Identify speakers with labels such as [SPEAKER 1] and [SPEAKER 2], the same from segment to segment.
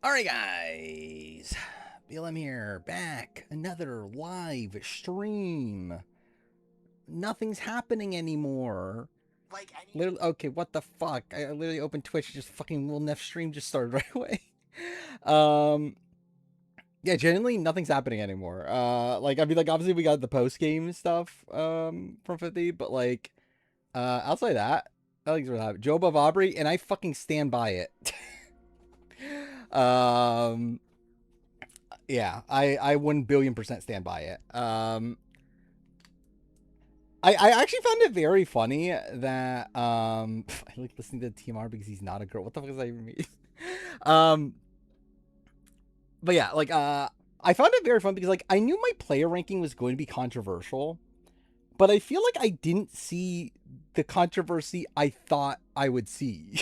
[SPEAKER 1] Alright, guys. BLM here, back. Another live stream. Nothing's happening anymore.
[SPEAKER 2] Like any
[SPEAKER 1] Literally, okay, what the fuck? I literally opened Twitch, just fucking Will Neff stream just started right away. um, yeah, genuinely nothing's happening anymore. Like, I mean, like, obviously we got the post-game stuff, from 50, but, like, outside of that, nothing's really happening. Joe above Aubrey, and I fucking stand by it. um, yeah, I 1 billion% stand by it. I actually found it very funny that I like listening to TMR because he's not a girl. What the fuck does that even mean? um, but yeah, like I found it very fun because like I knew my player ranking was going to be controversial, but I feel like I didn't see the controversy I thought I would see.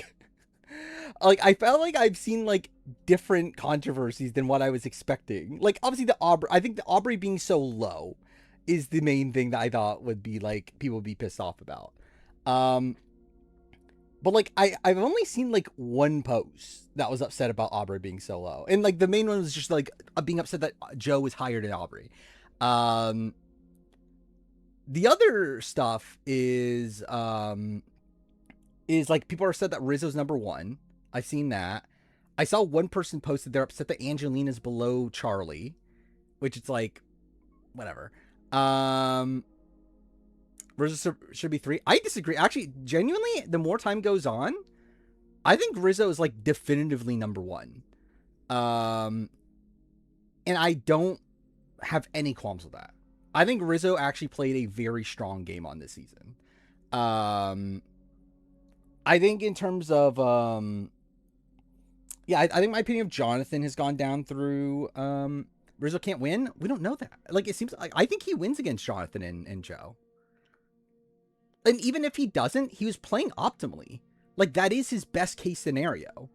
[SPEAKER 1] Like I felt like I've seen like different controversies than what I was expecting. Like obviously the Aubrey, I think the Aubrey being so low is the main thing that I thought would be like people would be pissed off about. Um, but like I've only seen like one post that was upset about Aubrey being so low, and like the main one was just like being upset that Joe was higher than Aubrey. Um, the other stuff is like people are upset that Rizzo's number one. I've seen that. I saw one person posted they're upset that Angelina's below Charlie, which it's like whatever. Um, Rizzo should be 3. I disagree. Actually, genuinely, the more time goes on, I think Rizzo is like definitively number one. Um, and I don't have any qualms with that. I think Rizzo actually played a very strong game on this season. Um, I think in terms of yeah, I think my opinion of Jonathan has gone down through Rizzo can't win. We don't know that. Like it seems like I think he wins against Jonathan and Joe. And even if he doesn't, he was playing optimally. Like that is his best case scenario.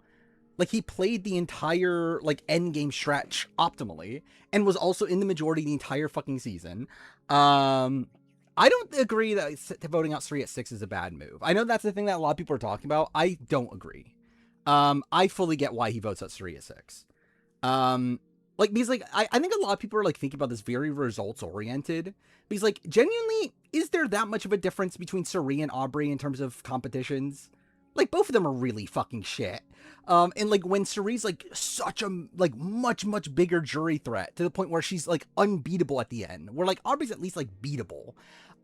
[SPEAKER 1] Like he played the entire like end game stretch optimally and was also in the majority the entire fucking season. I don't agree that voting out Suri at 6 is a bad move. I know that's the thing that a lot of people are talking about. I don't agree. I fully get why he votes out Suri at 6. Like because like I think a lot of people are like thinking about this very results oriented. Because like genuinely, is there that much of a difference between Suri and Aubrey in terms of competitions? Like both of them are really fucking shit. And like when Suri's like such a like much bigger jury threat to the point where she's like unbeatable at the end, where like Aubrey's at least like beatable.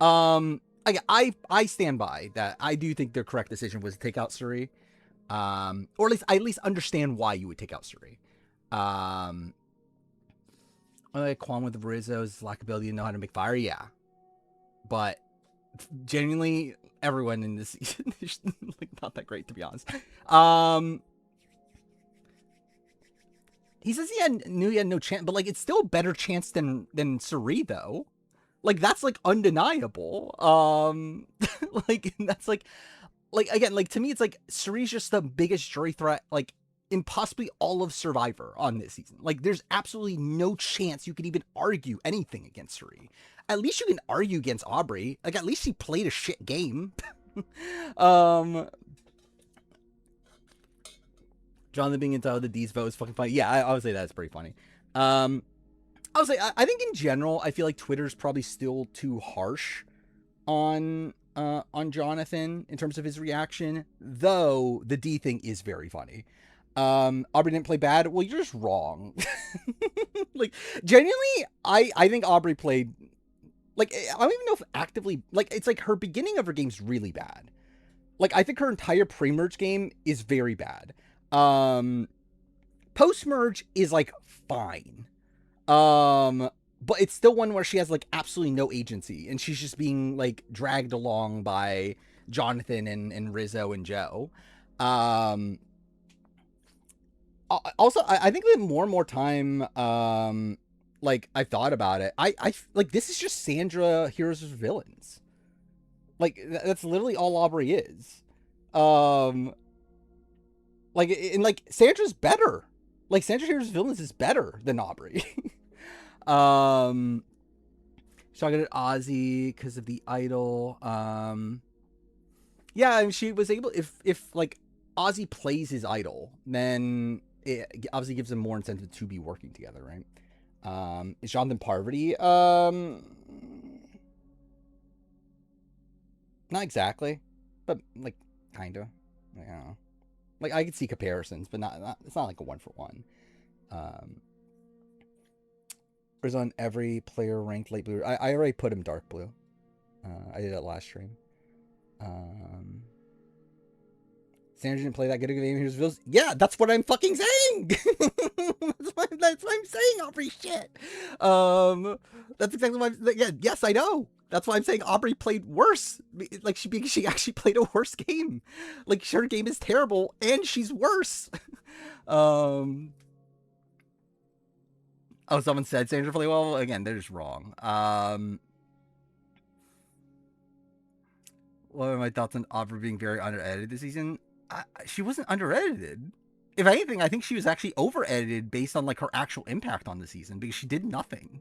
[SPEAKER 1] I stand by that. I do think the correct decision was to take out Suri. Or at least understand why you would take out Suri. Like qualm with Rizzo's lack of ability to know how to make fire, yeah. But genuinely, everyone in this season is like not that great to be honest. He says knew he had no chance, but like it's still a better chance than Suri though. Like that's like undeniable. Like that's like again, like to me, it's like Suri's just the biggest jury threat, like in possibly all of Survivor on this season. Like there's absolutely no chance you could even argue anything against Suri. At least you can argue against Aubrey. Like at least she played a shit game. um Jonathan being entitled to D's vote is fucking funny. Yeah, I would say that's pretty funny. I would say I think in general, I feel like Twitter's probably still too harsh on Jonathan in terms of his reaction, though the D thing is very funny. Aubrey didn't play bad. Well, you're just wrong. Like genuinely, I think Aubrey played like I don't even know if actively like it's like her beginning of her game's really bad. Like I think her entire pre-merge game is very bad. Post-merge is like fine. But it's still one where she has like absolutely no agency and she's just being like dragged along by Jonathan and Rizzo and Joe. Also, I think that more and more time, like I've thought about it, I like this is just Sandra Heroes vs Villains. Like that's literally all Aubrey is. Um, like and like Sandra's better. Like Sandra Heroes vs Villains is better than Aubrey. Shot at Ozzy because of the idol. Yeah, and she was able if like Ozzy plays his idol, then it obviously gives them more incentive to be working together, right? Is Jonathan Parvati? Not exactly, but like kind of. Like, I don't know. Like I could see comparisons, but not. It's not like a one for one. Um, there's on every player ranked light blue. I already put him dark blue. I did it last stream. Sandra didn't play that good of a game. He was, yeah, that's what I'm fucking saying. That's what I'm saying, Aubrey. Shit. That's exactly what I'm. Yeah, yes, I know. That's why I'm saying Aubrey played worse. Like she actually played a worse game. Like her game is terrible and she's worse. Oh, someone said Sandra played well. Again, they're just wrong. What are my thoughts on Aubrey being very under-edited this season? She wasn't under-edited. If anything, I think she was actually over-edited based on like her actual impact on the season because she did nothing.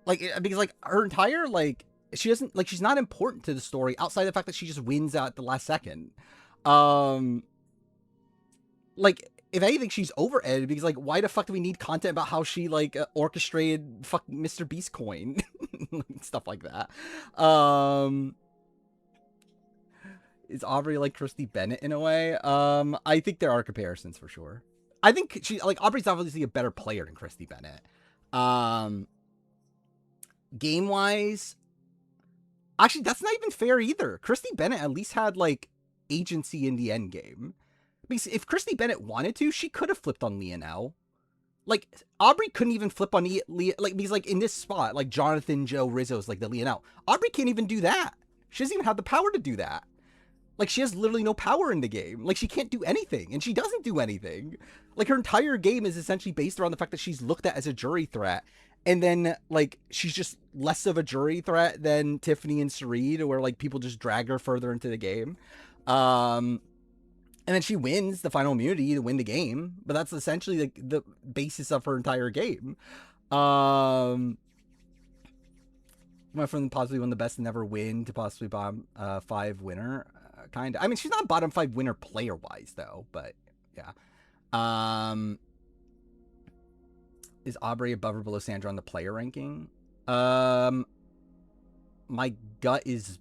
[SPEAKER 1] Like because like her entire like she doesn't like she's not important to the story outside of the fact that she just wins at the last second. Like if anything, she's over-edited because like why the fuck do we need content about how she like orchestrated fuck Mr. Beast coin stuff like that. Is Aubrey like Christy Bennett in a way? I think there are comparisons for sure. I think she like Aubrey's obviously a better player than Christy Bennett. Game wise, actually that's not even fair either. Christy Bennett at least had like agency in the end game. Because if Christy Bennett wanted to, she could have flipped on Lionel. Like Aubrey couldn't even flip on like because like in this spot, like Jonathan, Joe, Rizzo's like the Lionel. Aubrey can't even do that. She doesn't even have the power to do that. Like, she has literally no power in the game. Like, she can't do anything, and she doesn't do anything. Like, her entire game is essentially based around the fact that she's looked at as a jury threat, and then, like, she's just less of a jury threat than Tiffany and Sareed, where, like, people just drag her further into the game. And then she wins the final immunity to win the game, but that's essentially, like, the basis of her entire game. Went from possibly one of the best to never win to possibly bottom 5 winner. Kind of. I mean, she's not bottom 5 winner player wise though, but yeah. Is Aubrey above or below Sandra on the player ranking? My gut is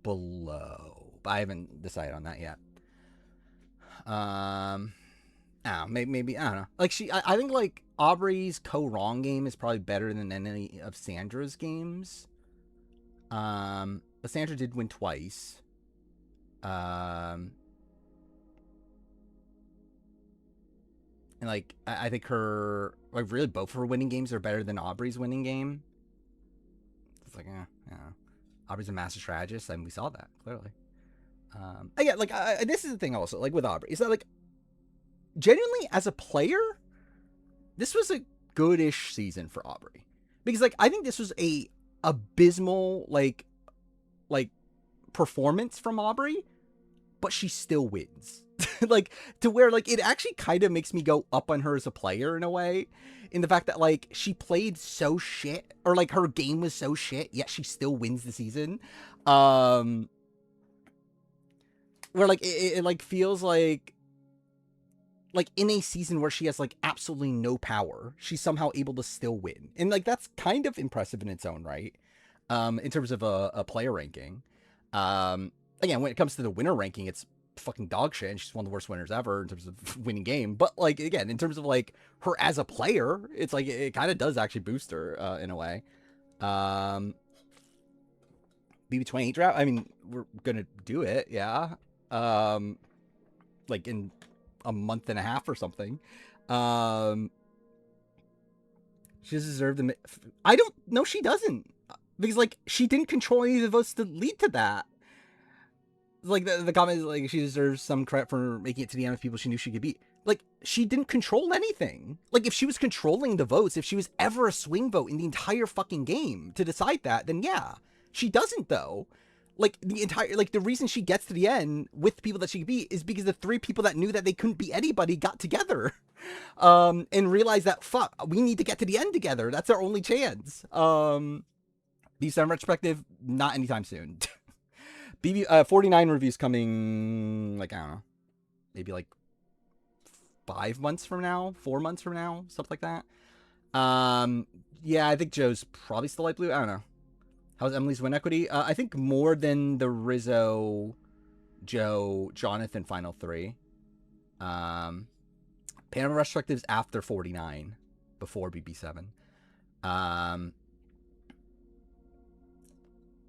[SPEAKER 1] below, but I haven't decided on that yet. I don't know, maybe I don't know. Like I think like Aubrey's co-wrong game is probably better than any of Sandra's games. But Sandra did win twice. And like I think her like really both of her winning games are better than Aubrey's winning game. It's like yeah. Aubrey's a master strategist, and we saw that clearly. Yeah, like this is the thing also like with Aubrey. Is that like genuinely as a player, this was a good-ish season for Aubrey because like I think this was a abysmal like performance from Aubrey, but she still wins. Like to where like it actually kind of makes me go up on her as a player in a way, in the fact that like she played so shit or like her game was so shit, yet she still wins the season. Where like it like feels like in a season where she has like absolutely no power, she's somehow able to still win, and like that's kind of impressive in its own right. In terms of a player ranking. Again, when it comes to the winner ranking, it's fucking dog shit, and she's one of the worst winners ever in terms of winning game. But like again, in terms of like her as a player, it's like it kind of does actually boost her in a way. BB28 draft. I mean, we're gonna do it, yeah. Like in a month and a half or something. She deserved the. I don't know. She doesn't, because like she didn't control any of the votes to lead to that. Like the comment is like she deserves some credit for making it to the end of people she knew she could beat. Like she didn't control anything. Like if she was controlling the votes, if she was ever a swing vote in the entire fucking game to decide that, then yeah. She doesn't though. Like the entire like the reason she gets to the end with people that she could beat is because the 3 people that knew that they couldn't beat anybody got together. And realized that fuck, we need to get to the end together. That's our only chance. These in retrospective, not anytime soon. BB 49 reviews coming, like I don't know, maybe like 5 months from now, 4 months from now, something like that. Yeah, I think Joe's probably still light blue. I don't know. How's Emily's win equity? I think more than the Rizzo, Joe, Jonathan final three. Panama retrospectives after 49, before BB7.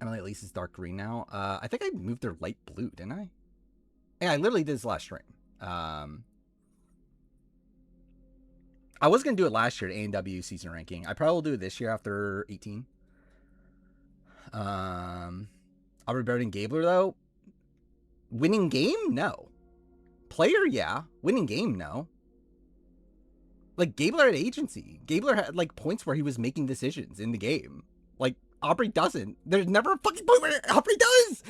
[SPEAKER 1] Emily at least is dark green now. I think I moved her light blue, didn't I? Yeah, I literally did this last stream. I was going to do it last year at A&W season ranking. I probably will do it this year after 18. Aubrey better than Gabler, though? Winning game? No. Player? Yeah. Winning game? No. Like, Gabler had agency. Gabler had, like, points where he was making decisions in the game. Like, Aubrey doesn't. There's never a fucking point where Aubrey does!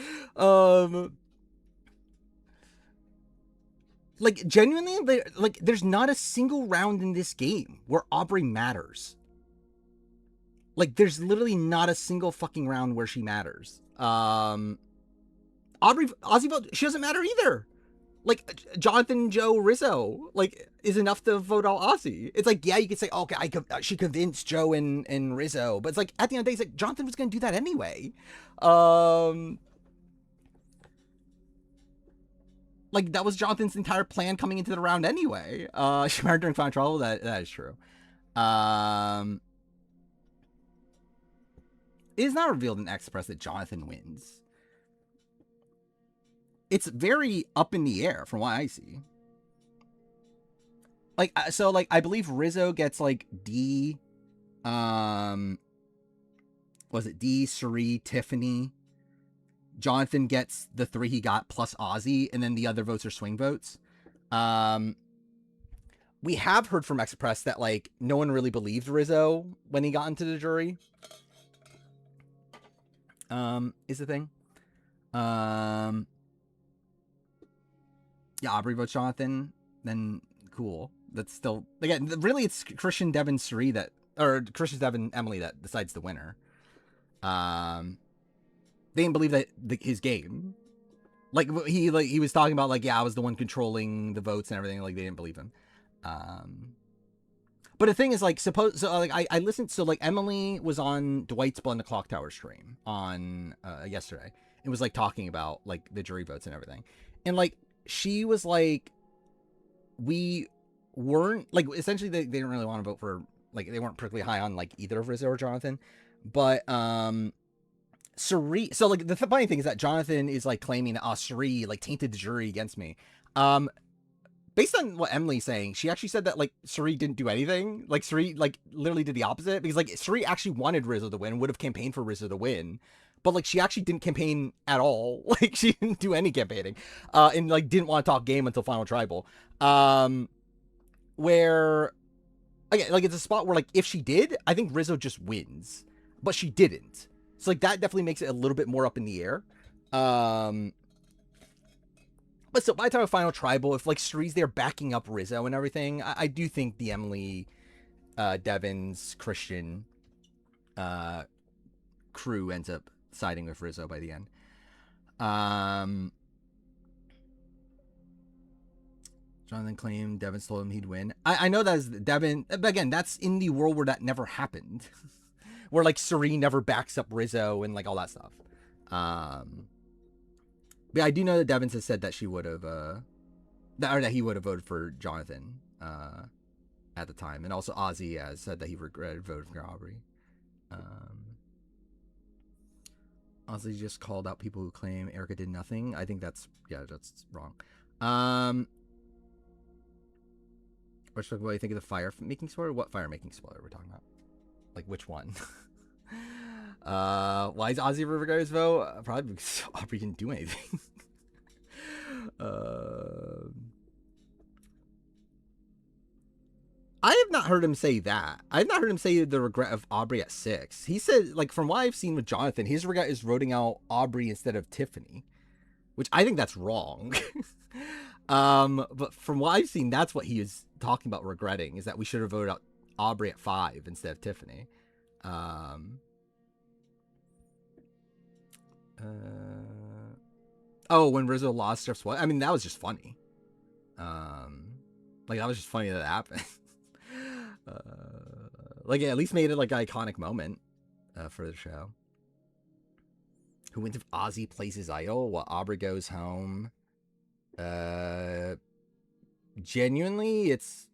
[SPEAKER 1] Like, genuinely, like, there's not a single round in this game where Aubrey matters. Like, there's literally not a single fucking round where she matters. Aubrey, Ozzy vote, she doesn't matter either. Like, Jonathan, Joe, Rizzo, like, is enough to vote out Ozzy. It's like, yeah, you could say, oh, okay, she convinced Joe and Rizzo. But it's like, at the end of the day, it's like, Jonathan was going to do that anyway. Like, that was Jonathan's entire plan coming into the round anyway. She married during Final Trouble. That is true. It is not revealed in Express that Jonathan wins. It's very up in the air from what I see. Like, so, like, I believe Rizzo gets, like, D, was it D, Suri, Tiffany. Jonathan gets the 3 he got plus Ozzy, and then the other votes are swing votes. We have heard from Express that, like, no one really believed Rizzo when he got into the jury. Is the thing. Yeah, Aubrey votes Jonathan, then cool. That's still, again, really it's Christian, Devin, Suri that, or Christian, Devin, Emily that decides the winner. They didn't believe that his game. Like, he was talking about, like, yeah, I was the one controlling the votes and everything. Like, they didn't believe him. But the thing is, like, I listened, so, like, Emily was on Dwight's Blood in the Clock Tower stream on, yesterday. It was, like, talking about, like, the jury votes and everything. And, like, she was, like, we weren't, like, essentially, they didn't really want to vote for, like, they weren't particularly high on, like, either of Rizzo or Jonathan. But, Suri, so, like, the funny thing is that Jonathan is, like, claiming that, Suri, like, tainted the jury against me. Based on what Emily's saying, she actually said that, like, Suri didn't do anything. Like, Suri, like, literally did the opposite. Because, like, Suri actually wanted Rizzo to win, would have campaigned for Rizzo to win. But, like, she actually didn't campaign at all. Like, she didn't do any campaigning. And, like, didn't want to talk game until Final Tribal. Where, again, like, it's a spot where, like, if she did, I think Rizzo just wins. But she didn't. So, like, that definitely makes it a little bit more up in the air. But still, by the time of Final Tribal, if, like, Suri's there backing up Rizzo and everything, I do think the Emily, Devins, Christian, crew ends up siding with Rizzo by the end. Jonathan claimed Devins told him he'd win. I know that's Devin, but again, that's in the world where that never happened. Where, like, Suri never backs up Rizzo and, like, all that stuff. But I do know that Devins has said that she would have, or that he would have voted for Jonathan at the time. And also Ozzy has said that he regretted voting for Aubrey. Ozzy just called out people who claim Erica did nothing. I think that's wrong. What do you think of the fire making spoiler? What fire making spoiler we're talking about? Like, which one? Why is Ozzy Rivergare's vote? Probably because Aubrey didn't do anything. I have not heard him say that. I have not heard him say the regret of Aubrey at 6. He said, like, from what I've seen with Jonathan, his regret is voting out Aubrey instead of Tiffany, which I think that's wrong. But from what I've seen, that's what he is talking about regretting, is that we should have voted out Aubrey at 5 instead of Tiffany. Oh, when Rizzo lost Jeff's what? I mean, that was just funny. Like that was just funny that it happened. Like it at least made it like an iconic moment for the show. Who wins if Ozzy plays his idol while Aubrey goes home? Genuinely, it's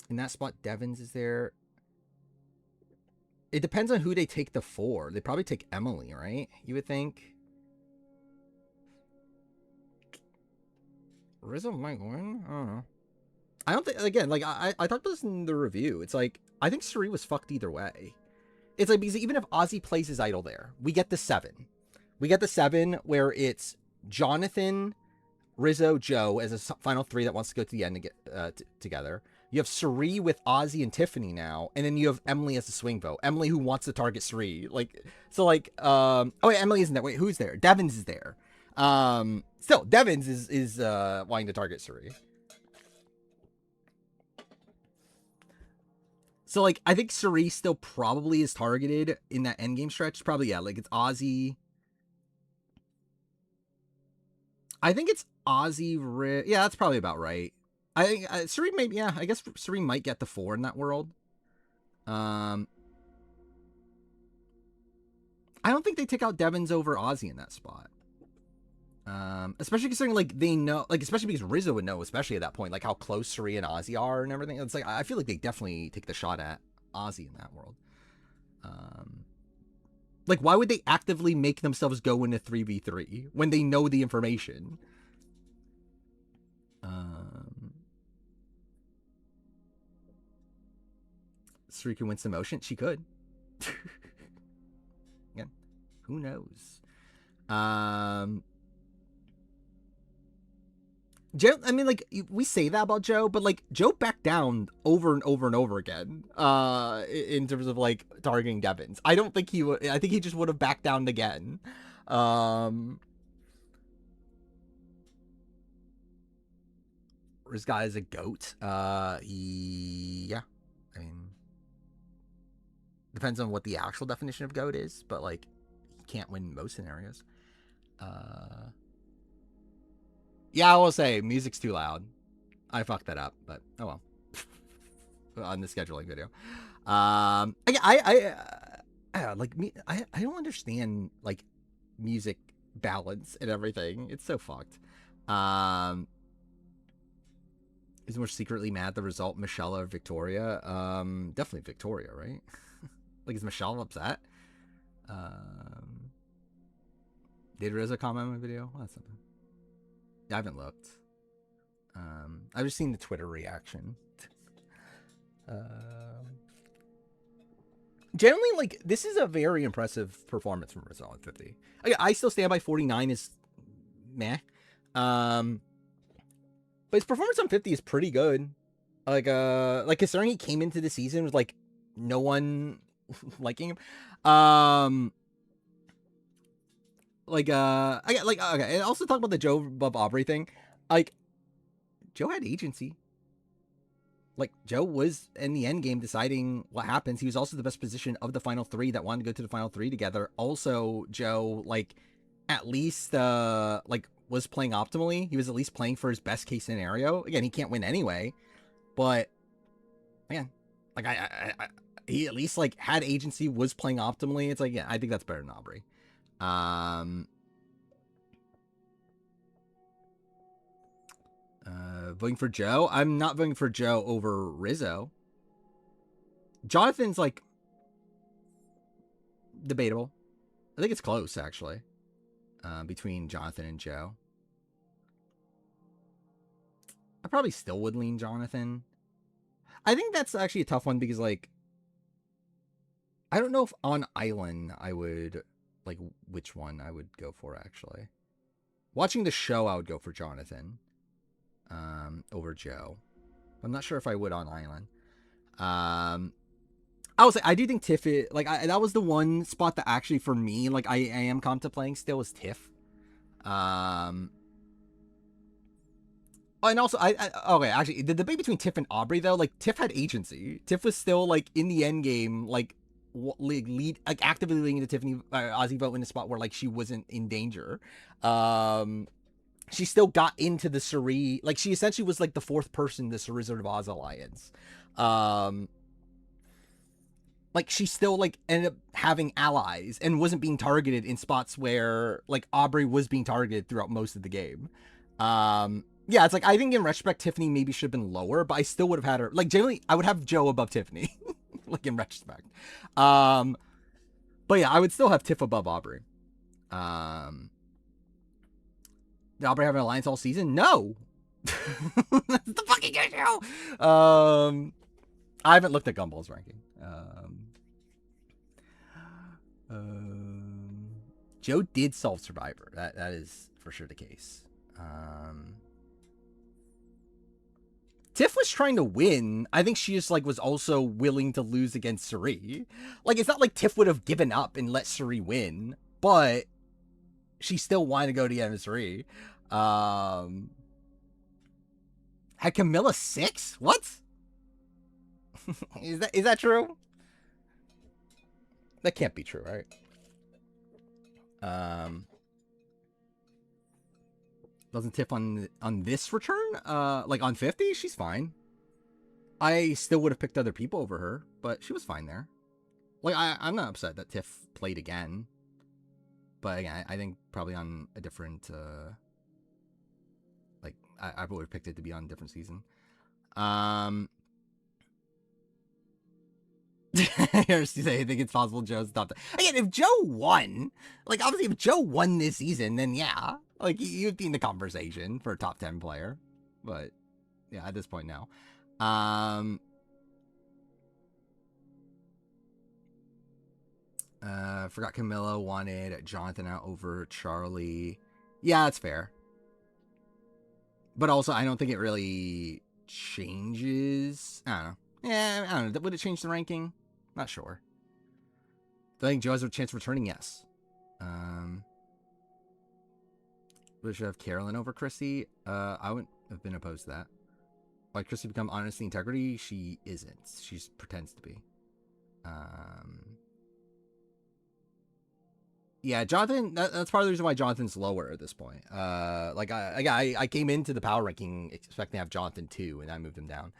[SPEAKER 1] in that spot. Devins is there. It depends on who they take the 4. They probably take Emily, right? You would think. Rizzo might win. I don't know. I don't think, again, like I talked about this in the review. It's like I think Cirie was fucked either way. It's like because even if Ozzy plays his idol there, we get the 7. We get the 7 where it's Jonathan, Rizzo, Joe as a final 3 that wants to go to the end to get together. You have Cirie with Ozzy and Tiffany now, and then you have Emily as the swing vote. Emily who wants to target Cirie. Like so, like oh wait, Emily isn't there. Wait, who's there? Devins is there. Still, Devins is wanting to target Cirie. So like I think Cirie still probably is targeted in that endgame stretch. Probably yeah, like it's Ozzy. I think it's Ozzy. Yeah, that's probably about right. I think Cirie maybe yeah. I guess Cirie might get the 4 in that world. I don't think they take out Devins over Ozzy in that spot. Especially considering like they know, like especially because Rizzo would know, especially at that point, like how close Cirie and Ozzy are and everything. It's like I feel like they definitely take the shot at Ozzy in that world. Like why would they actively make themselves go into 3v3 when they know the information? Cirie can win some motion. She could. Again, who knows? Joe, I mean, like we say that about Joe, but like Joe backed down over and over and over again. In terms of like targeting Devins, I don't think he would. I think he just would have backed down again. This guy is a goat. Yeah. I mean, depends on what the actual definition of goat is, but like he can't win most scenarios. Yeah, I will say music's too loud. I fucked that up, but oh well. On the scheduling video. Like me. I don't understand like music balance and everything. It's so fucked. Is more secretly mad at the result, Michelle or Victoria? Definitely Victoria, right? Like, is Michelle upset? Did Rizzo comment on my video? Well, that's something. Yeah, I haven't looked. I've just seen the Twitter reaction. Generally, like, this is a very impressive performance from Rizzo at 50. I still stand by 49 is meh. But his performance on 50 is pretty good. Like considering he came into the season with like no one liking him. Okay, and also talk about the Joe Bob Aubrey thing. Like, Joe had agency. Like, Joe was in the end game deciding what happens. He was also the best position of the final 3 that wanted to go to the final 3 together. Also, Joe, like, at least like was playing optimally. He was at least playing for his best case scenario. Again, he can't win anyway, but again, like he at least like had agency, was playing optimally. It's like, yeah, I think that's better than Aubrey. Voting for Joe. I'm not voting for Joe over Rizzo. Jonathan's like debatable. I think it's close actually. Between Jonathan and Joe. I probably still would lean Jonathan. I think that's actually a tough one because like I don't know if on Island I would like which one I would go for actually. Watching the show, I would go for Jonathan over Joe. I'm not sure if I would on Island. I will say I do think Tiff is, like that was the one spot that actually for me like I am contemplating still is Tiff. And also okay, actually the debate between Tiff and Aubrey though, like Tiff had agency. Tiff was still like in the end game like lead like actively leading the Tiffany Ozzy vote in a spot where like she wasn't in danger. she still got into the Suri. Like, she essentially was like the fourth person in the Wizard of Oz alliance. Um, like, she still like ended up having allies and wasn't being targeted in spots where like Aubrey was being targeted throughout most of the game. Yeah, it's like, I think in retrospect Tiffany maybe should have been lower, but I still would have had her, like, generally I would have Joe above Tiffany. Like, in retrospect. But yeah, I would still have Tiff above Aubrey. Did Aubrey have an alliance all season? No. That's the fucking issue. I haven't looked at Gumball's ranking. Joe did solve Survivor. That is for sure the case. Tiff was trying to win. I think she just like was also willing to lose against Cirie. Like, it's not like Tiff would have given up and let Cirie win, but she still wanted to go to the end of Cirie. Had Camilla 6? What? Is that true? That can't be true, right? Doesn't Tiff on this return? Like on 50? She's fine. I still would have picked other people over her, but she was fine there. Like, I'm not upset that Tiff played again. But again, I think probably on a different, like, I would have picked it to be on a different season. Here's to say, I think it's possible Joe's top 10. Again, if Joe won, like, obviously, if Joe won this season, then yeah, like, you'd be in the conversation for a top 10 player. But yeah, at this point now. Forgot Camilla wanted Jonathan out over Charlie. Yeah, that's fair. But also, I don't think it really changes. I don't know. Yeah, I don't know. Would it change the ranking? Not sure. Do I think Joe has a chance of returning? Yes. Would should have Carolyn over Chrissy? I wouldn't have been opposed to that. Why Chrissy become honesty integrity? She isn't. She pretends to be. Yeah, Jonathan. That's part of the reason why Jonathan's lower at this point. Like I came into the power ranking expecting to have Jonathan 2, and I moved him down.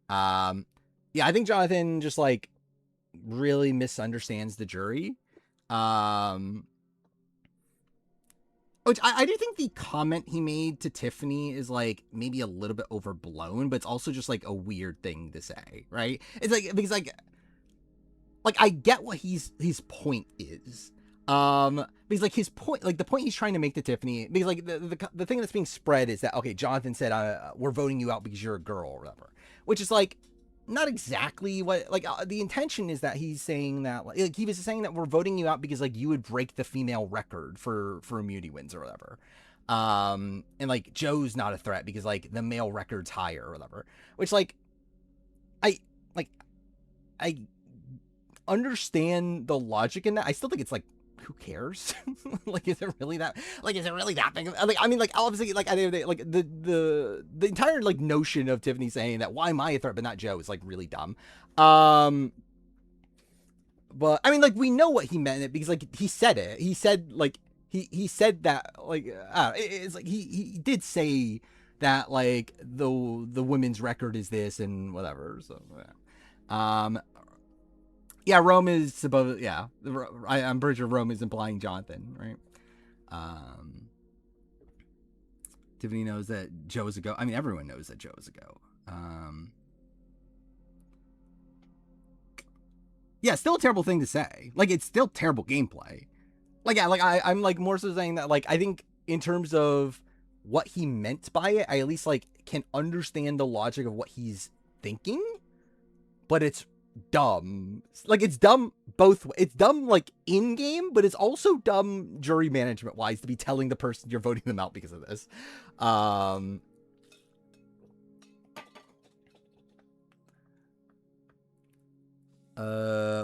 [SPEAKER 1] Yeah, I think Jonathan just like really misunderstands the jury. Which I do think the comment he made to Tiffany is like maybe a little bit overblown, but it's also just like a weird thing to say, right? It's like, because like I get what his point is. Because like his point, like the point he's trying to make to Tiffany, because like the thing that's being spread is that, okay, Jonathan said, we're voting you out because you're a girl or whatever, which is like not exactly what, like, the intention is that he's saying that, like he was saying that we're voting you out because like you would break the female record for immunity wins or whatever. And like Joe's not a threat because like the male record's higher or whatever, which like I understand the logic in that. I still think it's like, who cares? Like, is it really that? Like, is it really that big? Like, I mean, like, obviously, like, like the entire like notion of Tiffany saying that why am I a threat but not Joe is like really dumb. But I mean, like, we know what he meant it because like he said it. He said like he said that like it's like he did say that like the women's record is this and whatever. So yeah. Yeah, Rome is above. Yeah, I'm pretty sure Rome is implying Jonathan, right? Tiffany knows that Joe is a go. I mean, everyone knows that Joe is a go. Yeah, still a terrible thing to say. Like, it's still terrible gameplay. Like, yeah, like I'm like more so saying that like I think in terms of what he meant by it, I at least like can understand the logic of what he's thinking, but it's dumb. Like, it's dumb both. It's dumb like in game, but it's also dumb jury management wise to be telling the person you're voting them out because of this.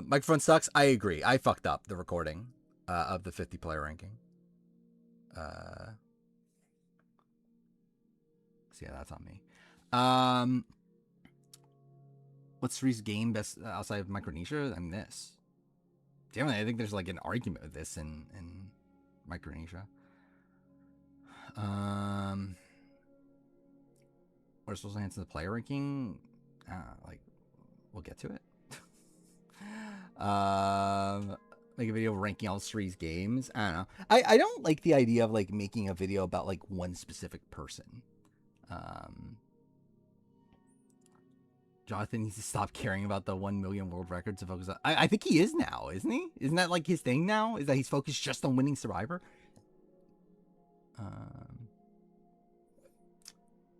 [SPEAKER 1] Microphone sucks. I agree. I fucked up the recording of the 50 player ranking. So yeah, that's on me. What's Reese's game best outside of Micronesia? I mean, this. Generally, I think there's like an argument with this in Micronesia. We're supposed to answer the player ranking. Like, we'll get to it. Make a video ranking all Suri's games. I don't know. I don't like the idea of like making a video about like one specific person. Jonathan needs to stop caring about the 1 million world records to focus on. I think he is now, isn't he? Isn't that like his thing now? Is that he's focused just on winning Survivor?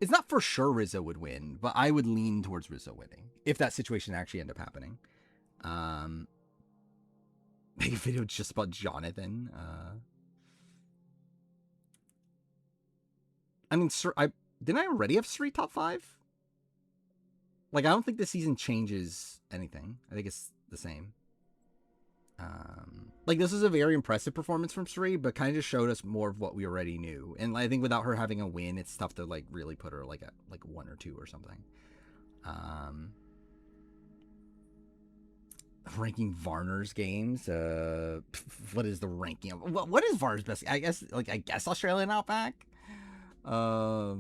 [SPEAKER 1] It's not for sure Rizzo would win, but I would lean towards Rizzo winning if that situation actually ended up happening. Make a video just about Jonathan. I mean, didn't I already have Suri top 5? Like, I don't think this season changes anything. I think it's the same. Like, this is a very impressive performance from Suri, but kind of just showed us more of what we already knew. And I think without her having a win, it's tough to like really put her like at like 1 or 2 or something. Ranking Varner's games. What is the ranking of what is Varner's best? I guess Australian Outback. I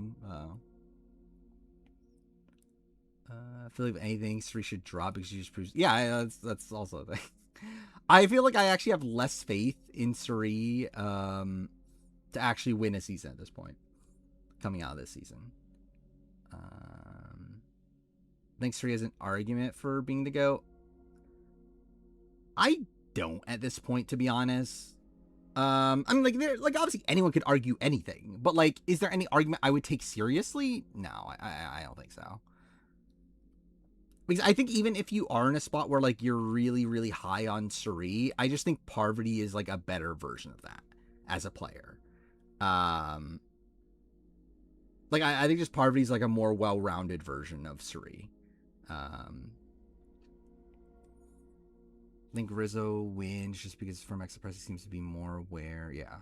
[SPEAKER 1] feel like if anything, Suri should drop because she just proves. Yeah, that's also a thing. I feel like I actually have less faith in Suri to actually win a season at this point, coming out of this season. I think Suri has an argument for being the GOAT. I don't at this point, to be honest. I mean, like obviously anyone could argue anything, but like, is there any argument I would take seriously? No, I don't think so. Because I think even if you are in a spot where like you're really, really high on Suri, I just think Parvati is like a better version of that as a player. Like I think just Parvati is like a more well-rounded version of Suri. I think Rizzo wins just because from Express he seems to be more aware. Yeah.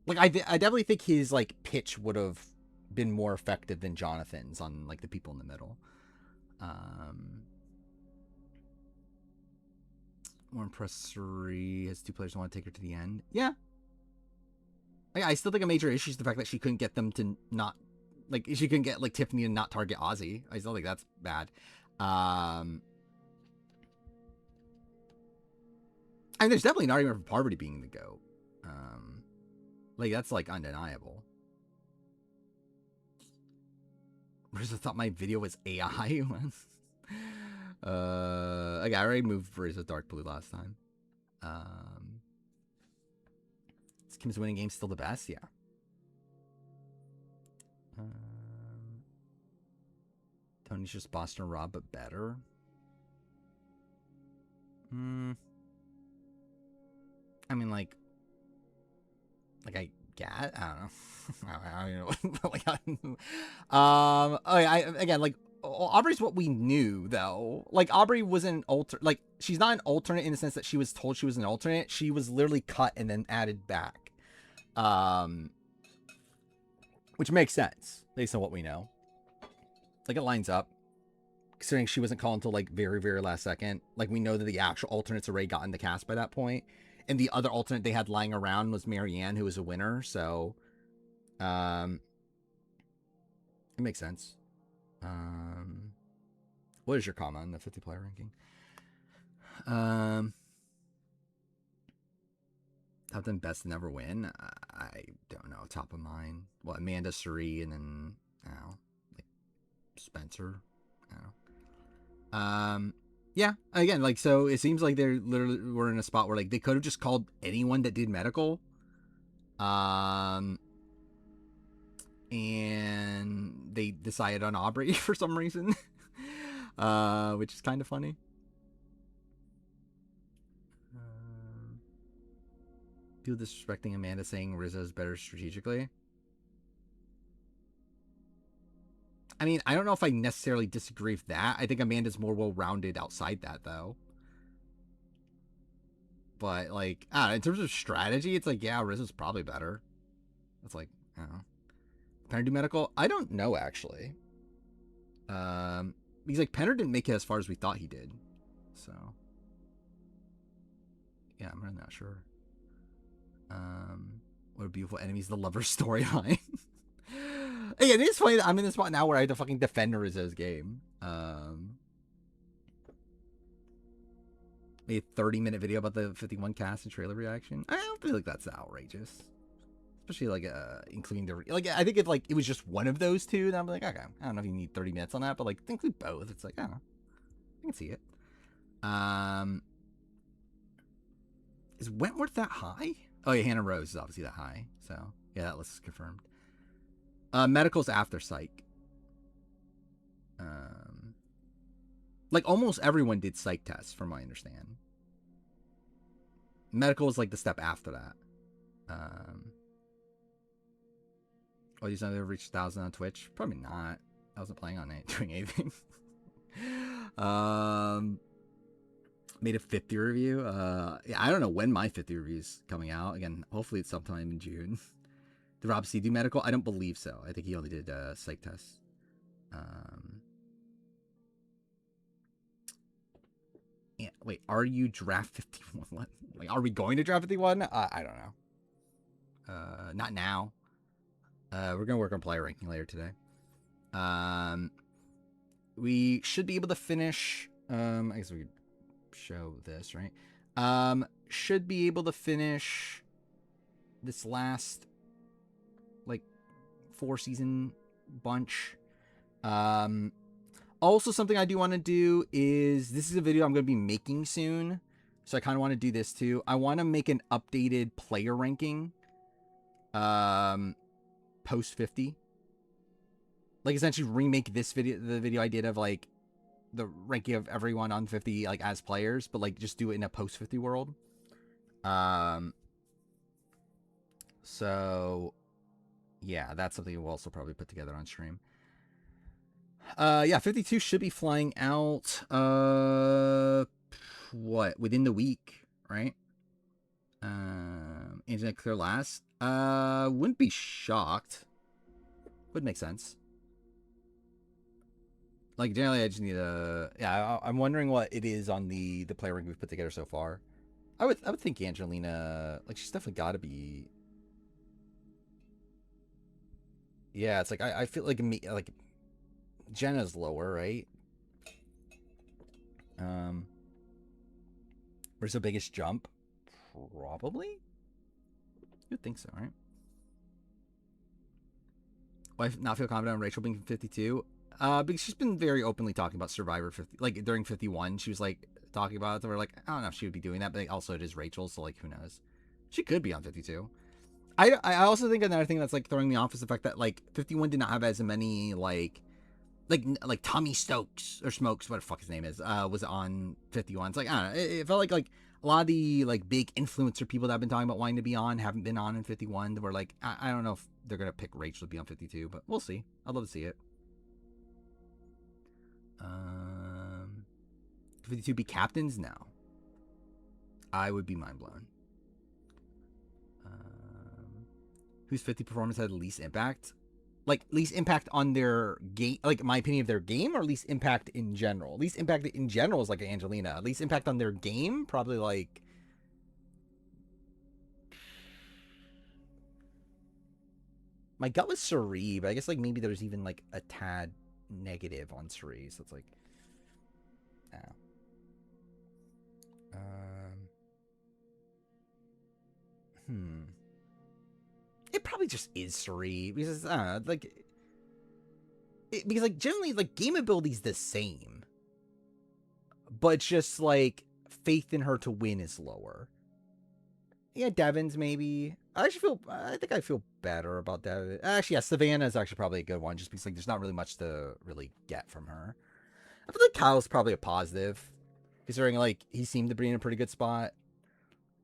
[SPEAKER 1] Like I definitely think his like pitch would have been more effective than Jonathan's on like the people in the middle. More impressed Suri has 2 players who want to take her to the end. Yeah. Like, I still think a major issue is the fact that she couldn't get them to not like she couldn't get like Tiffany to not target Ozzy. I still think that's bad. And there's definitely an argument for Parvati being the GOAT. Like that's like undeniable. Rizzo thought my video was AI. Okay, I already moved Rizzo dark blue last time. Is Kim's winning game still the best? Yeah. Tony's just Boston Rob, but better. I mean, like I get. I don't know. I don't know. Again, like Aubrey's what we knew though. Like Aubrey wasn't like she's not an alternate in the sense that she was told she was an alternate. She was literally cut and then added back. Which makes sense based on what we know. Like it lines up. Considering she wasn't called until like very, very last second. Like we know that the actual alternates already got in the cast by that point. And the other alternate they had lying around was Marianne, who was a winner. So, it makes sense. What is your comment on the 50 player ranking? Top 10 best to never win. I don't know. Top of mind. Well, Amanda, Suri, and then I don't know, like Spencer. I don't know. Yeah. Again, like so, it seems like they're literally were in a spot where like they could have just called anyone that did medical. And they decided on Aubrey for some reason, which is kind of funny. People disrespecting Amanda saying Rizzo is better strategically. I mean, I don't know if I necessarily disagree with that. I think Amanda's more well-rounded outside that, though. But, like, I don't know, in terms of strategy, it's like, yeah, Rizzo's probably better. It's like, I don't know. Penner do medical? I don't know, actually. Because, like, Penner didn't make it as far as we thought he did. So, yeah, I'm really not sure. What a beautiful enemies, the lover storyline. Hey, it is funny that I'm in this spot now where I have to fucking defend Rizzo's game. Made a 30-minute video about the 51 cast and trailer reaction. I don't feel like that's outrageous. Especially like including the like I think if like it was just one of those two, then I'm like, okay, I don't know if you need 30 minutes on that, but like include both. It's like, I don't know. I can see it. Is Wentworth that high? Oh yeah, Hannah Rose is obviously that high. So yeah, that list is confirmed. Medical's after psych. Like almost everyone did psych tests, from my understanding. Medical is like the step after that. Oh, you ever reached 1,000 on Twitch? Probably not. I wasn't playing on it, doing anything. Made a 50 review. Yeah, I don't know when my 50 review is coming out. Again, hopefully it's sometime in June. Did Rob C do medical? I don't believe so. I think he only did psych tests. Yeah, wait, are you draft 51? What? Like, are we going to draft 51? I don't know. Not now. We're gonna work on player ranking later today. We should be able to finish. I guess we could show this, right? Should be able to finish this last like 4-season bunch. Also, something I do want to do is, this is a video I'm going to be making soon, so I kind of want to do this too. I want to make an updated player ranking post 50. Like essentially remake this video, the video I did of like the ranking of everyone on 50 like as players, but like just do it in a post 50 world. So yeah, that's something we'll also probably put together on stream. Yeah, 52 should be flying out what, within the week, right? Internet clear last. Wouldn't be shocked. Would make sense. Like generally I just need a, yeah, I'm wondering what it is on the player rank we've put together so far. I would think Angelina, like she's definitely got to be. Yeah, it's like I feel like me, like Jenna's lower, right? Where's the biggest jump? Probably. You'd think so, right? Why not feel confident on Rachel being 52? Because she's been very openly talking about Survivor 50, like during 51, she was like talking about it. So we're like, I don't know if she would be doing that, but also it is Rachel, so like who knows? She could be on 52. I also think another thing that's like throwing me off is the fact that like 51 did not have as many like Tommy Stokes or Smokes, what the fuck his name is, was on 51. It's like, I don't know, it felt like a lot of the like big influencer people that have been talking about wanting to be on haven't been on in 51. We're like, I don't know if they're gonna pick Rachel to be on 52, but we'll see. I'd love to see it. 52 be captains? No. I would be mind blown. Whose 50 performance had the least impact? Like least impact on their game, like my opinion of their game, or least impact in general? Least impact in general is like Angelina. Least impact on their game, probably like. My gut was Suri, but I guess like maybe there's even like a tad negative on Suri, so it's like. It probably just is Suri because I don't know, like, because like generally like game ability is the same, but just like faith in her to win is lower. Yeah, Devon's maybe. I think I feel better about Devon. Actually, yeah, Savannah is actually probably a good one, just because like there's not really much to really get from her. I feel like Kyle's probably a positive, considering like he seemed to be in a pretty good spot.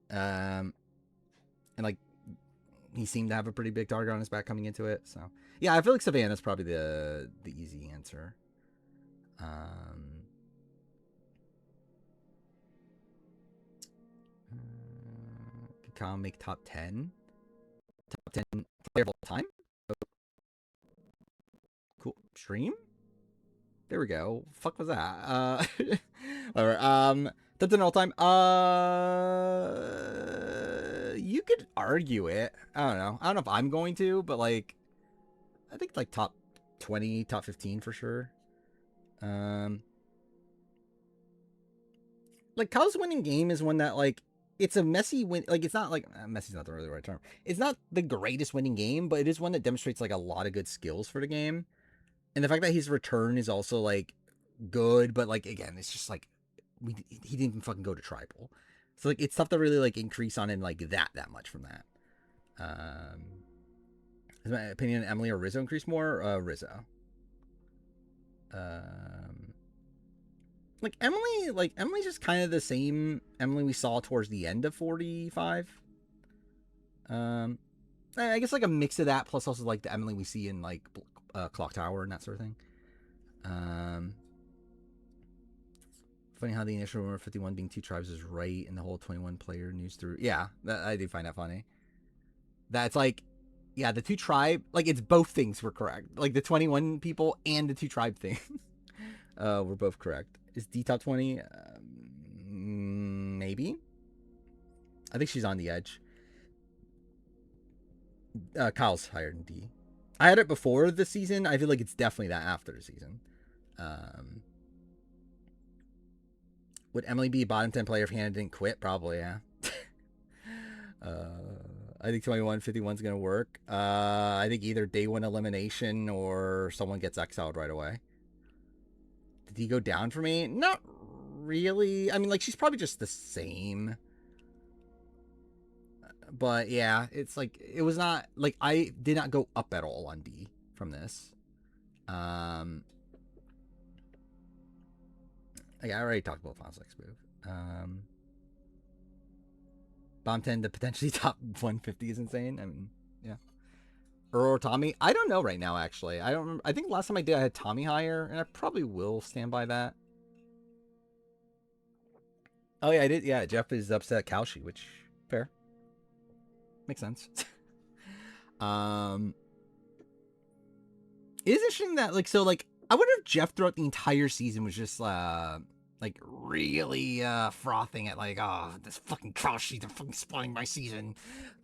[SPEAKER 1] And like he seemed to have a pretty big target on his back coming into it. So yeah, I feel like Savannah's probably the easy answer. Could Kyle make top 10? Top 10 player of all time? Cool. Stream? There we go. Fuck was that? Whatever. Top 10 all time. You could argue it. I don't know. I don't know if I'm going to, but like, I think like top 20, top 15 for sure. Like Kyle's winning game is one that like it's a messy win. Like it's not like messy's not the really right term. It's not the greatest winning game, but it is one that demonstrates like a lot of good skills for the game. And the fact that his return is also like good, but like again, it's just like he didn't even fucking go to tribal. So like it's tough to really like increase on him like that much from that. Is my opinion Emily or Rizzo increase more? Rizzo. Like Emily's just kind of the same Emily we saw towards the end of 45. I guess like a mix of that plus also like the Emily we see in like Clock Tower and that sort of thing. Funny how the initial rumor 51 being 2 tribes is right and the whole 21 player news through. Yeah, I do find that funny. That's like, yeah, the 2 tribe, like it's both things were correct. Like the 21 people and the 2 tribe thing were both correct. Is D top 20? Maybe. I think she's on the edge. Kyle's higher than D. I had it before the season. I feel like it's definitely that after the season. Would Emily be a bottom 10 player if Hannah didn't quit? Probably, yeah. I think 21-51 is going to work. I think either day 1 elimination or someone gets exiled right away. Did he go down for me? Not really. I mean, like, she's probably just the same. But, yeah, it's like, it was not, like, I did not go up at all on D from this. Like, I already talked about Final Six move. Bomb 10 to potentially top 150 is insane. I mean, yeah. Or Tommy. I don't know right now, actually. I don't remember. I think last time I did, I had Tommy higher, and I probably will stand by that. Oh, yeah, I did. Yeah, Jeff is upset at Kalshi, which, fair. Makes sense. It is interesting that, like, so, like, I wonder if Jeff throughout the entire season was just, like, really frothing at, like, oh, this fucking Kalshi, they're fucking spoiling my season.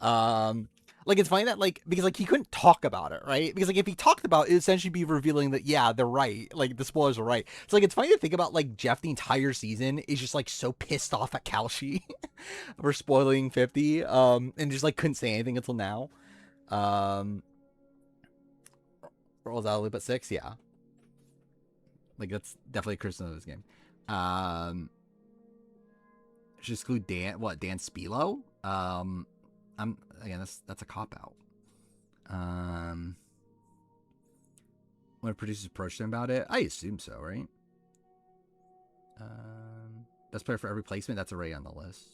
[SPEAKER 1] Like, it's funny that, like, because, like, he couldn't talk about it, right? Because, like, if he talked about it, it'd essentially be revealing that, yeah, they're right. Like, the spoilers are right. So, like, it's funny to think about, like, Jeff the entire season is just, like, so pissed off at Kalshi for spoiling 50, and just, like, couldn't say anything until now. Rolls out a little bit 6, yeah. Like, that's definitely a criticism of this game. Should exclude Dan, Dan Spilo? Again, that's a cop-out. When producers approached him about it, I assume so, right? Best player for every placement, that's already on the list.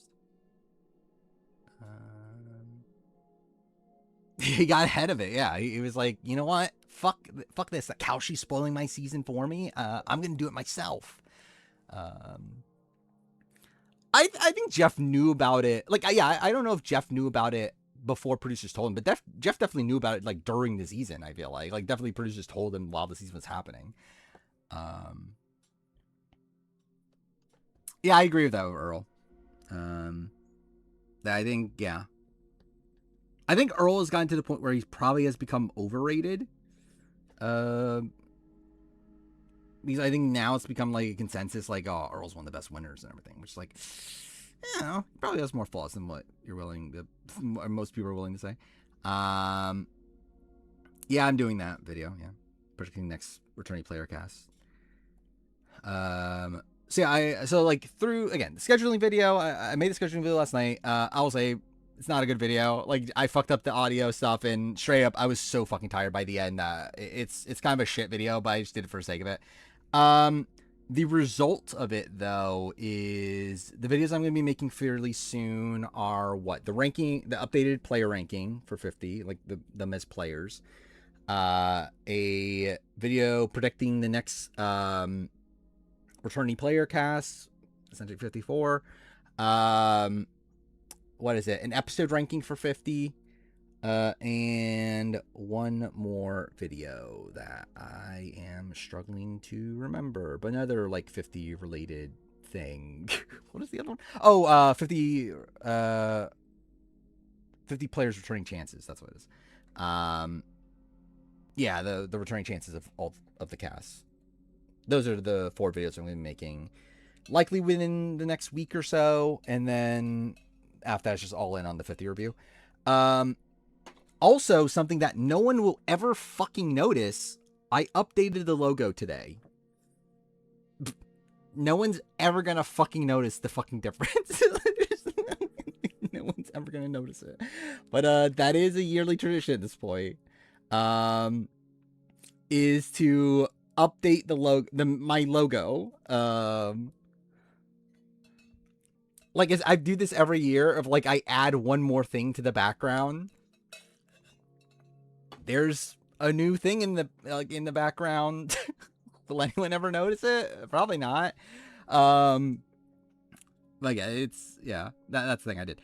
[SPEAKER 1] He got ahead of it, yeah. He was like, you know what? Fuck this. Kalshi's spoiling my season for me. I'm gonna do it myself. I think Jeff knew about it. Like, yeah, I don't know if Jeff knew about it before producers told him, but Jeff definitely knew about it like during the season. I feel like definitely producers told him while the season was happening. Yeah, I agree with that with Earl. I think Earl has gotten to the point where he probably has become overrated. Because I think now it's become like a consensus, like, oh, Earl's one of the best winners and everything, which is like, you know, he probably has more flaws than what you're willing to, or most people are willing to say. Yeah, I'm doing that video. Yeah, predicting next returning player cast. So yeah, like through again the scheduling video. I made the scheduling video last night. I will say it's not a good video. Like, I fucked up the audio stuff, and straight up, I was so fucking tired by the end. It's kind of a shit video, but I just did it for the sake of it. The result of it, though, is the videos I'm going to be making fairly soon are what? The ranking, the updated player ranking for 50, like them as players. A video predicting the next returning player cast, essentially 54. What is it? An episode ranking for 50. And one more video that I am struggling to remember, but another like 50 related thing. What is the other one? Oh, 50 50 players returning chances. That's what it is. Yeah, the returning chances of all of the casts. Those are the 4 videos I'm going to be making, likely within the next week or so, and then after that, it's just all in on the 50 review. Also, something that no one will ever fucking notice, I updated the logo today. No one's ever gonna fucking notice the fucking difference. No one's ever gonna notice it. But that is a yearly tradition at this point. Is to update my logo. Like I do this every year of like I add one more thing to the background. There's a new thing in the background. Will anyone ever notice it? Probably not. Like that's the thing I did.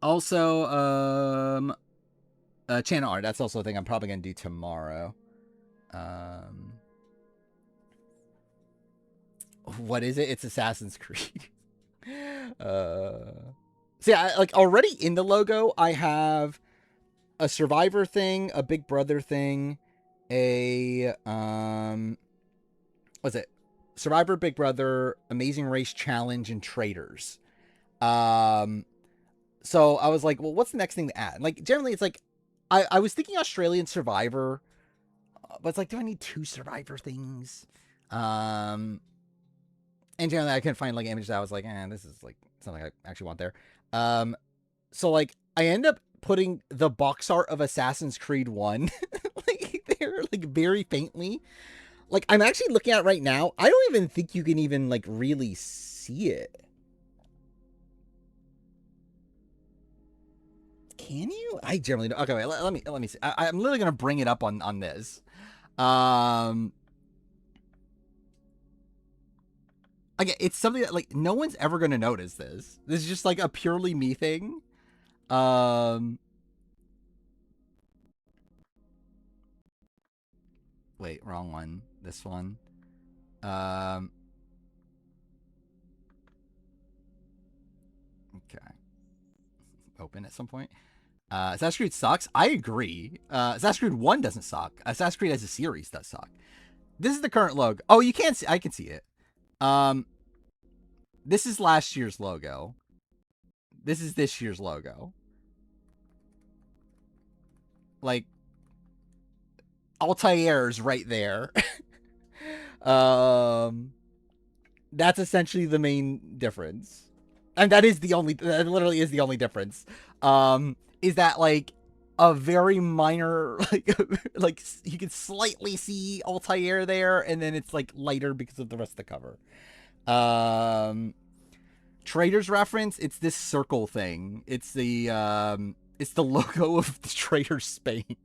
[SPEAKER 1] Also, channel art. That's also a thing I'm probably gonna do tomorrow. What is it? It's Assassin's Creed. So yeah, like already in the logo, I have a Survivor thing, a Big Brother thing, a what's it? Survivor, Big Brother, Amazing Race Challenge, and Traders. So I was like, well, what's the next thing to add? Like generally, it's like I was thinking Australian Survivor, but it's like, do I need 2 Survivor things? And generally, I couldn't find like images that I was like, this is like something I actually want there. So like I end up putting the box art of Assassin's Creed 1 like there, like very faintly. Like I'm actually looking at it right now. I don't even think you can even like really see it. Can you? I generally don't. Okay, wait, let me see. I'm literally gonna bring it up on this. Again, it's something that like no one's ever gonna notice this. This is just like a purely me thing. Wait, wrong one. This one. Okay. Open at some point. Assassin's Creed sucks. I agree. Assassin's Creed 1 doesn't suck. Assassin's Creed as a series does suck. This is the current logo. Oh, you can't see. I can see it. This is last year's logo. This is this year's logo. Like, Altair's right there. That's essentially the main difference. And that literally is the only difference. Is that like a very minor, like you can slightly see Altair there, and then it's like lighter because of the rest of the cover. Trader's reference, it's this circle thing. It's the logo of the Trader Spain.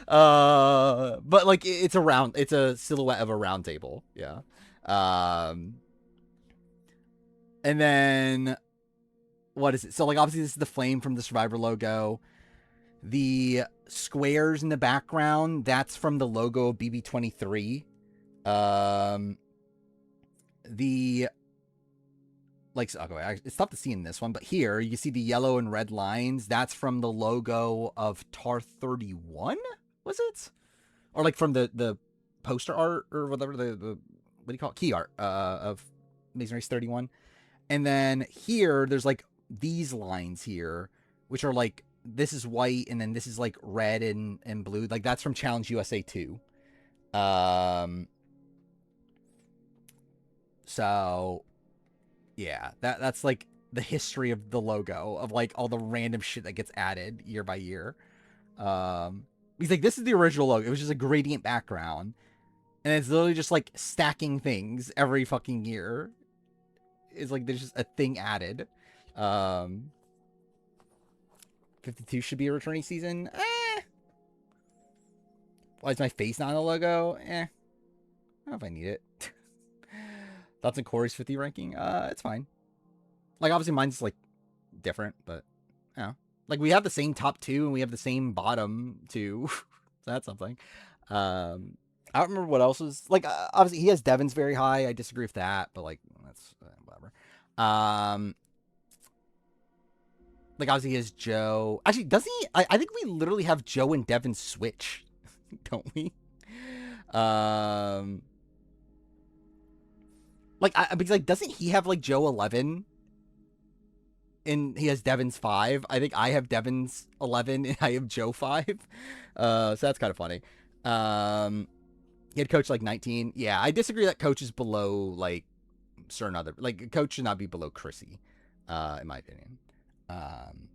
[SPEAKER 1] But like it's a silhouette of a round table. Yeah. And then what is it? So like obviously this is the flame from the Survivor logo. The squares in the background, that's from the logo of BB23. The like okay, it's tough to see in this one, but here you see the yellow and red lines. That's from the logo of TAR 31. Was it? Or like from the poster art or whatever the what do you call it? Key art of Amazing Race 31. And then here there's like these lines here, which are like this is white and then this is like red and blue. Like that's from Challenge USA 2. So yeah, that's like the history of the logo of like all the random shit that gets added year by year. He's like, this is the original logo. It was just a gradient background. And it's literally just like stacking things every fucking year. It's like there's just a thing added. 52 should be a returning season. Why is my face not on the logo? I don't know if I need it. Thoughts on Corey's 50 ranking? It's fine. Like obviously mine's like different, but yeah. Like we have the same top 2 and we have the same bottom 2. So that's something. I don't remember what else was like. Obviously he has Devin's very high. I disagree with that, but like that's whatever. Like obviously he has Joe. Actually, doesn't he? I think we literally have Joe and Devin switch, don't we? Um, because like doesn't he have like Joe 11? And he has Devin's 5. I think I have Devin's 11 and I have Joe 5. So that's kind of funny. He had coach like 19. Yeah, I disagree that coach is below like certain other, like coach should not be below Chrissy, in my opinion. Um,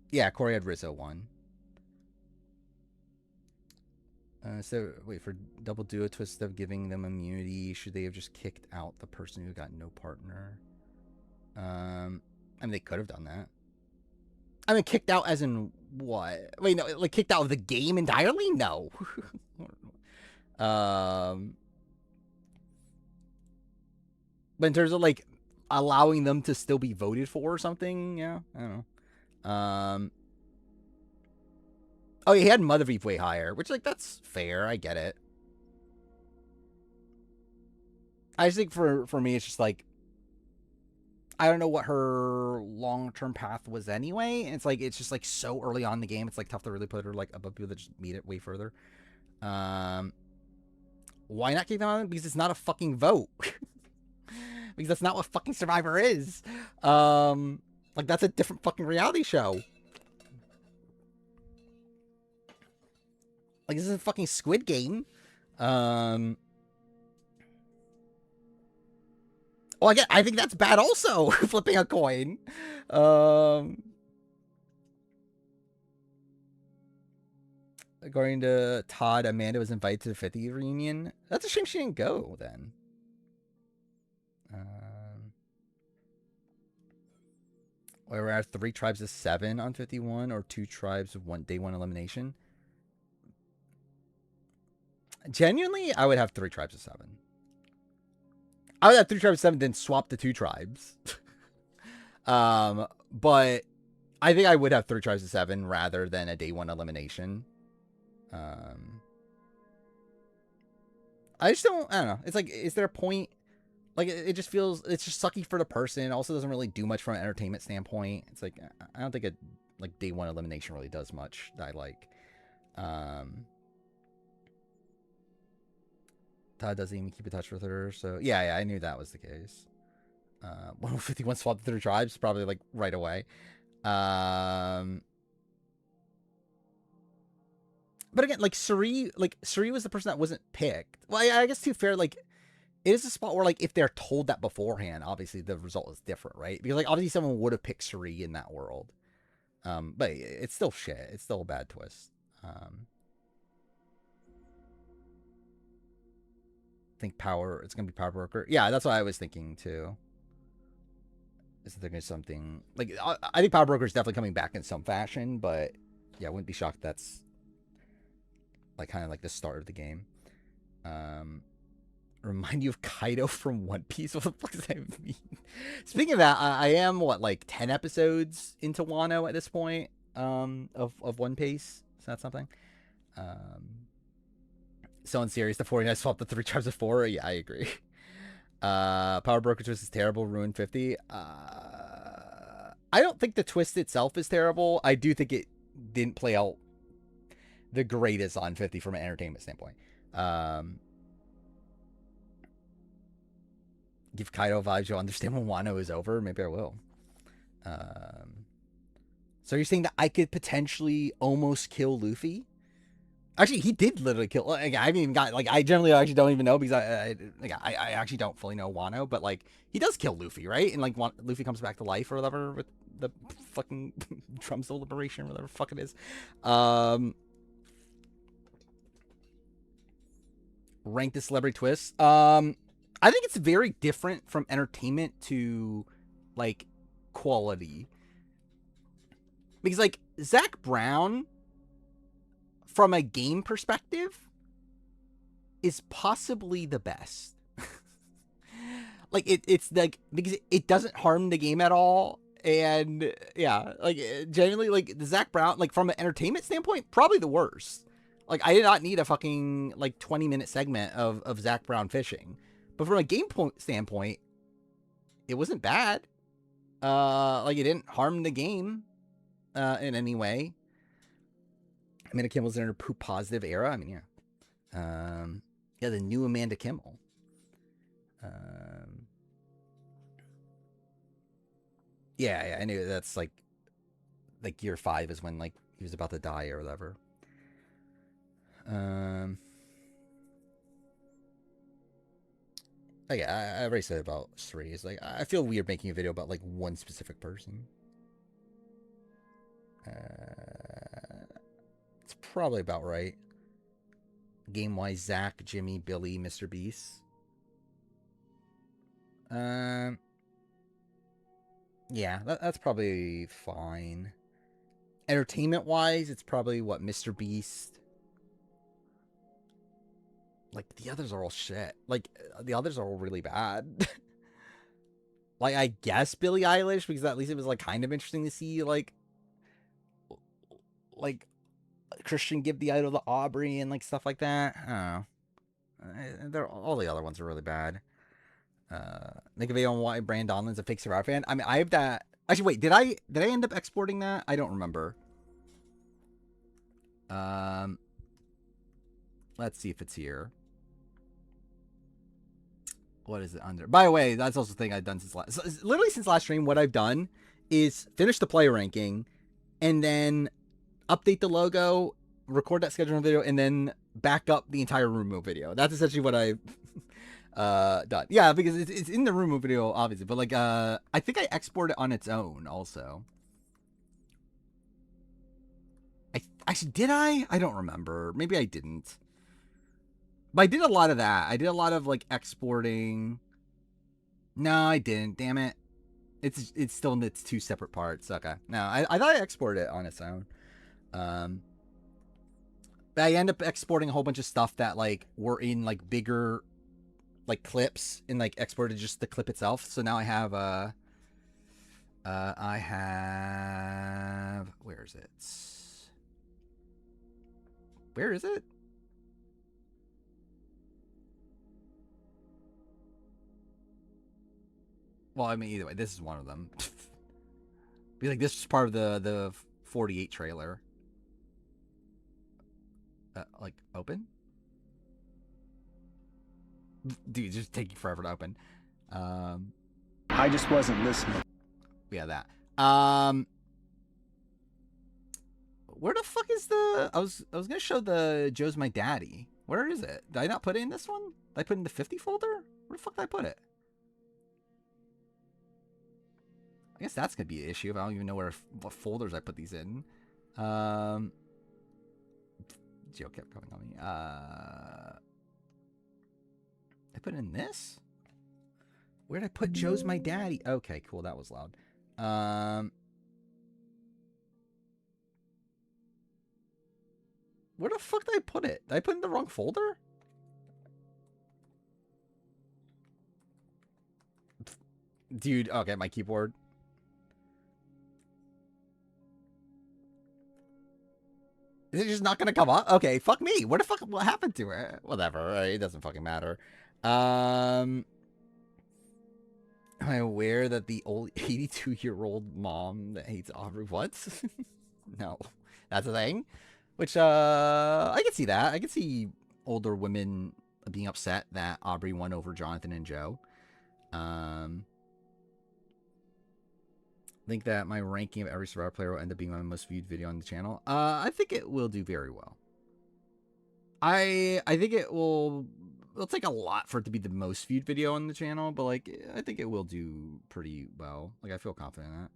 [SPEAKER 1] yeah, Corey had Rizzo 1. So wait for double duo twist of giving them immunity. Should they have just kicked out the person who got no partner? I mean, they could have done that. I mean, kicked out as in what? Wait, no, like kicked out of the game entirely? No. But in terms of like allowing them to still be voted for or something, yeah, I don't know. Oh, he had Mother Reef way higher, which like that's fair. I get it. I just think for me, it's just like I don't know what her long-term path was anyway. And it's just like so early on in the game. It's like tough to really put her like above people that just meet it way further. Why not kick them out? Because it's not a fucking vote. Because that's not what fucking Survivor is. Like that's a different fucking reality show. Like this is a fucking Squid Game. Well, again, I think that's bad also, flipping a coin. According to Todd, Amanda was invited to the 50 reunion. That's a shame she didn't go then. We're at 3 tribes of 7 on 51, or 2 tribes of day 1 elimination. Genuinely, I would have 3 tribes of 7. I would have 3 tribes of 7, then swap the 2 tribes. But I think I would have 3 tribes of 7 rather than a day 1 elimination. I don't know. It's like, is there a point? Like, it just feels, it's just sucky for the person. It also doesn't really do much from an entertainment standpoint. It's like, I don't think a like day 1 elimination really does much that I like. Todd doesn't even keep in touch with her, so yeah, I knew that was the case. 151 swapped the 3 tribes, probably like right away. But again, like Suri was the person that wasn't picked. Well, I guess to be fair, like it is a spot where like if they're told that beforehand, obviously the result is different, right? Because like obviously someone would have picked Suri in that world. But it's still shit. It's still a bad twist. Think power. It's gonna be Power Broker. Yeah, that's what I was thinking too. Is that there gonna be something like I think Power Broker is definitely coming back in some fashion, but yeah, I wouldn't be shocked. That's like kind of like the start of the game. Remind you of Kaido from One Piece. What the fuck does that mean? Speaking of that, I am like 10 episodes into Wano at this point. Of One Piece. Is that something? So in series, the 49 swapped the 3 tribes of 4. Yeah, I agree. Power Broker twist is terrible. Ruin 50. I don't think the twist itself is terrible. I do think it didn't play out the greatest on 50 from an entertainment standpoint. Give Kaido vibes. You'll understand when Wano is over. Maybe I will. So you're saying that I could potentially almost kill Luffy? Actually, he did literally kill. Like, I haven't even got like I generally actually don't even know because I actually don't fully know Wano, but like he does kill Luffy, right? And like Luffy comes back to life or whatever with the fucking drums of liberation, whatever the fuck it is. Rank the celebrity twist. I think it's very different from entertainment to like quality because like Zach Brown, from a game perspective, is possibly the best. Like it's like because it doesn't harm the game at all, and yeah, like genuinely, like the Zach Brown, like from an entertainment standpoint, probably the worst. Like I did not need a fucking like 20-minute segment of Zach Brown fishing, But from a standpoint, it wasn't bad. Like, it didn't harm the game in any way. Amanda Kimmel's in her poop positive era. I mean, yeah. Yeah, the new Amanda Kimmel. Yeah, I knew that's like year 5 is when like he was about to die or whatever. Yeah, I already said about Sri. It's like I feel weird making a video about like one specific person. It's probably about right. Game wise, Zach, Jimmy, Billy, Mr. Beast. Yeah, that's probably fine. Entertainment wise, it's probably what, Mr. Beast. Like, the others are all shit. Like, the others are all really bad. Like, I guess Billie Eilish, because at least it was like kind of interesting to see like Christian give the idol to Aubrey and like stuff like that. I don't know. All the other ones are really bad. Make a video on why Brand Donlin's a fake Survivor fan. I mean, I have that. Actually, wait, did I end up exporting that? I don't remember. Let's see if it's here. What is it under? By the way, that's also the thing I've done since last stream. What I've done is finish the player ranking, and then update the logo, record that scheduling video, and then back up the entire room move video. That's essentially what I've done. Yeah, because it's in the room move video, obviously, but like I think I export it on its own also. Actually, did I? I don't remember. Maybe I didn't. But I did a lot of that. I did a lot of like exporting. No, I didn't. Damn it. It's still in its 2 separate parts. Okay. No, I thought I exported it on its own. But I end up exporting a whole bunch of stuff that like were in like bigger like clips and like exported just the clip itself. So now I have where is it? Where is it? Well, I mean, either way, this is one of them. Be like, this is part of the 48 trailer. Like, open? Dude, just taking forever to open.
[SPEAKER 2] I just wasn't listening.
[SPEAKER 1] Yeah, that. Where the fuck is the... I was gonna show the Joe's My Daddy. Where is it? Did I not put it in this one? Did I put it in the 50 folder? Where the fuck did I put it? I guess that's gonna be an issue if I don't even know what folders I put these in. Joe kept coming on me. I put it in this? Where did I put Joe's My Daddy? Okay, cool. That was loud. Where the fuck did I put it? Did I put it in the wrong folder? Dude, okay, my keyboard. Is it just not gonna come up? Okay, fuck me. What happened to it? Whatever, it doesn't fucking matter. Am I aware that the old 82-year-old mom that hates Aubrey? What? No, that's a thing. Which I can see that. I can see older women being upset that Aubrey won over Jonathan and Joe. I think that my ranking of every Survivor player will end up being my most viewed video on the channel. I think it will do very well. I think it will... It'll take a lot for it to be the most viewed video on the channel, but like I think it will do pretty well. Like I feel confident in that.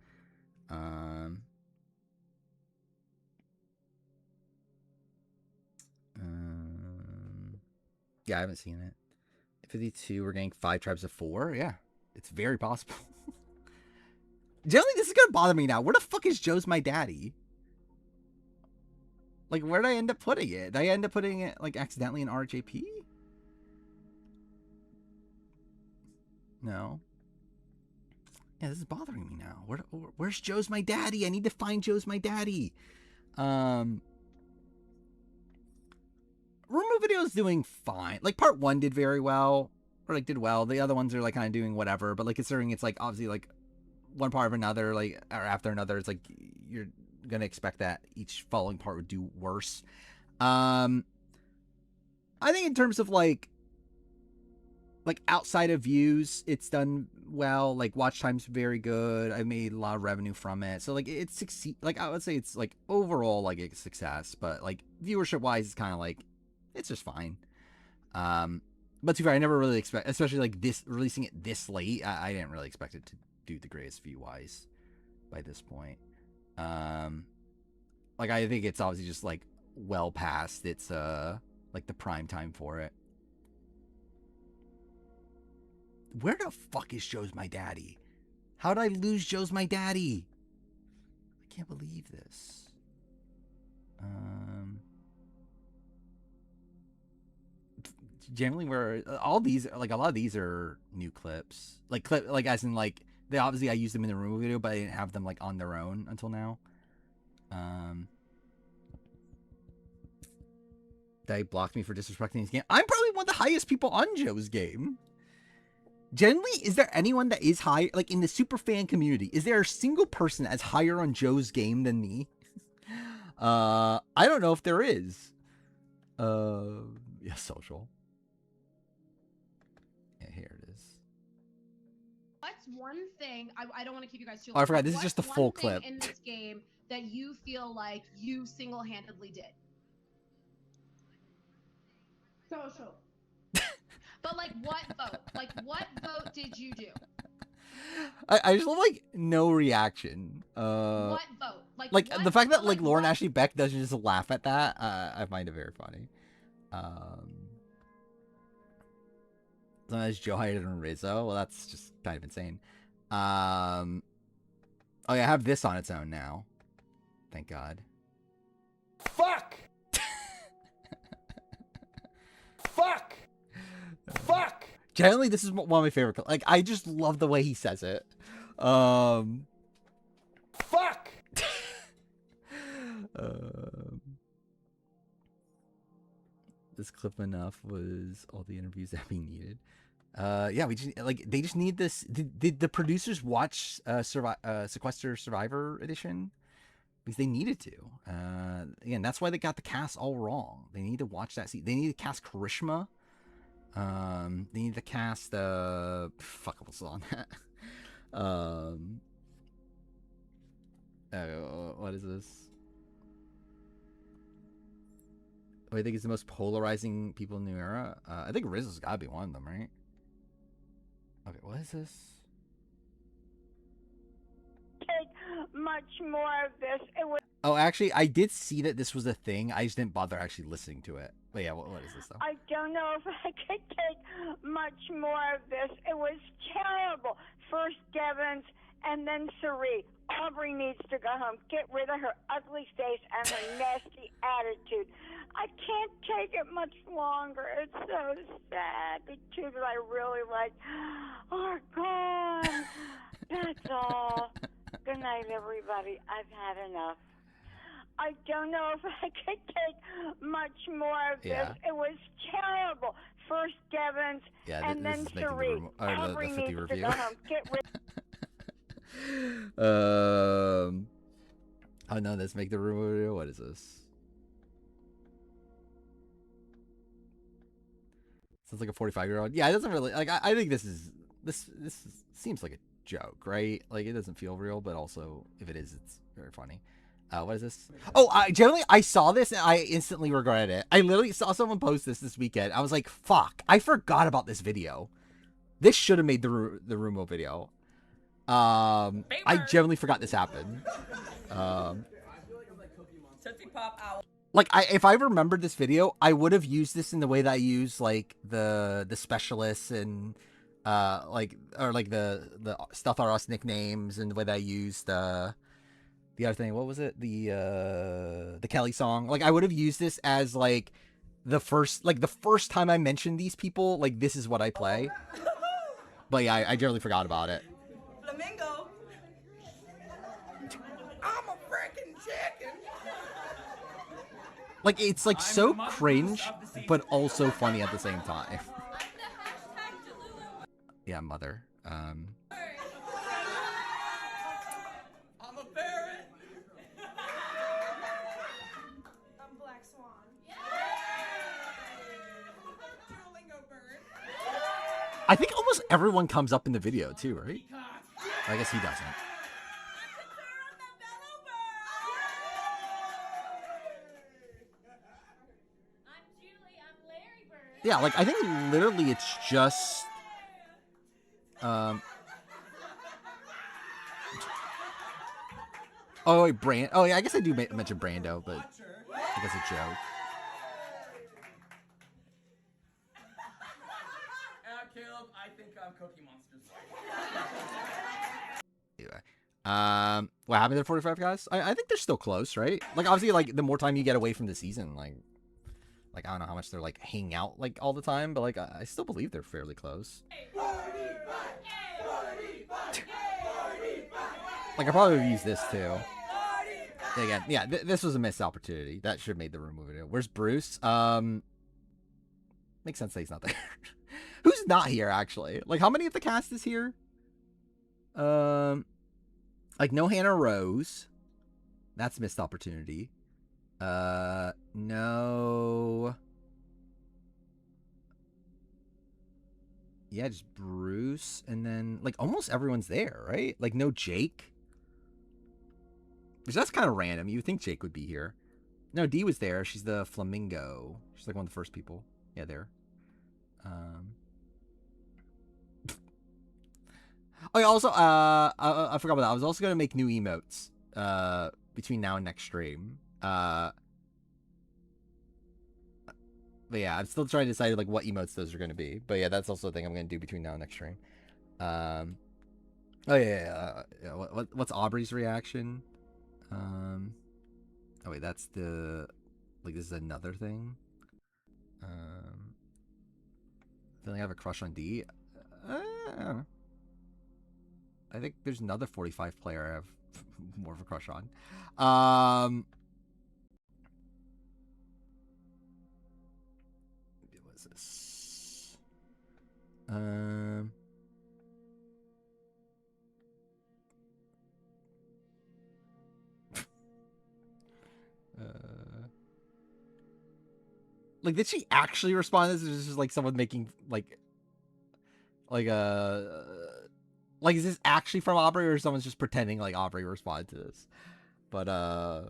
[SPEAKER 1] Yeah, I haven't seen it. 52, we're getting 5 tribes of 4. Yeah, it's very possible. Generally, this is gonna bother me now. Where the fuck is Joe's My Daddy? Like, where did I end up putting it? Did I end up putting it like accidentally in RJP? No. Yeah, this is bothering me now. Where's Joe's My Daddy? I need to find Joe's My Daddy. Rumo video is doing fine. Like, part 1 did very well. or like did well. The other ones are like kind of doing whatever, but like considering it's like obviously like one part of another, like or after another, it's like you're gonna expect that each following part would do worse. I think in terms of like outside of views, it's done well. Like watch time's very good. I made a lot of revenue from it, so like it's succeed. Like I would say it's like overall like a success, but like viewership wise, it's kind of like it's just fine. But to be fair, I never really expect, especially like this releasing it this late. I didn't really expect it to do the greatest view wise by this point. Like I think it's obviously just like well past its like the prime time for it. Where the fuck is Joe's My Daddy? How'd I lose Joe's My Daddy? I can't believe this. Generally, where all these, like a lot of these are new clips, like as in like they obviously I used them in the Rumble video, but I didn't have them like on their own until now. They blocked me for disrespecting his game. I'm probably one of the highest people on Joe's game. Generally, is there anyone that is high, like in the super fan community? Is there a single person that's higher on Joe's game than me? I don't know if there is. Yeah, social. Yeah, here it is.
[SPEAKER 3] What's one thing I don't want to keep you guys too long.
[SPEAKER 1] Oh, I forgot. This is just the full clip
[SPEAKER 3] in this game that you feel like you single-handedly did. Social. But like, what vote? Like, what vote did you do?
[SPEAKER 1] I just love like no reaction.
[SPEAKER 3] What vote?
[SPEAKER 1] Like what, the fact that like Lauren Ashley Beck doesn't just laugh at that. I find it very funny. Sometimes Joe hired on Rizzo. Well, that's just kind of insane. Oh yeah, I have this on its own now. Thank God.
[SPEAKER 4] Fuck! Fuck! Fuck!
[SPEAKER 1] Generally, this is one of my favorite. Like, I just love the way he says it.
[SPEAKER 4] Fuck!
[SPEAKER 1] This clip enough was all the interviews that we needed. Yeah, we just like they just need this. Did the producers watch Sequester Survivor Edition? Because they needed to. Again, that's why they got the cast all wrong. They need to watch that. See, they need to cast Karishma. They need to cast fuck, what's on that? What is this? Oh, I think it's the most polarizing people in the new era. I think Rizzo's gotta be one of them, right? Okay, what is this?
[SPEAKER 5] Much more of this. It was.
[SPEAKER 1] Oh, actually, I did see that this was a thing. I just didn't bother actually listening to it. But yeah, what is this though?
[SPEAKER 5] I don't know if I could take much more of this. It was terrible. First Devins and then Cerie. Aubrey needs to go home. Get rid of her ugly face and her nasty attitude. I can't take it much longer. It's so sad. The two that I really like are gone. That's all. Good night, everybody. I've had enough. I don't know if I could take much more of this. It was terrible. First Devins and then Cerie. Aubrey needs to go home. Get rid.
[SPEAKER 1] Oh no, let's make the room video. What is this? Sounds like a 45-year-old. Yeah, it doesn't really like. I think this seems like a joke, right? Like it doesn't feel real, but also if it is, it's very funny. What is this? Oh, I saw this and I instantly regretted it. I literally saw someone post this weekend. I was like, fuck, I forgot about this video. This should have made the Rumo video. I genuinely forgot this happened. Like if I remembered this video, I would have used this in the way that I use like the specialists and the Stealth R Us nicknames and the way that I used the other thing. What was it? The Kelly song. Like I would have used this as like the first time I mentioned these people. Like this is what I play. But yeah, I generally forgot about it.
[SPEAKER 6] Flamingo. I'm a freaking chicken.
[SPEAKER 1] Like it's like so cringe, but also funny at the same time. Yeah, mother.
[SPEAKER 6] I'm a parrot. I'm Black Swan. Duolingo bird.
[SPEAKER 1] I think almost everyone comes up in the video too, right? I guess he doesn't. Yeah, like I think literally it's just oh wait, oh yeah, I guess I do mention Brando, but I guess a joke.
[SPEAKER 6] Caleb, I think I'm Cookie Monster's
[SPEAKER 1] Anyway, what happened to the 45 guys? I think they're still close, right? Like obviously, like the more time you get away from the season, like I don't know how much they're like hanging out like all the time, but like I still believe they're fairly close. Like I probably would use this too. Again, yeah, this was a missed opportunity. That should have made the room video. Where's Bruce? Makes sense that he's not there. Who's not here actually? Like how many of the cast is here? Like no Hannah Rose. That's a missed opportunity. No. Yeah, just Bruce, and then like almost everyone's there, right? Like no Jake. Which that's kind of random. You would think Jake would be here. No, Dee was there. She's the flamingo. She's like one of the first people. Yeah, there. Oh, yeah, also, I forgot about that. I was also gonna make new emotes between now and next stream. But yeah, I'm still trying to decide like what emotes those are gonna be. But yeah, that's also a thing I'm gonna do between now and next stream. Oh yeah. What's Aubrey's reaction? Oh wait, that's the like this is another thing. Feeling I have a crush on D. I don't know. I think there's another 45 player I have more of a crush on. What was this? Like, did she actually respond to this? Or is this just like someone making like is this actually from Aubrey, or someone's just pretending like Aubrey responded to this? But
[SPEAKER 5] as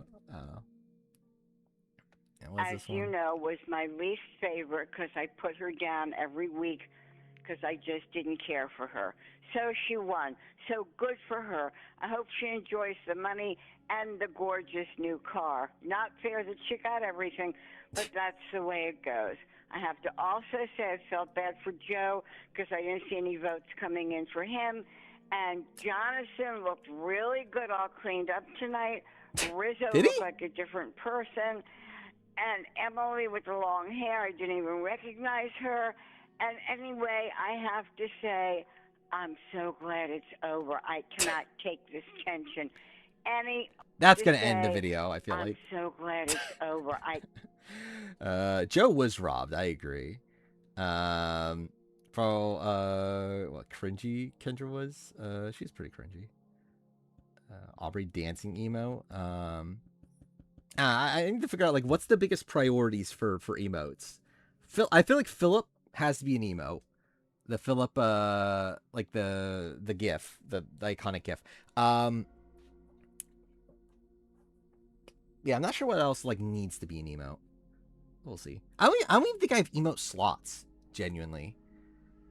[SPEAKER 5] you know, was my least favorite because I put her down every week because I just didn't care for her. So she won. So good for her. I hope she enjoys the money and the gorgeous new car. Not fair that she got everything, but that's the way it goes. I have to also say I felt bad for Joe because I didn't see any votes coming in for him. And Jonathan looked really good, all cleaned up tonight. Rizzo looked like a different person. And Emily with the long hair, I didn't even recognize her. And anyway, I have to say, I'm so glad it's over. I cannot take this tension.
[SPEAKER 1] That's going to end the video, I feel like.
[SPEAKER 5] I'm so glad it's over.
[SPEAKER 1] Joe was robbed, I agree. What cringy Kendra was? She's pretty cringy. Aubrey dancing emo. I need to figure out like what's the biggest priorities for emotes. I feel like Philip has to be an emote. The Philip like the GIF, the iconic GIF. Yeah, I'm not sure what else like needs to be an emote. We'll see. I don't even think I have emote slots, genuinely.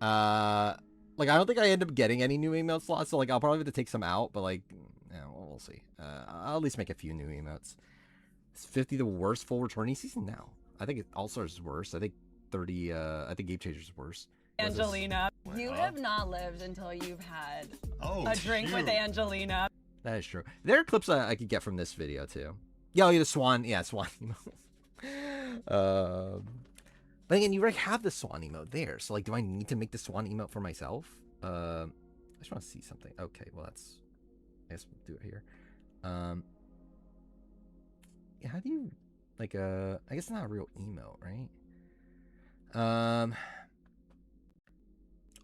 [SPEAKER 1] Like I don't think I end up getting any new emote slots, so like I'll probably have to take some out, but like yeah, we'll see. I'll at least make a few new emotes. Is 50 the worst full returning season? No. I think All Stars is worse. I think 30 I think Game Changers is worse.
[SPEAKER 7] Angelina. You have not lived until you've had a drink with Angelina.
[SPEAKER 1] That is true. There are clips I could get from this video too. Yeah, the Swan. Yeah, Swan emote. But again, you already have the Swan emote there. So like, do I need to make the Swan emote for myself? I just want to see something. Okay, well I guess we'll do it here. Yeah, how do you like I guess it's not a real emote, right?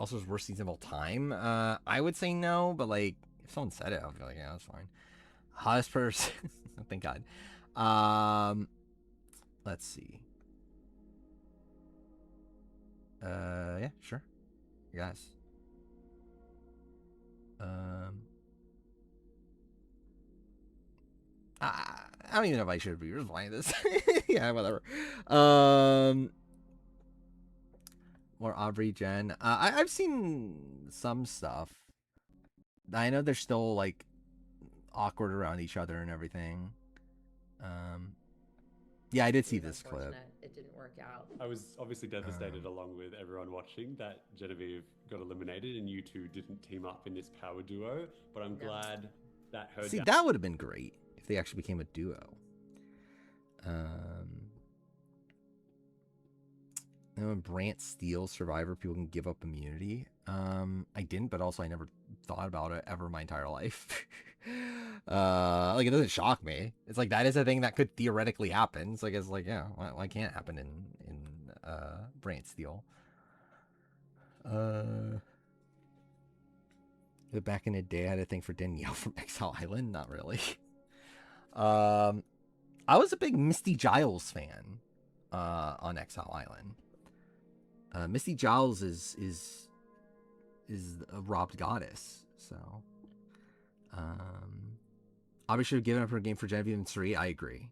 [SPEAKER 1] Also, his worst season of all time. I would say no, but like if someone said it, I'd be like, yeah, that's fine. Hottest person. Thank God. Let's see. Yeah, sure. Yes. I don't even know if I should be replying this. Yeah, whatever. More Aubrey, Jen. I've seen some stuff. I know they're still like awkward around each other and everything. Yeah, I did see this clip.
[SPEAKER 8] It didn't work out.
[SPEAKER 9] I was obviously devastated, along with everyone watching, that Genevieve got eliminated and you two didn't team up in this power duo. But I'm glad that her.
[SPEAKER 1] See, that would have been great if they actually became a duo. And when Brant steals Survivor, people can give up immunity. I didn't, but also I never thought about it ever in my entire life. Like, it doesn't shock me. It's like, that is a thing that could theoretically happen. So I guess, like, yeah, why can't it happen in Brant steal? Back in the day, I had a thing for Danielle from Exile Island. Not really. I was a big Misty Giles fan on Exile Island. Misty Giles is a robbed goddess, so Aubrey should have given up her game for Genevieve and Suri. I agree.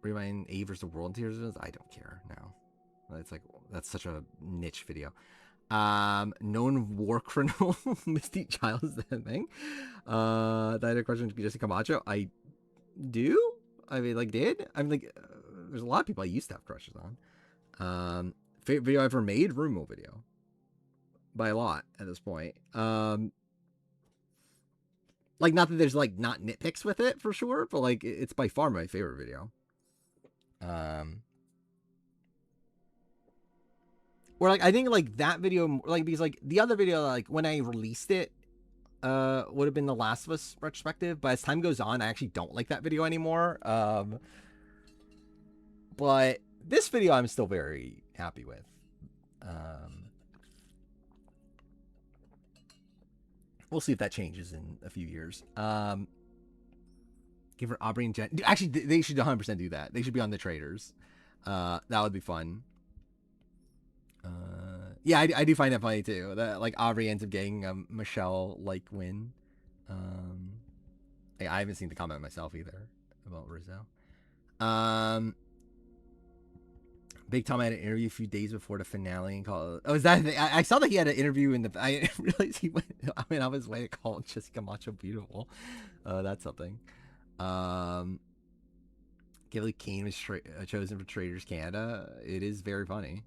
[SPEAKER 1] Remind A versus the World Tears. I don't care now. It's like, that's such a niche video. Known war criminal Misty Giles, that thing. That I had a question to Jesse Camacho. I do. I mean, like, did I'm like, there's a lot of people I used to have crushes on. Favorite video I ever made, Rumo video. By a lot at this point. Like, not that there's like not nitpicks with it for sure, but like it's by far my favorite video. Or like I think like that video, like, because like the other video, like when I released it, would have been the Last of Us retrospective, but as time goes on, I actually don't like that video anymore. But this video I'm still very happy with. We'll see if that changes in a few years. Give her Aubrey and Jen. Actually, they should 100% do that. They should be on the traders. That would be fun. Yeah, I do find that funny too. That like Aubrey ends up getting a Michelle-like win. I haven't seen the comment myself either about Rizzo. Big Tom had an interview a few days before the finale and called. Oh, is that? I saw that he had an interview in the. I didn't realize he went. I mean, on his way to call Jessica Macho beautiful. That's something. Gilly Kane was chosen for Traders Canada. It is very funny.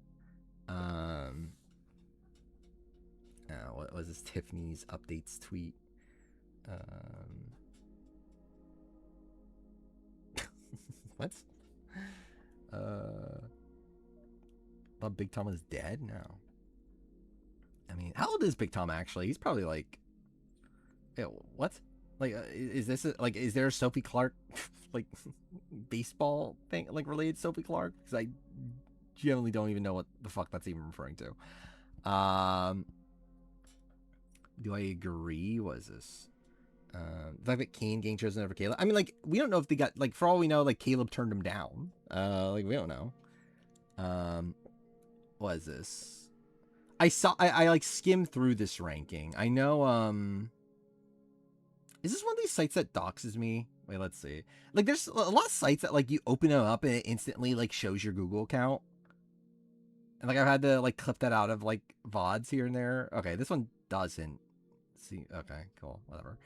[SPEAKER 1] What was this Tiffany's updates tweet? What? Thought Big Tom was dead? No. I mean, how old is Big Tom actually? He's probably like, what? Like, is this like, is there a Sophie Clark like baseball thing like related to Sophie Clark? Because I generally don't even know what the fuck that's even referring to. Do I agree? What is this? The fact that Kane getting chosen over Caleb. I mean, like, we don't know if they got, like, for all we know, like, Caleb turned him down. Like, we don't know. What is this? I like skimmed through this ranking. I know, is this one of these sites that doxes me? Wait, let's see. Like, there's a lot of sites that, like, you open them up and it instantly, like, shows your Google account. And, like, I've had to, like, clip that out of, like, VODs here and there. Okay, this one doesn't. See, okay, cool, whatever.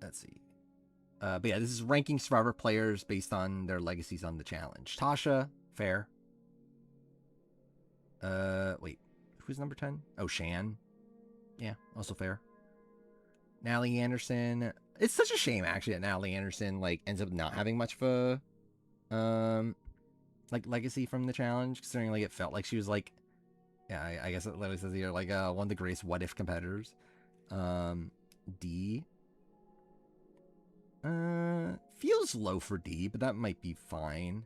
[SPEAKER 1] Let's see. But yeah, this is ranking Survivor players based on their legacies on the challenge. Tasha, fair. Wait, who's number 10? Oh, Shan. Yeah, also fair. Natalie Anderson. It's such a shame, actually, that Natalie Anderson, like, ends up not having much of a, like, legacy from the challenge, considering, like, it felt like she was, like, yeah, I guess it literally says here, like, one of the greatest what-if competitors. D. Feels low for D, but that might be fine.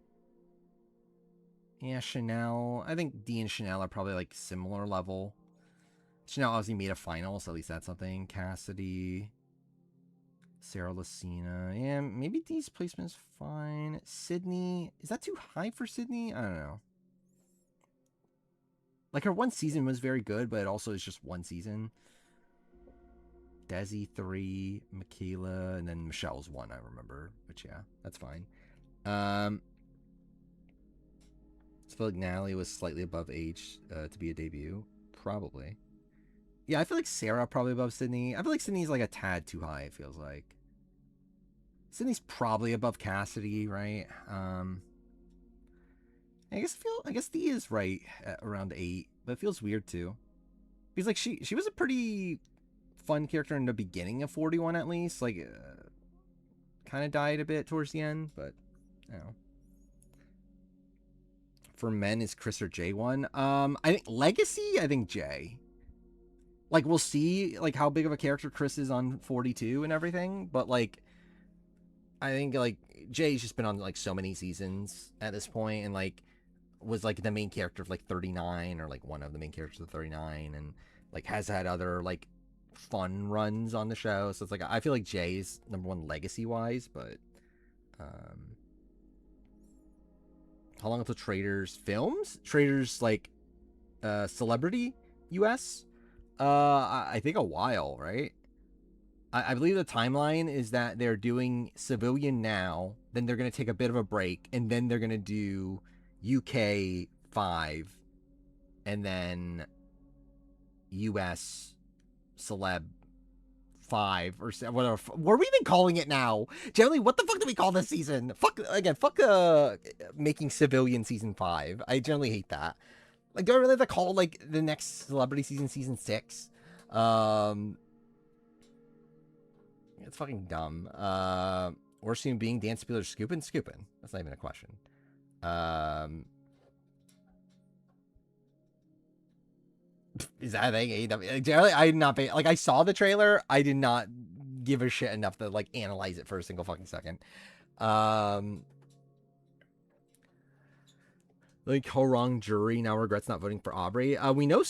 [SPEAKER 1] Yeah, Chanel. I think D and Chanel are probably like similar level. Chanel obviously made a final, so at least that's something. Cassidy. Sarah Lucina. Yeah, maybe D's placement is fine. Sydney. Is that too high for Sydney? I don't know. Like, her one season was very good, but it also is just one season. Desi 3, Michaela, and then Michelle's 1, I remember. But yeah, that's fine. I feel like Natalie was slightly above age to be a debut. Probably. Yeah, I feel like Sarah probably above Sydney. I feel like Sydney's like a tad too high, it feels like. Sydney's probably above Cassidy, right? I guess D is right at around 8, but it feels weird too. Because like she was a pretty fun character in the beginning of 41 at least. Like kind of died a bit towards the end, but you know. For men, is Chris or Jay one? I think Legacy, I think Jay. Like, we'll see, like, how big of a character Chris is on 42 and everything, but, like, I think, like, Jay's just been on, like, so many seasons at this point, and, like, was, like, the main character of, like, 39, or, like, one of the main characters of 39, and, like, has had other, like, fun runs on the show, so it's, like, I feel like Jay's #1 legacy-wise, but, how long until Traitors films? Traitors, like, Celebrity US? I think a while, right? I believe the timeline is that they're doing Civilian now, then they're going to take a bit of a break, and then they're going to do UK 5, and then US Celeb 5, or whatever. What are we even calling it now? Generally, what the fuck do we call this season? Fuck making Civilian season 5. I generally hate that. Like, do I really have to call, like, the next Celebrity season 6? It's fucking dumb. Worst human being, Dan Spieler, Scoopin'? Scoopin'. That's not even a question. Is that a thing? AEW? Generally, I did not pay, like, I saw the trailer. I did not give a shit enough to, like, analyze it for a single fucking second. Like, Horong jury now regrets not voting for Aubrey. We know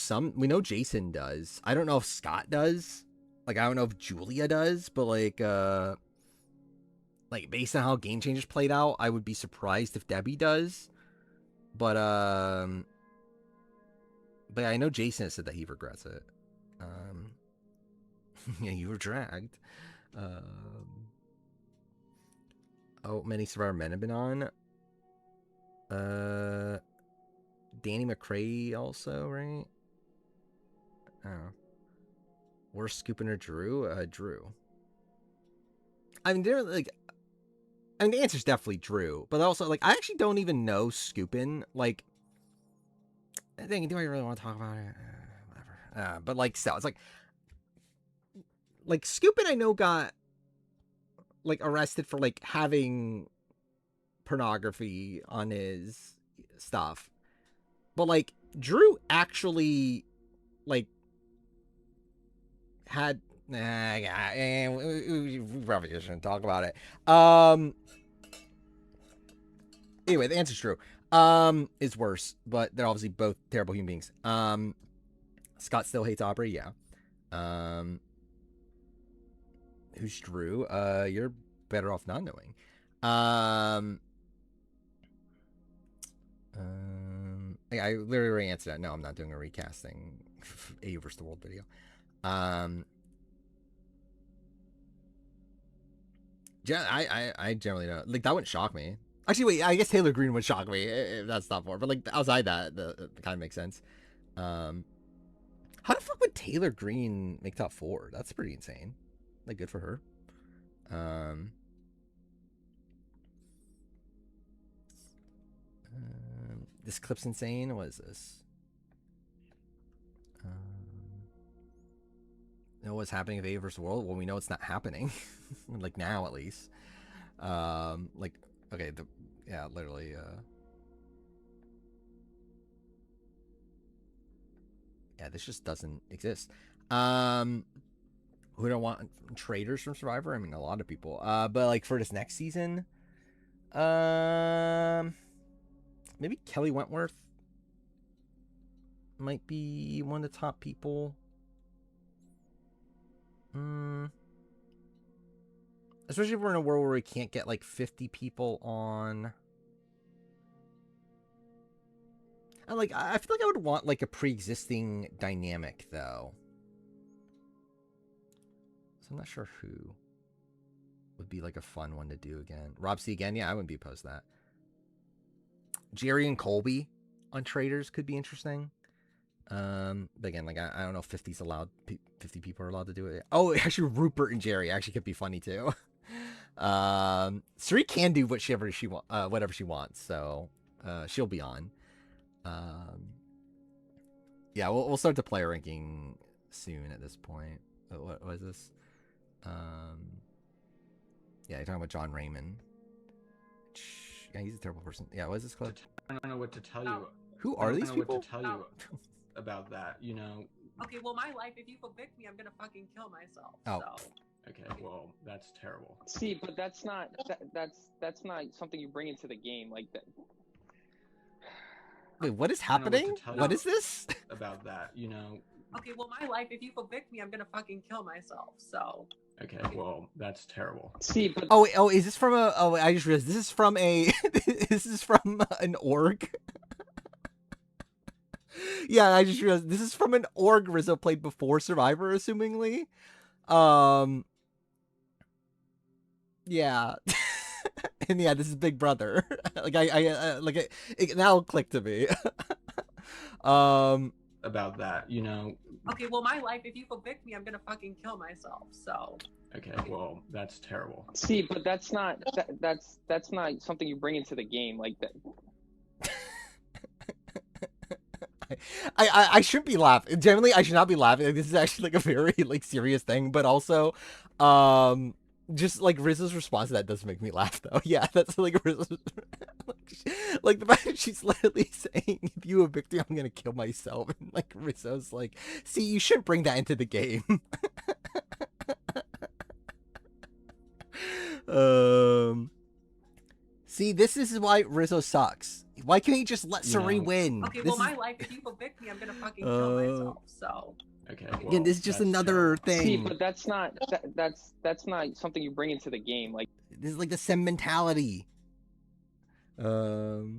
[SPEAKER 1] Jason does. I don't know if Scott does. Like, I don't know if Julia does, but like based on how Game Changers played out, I would be surprised if Debbie does. But I know Jason has said that he regrets it. Yeah, you were dragged. Oh, many Survivor men have been on. Danny McCrae also, right? Oh. Worst Scoopin' or Drew? Drew. I mean, they're like, I mean, the answer's definitely Drew, but also, like, I actually don't even know Scoopin'. Like, dang, do I really want to talk about it? Whatever. But like, still, it's like Scoopin', I know, got like arrested for like having pornography on his stuff, but like Drew actually like had we probably shouldn't talk about it. Anyway, the answer's Drew. Is worse, but they're obviously both terrible human beings. Scott still hates Aubrey, yeah. Who's Drew? You're better off not knowing. I literally already answered that. No, I'm not doing a recasting A versus the World video. I generally don't. Like, that wouldn't shock me. Actually, wait, I guess Taylor Green would shock me if that's not for. But, like, outside that, it kind of makes sense. How the fuck would Taylor Green make top 4? That's pretty insane. Like, good for her. This clip's insane. What is this? Know what's happening with A vs. World? Well, we know it's not happening. Like, now, at least. Like, okay, yeah, literally, yeah, this just doesn't exist. Who who do I want traders from Survivor? I mean, a lot of people. But like for this next season, maybe Kelly Wentworth might be one of the top people. Especially if we're in a world where we can't get like 50 people on. And like, I feel like I would want like a pre-existing dynamic though. So I'm not sure who would be like a fun one to do again. Rob C again? Yeah, I wouldn't be opposed to that. Jerry and Colby on Traders could be interesting. But again, like I don't know if 50's allowed. 50 people are allowed to do it. Oh, actually, Rupert and Jerry actually could be funny too. Sari can do whatever she wants, so she'll be on. Yeah, we'll start the player ranking soon. At this point, what was this? Yeah, you're talking about John Raymond. Yeah, he's a terrible person. Yeah, what is this called?
[SPEAKER 8] I don't know what to tell you.
[SPEAKER 1] Who are these people?
[SPEAKER 8] I don't know what to tell you about that, you know.
[SPEAKER 10] Okay, well, my life, if you evict me, I'm gonna fucking kill myself.
[SPEAKER 1] Oh.
[SPEAKER 10] So.
[SPEAKER 8] Okay, well, that's terrible.
[SPEAKER 11] See, but that's not that's not something you bring into the game like that.
[SPEAKER 1] Wait, what is happening? What is this?
[SPEAKER 8] About that, you know.
[SPEAKER 10] Okay, well, my life, if you evict me, I'm gonna fucking kill myself. So.
[SPEAKER 8] Okay, well, that's terrible.
[SPEAKER 11] See, but
[SPEAKER 1] oh, is this from a? Oh, I just realized this is from a. This is from an org. Yeah, I just realized this is from an org Rizzo played before Survivor, assumingly. Yeah. And yeah, this is Big Brother. Like it now clicked to me.
[SPEAKER 8] About that, you know.
[SPEAKER 10] Okay, well, my life, if you evict me, I'm gonna fucking kill myself. So.
[SPEAKER 8] Okay, well, that's terrible.
[SPEAKER 11] See, but that's not that's not something you bring into the game like that.
[SPEAKER 1] I shouldn't be laughing. Generally, I should not be laughing. Like, this is actually like a very like serious thing, but also, just like Rizzo's response to that does make me laugh though. Yeah, that's like Rizzo's like the fact that she's literally saying, "If you evict me, I'm gonna kill myself," and like Rizzo's like, "See, you shouldn't bring that into the game." See, this is why Rizzo sucks. Why can't he just let Sari win?
[SPEAKER 10] Okay, well, my life, if you evict me, I'm gonna fucking kill myself. So.
[SPEAKER 8] Okay.
[SPEAKER 1] Well, again, this is just another thing.
[SPEAKER 11] See, but that's not that's not something you bring into the game. Like
[SPEAKER 1] this is like the Sem mentality. You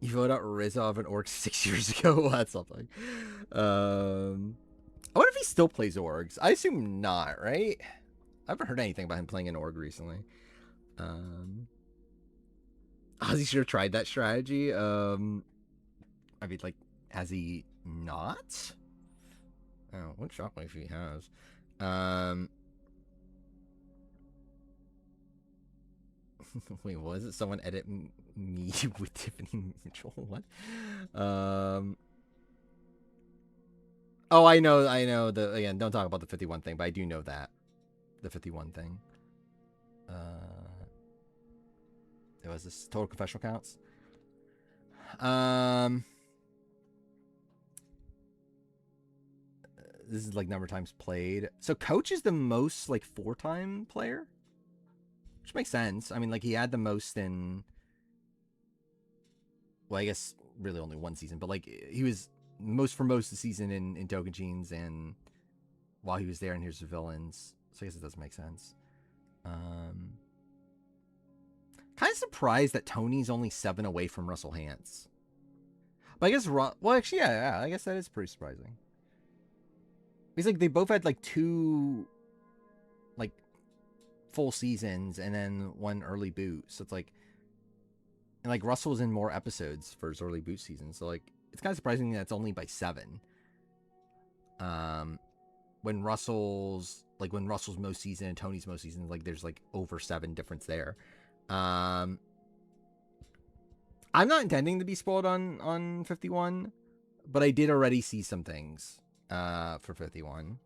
[SPEAKER 1] voted out Rizzo of an org 6 years ago. Well, that's something. I wonder if he still plays orgs. I assume not, right? I haven't heard anything about him playing an org recently. Ozzy should have tried that strategy. I mean, like, has he not? Oh, wouldn't shock me if he has. Wait, was it someone edit me with Tiffany Mitchell? What? Oh, I know. Again, don't talk about the 51 thing, but I do know that. The 51 thing. It was this total confessional counts. This is like number of times played. So Coach is the most like 4-time player, which makes sense. I mean, like he had the most in. Well, I guess really only one season, but like he was most for most of the season in Tokens and while he was there, and here's the villains. So I guess it does make sense. Kind of surprised that Tony's only 7 away from Russell Hantz. But I guess, well, actually, yeah, I guess that is pretty surprising. Because like they both had like 2 like full seasons and then 1 early boot. So it's like, and like Russell was in more episodes for his early boot season. So like it's kind of surprising that it's only by 7. When Russell's most season and Tony's most season, like there's like over 7 difference there. I'm not intending to be spoiled on 51, but I did already see some things for 51.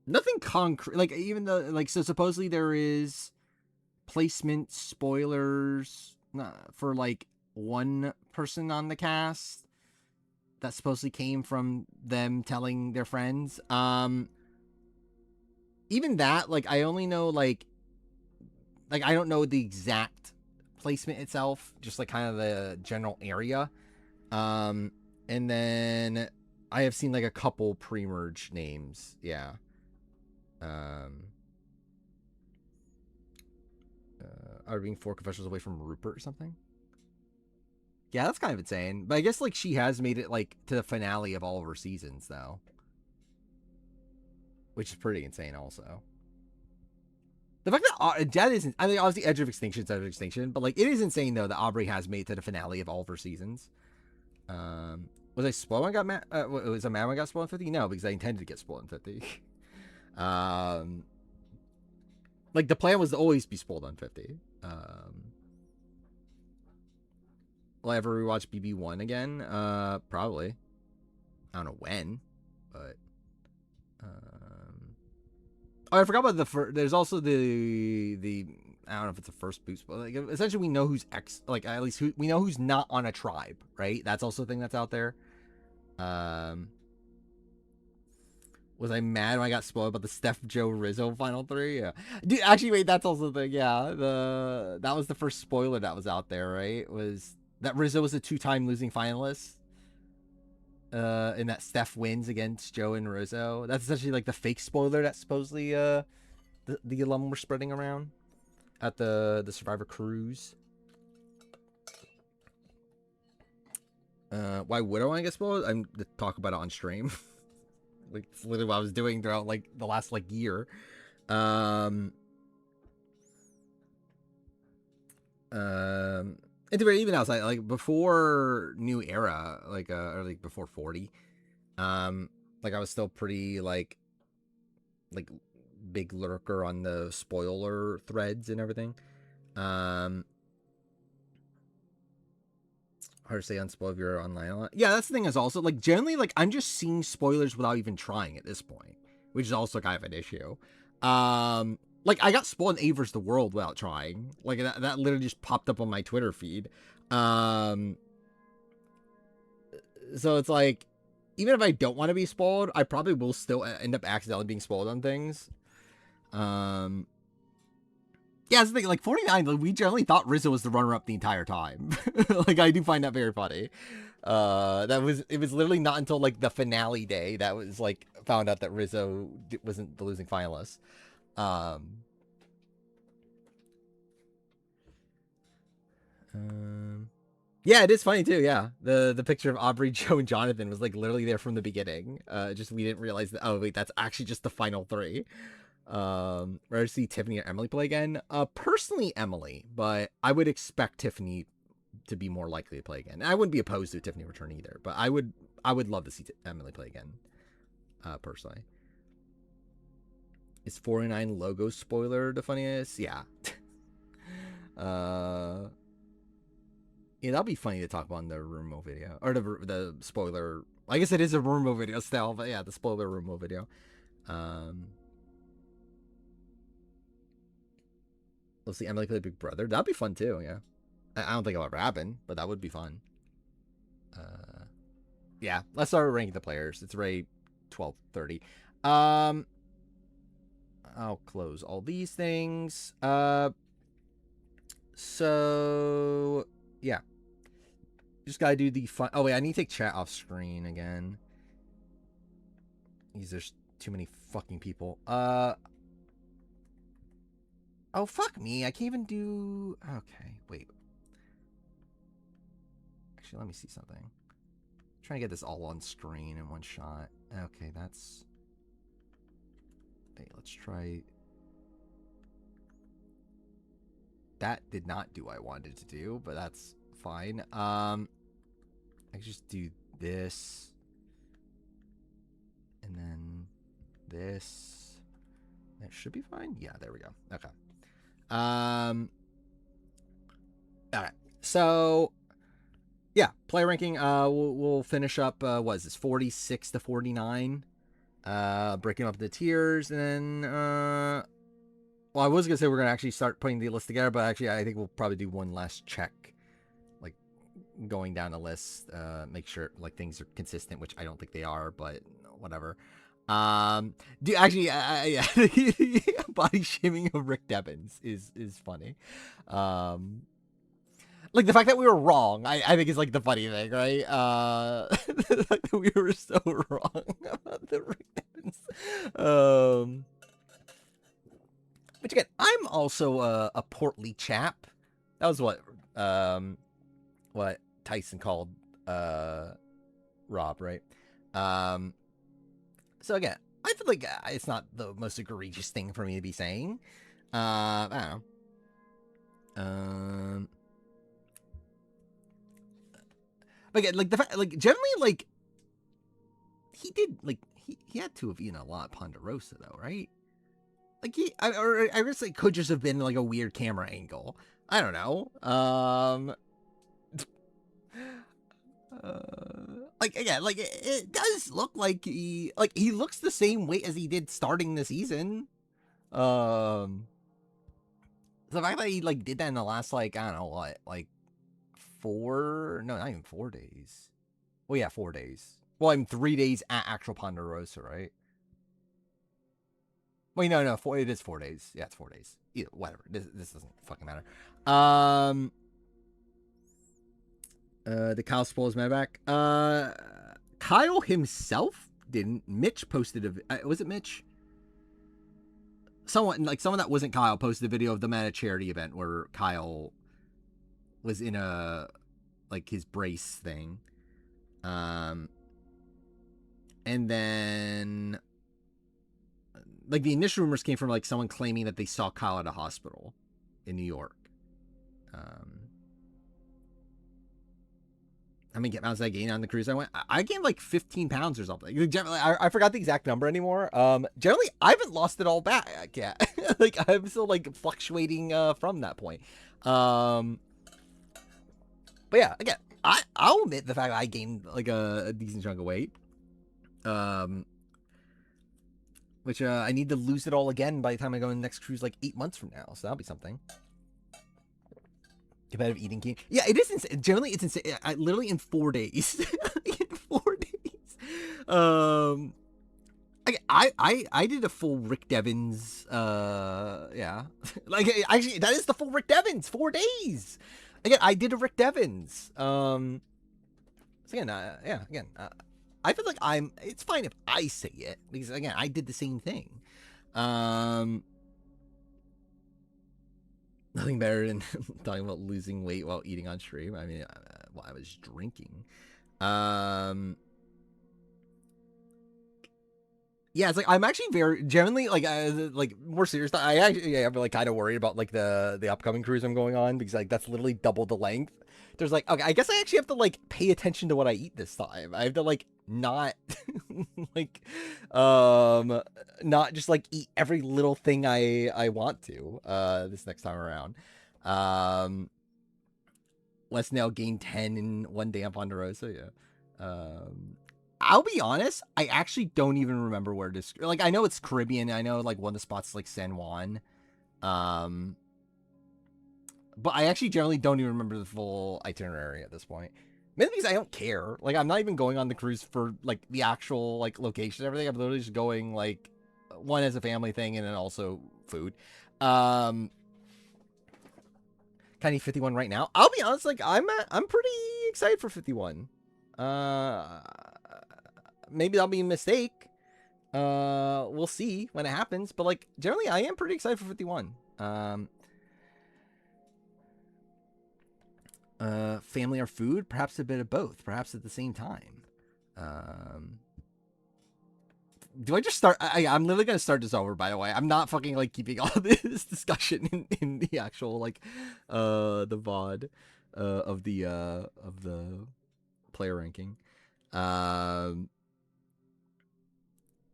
[SPEAKER 1] Nothing concrete, like even though like so supposedly there is placement spoilers for like 1 person on the cast, that supposedly came from them telling their friends. Even that, like, I only know, like, I don't know the exact placement itself, just, like, kind of the general area. And then I have seen, like, a couple pre-merge names, yeah. Are being 4 confessionals away from Rupert or something? Yeah, that's kind of insane. But I guess, like, she has made it, like, to the finale of all of her seasons, though. Which is pretty insane, also. The fact that isn't... I mean, obviously, Edge of Extinction, but, like, it is insane, though, that Aubrey has made it to the finale of all of her seasons. Was I spoiled when I got mad? Was I mad when I got spoiled in 50? No, because I intended to get spoiled in 50. Like, the plan was to always be spoiled on 50. Will I ever rewatch BB1 again? Probably. I don't know when, but... Oh, I forgot about the first... There's also the... I don't know if it's the first boost, but, like, essentially we know who's like, at least we know who's not on a tribe, right? That's also a thing that's out there. Was I mad when I got spoiled about the Steph, Joe, Rizzo final 3? Yeah. Dude, actually, wait, that's also the thing, yeah. That was the first spoiler that was out there, right? Was that Rizzo was a 2-time losing finalist? And that Steph wins against Joe and Rizzo. That's essentially, like, the fake spoiler that supposedly, the alum were spreading around at the Survivor Cruise. Why would I want to get spoiled? I'm to talk about it on stream. Like, it's literally what I was doing throughout, like, the last, like, year. Even outside, like, before New Era, like, or, like, before 40, like, I was still pretty, like, big lurker on the spoiler threads and everything. Hard to say unspoiled if you're online a lot. Yeah, that's the thing is also, like, generally, like, I'm just seeing spoilers without even trying at this point, which is also kind of an issue. Like, I got spoiled in A vs. the World without trying. Like, that literally just popped up on my Twitter feed. So it's like, even if I don't want to be spoiled, I probably will still end up accidentally being spoiled on things. Yeah, that's the thing, like, 49, like, we generally thought Rizzo was the runner-up the entire time. Like, I do find that very funny. It was literally not until, like, the finale day that was, like, found out that Rizzo wasn't the losing finalist. Yeah, it is funny, too, yeah. The picture of Aubrey, Joe, and Jonathan was, like, literally there from the beginning. Just, we didn't realize that, oh, wait, that's actually just the final 3. Rather see Tiffany or Emily play again. Personally, Emily, but I would expect Tiffany to be more likely to play again. And I wouldn't be opposed to Tiffany return either, but I would love to see Emily play again. Personally, is 49 logo spoiler the funniest? Yeah. Yeah, that'll be funny to talk about in the Rumo video or the spoiler. I guess it is a Rumo video still, but yeah, the spoiler Rumo video. Let's see Emily play Big Brother. That'd be fun too, yeah. I don't think it'll ever happen, but that would be fun. Yeah, let's start ranking the players. It's already 12:30. I'll close all these things. So yeah. Just gotta do the fun. Oh wait, I need to take chat off screen again. There's too many fucking people. Oh, fuck me. I can't even do... Okay, wait. Actually, let me see something. I'm trying to get this all on screen in one shot. Okay, that's... Wait, let's try... That did not do what I wanted to do, but that's fine. I can just do this. And then this. That should be fine. Yeah, there we go. Okay. All right. So, yeah, play ranking. We'll finish up. What is this? 46 to 49. Breaking up the tiers, and then well, I was gonna say we're gonna actually start putting the list together, but actually, I think we'll probably do one last check, like going down the list, make sure like things are consistent, which I don't think they are, but whatever. Do actually, body shaming of Rick Devens is funny. Like the fact that we were wrong, I think is like the funny thing, right? The fact that we were so wrong about the Rick Devens. Which again, I'm also a portly chap. That was what Tyson called Rob, right? So again, I feel like it's not the most egregious thing for me to be saying. I don't know. But again, like the fact, like generally, like he did, like he had to have eaten a lot of Ponderosa, though, right? Like I guess it could just have been like a weird camera angle. I don't know. Like again, like it does look like he looks the same weight as he did starting the season. The fact that he like did that in the last like I don't know what like not even 4 days. Well, yeah, 4 days. Well, I'm 3 days at actual Ponderosa, right? Wait, no, it is 4 days. Yeah, it's 4 days. Either, whatever. This doesn't fucking matter. The Kyle spoils my back. Kyle himself didn't. Mitch posted was it Mitch? Someone that wasn't Kyle posted a video of them at a charity event where Kyle was in a like his brace thing. And then like the initial rumors came from like someone claiming that they saw Kyle at a hospital in New York. How many pounds did I gain on the cruise? I gained like 15 pounds or something. Generally, I forgot the exact number anymore. Generally, I haven't lost it all back yet. Like I'm still like fluctuating from that point. But yeah, again, I'll admit the fact that I gained like a decent chunk of weight. Which I need to lose it all again by the time I go on the next cruise like 8 months from now. So that'll be something. Competitive eating king. Yeah, it is insane. Generally, it's insane. Literally in 4 days. In 4 days. I did a full Rick Devens. Yeah. Like actually, that is the full Rick Devens. 4 days. Again, I did a Rick Devens. So again, yeah. Again, I feel like it's fine if I say it because again, I did the same thing. Nothing better than talking about losing weight while eating on stream. I mean, while I was drinking. Yeah, it's like I'm actually very genuinely like more serious. I actually I'm like kind of worried about like the upcoming cruise I'm going on because like that's literally double the length. There's like okay, I guess I actually have to like pay attention to what I eat this time. I have to like not like not just like eat every little thing I want to this next time around. Let's now gain 10 in 1 day on Ponderosa. Yeah. I'll be honest, I actually don't even remember where this like I know it's Caribbean, I know like one of the spots is like San Juan. But I actually generally don't even remember the full itinerary at this point. Maybe because I don't care. Like I'm not even going on the cruise for like the actual like location and everything. I'm literally just going like one as a family thing and then also food. Kind of 51 right now. I'll be honest, like I'm pretty excited for 51. Maybe that'll be a mistake. We'll see when it happens. But like generally, I am pretty excited for 51. Family or food? Perhaps a bit of both. Perhaps at the same time. Do I just start? I'm literally gonna start this over. By the way, I'm not fucking like keeping all this discussion in the actual like the VOD of the player ranking.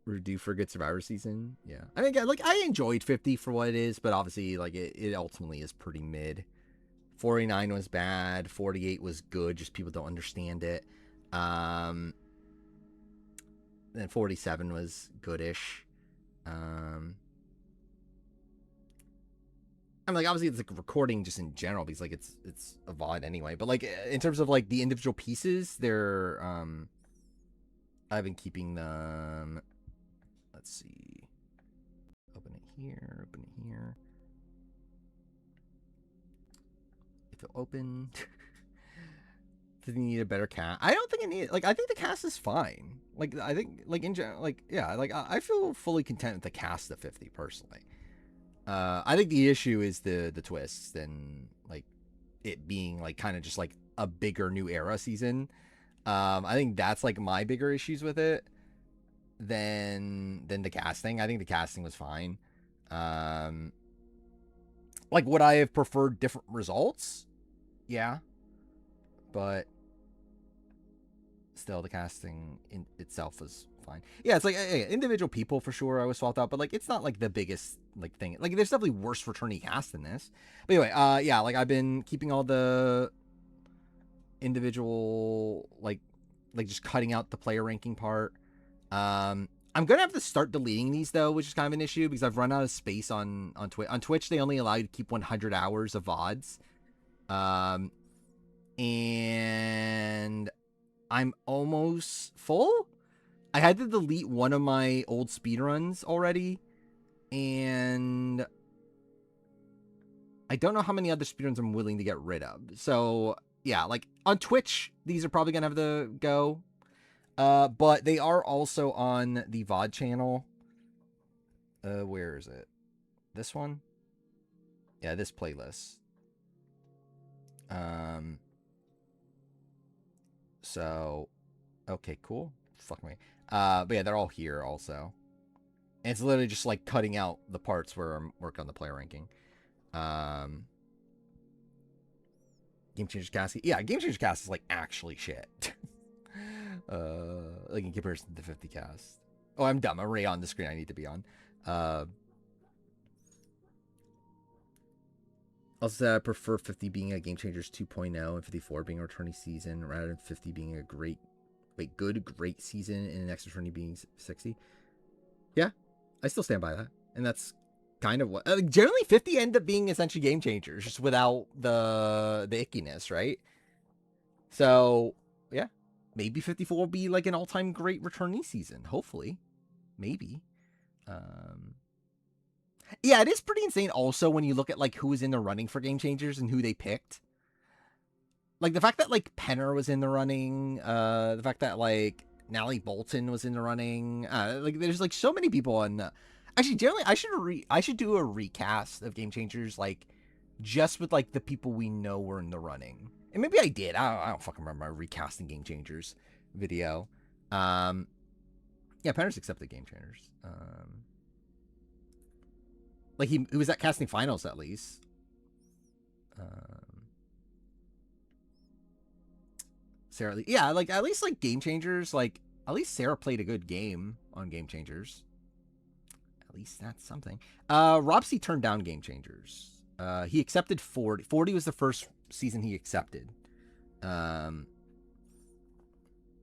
[SPEAKER 1] We're due for a good Survivor season. Yeah, I mean, like I enjoyed 50 for what it is, but obviously like it ultimately is pretty mid. 49 was bad. 48 was good. Just people don't understand it. Then 47 was goodish. I'm like, obviously it's like recording just in general because like it's a VOD anyway. But like in terms of like the individual pieces, they're I've been keeping them. Let's see. Open it here. Open it here. If it opened, does it need a better cast? I don't think it needs. Like I think the cast is fine. Like I think like in general, like yeah, like I feel fully content with the cast of 50 personally. I think the issue is the twists and like it being like kind of just like a bigger new era season. I think that's like my bigger issues with it than the casting. I think the casting was fine. Like would I have preferred different results? Yeah, but still the casting in itself was fine. Yeah, it's like individual people for sure I was swapped out, but like it's not like the biggest like thing. Like there's definitely worse fraternity cast than this. But anyway, yeah, like I've been keeping all the individual like just cutting out the player ranking part. I'm gonna have to start deleting these though, which is kind of an issue because I've run out of space on Twitch. On Twitch, they only allow you to keep 100 hours of VODs. And I'm almost full. I had to delete one of my old speedruns already, and I don't know how many other speedruns I'm willing to get rid of. So yeah, like on Twitch, these are probably gonna have to go. But they are also on the VOD channel. Where is it? This one? Yeah, this playlist. So, okay, cool. Fuck me. But yeah, they're all here also. And it's literally just like cutting out the parts where I'm working on the player ranking. Game Changers Cast. Yeah, Game Changers Cast is like actually shit. Like in comparison to the 50 cast. Oh, I'm dumb. I'm already on the screen I need to be on. Also, I prefer 50 being a Game Changers 2.0 and 54 being a returning season rather than 50 being a great season and an extra returning being 60. Yeah, I still stand by that. And that's kind of what... generally, 50 end up being essentially Game Changers just without the ickiness, right? So, yeah. Maybe 54 will be like an all-time great returnee season. Hopefully. Maybe. Yeah, it is pretty insane also when you look at like who was in the running for Game Changers and who they picked. Like the fact that like Penner was in the running, the fact that like Natalie Bolton was in the running, like there's like so many people on. Actually, generally, I should do a recast of Game Changers like just with like the people we know were in the running, and maybe I did. I don't fucking remember my recasting Game Changers video. Yeah, Penner's accepted Game Changers. Like he was at casting finals at least. Sarah Lee, yeah, like at least like Game Changers, like at least Sarah played a good game on Game Changers. At least that's something. Robsy turned down Game Changers. He accepted 40. 40 was the first season he accepted.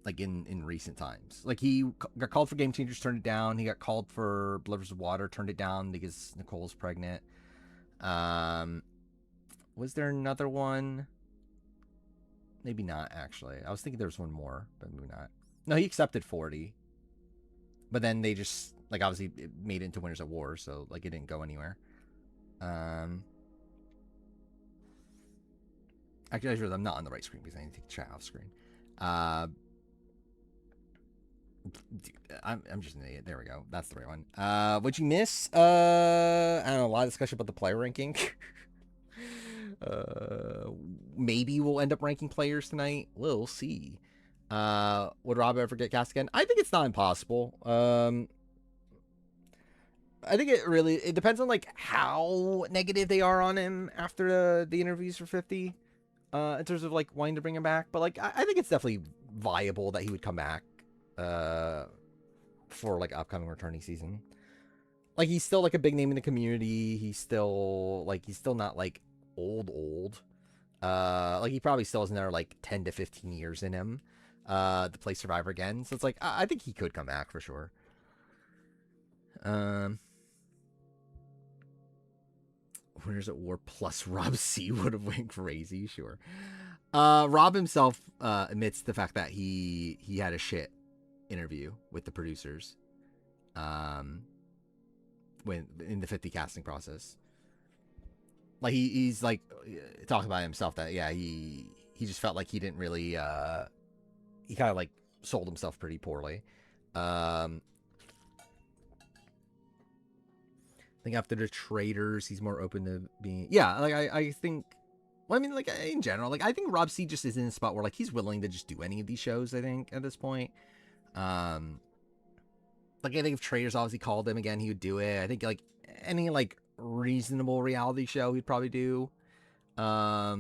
[SPEAKER 1] Like in recent times. Like he got called for Game Changers, turned it down. He got called for Blood vs. Water, turned it down because Nicole's pregnant. Was there another one? Maybe not, actually. I was thinking there was one more, but maybe not. No, he accepted 40. But then they just, like, obviously it made it into Winners at War, so, like, it didn't go anywhere. Actually, I realized I'm not on the right screen because I need to take the chat off screen. I'm just an idiot. There we go. That's the right one. What'd you miss? I don't know. A lot of discussion about the player ranking. Maybe we'll end up ranking players tonight. We'll see. Would Rob ever get cast again? I think it's not impossible. I think it depends on like how negative they are on him after the interviews for 50. In terms of like wanting to bring him back, but like I think it's definitely viable that he would come back for like upcoming returning season. Like he's still like a big name in the community. He's still not like old. Like he probably still has another like 10 to 15 years in him to play Survivor again. So it's like I think he could come back for sure. Winners at War plus Rob C would have went crazy, sure. Rob himself admits the fact that he had a shit interview with the producers when in the 50 casting process. Like he's like talking about himself that he just felt like he didn't really he kind of like sold himself pretty poorly. I think after the Traitors, he's more open to being like I think. Well, I mean, like in general, like I think Rob C just is in a spot where like he's willing to just do any of these shows. I think at this point, like I think if Traitors obviously called him again, he would do it. I think like any like reasonable reality show he'd probably do. Yeah,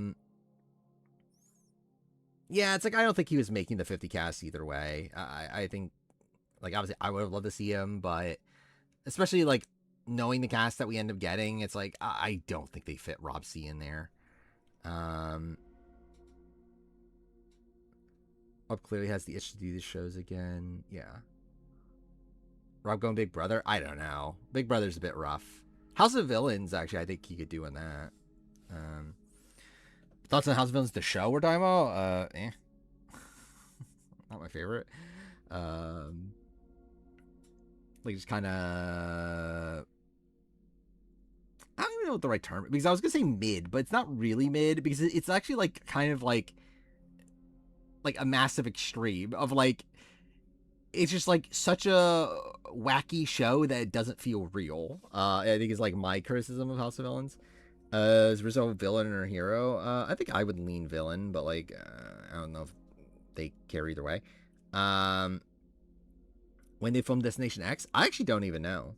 [SPEAKER 1] it's like I don't think he was making the 50 cast either way. I think like obviously I would have loved to see him, but especially like knowing the cast that we end up getting, it's like I don't think they fit Rob C in there. Rob clearly has the itch to do these shows again. Yeah. Rob going Big Brother? I don't know. Big Brother's a bit rough. House of Villains, actually, I think he could do on that. Thoughts on House of Villains, the show we're talking about? Not my favorite. Like, just kind of... I don't even know what the right term, because I was gonna say mid, but it's not really mid, because it's actually like kind of like a massive extreme of like it's just like such a wacky show that it doesn't feel real. I think is like my criticism of House of Villains. Is Rizzo a villain or a hero? I think I would lean villain, but like I don't know if they care either way. When they filmed Destination X, I actually don't even know.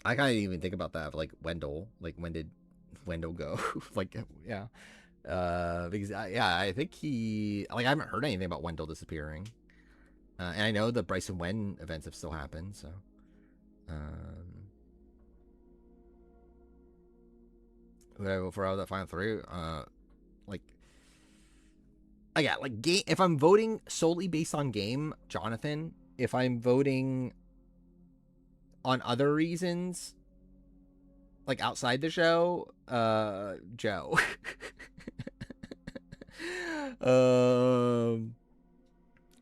[SPEAKER 1] I can't even think about that. Like Wendell, like when did Wendell go? Like yeah, because I think he like I haven't heard anything about Wendell disappearing, and I know the Bryson Wen events have still happened. So, would I vote for out of that final three? Like, yeah, like game. If I'm voting solely based on game, Jonathan. If I'm voting on other reasons, like outside the show, Joe.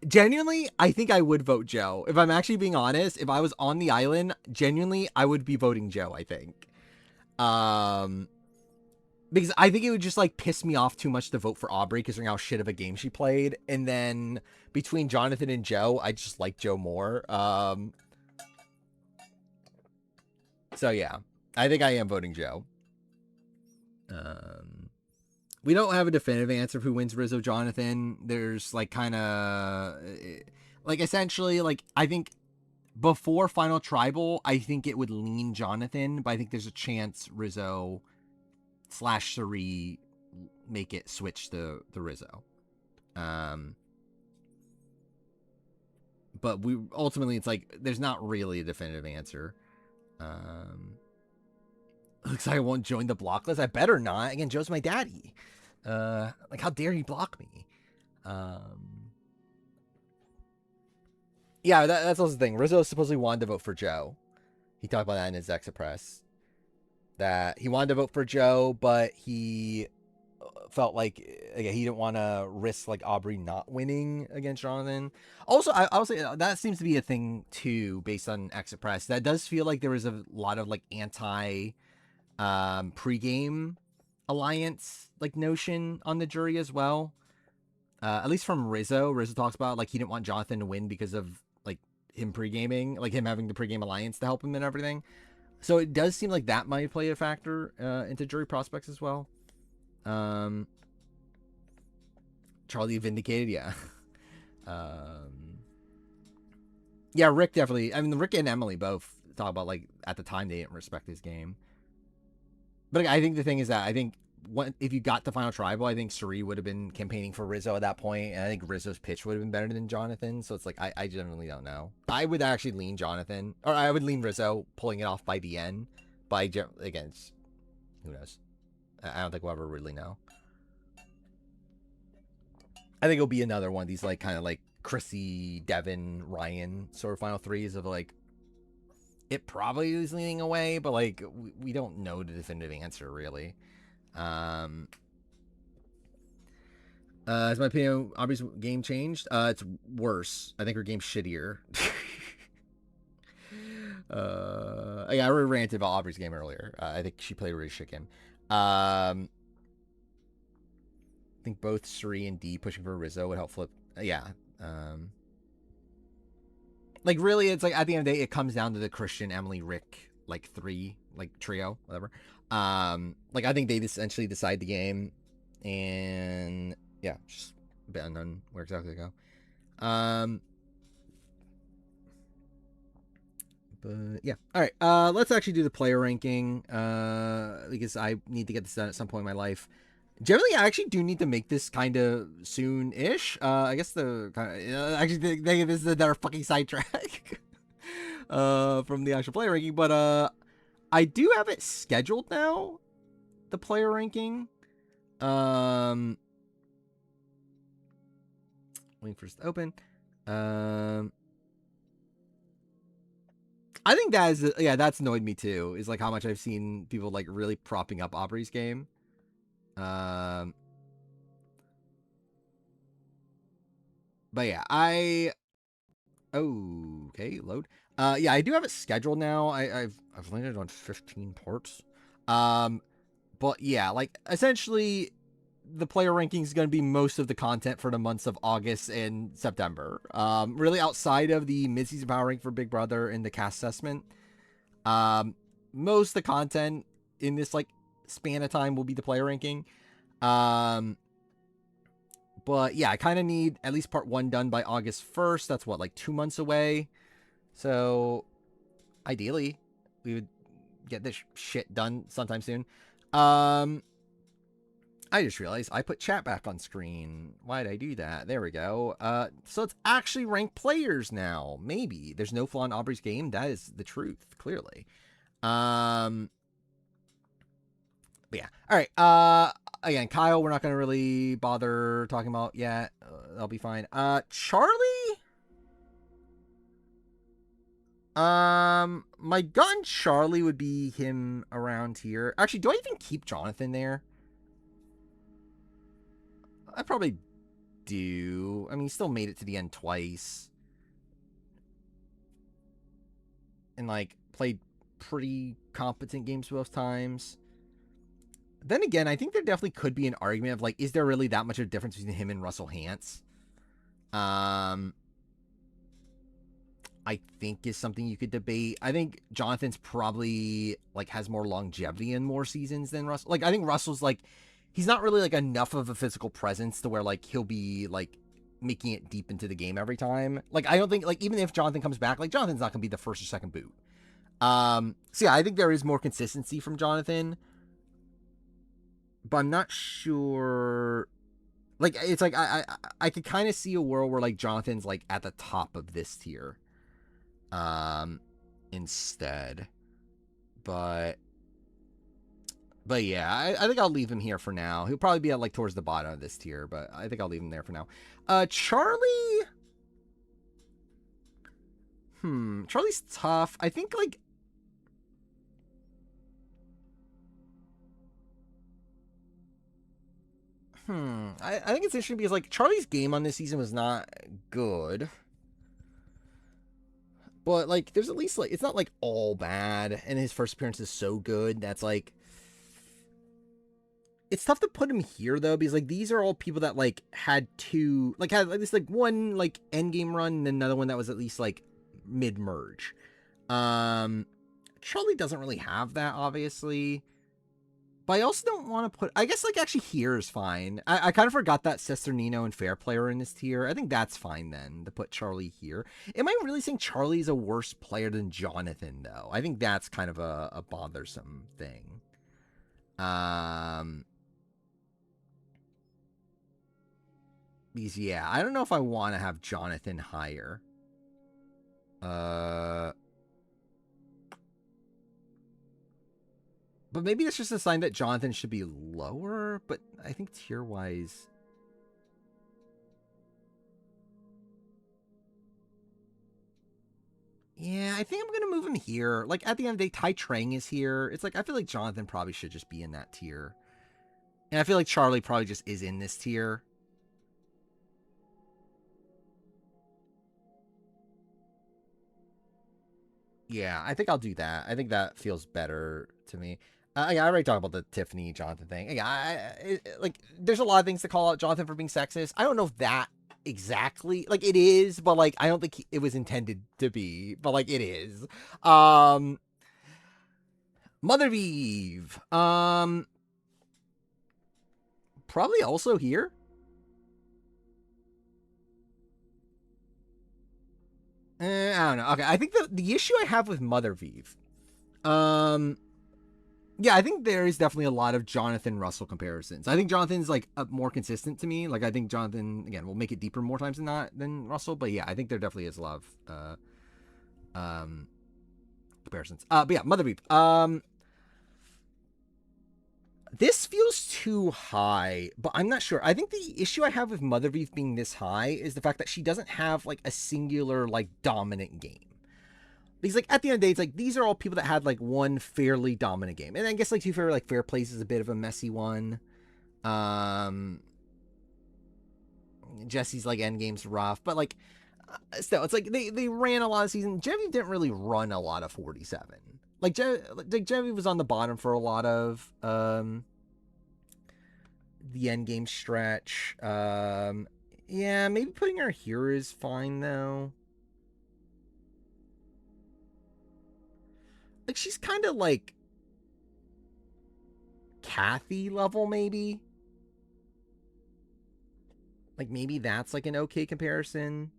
[SPEAKER 1] Genuinely, I think I would vote Joe. If I'm actually being honest, if I was on the island, genuinely, I would be voting Joe, I think. Because I think it would just like piss me off too much to vote for Aubrey considering how shit of a game she played. And then between Jonathan and Joe, I just like Joe more. So yeah, I think I am voting Joe. We don't have a definitive answer of who wins Rizzo Jonathan. There's like kind of like essentially like I think before Final Tribal, I think it would lean Jonathan, but I think there's a chance Rizzo / Suri make it switch the Rizzo. But we ultimately it's like there's not really a definitive answer. Looks like I won't join the block list. I better not. Again, Joe's my daddy. Like how dare he block me? Yeah, that's also the thing. Rizzo supposedly wanted to vote for Joe. He talked about that in his Exit Press. That he wanted to vote for Joe, but he felt like again, he didn't want to risk like Aubrey not winning against Jonathan. Also, I would say that seems to be a thing too, based on Exit Press. That does feel like there was a lot of like anti pregame alliance like notion on the jury as well. At least from Rizzo. Rizzo talks about like he didn't want Jonathan to win because of like him pre-gaming, like him having the pregame alliance to help him and everything. So it does seem like that might play a factor into jury prospects as well. Charlie vindicated, yeah. Yeah, Rick definitely. I mean, Rick and Emily both talk about like at the time they didn't respect his game. But I think the thing is that I think if you got the Final Tribal, I think Suri would have been campaigning for Rizzo at that point, and I think Rizzo's pitch would have been better than Jonathan. So it's like I generally don't know. I would actually lean Jonathan, or I would lean Rizzo, pulling it off by the end. But again, who knows? I don't think we'll ever really know. I think it'll be another one of these like kind of like Chrissy, Devin, Ryan sort of final threes of like it probably is leaning away, but like we don't know the definitive answer really. Has my opinion Aubrey's game changed? It's worse. I think her game's shittier. Yeah, I already ranted about Aubrey's game earlier. I think she played a really shit game. I think both Suri and D pushing for Rizzo would help flip. Yeah. Like really, it's like at the end of the day, it comes down to the Christian, Emily, Rick, like 3, like trio, whatever. Like I think they essentially decide the game, and yeah, just betting on where exactly to go. But yeah, all right. Let's actually do the player ranking. Because I need to get this done at some point in my life. Generally, I actually do need to make this kind of soon-ish. I guess the actually this is another fucking sidetrack from the actual player ranking, but I do have it scheduled now. The player ranking. Waiting for it to open. I think that is that's annoyed me too. Is like how much I've seen people like really propping up Aubrey's game. But yeah, okay, load. Yeah, I do have it scheduled now. I've landed on 15 ports. But yeah, like essentially the player ranking is going to be most of the content for the months of August and September. Really outside of the mid-season power rank for Big Brother and the cast assessment. Most of the content in this like span of time will be the player ranking. But yeah, I kind of need at least part 1 done by August 1st. That's what, like 2 months away. So ideally we would get this shit done sometime soon. I just realized I put chat back on screen. Why did I do that? There we go. So it's actually ranked players now. Maybe. There's no flaw in Aubrey's game. That is the truth, clearly. But yeah. All right. Again, Kyle, we're not going to really bother talking about yet. That'll be fine. Charlie? My gun Charlie would be him around here. Actually, do I even keep Jonathan there? I probably do. I mean, he still made it to the end twice. And, like, played pretty competent games both times. Then again, I think there definitely could be an argument of, like, is there really that much of a difference between him and Russell Hantz? I think is something you could debate. I think Jonathan's probably, like, has more longevity and more seasons than Russell. Like, I think Russell's, like, he's not really, like, enough of a physical presence to where, like, he'll be, like, making it deep into the game every time. Like, I don't think, like, even if Jonathan comes back, like, Jonathan's not going to be the first or second boot. So, yeah, I think there is more consistency from Jonathan. But I'm not sure. Like, it's like, I could kind of see a world where, like, Jonathan's, like, at the top of this tier. Instead. But yeah, I think I'll leave him here for now. He'll probably be at, like, towards the bottom of this tier, but I think I'll leave him there for now. Charlie? Charlie's tough. I think, like, I think it's interesting because, like, Charlie's game on this season was not good. But, like, there's at least, like, it's not, like, all bad. And his first appearance is so good. That's, like, it's tough to put him here, though, because, like, these are all people that, like, had at least, like, one, like, endgame run and another one that was at least, like, mid-merge. Charlie doesn't really have that, obviously. But I also don't want to put... I guess, like, actually here is fine. I kind of forgot that Cesternino and Fair Player in this tier. I think that's fine, then, to put Charlie here. Am I really saying Charlie's a worse player than Jonathan, though? I think that's kind of a bothersome thing. Because, yeah, I don't know if I want to have Jonathan higher. But maybe that's just a sign that Jonathan should be lower, but I think tier-wise... Yeah, I think I'm gonna move him here. Like at the end of the day, Tai Trang is here. It's like I feel like Jonathan probably should just be in that tier. And I feel like Charlie probably just is in this tier. Yeah, I think I'll do that. I think that feels better to me. I already talked about the Tiffany Jonathan thing. Yeah, like there's a lot of things to call out Jonathan for being sexist. I don't know if that exactly like it is, but like I don't think it was intended to be, but like it is. Mother Vive. Probably also here. I don't know. Okay, I think the issue I have with Mother Vive, yeah, I think there is definitely a lot of Jonathan Russell comparisons. I think Jonathan's like more consistent to me. Like I think Jonathan again will make it deeper more times than Russell. But yeah, I think there definitely is a lot of comparisons. But yeah, Mother Vive. This feels too high, but I'm not sure. I think the issue I have with Mother Vive being this high is the fact that she doesn't have like a singular like dominant game. Because like at the end of the day, it's like these are all people that had like one fairly dominant game, and I guess like to be fair, like Fair Place is a bit of a messy one. Jesse's like Endgame's rough, but like still, it's like they ran a lot of season. Genevieve didn't really run a lot of 47. Like Genevieve was on the bottom for a lot of the Endgame stretch. Yeah, maybe putting her here is fine though. Like she's kind of like Kathy level, maybe. Like maybe that's like an okay comparison.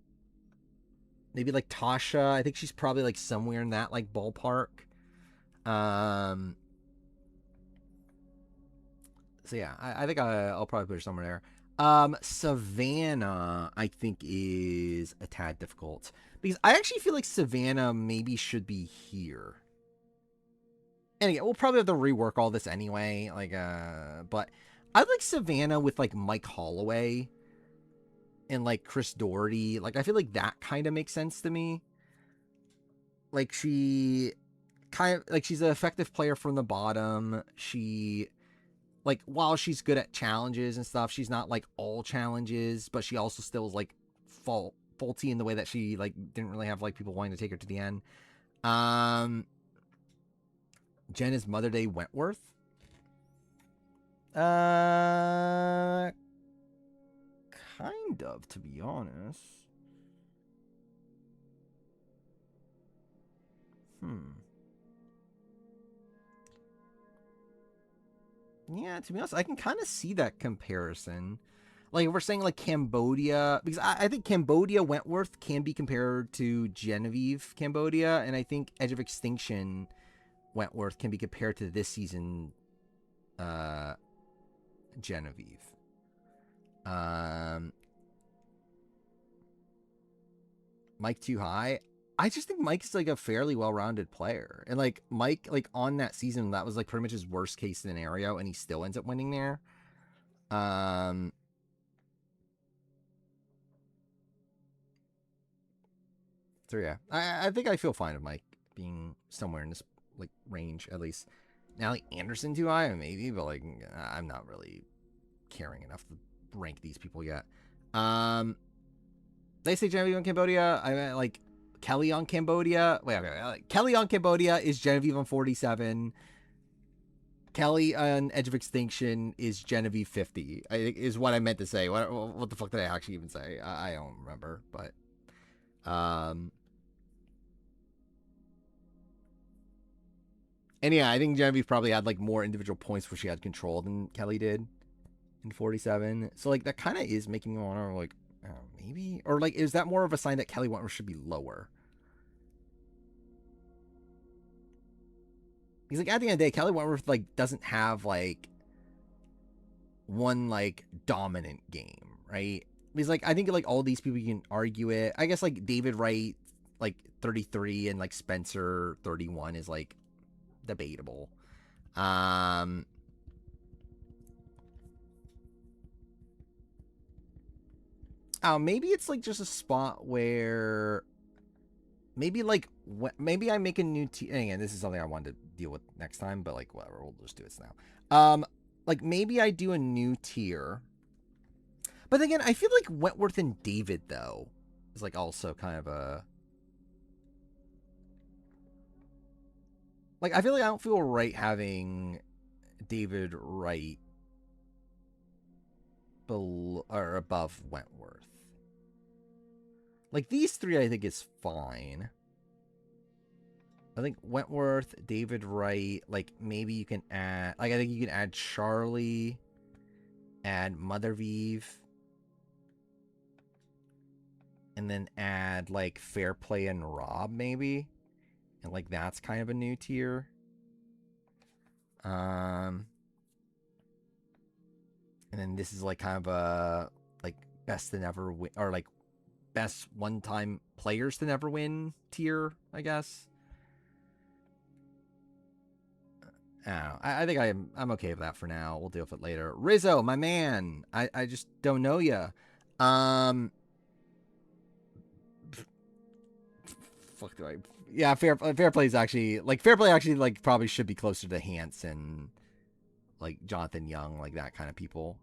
[SPEAKER 1] Maybe like Tasha. I think she's probably like somewhere in that like ballpark. So yeah, I think I'll probably put her somewhere there. Savannah, I think is a tad difficult because I actually feel like Savannah maybe should be here. And again, we'll probably have to rework all this anyway. Like, but I like Savannah with like Mike Holloway and like Chris Doherty. Like, I feel like that kind of makes sense to me. Like she kind of like she's an effective player from the bottom. She like while she's good at challenges and stuff, she's not like all challenges, but she also still is like faulty in the way that she like didn't really have like people wanting to take her to the end. Jen is Mother Day Wentworth. Kind of, to be honest. Yeah, to be honest, I can kind of see that comparison. Like, if we're saying, like, Cambodia, because I think Cambodia Wentworth can be compared to Genevieve Cambodia, and I think Edge of Extinction Wentworth can be compared to this season Genevieve. Mike too high. I just think Mike's like a fairly well-rounded player. And like Mike, like on that season, that was like pretty much his worst case scenario, and he still ends up winning there. So yeah, I think I feel fine with Mike being somewhere in this like range at least. Now like Anderson too high, maybe, but like I'm not really caring enough to rank these people yet. They say Genevieve on Cambodia. I like Kelly on Cambodia. Wait. Kelly on Cambodia is Genevieve on 47. Kelly on Edge of Extinction is Genevieve 50. Is what I meant to say. What the fuck did I actually even say? I don't remember, but and yeah, I think Genevieve probably had like more individual points where she had control than Kelly did in 47. So like that kind of is making me want to like maybe, or like is that more of a sign that Kelly Wentworth should be lower? Because like at the end of the day, Kelly Wentworth like doesn't have like one like dominant game, right? Because like I think like all these people, you can argue it. I guess like David Wright like 33 and like Spencer 31 is like debatable. Maybe it's like just a spot where maybe like maybe I make a new tier. Again, this is something I wanted to deal with next time, but like whatever, we'll just do this now. Like maybe I do a new tier. But again, I feel like Wentworth and David though is like also kind of a like I feel like I don't feel right having David right below or above Wentworth. Like these three I think is fine. I think Wentworth, David Wright, like maybe you can add like I think you can add Charlie, add Mother Vive, and then add like Fair Play and Rob maybe. And like that's kind of a new tier. And then this is like kind of a like best to never win or like best one-time players to never win tier, I guess. I don't know. I think I'm okay with that for now. We'll deal with it later. Rizzo, my man. I just don't know ya. Fuck do I? Yeah, fair play is actually like fair play actually like probably should be closer to Hanson, like Jonathan Young, like that kind of people.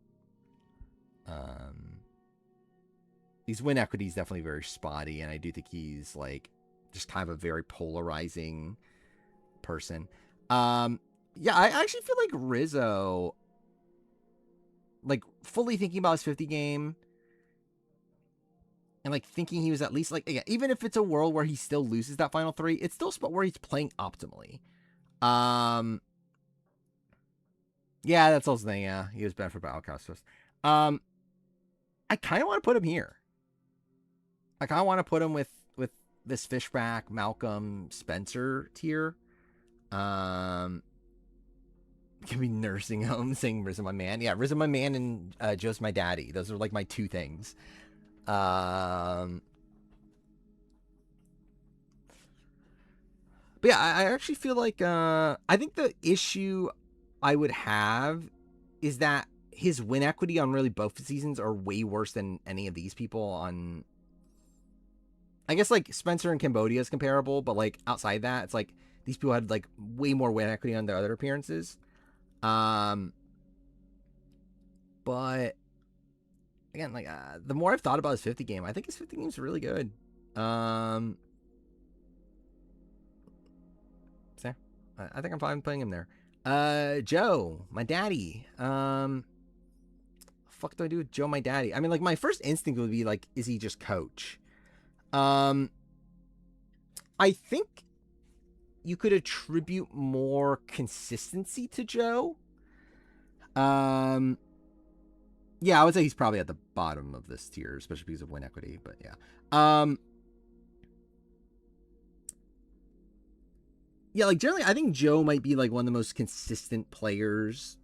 [SPEAKER 1] His win equity is definitely very spotty, and I do think he's like just kind of a very polarizing person. Yeah, I actually feel like Rizzo, like fully thinking about his 50 game and like thinking he was at least like, yeah, even if it's a world where he still loses that final three, it's still a spot where he's playing optimally. Yeah, that's also the thing. Yeah, he was benefited by Outcast. I kind of want to put him here. I kind of want to put him with this Fishback, Malcolm, Spencer tier. Can be nursing home, saying Rizzo my man. Yeah, Rizzo my man and Joe's my daddy. Those are like my two things. But yeah, I actually feel like I think the issue I would have is that his win equity on really both seasons are way worse than any of these people on. I guess like Spencer and Cambodia is comparable, but like outside that, it's like these people had like way more win equity on their other appearances. But again, like the more I've thought about his 50 game, I think his 50 game is really good. So I think I'm fine putting him there. Joe, my daddy. Fuck do I do with Joe, my daddy? I mean, like my first instinct would be like, is he just coach? I think you could attribute more consistency to Joe. Yeah, I would say he's probably at the bottom of this tier, especially because of win equity, but yeah. Yeah, like generally, I think Joe might be like one of the most consistent players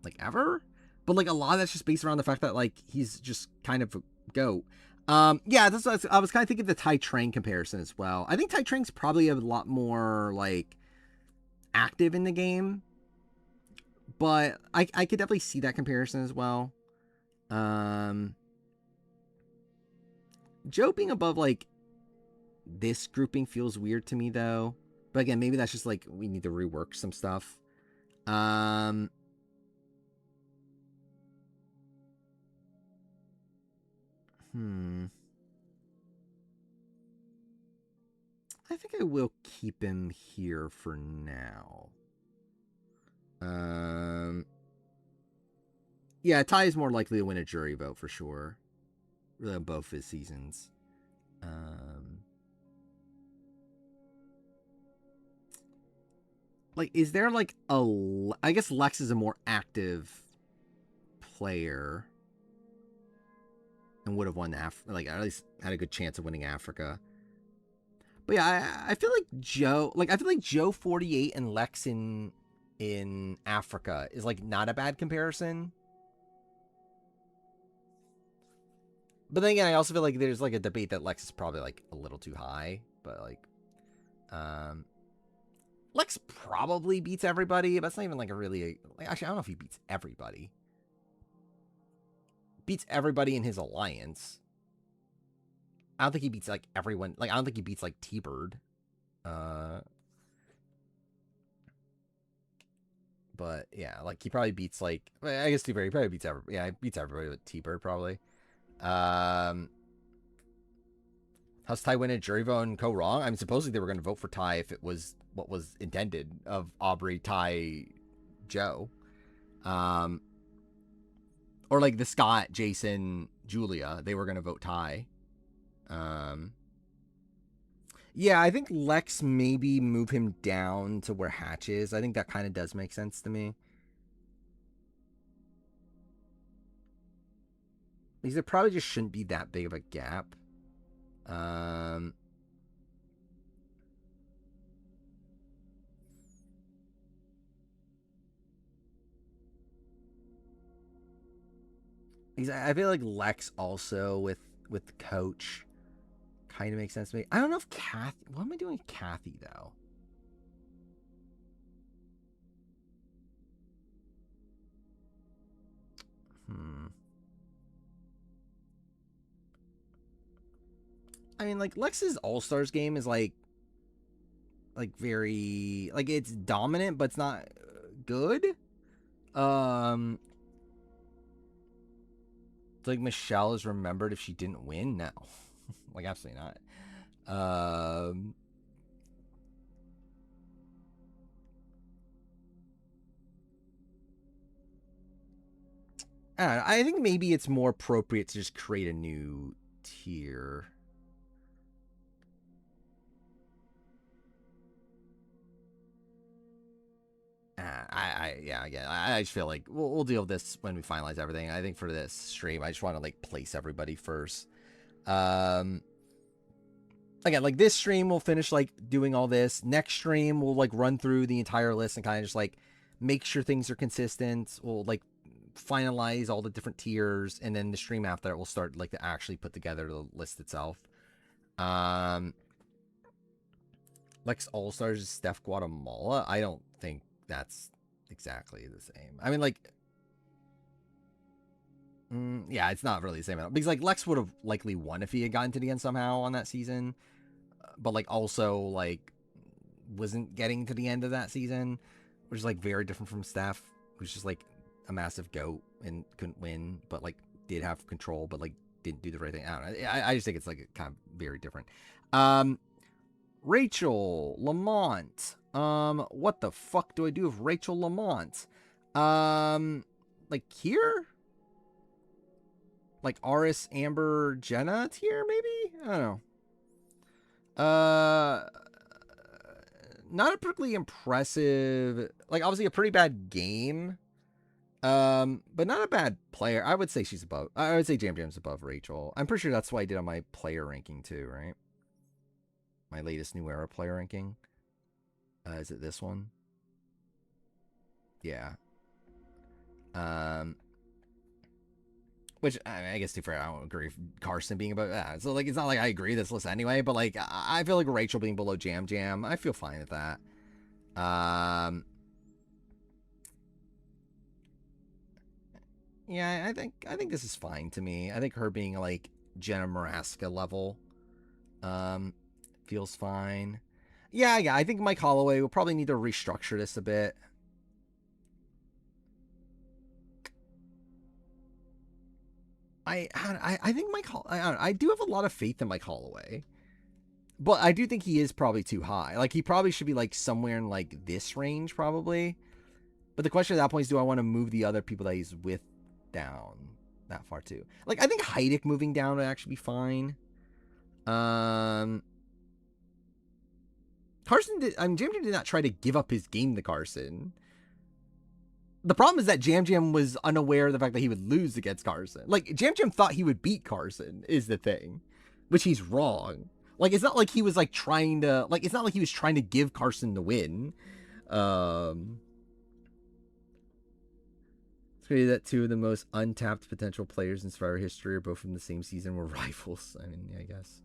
[SPEAKER 1] like ever, but like a lot of that's just based around the fact that like he's just kind of a goat. Yeah, that's what I was kind of thinking the Tai Trang comparison as well. I think Tai Trang's probably a lot more like active in the game, but I could definitely see that comparison as well. Joe being above like this grouping feels weird to me though. But again, maybe that's just like we need to rework some stuff. I think I will keep him here for now. Yeah, Ty is more likely to win a jury vote for sure. Really on both his seasons. Like, is there like a... I guess Lex is a more active player. And would have won like at least had a good chance of winning Africa. But yeah, I feel like Joe... Like, I feel like Joe 48 and Lex in Africa is like not a bad comparison. But then again, I also feel like there's like a debate that Lex is probably like a little too high. But like... Lex probably beats everybody, but it's not even like a really... Like, actually, I don't know if he beats everybody. Beats everybody in his alliance. I don't think he beats like everyone. Like I don't think he beats like T-Bird. But yeah, like he probably beats like I guess T-Bird. He probably beats he beats everybody with T-Bird probably. How's Ty win a jury vote and go wrong? I mean, supposedly they were going to vote for Ty if it was what was intended of Aubrey, Ty, Joe. Or like the Scott, Jason, Julia, they were going to vote Ty. Yeah, I think Lex maybe move him down to where Hatch is. I think that kind of does make sense to me. Because there probably just shouldn't be that big of a gap. I feel like Lex also with Coach kind of makes sense to me. I don't know if Kathy... What am I doing with Kathy, though? I mean, like, Lex's All-Stars game is, like very... Like, it's dominant, but it's not good. It's like Michelle is remembered if she didn't win? No. Like, absolutely not. I don't know. I think maybe it's more appropriate to just create a new tier. I just feel like we'll deal with this when we finalize everything. I think for this stream, I just want to like place everybody first. Again, like this stream, we'll finish like doing all this. Next stream, we'll like run through the entire list and kind of just like make sure things are consistent. We'll like finalize all the different tiers, and then the stream after it, we'll start like to actually put together the list itself. Lex All Stars is Steph Guatemala. I don't think that's exactly the same. I mean, like, yeah, it's not really the same because like Lex would have likely won if he had gotten to the end somehow on that season, but like also like wasn't getting to the end of that season, which is like very different from Steph, who's just like a massive goat and couldn't win, but like did have control, but like didn't do the right thing. I don't know. I just think it's like kind of very different. Rachel Lamont. What the fuck do I do with Rachel Lamont? Like here? Like Aris, Amber, Jenna tier, maybe? I don't know. Not a particularly impressive, like obviously a pretty bad game. But not a bad player. I would say she's above. I would say Jam Jam's above Rachel. I'm pretty sure that's what I did on my player ranking too, right? My latest New Era player ranking. Is it this one? Yeah. Which I guess to be fair, I don't agree with Carson being above that. So like, it's not like I agree with this list anyway. But like, I feel like Rachel being below Jam Jam, I feel fine with that. Yeah, I think this is fine to me. I think her being like Jenna Maraska level, feels fine. Yeah, I think Mike Holloway will probably need to restructure this a bit. I think I do have a lot of faith in Mike Holloway, but I do think he is probably too high. Like he probably should be like somewhere in like this range probably. But the question at that point is, do I want to move the other people that he's with down that far too? Like I think Heidick moving down would actually be fine. Carson did. Jam Jam did not try to give up his game to Carson. The problem is that Jam Jam was unaware of the fact that he would lose against Carson. Like Jam Jam thought he would beat Carson is the thing, which he's wrong. Like it's not like he was like trying to like it's not like he was trying to give Carson the win. It's crazy that two of the most untapped potential players in Survivor history are both from the same season were rivals. I mean, yeah, I guess.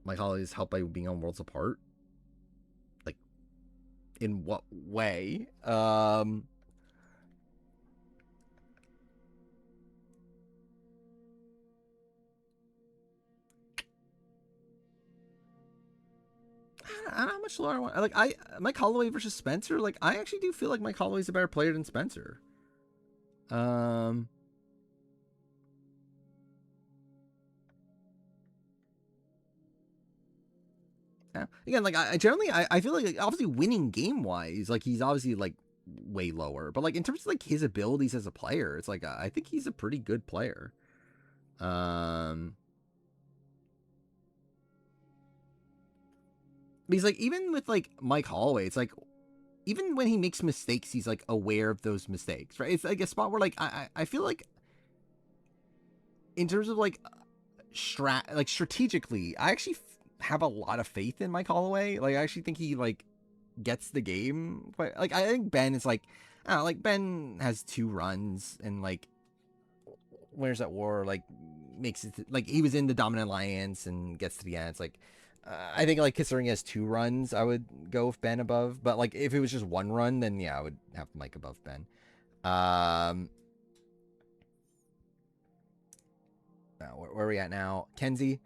[SPEAKER 1] Mike Holloway is helped by being on Worlds Apart. Like, in what way? don't know how much lower I want. Like Mike Holloway versus Spencer. Like I actually do feel like Mike Holloway's a better player than Spencer. Again, like I generally I feel like obviously winning game wise, like he's obviously like way lower, but like in terms of like his abilities as a player, it's like I think he's a pretty good player. Because like even with like Mike Holloway, it's like even when he makes mistakes, he's like aware of those mistakes, right? It's like a spot where like I feel like in terms of like strategically, I actually have a lot of faith in Mike Holloway. Like I actually think he like gets the game, but like I think Ben is like, I don't know, like Ben has 2 runs and like where's that war, like makes it like he was in the dominant alliance and gets to the end. It's like I think like considering he has 2 runs, I would go with Ben above. But like if it was just 1 run, then yeah, I would have Mike above Ben. Where are we at now? Kenzie.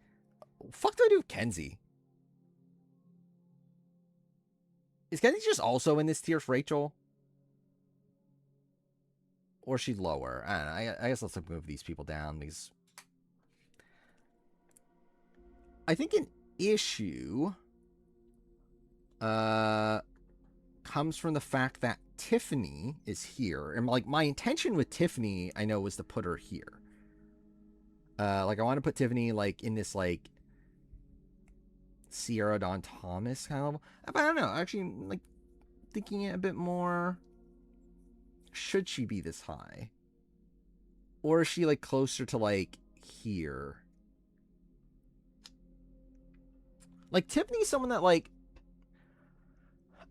[SPEAKER 1] Fuck do I do with Kenzie? Is Kenzie just also in this tier for Rachel? Or is she lower? I don't know. I guess let's like move these people down because I think an issue comes from the fact that Tiffany is here. And like my intention with Tiffany, I know, was to put her here. Like I want to put Tiffany like in this like Sierra Dawn Thomas kind of level. But I don't know. Actually, like thinking it a bit more. Should she be this high? Or is she like closer to like here? Like Tiffany's someone that like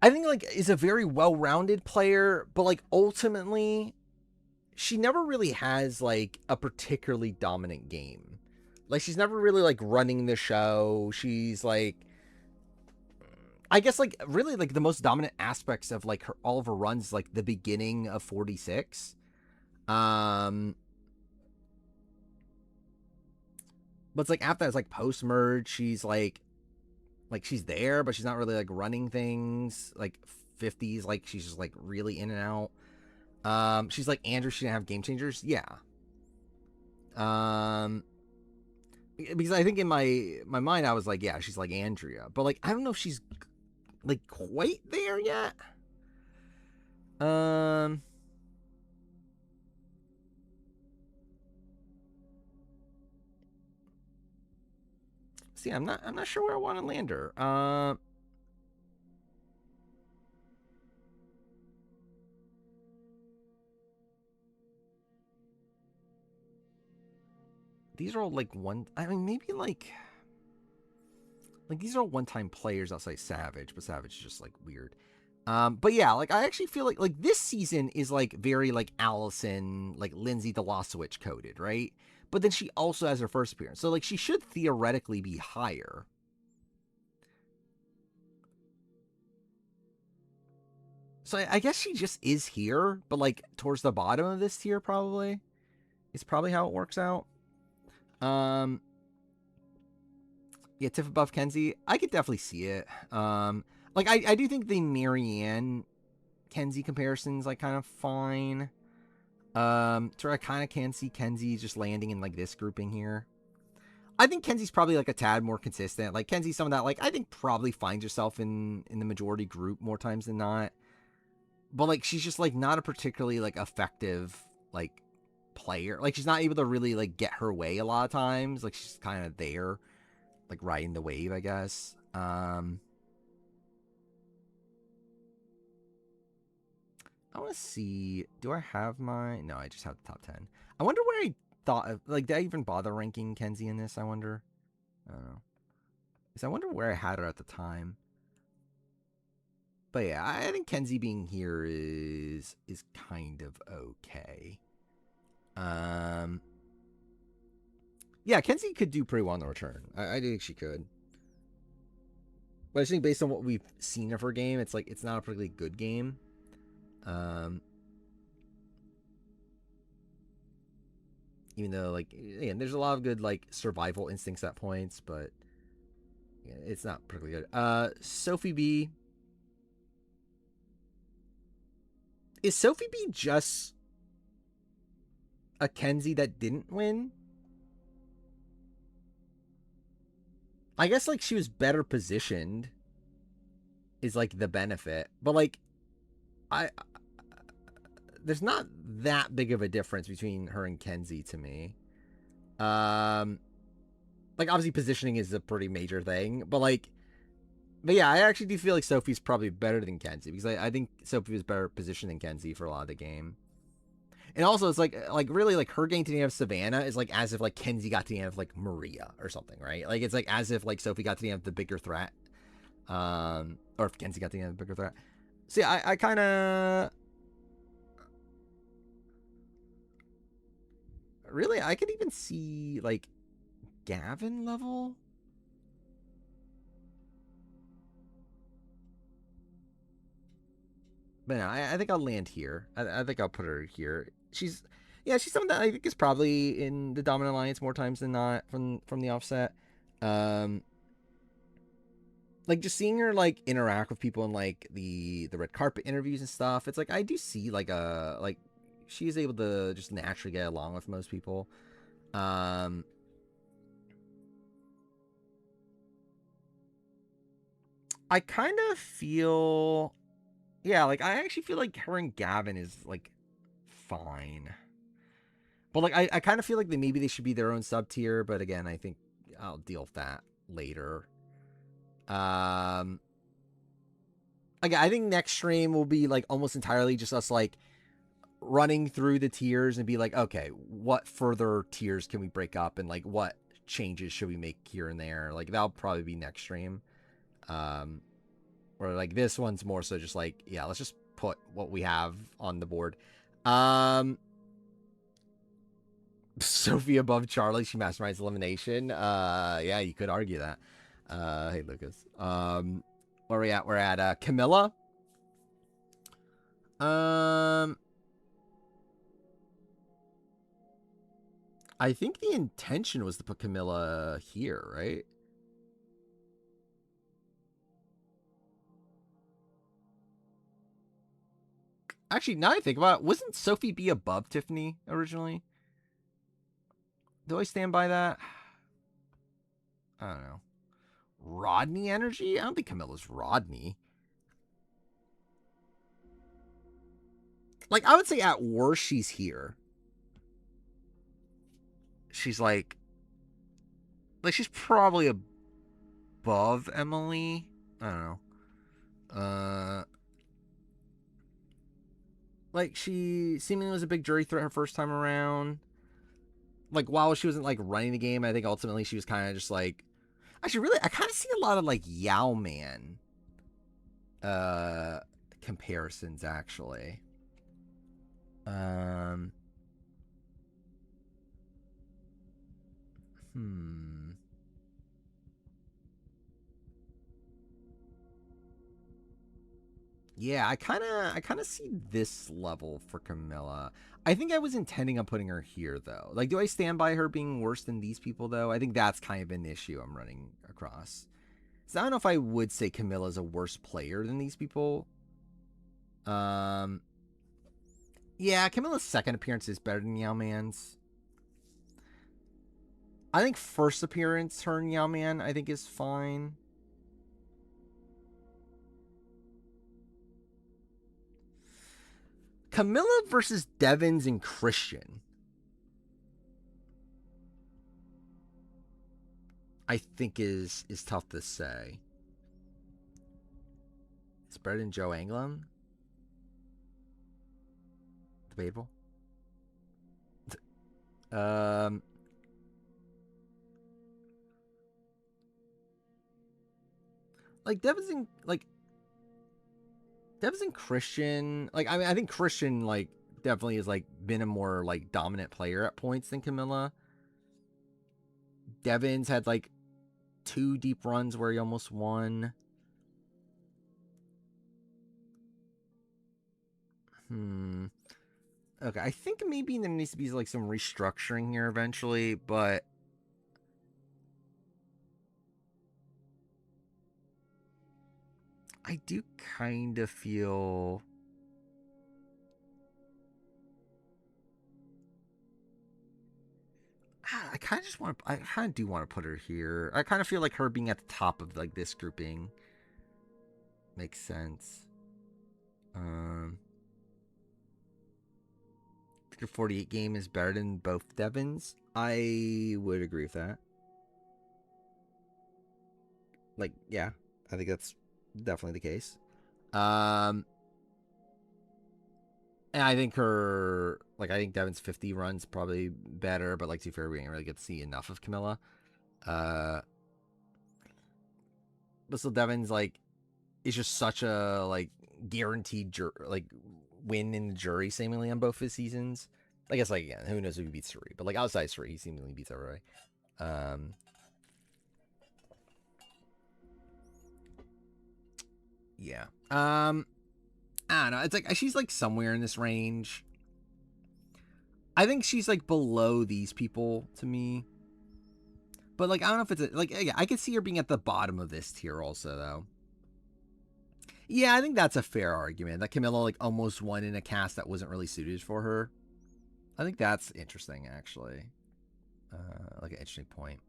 [SPEAKER 1] I think like is a very well-rounded player, but like ultimately she never really has like a particularly dominant game. Like she's never really like running the show. She's like, I guess like really like the most dominant aspects of like all of her runs, like the beginning of 46. But it's like after that, it's like post merge. She's like she's there, but she's not really like running things. Like 50s, like she's just like really in and out. She's like Andrew. She didn't have game changers. Yeah. Because I think in my mind I was like, yeah, she's like Andrea, but like I don't know if she's like quite there yet. See, I'm not sure where I want to land her. These are all like maybe like these are all one-time players outside Savage, but Savage is just like weird. But yeah, like I actually feel like this season is like very like Allison, like Lindsay Delosowicz coded, right? But then she also has her first appearance, so like she should theoretically be higher. So I guess she just is here, but like towards the bottom of this tier probably is probably how it works out. Yeah, Tiff above Kenzie. I could definitely see it. Like I do think the Marianne Kenzie comparison's like kind of fine. So I kind of can see Kenzie just landing in like this grouping here. I think Kenzie's probably like a tad more consistent. Like Kenzie's someone that like I think probably finds herself in the majority group more times than not. But like she's just like not a particularly like effective like player. Like she's not able to really like get her way a lot of times. Like she's kind of there, like riding the wave, I guess. I want to see, do I have my, no, I just have the top 10. I wonder where I thought of, like, did I even bother ranking Kenzie in this? I wonder. I don't know. Because I wonder where I had her at the time. But yeah, I think Kenzie being here is kind of okay. Yeah, Kenzie could do pretty well on the return. I do think she could. But I think based on what we've seen of her game, it's like it's not a particularly good game. Even though, like, again, there's a lot of good like survival instincts at points, but it's not particularly good. Sophie B. Is Sophie B just a Kenzie that didn't win? I guess like she was better positioned is like the benefit, but like there's not that big of a difference between her and Kenzie to me. Like obviously positioning is a pretty major thing, but yeah, I actually do feel like Sophie's probably better than Kenzie because I think Sophie was better positioned than Kenzie for a lot of the game. And also it's like really like her getting to the end of Savannah is like as if like Kenzie got to the end of like Maria or something, right? Like it's like as if like Sophie got to the end of the bigger threat. Or if Kenzie got to the end of the bigger threat. See, I kind of really I could even see like Gavin level. But no, I think I'll land here. I think I'll put her here. She's someone that I think is probably in the Dominant Alliance more times than not from the offset. Like just seeing her like interact with people in like the red carpet interviews and stuff. It's like I do see like she is able to just naturally get along with most people. I kind of feel, yeah, like I actually feel like her and Gavin is like fine, but like I kind of feel like maybe they should be their own sub tier. But again, I think I'll deal with that later. Again, I think next stream will be like almost entirely just us like running through the tiers and be like, okay, what further tiers can we break up and like what changes should we make here and there? Like that'll probably be next stream. Or like this one's more so just like, yeah, let's just put what we have on the board. Sophie above Charlie, she masterminds elimination. Yeah, you could argue that. Hey Lucas. Where are we at? We're at Camilla. I think the intention was to put Camilla here, right? Actually, now I think about it, wasn't Sophie B above Tiffany originally? Do I stand by that? I don't know. Rodney energy? I don't think Camilla's Rodney. Like, I would say at worst, she's here. She's like she's probably above Emily. I don't know. Like, she seemingly was a big jury threat her first time around. Like, while she wasn't, like, running the game, I think ultimately she was kind of just, like... Actually, really, I kind of see a lot of, like, Yao Man comparisons, actually. Yeah, I kind of see this level for Camilla. I think I was intending on putting her here, though. Like, do I stand by her being worse than these people, though? I think that's kind of an issue I'm running across. So I don't know if I would say Camilla's a worse player than these people. Yeah, Camilla's second appearance is better than Yao Man's. I think first appearance, her and Yao Man, I think is fine. Camilla versus Devins and Christian. I think is tough to say. It's better than Joe Anglem. Debatable. Like Devins and Christian, like, I mean, I think Christian, like, definitely has, like, been a more, like, dominant player at points than Camilla. Devins had, like, 2 deep runs where he almost won. Okay, I think maybe there needs to be, like, some restructuring here eventually, but... I do kind of feel... I kind of just want to... I kind of do want to put her here. I kind of feel like her being at the top of like this grouping makes sense. Your 48 game is better than both Devins. I would agree with that. Like, yeah, I think that's definitely the case. And I think her, like, I think Devin's 50 runs probably better, but like, to be fair, we didn't really get to see enough of Camilla. But still, Devin's like, is just such a like guaranteed win in the jury seemingly on both his seasons. I guess, like, again, who knows who beats Suri, but like outside Suri, he seemingly beats everybody. Yeah. I don't know. It's like she's like somewhere in this range. I think she's like below these people to me. But like, I don't know if it's like, yeah, I could see her being at the bottom of this tier also, though. Yeah, I think that's a fair argument. That Camilla like almost won in a cast that wasn't really suited for her. I think that's interesting, actually. Like an interesting point.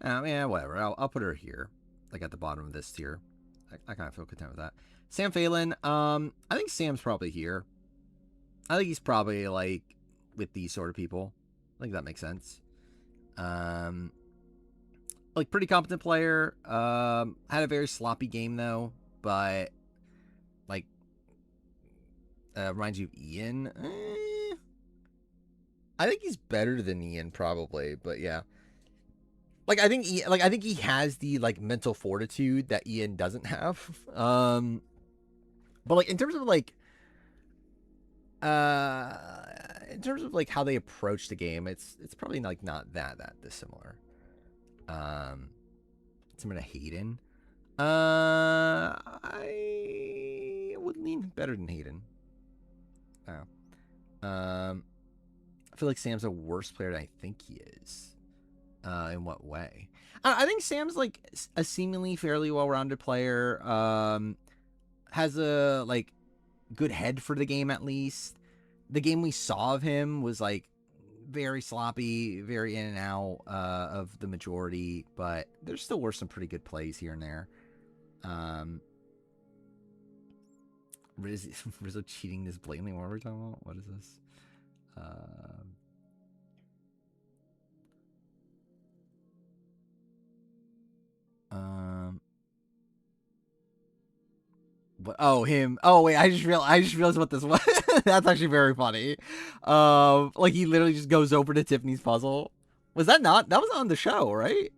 [SPEAKER 1] Yeah, whatever. I'll put her here, like at the bottom of this tier. I kind of feel content with that. Sam Phelan. I think Sam's probably here. I think he's probably like with these sort of people. I think that makes sense. Like pretty competent player. Had a very sloppy game though, but like reminds you of Ian. I think he's better than Ian probably, but yeah. Like I think he has the like mental fortitude that Ian doesn't have. But like in terms of like how they approach the game, it's probably like not that dissimilar. Similar to Hayden. I would lean better than Hayden. I feel like Sam's a worse player than I think he is. In what way? I think Sam's like a seemingly fairly well-rounded player. Has a like good head for the game at least. The game we saw of him was like very sloppy, very in and out of the majority, but there still were some pretty good plays here and there. Rizzo cheating this blatantly. What are we talking about? What is this? What? Oh, him. Oh, wait. I just realized what this was. That's actually very funny. Like he literally just goes over to Tiffany's puzzle. Was that not? That was on the show, right?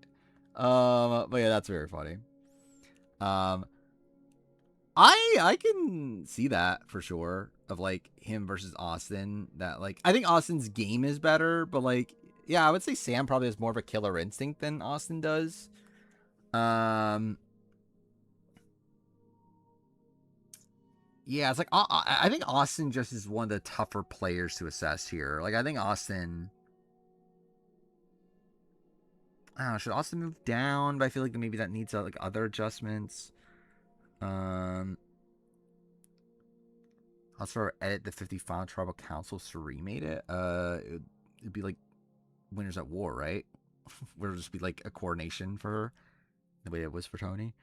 [SPEAKER 1] But yeah, that's very funny. I can see that for sure of like him versus Austin. That like I think Austin's game is better, but like yeah, I would say Sam probably has more of a killer instinct than Austin does. Yeah, it's like I think Austin just is one of the tougher players to assess here. Like I think Austin, I don't know, should Austin move down? But I feel like maybe that needs like other adjustments. I'll sort of edit the 50 final tribal council. Suri made it. It'd be like Winners at War, right? Where it would just be like a coordination for her, the way it was for Tony.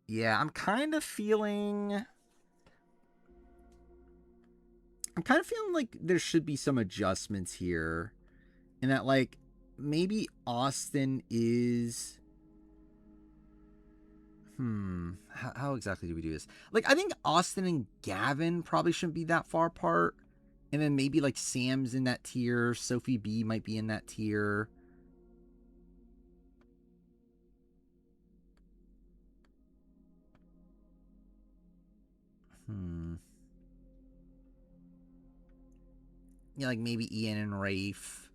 [SPEAKER 1] Yeah, I'm kind of feeling like there should be some adjustments here. And that, like, maybe Austin is... How exactly do we do this? Like, I think Austin and Gavin probably shouldn't be that far apart. And then maybe, like, Sam's in that tier. Sophie B might be in that tier. Yeah, like maybe Ian and Rafe.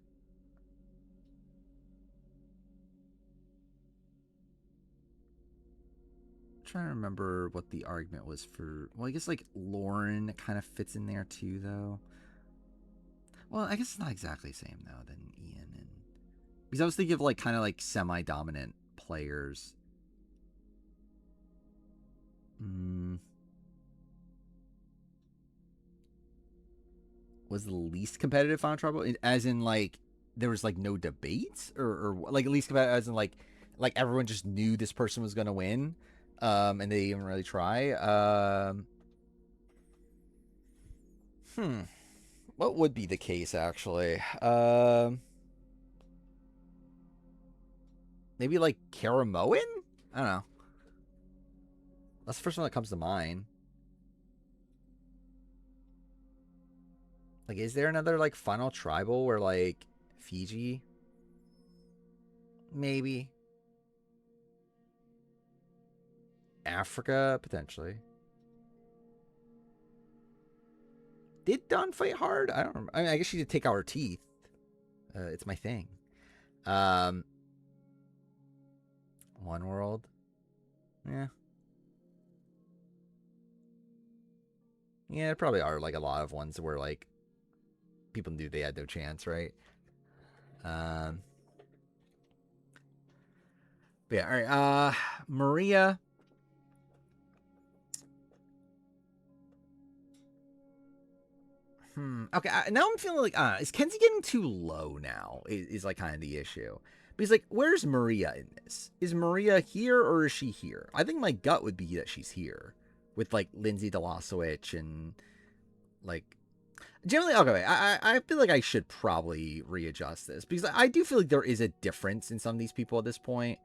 [SPEAKER 1] I'm trying to remember what the argument was for. Well, I guess like Lauren kind of fits in there too, though. Well, I guess it's not exactly the same though than Ian Because I was thinking of like kind of like semi-dominant players. Was the least competitive Final Tribal, as in like there was like no debates, or like at least competitive as in like everyone just knew this person was gonna win, and they didn't really try. What would be the case actually? Maybe like Karamoan? I don't know. That's the first one that comes to mind. Like, is there another like Final Tribal where like Fiji? Maybe. Africa, potentially. Did Dawn fight hard? I don't remember. I mean, I guess she did take out her teeth. It's my thing. One World. Yeah. Yeah, there probably are like a lot of ones where like people knew they had no chance, right? But yeah, all right. Maria. Okay, now I'm feeling like, is Kenzie getting too low now? Is like kind of the issue. But he's like, where's Maria in this? Is Maria here or is she here? I think my gut would be that she's here with like Lindsay Delosowicz and like generally. Okay, I feel like I should probably readjust this because I do feel like there is a difference in some of these people at this point.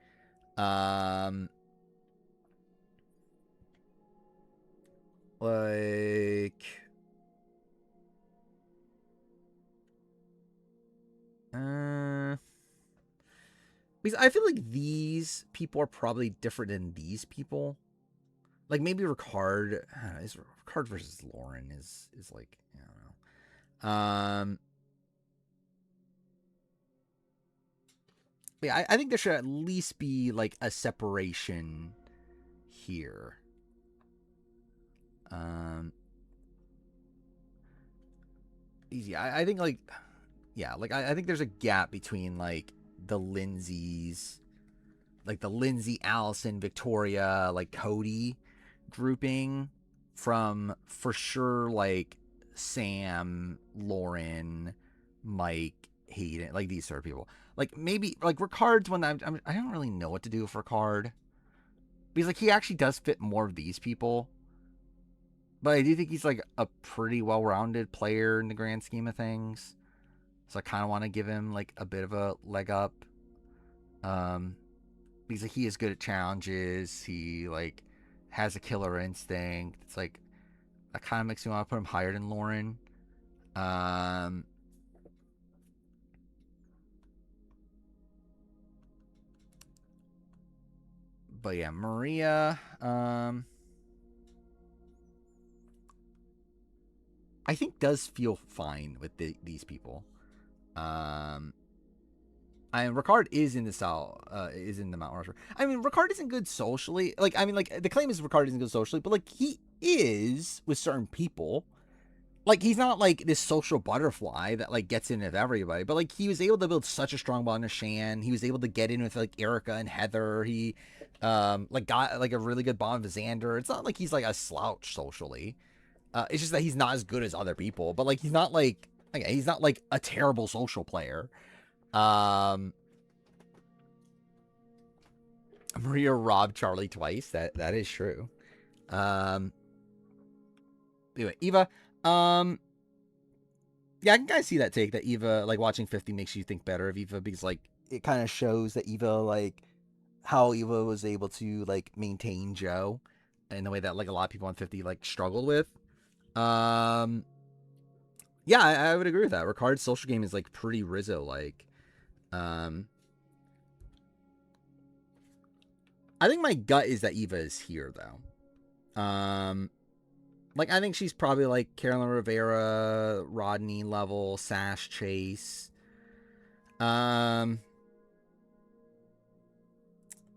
[SPEAKER 1] Like. Because I feel like these people are probably different than these people. Like maybe Ricard, is Ricard versus Lauren is like, I don't know. Yeah, I think there should at least be like a separation here. Easy. I think like, yeah, like I think there's a gap between like the Lindsays, like the Lindsay, Allison, Victoria, like Cody grouping from for sure like Sam, Lauren, Mike, Hayden, like these sort of people. Like maybe like Ricard's one that I don't really know what to do with Ricard because like he actually does fit more of these people. But I do think he's like a pretty well-rounded player in the grand scheme of things. So I kind of want to give him like a bit of a leg up. Because like, he is good at challenges. He like has a killer instinct. It's like that kind of makes me want to put him higher than Lauren. But yeah, Maria. I think does feel fine with these people. Ricard is in the is in the Mount Rushmore. I mean, Ricard isn't good socially. Like, I mean, like the claim is Ricard isn't good socially, but like he is with certain people. Like he's not like this social butterfly that like gets in with everybody, but like he was able to build such a strong bond with Shan. He was able to get in with like Erica and Heather. He like got like a really good bond with Xander. It's not like he's like a slouch socially. It's just that he's not as good as other people, but like he's not like a terrible social player. Maria robbed Charlie twice. That is true. Anyway, Eva. Yeah, I can kind of see that take that Eva, like watching 50 makes you think better of Eva because like it kind of shows that Eva, like how Eva was able to like maintain Joe in the way that like a lot of people on 50 like struggled with. Yeah, I would agree with that. Ricard's social game is like pretty Rizzo like. I think my gut is that Eva is here though. Like I think she's probably like Carolyn Rivera, Rodney level, Sash Chase.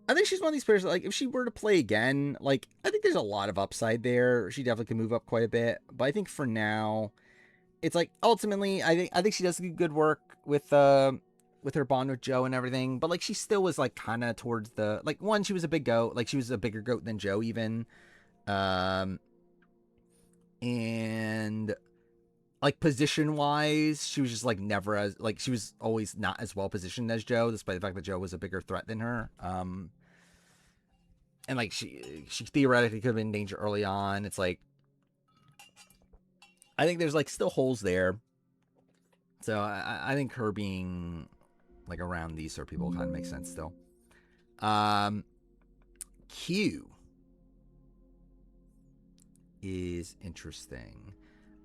[SPEAKER 1] I think she's one of these players that, like, if she were to play again, like, I think there's a lot of upside there. She definitely can move up quite a bit. But I think for now, it's like ultimately, I think she does good work with with her bond with Joe and everything, but like she still was like kind of towards the like one. She was a big goat, like she was a bigger goat than Joe even, and like position wise, she was just like never as like she was always not as well positioned as Joe, despite the fact that Joe was a bigger threat than her. And like she theoretically could have been in danger early on. It's like I think there's like still holes there. So I think her being like around these sort of people kind of makes sense still. Q is interesting.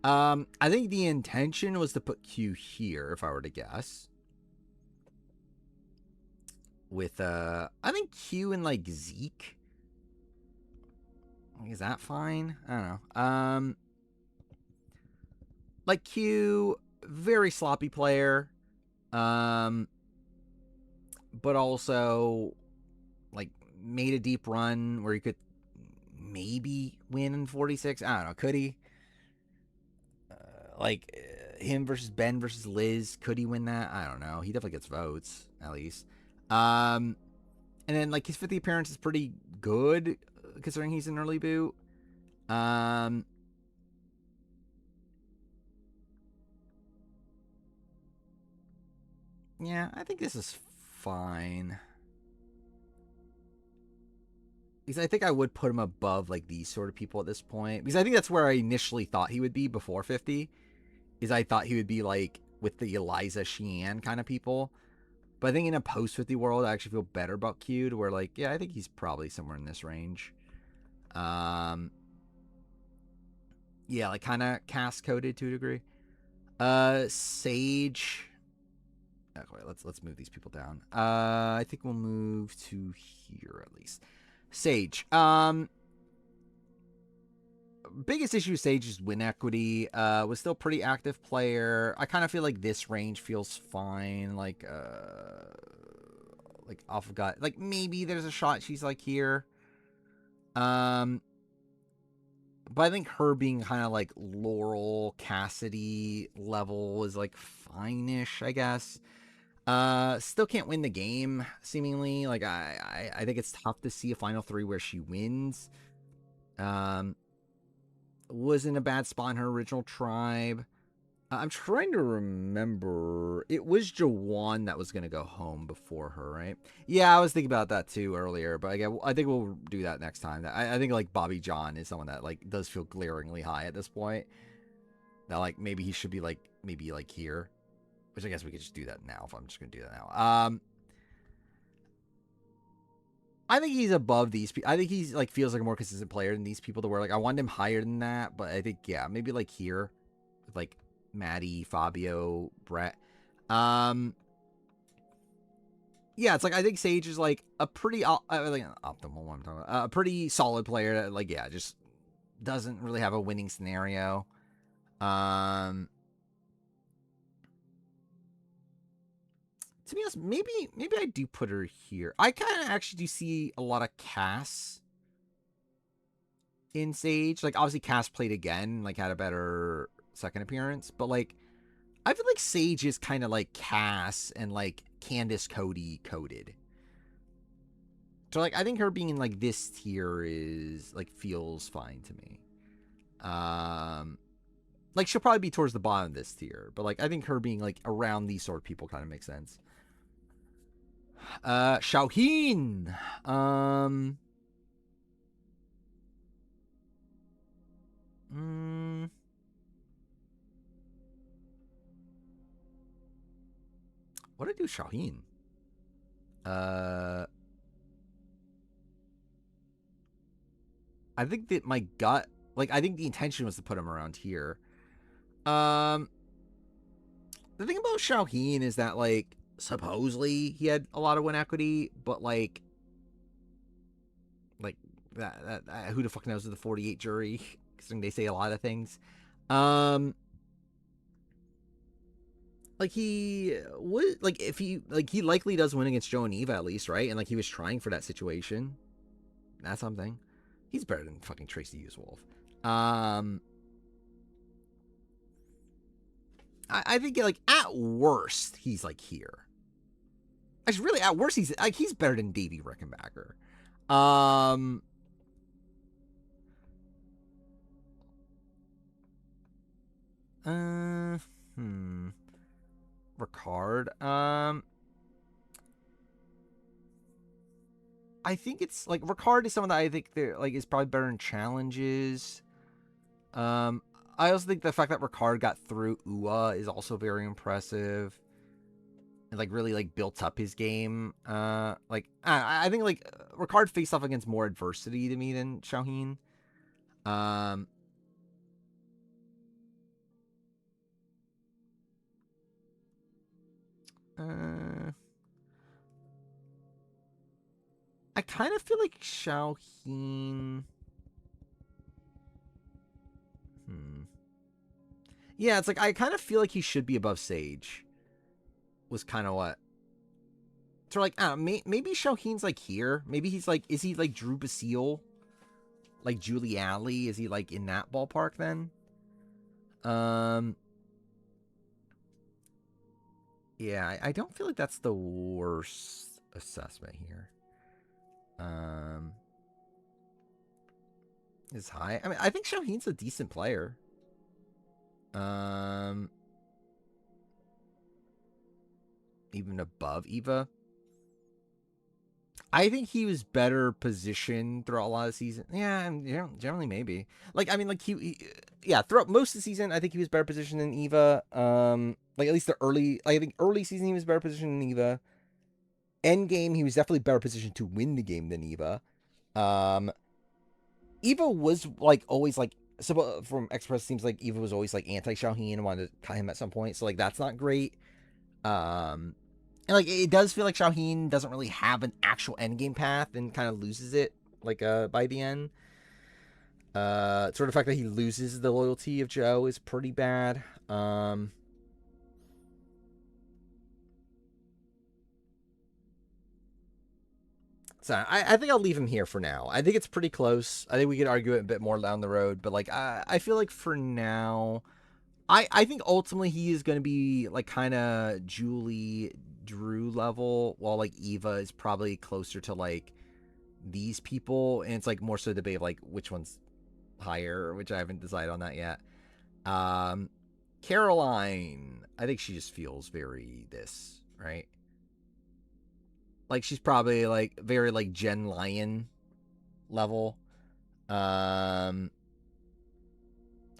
[SPEAKER 1] I think the intention was to put Q here, if I were to guess. With I think Q and like Zeke. Is that fine? I don't know. Like Q, very sloppy player. But also like made a deep run where he could maybe win in 46. I don't know. Could he? Like him versus Ben versus Liz. Could he win that? I don't know. He definitely gets votes, at least. And then like his 50 appearance is pretty good considering he's an early boot. Yeah, I think this is fine. Because I think I would put him above like these sort of people at this point. Because I think that's where I initially thought he would be before 50. Is I thought he would be like with the Eliza Sheehan kind of people. But I think in a post-50 world, I actually feel better about Q to where like, yeah, I think he's probably somewhere in this range. Yeah, like kind of cast coded to a degree. Sage. Okay, let's move these people down. I think we'll move to here at least. Sage. Biggest issue with Sage is win equity. Was still pretty active player. I kind of feel like this range feels fine. Like off of gut. Like maybe there's a shot she's like here. But I think her being kind of like Laurel Cassidy level is like fine-ish, I guess. Still can't win the game, seemingly. Like I think it's tough to see a final three where she wins. Was in a bad spot in her original tribe. I'm trying to remember. It was Jawan that was going to go home before her, right? Yeah, I was thinking about that too earlier, but I think we'll do that next time. I think like Bobby John is someone that like does feel glaringly high at this point. That like maybe he should be like maybe like here, which I guess we could just do that now if I'm just going to do that now. I think he's above these people. I think he's like feels like a more consistent player than these people to where like I wanted him higher than that, but I think yeah, maybe like here with like Maddie, Fabio, Brett. Yeah, it's like I think Sage is like a pretty optimal one I'm talking about. A pretty solid player that like yeah, just doesn't really have a winning scenario. To be honest, maybe I do put her here. I kind of actually do see a lot of Cass in Sage. Like, obviously, Cass played again, like, had a better second appearance. But, like, I feel like Sage is kind of like Cass and, like, Candace Cody coded. So, like, I think her being in, like, this tier is, like, feels fine to me. Like, she'll probably be towards the bottom of this tier. But, like, I think her being, like, around these sort of people kind of makes sense. Xiaohin. What did I do, Xiaohin? I think that my gut, like, I think the intention was to put him around here. The thing about Xiaohin is that, like, supposedly he had a lot of win equity, but like that who the fuck knows with the 48 jury? Because they say a lot of things. Like he would, like if he likely does win against Joe and Eva at least, right? And like he was trying for that situation. That's something. He's better than fucking Tracy Uswolf. I think like at worst he's like here. Actually, really, at worst, he's better than Davey Rickenbacker. Ricard. I think it's like Ricard is someone that I think is probably better in challenges. I also think the fact that Ricard got through UA is also very impressive. And really built up his game. I think Ricard faced off against more adversity to me than Xiaohin. I kind of feel like Xiaohin. Yeah, it's I kind of feel like he should be above Sage. Was kind of what. So maybe Xiaohin's here. Maybe he's is he Drew Basile? Julie Alley? Is he in that ballpark then? Yeah, I don't feel like that's the worst assessment here. Is high. I mean, I think Xiaohin's a decent player. Even above Eva. I think he was better positioned throughout a lot of the season. Yeah, generally maybe. Throughout most of the season, I think he was better positioned than Eva. At least I think early season he was better positioned than Eva. End game, he was definitely better positioned to win the game than Eva. Eva was always so from Express, it seems like Eva was always anti Xiaohin and wanted to cut him at some point. So that's not great. And it does feel like Xiaohin doesn't really have an actual endgame path and kind of loses it by the end. Sort of the fact that he loses the loyalty of Joe is pretty bad. So I think I'll leave him here for now. I think it's pretty close. I think we could argue it a bit more down the road, but I feel like for now, I think ultimately he is going to be kind of Julie Drew level, while Eva is probably closer to these people, and it's more so debate of which one's higher, which I haven't decided on that yet. Caroline, I think she just feels very this, right? She's probably very Jen Lion level. Oh,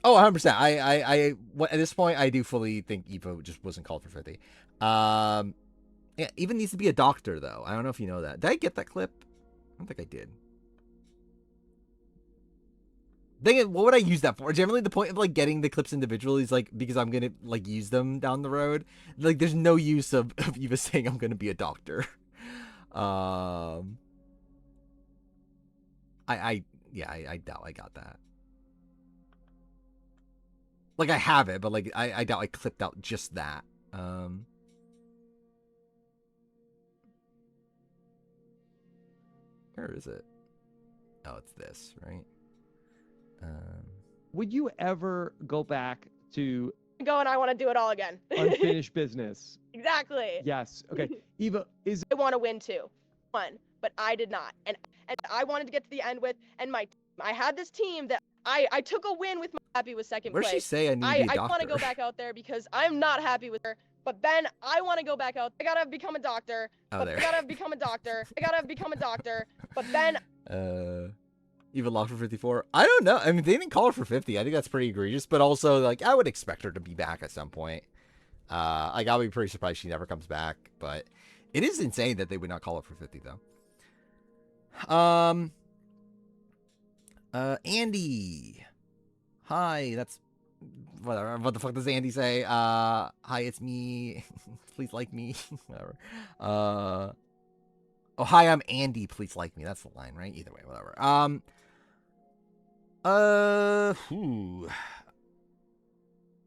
[SPEAKER 1] 100%. I at this point I do fully think Eva just wasn't called for 50. Yeah, Eva needs to be a doctor though. I don't know if you know that. Did I get that clip? I don't think I did. Dang it, what would I use that for? Generally, the point of getting the clips individually is because I'm gonna use them down the road. There's no use of Eva saying I'm gonna be a doctor. I doubt I got that. I have it, but I doubt I clipped out just that. Where is it? Oh, it's this, right?
[SPEAKER 12] Would you ever go back to
[SPEAKER 13] go and I want to do it all again?
[SPEAKER 12] unfinished business?
[SPEAKER 13] Exactly.
[SPEAKER 12] Yes. Okay. Eva,
[SPEAKER 13] I want to win too. But I did not. And I wanted to get to the end with, and I had this team that I took a win with. Happy with second place.
[SPEAKER 1] Where'd she say I need to be a doctor?
[SPEAKER 13] I want to go back out there because I'm not happy with her. But then I want to go back out. I gotta become a doctor.
[SPEAKER 1] Oh, there.
[SPEAKER 13] I gotta become a doctor. But then.
[SPEAKER 1] Even locked for 54. I don't know. I mean, they didn't call her for 50. I think that's pretty egregious. But also, I would expect her to be back at some point. I'll be pretty surprised she never comes back. But it is insane that they would not call her for 50 though. Andy. Hi, that's whatever. What the fuck does Andy say? Hi, it's me. Please like me. Whatever. Oh, hi, I'm Andy. Please like me. That's the line, right? Either way, whatever.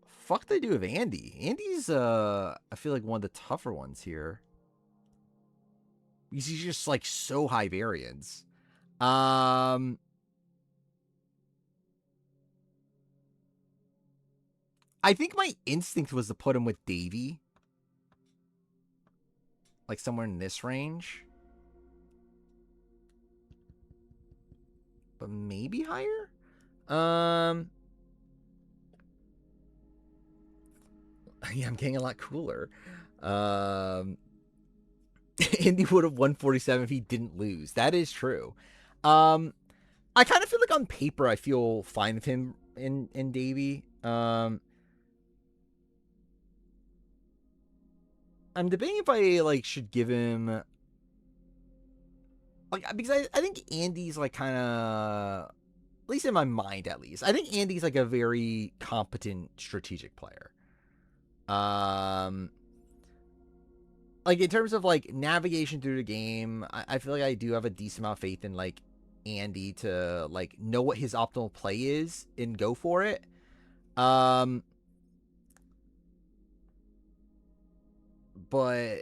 [SPEAKER 1] Fuck they do with Andy. Andy's, I feel like one of the tougher ones here. Because he's just, so high variance. I think my instinct was to put him with Davey. like somewhere in this range. But maybe higher? Yeah, I'm getting a lot cooler. Andy would have won 47 if he didn't lose. That is true. I kind of feel like on paper I feel fine with him in Davey. I'm debating if I like should give him like, because I think Andy's like kind of, at least in my mind at least, I think Andy's like a very competent strategic player. Like in terms of like navigation through the game, I feel like I do have a decent amount of faith in like Andy to like know what his optimal play is and go for it. But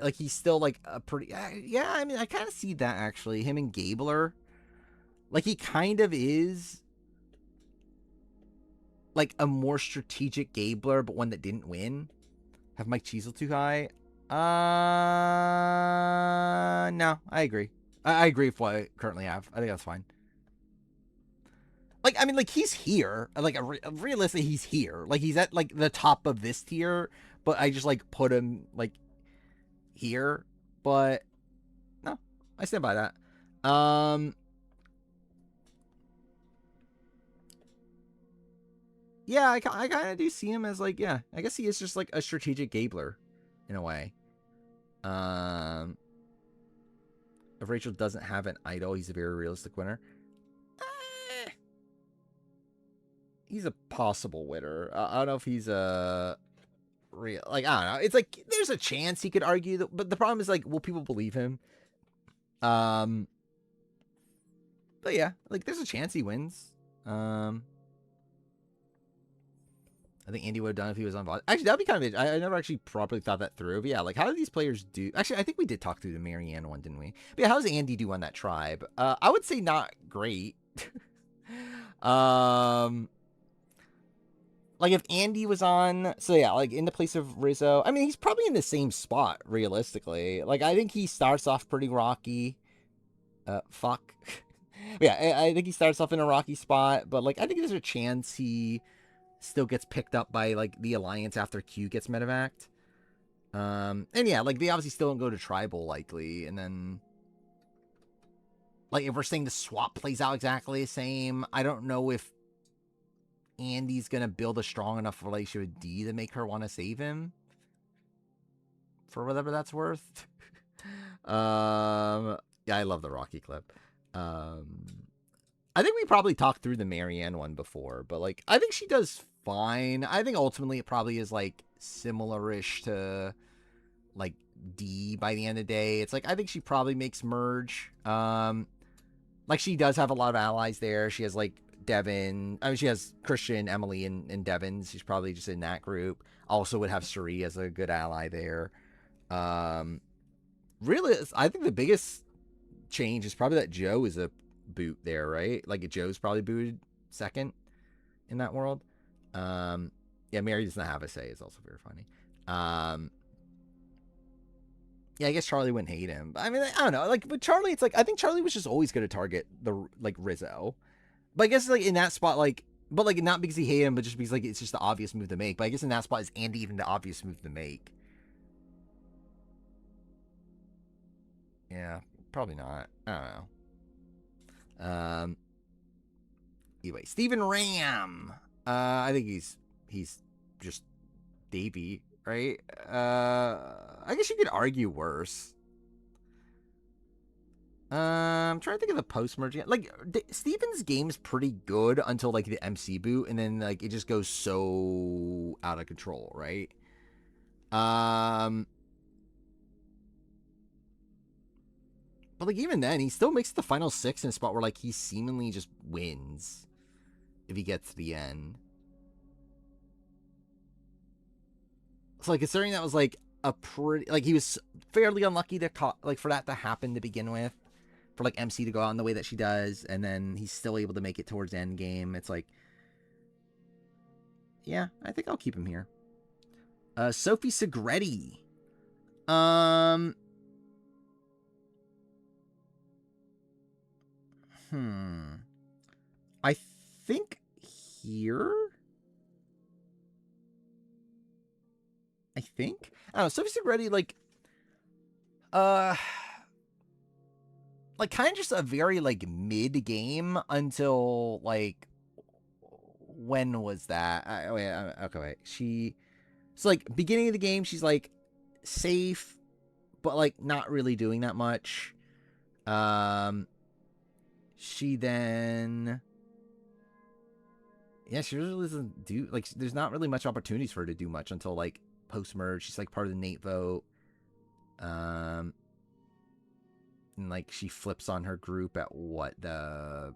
[SPEAKER 1] like he's still like a pretty, yeah, I mean I kind of see that actually, him and Gabler, like he kind of is like a more strategic Gabler, but one that didn't win. Have Mike Cheezel too high? No, I agree. I agree with what I currently have. I think that's fine. Like, I mean, like, he's here. Like, realistically, he's here. Like, he's at, like, the top of this tier, but I just, like, put him, like, here. But, no, I stand by that. Yeah, I kind of do see him as, like, yeah, I guess he is just, like, a strategic Gabler, in a way. If Rachel doesn't have an idol, he's a very realistic winner. He's a possible winner. I don't know if he's a real, like, I don't know. It's like, there's a chance he could argue that, but the problem is, like, will people believe him? But yeah, like, there's a chance he wins. I think Andy would have done if he was on VOD. Actually, that'd be kind of, I never actually properly thought that through. But yeah, like, how do these players do? Actually, I think we did talk through the Marianne one, didn't we? But yeah, how does Andy do on that tribe? I would say not great. Like, if Andy was on, so yeah, like, in the place of Rizzo, I mean, he's probably in the same spot, realistically. Like, I think he starts off pretty rocky. Fuck. Yeah, I think he starts off in a rocky spot, but, like, I think there's a chance he still gets picked up by, like, the Alliance after Q gets medevaced. And yeah, like, they obviously still don't go to Tribal, likely, and then, like, if we're saying the swap plays out exactly the same, I don't know if Andy's gonna build a strong enough relationship with D to make her want to save him. For whatever that's worth. Yeah, I love the Rocky clip. I think we probably talked through the Marianne one before, but, like, I think she does fine. I think ultimately it probably is, like, similar-ish to, like, D by the end of the day. It's like, I think she probably makes merge. Like, she does have a lot of allies there. She has, like, Devin. I mean, she has Christian, Emily, and Devin. She's probably just in that group. Also would have Suri as a good ally there. Really, I think the biggest change is probably that Joe is a boot there, right? Like, Joe's probably booted second in that world. Yeah, Mary does not have a say. It's also very funny. Yeah, I guess Charlie wouldn't hate him. I mean, I don't know. Like, with Charlie, it's like, I think Charlie was just always going to target the, like, Rizzo. But I guess, like, in that spot, like, but, like, not because he hated him, but just because, like, it's just the obvious move to make. But I guess in that spot, is Andy even the obvious move to make? Yeah, probably not. I don't know. Anyway, Stephen Ram. I think he's just Davey, right? I guess you could argue worse. I'm trying to think of the post-merge. Like, Steven's game's pretty good until, like, the MC boot, and then, like, it just goes so out of control, right? But, like, even then, he still makes the final 6 in a spot where, like, he seemingly just wins if he gets to the end. So, like, considering that was, like, a pretty, like, he was fairly unlucky to, like, for that to happen to begin with. For, like, MC to go out in the way that she does, and then he's still able to make it towards end game. It's like, yeah, I think I'll keep him here. Sophie Segretti. Um. I think here. I think. I don't know. Sophie Segretti, like kind of just a very like mid game until like when was that? Wait. It's like beginning of the game. She's like safe, but like not really doing that much. She then. Yeah, she really doesn't do like. There's not really much opportunities for her to do much until like post merge. She's like part of the Nate vote. And like she flips on her group at what the.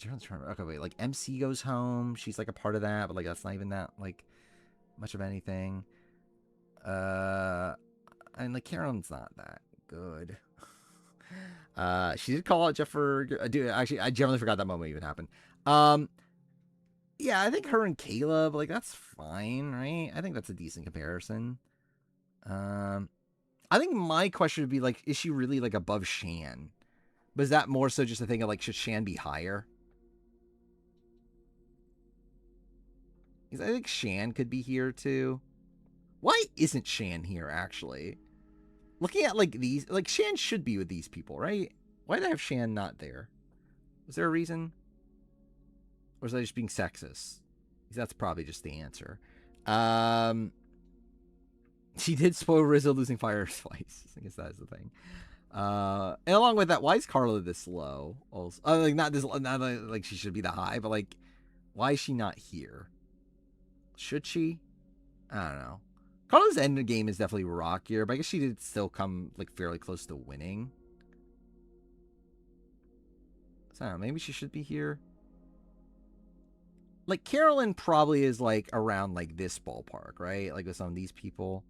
[SPEAKER 1] Okay, wait. Like MC goes home. She's like a part of that, but like that's not even that like much of anything. And like Carolyn's not that good. She did call out Jeff for. Dude, actually, I generally forgot that moment even happened. Yeah, I think her and Caleb, like that's fine, right? I think that's a decent comparison. I think my question would be like, is she really like above Shan? But is that more so just a thing of like, should Shan be higher? Because I think Shan could be here too. Why isn't Shan here actually? Looking at like these, like Shan should be with these people, right? Why did I have Shan not there? Was there a reason? Or is I just being sexist? Because that's probably just the answer. She did spoil Rizzo losing fire twice. I guess that is the thing. And along with that, why is Carla this low? Also, like not like she should be the high, but like, why is she not here? Should she? I don't know. Carla's end of game is definitely rockier, but I guess she did still come like fairly close to winning. So I don't know, maybe she should be here. Like Carolyn probably is like around like this ballpark, right? Like with some of these people.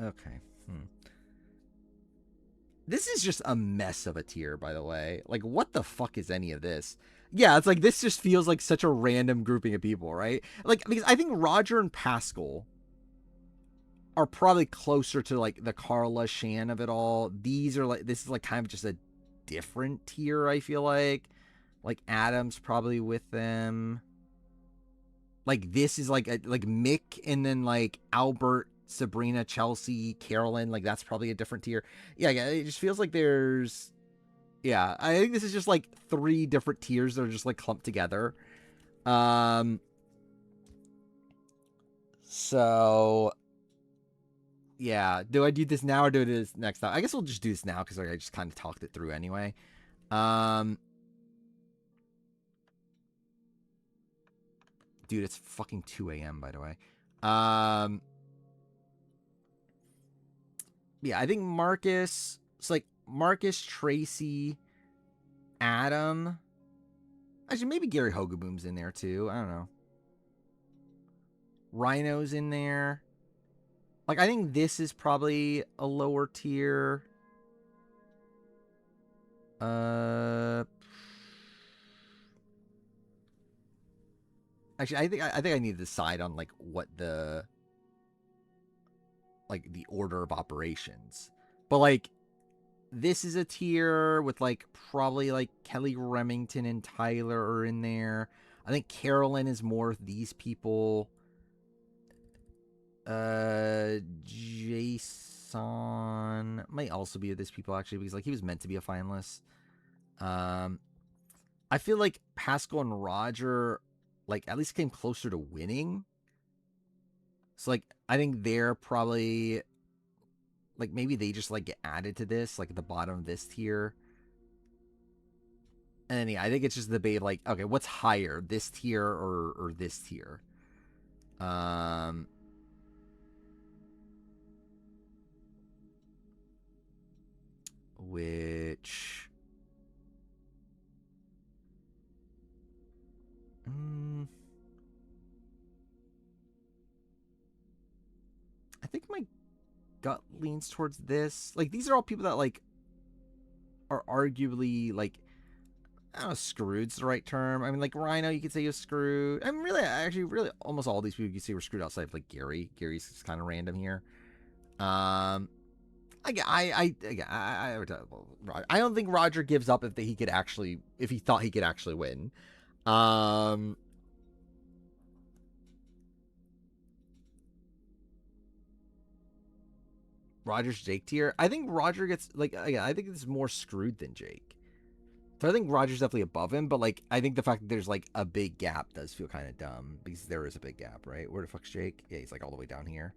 [SPEAKER 1] Okay. This is just a mess of a tier, by the way. Like, what the fuck is any of this? Yeah, it's like, this just feels like such a random grouping of people, right? Like, because I think Roger and Pascal are probably closer to, like, the Carla Shan of it all. These are, like, this is, like, kind of just a different tier, I feel like. Like, Adam's probably with them. Like, this is, like Mick and then, like, Albert, Sabrina, Chelsea, Carolyn, like that's probably a different tier. Yeah, it just feels like there's, yeah, I think this is just like 3 different tiers that are just like clumped together. So yeah, do I do this now or do this next time? I guess we'll just do this now because like, I just kind of talked it through anyway. Dude, it's fucking 2 a.m. by the way. Yeah, I think Marcus, it's like Marcus, Tracy, Adam. Actually, maybe Gary Hogaboom's in there too. I don't know. Rhino's in there. Like, I think this is probably a lower tier. Actually, I think I need to decide on like what the like the order of operations. But like this is a tier with like probably like Kelly Remington and Tyler are in there. I think Carolyn is more of these people. Jason might also be of these people actually because like he was meant to be a finalist. I feel like Pascal and Roger like at least came closer to winning. So like I think they're probably like maybe they just like get added to this like at the bottom of this tier. And then yeah, I think it's just the debate of like, okay, what's higher, this tier or this tier? Which I think my gut leans towards this. Like, these are all people that, like, are arguably, like, I don't know, screwed's the right term. I mean, like, Rhino, you could say he was screwed. I mean, really, actually, really, almost all these people you could say were screwed outside of, like, Gary. Gary's just kind of random here. I don't think Roger gives up if he thought he could actually win. Roger's Jake tier. I think Roger gets, like, I think it's more screwed than Jake. So I think Roger's definitely above him, but, like, I think the fact that there's, like, a big gap does feel kind of dumb, because there is a big gap, right? Where the fuck's Jake? Yeah, he's, like, all the way down here.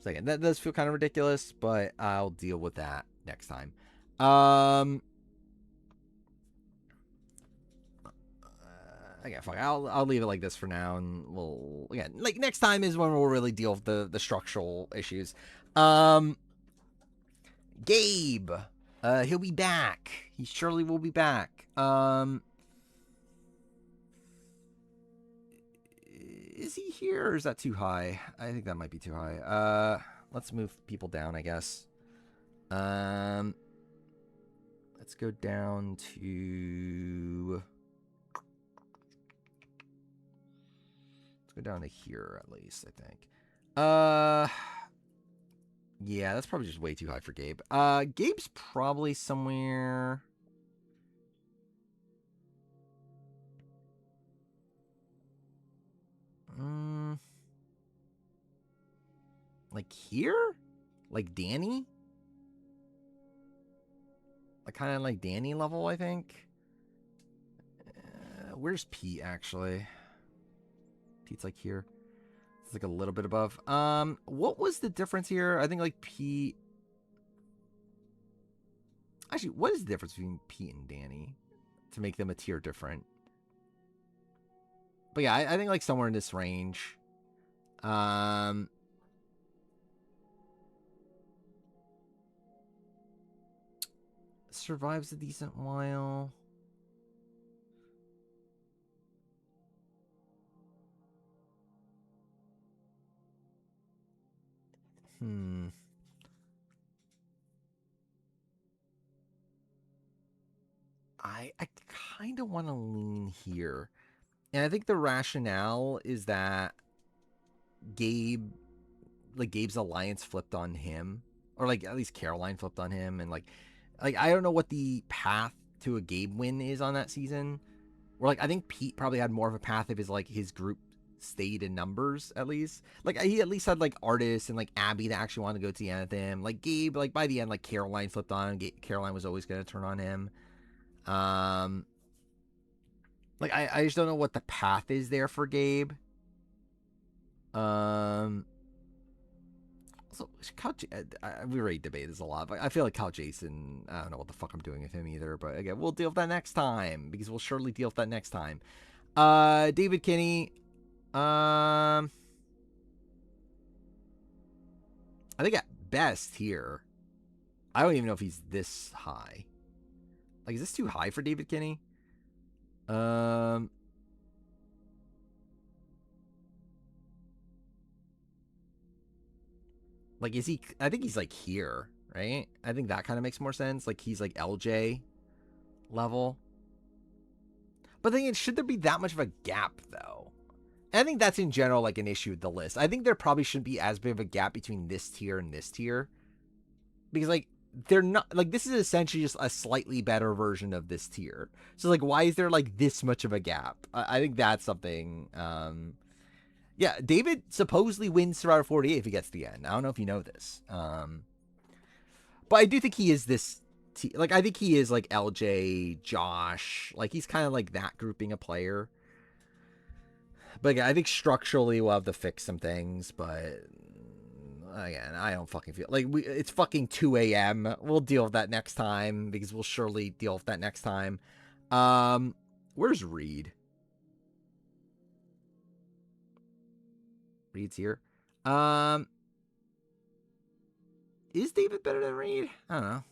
[SPEAKER 1] So again, that does feel kind of ridiculous, but I'll deal with that next time. Again, fuck, I'll leave it like this for now, and we'll, again, like, next time is when we'll really deal with the structural issues. Gabe, he'll be back. He surely will be back. Is he here, or is that too high? I think that might be too high. Let's move people down, I guess. Let's go down to... Let's go down to here, at least, I think. Yeah, that's probably just way too high for Gabe. Gabe's probably somewhere... Like here? Like Danny? Like kind of like Danny level, I think. Where's Pete, actually? Pete's like here. It's like a little bit above. What was the difference here? I think like Pete... Actually, what is the difference between Pete and Danny to make them a tier different? But yeah, I think like somewhere in this range. Survives a decent while. I kind of want to lean here. And I think the rationale is that Gabe's alliance flipped on him. Or like at least Caroline flipped on him, and like I don't know what the path to a Gabe win is on that season. Or like I think Pete probably had more of a path if his group stayed in numbers, at least. Like he at least had like Artis and like Abby that actually wanted to go to the end with him. Like Gabe, like by the end, like Caroline flipped on him. Caroline was always gonna turn on him. Like I just don't know what the path is there for Gabe. So we already debated this a lot, but I feel like Kyle Jason, I don't know what the fuck I'm doing with him either, but again, we'll deal with that next time, because we'll surely deal with that next time. David Kinney, I think at best here, I don't even know if he's this high. Like, is this too high for David Kinney? Like, is he... I think he's, like, here, right? I think that kind of makes more sense. Like, he's, like, LJ level. But then, should there be that much of a gap, though? And I think that's, in general, like, an issue with the list. I think there probably shouldn't be as big of a gap between this tier and this tier. Because, like, they're not... Like, this is essentially just a slightly better version of this tier. So, like, why is there, like, this much of a gap? I think that's something... Yeah, David supposedly wins Survivor 48 if he gets to the end. I don't know if you know this. But I do think he is this... Like, I think he is, like, LJ, Josh. Like, he's kind of like that grouping of player. But again, I think structurally we'll have to fix some things. But, again, I don't fucking feel... Like, it's fucking 2 a.m. We'll deal with that next time, because we'll surely deal with that next time. Where's Reed? Reed's here. Is David better than Reed? I don't know.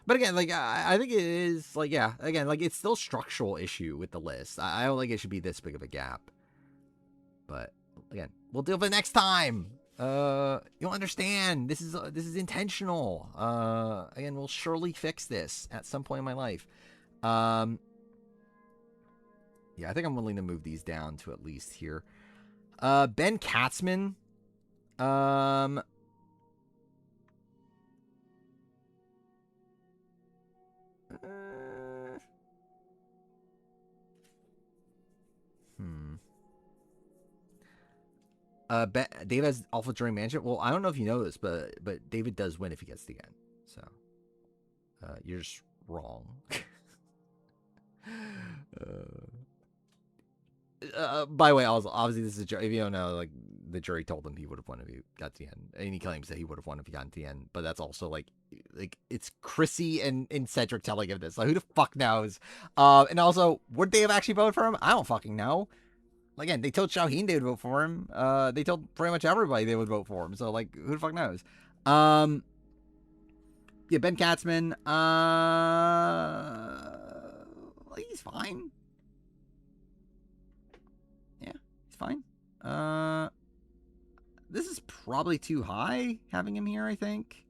[SPEAKER 1] But again, like, I think it is, like, yeah, again, like, it's still a structural issue with the list. I don't think it should be this big of a gap. But again, we'll deal with it next time. You'll understand. This is intentional. Again, we'll surely fix this at some point in my life. Yeah, I think I'm willing to move these down to at least here. Ben Katzman. Dave has Alpha during management. Well, I don't know if you know this, but David does win if he gets to the end. So, you're just wrong. By the way, also, obviously this is a joke. If you don't know, like, the jury told him he would have won if he got to the end. And he claims that he would have won if he got to the end. But that's also like it's Chrissy and Cedric telling him this. Like, who the fuck knows? And also, would they have actually voted for him? I don't fucking know. Again, they told Shaheen they would vote for him. They told pretty much everybody they would vote for him. So, like, who the fuck knows? Yeah, Ben Katzman. Like, he's fine. Yeah, he's fine. This is probably too high, having him here, I think.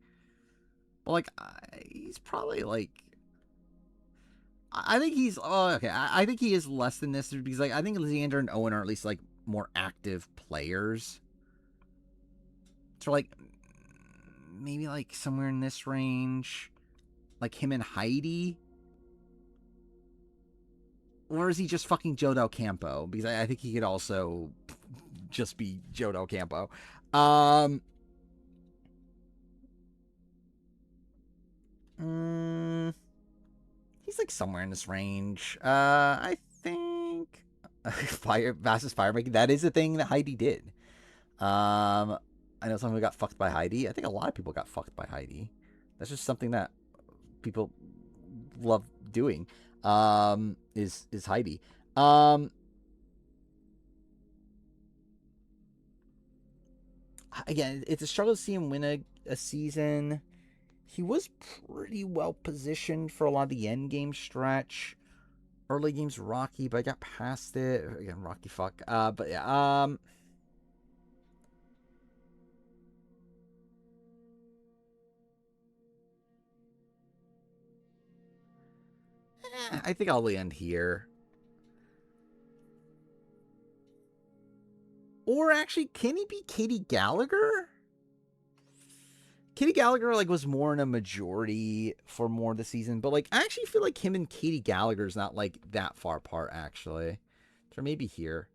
[SPEAKER 1] But, like, he's probably, like... I think he's... Oh, okay. I think he is less than this because, like, I think Xander and Owen are at least, like, more active players. So, like, maybe, like, somewhere in this range. Like, him and Heidi. Or is he just fucking Joe Del Campo? Because I think he could also just be Joe Del Campo. He's like somewhere in this range. I think fastest firemaking. That is a thing that Heidi did. I know someone who got fucked by Heidi. I think a lot of people got fucked by Heidi. That's just something that people love doing. Is Heidi. Again, it's a struggle to see him win a season. He was pretty well positioned for a lot of the end game stretch. Early game's rocky, but I got past it. Again, rocky fuck. But yeah, I think I'll end here. Or actually, can he be Katie Gallagher? Katie Gallagher, like, was more in a majority for more of the season. But, like, I actually feel like him and Katie Gallagher's not, like, that far apart, actually. So maybe here.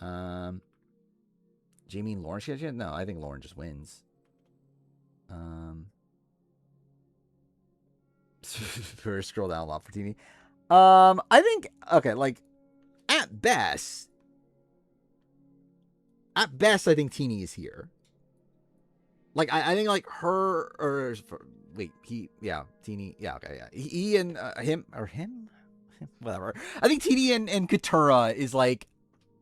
[SPEAKER 1] Jamie and Lauren? No, I think Lauren just wins. First, scroll down a lot for TV. I think, okay, like, at best, I think Teeny is here. Like, I think, like, her, or, wait, Teeny, yeah, okay, yeah. He and him, whatever. I think Teeny and Katura is, like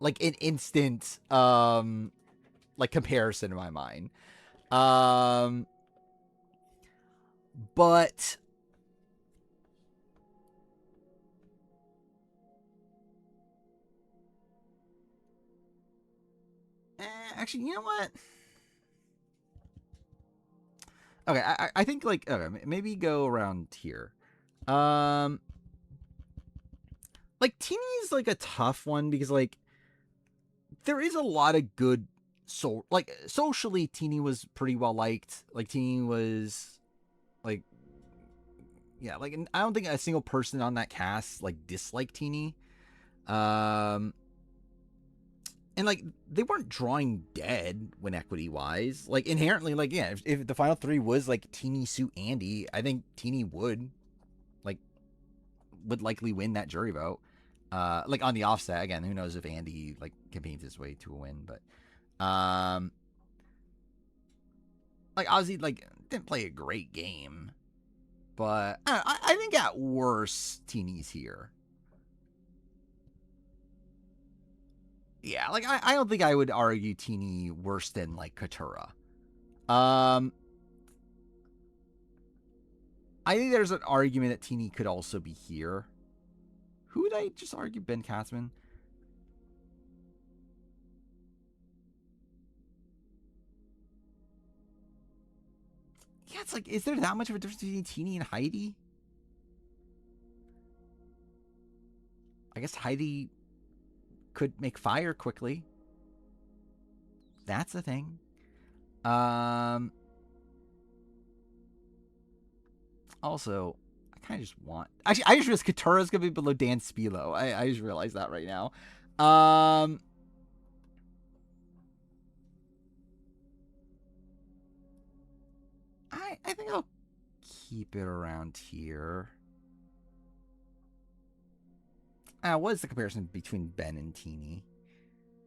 [SPEAKER 1] an instant, like, comparison in my mind. But... actually, you know what? Okay, I think, like, okay, maybe go around here. Like, Teeny is, like, a tough one because, like, there is a lot of good like, socially, Teeny was pretty well liked. Like, Teeny was, like, yeah, like, I don't think a single person on that cast, like, disliked Teeny. And, like, they weren't drawing dead when equity-wise. Like, inherently, like, yeah, if the final three was, like, Teeny, Sue, Andy, I think Teeny would likely win that jury vote. Like, on the offset, again, who knows if Andy, like, campaigns his way to a win, but, like, Ozzy, like, didn't play a great game, but I think at worst, Teeny's here. Yeah, like, I don't think I would argue Teeny worse than, like, Katura. I think there's an argument that Teeny could also be here. Who would I just argue? Ben Katzman? it's like, is there that much of a difference between Teeny and Heidi? I guess Heidi could make fire quickly. That's a thing. Also, I kind of just want... Actually, I just realized Katura's going to be below Dan Spilo. I just realized that right now. I think I'll keep it around here. What is the comparison between Ben and Teeny?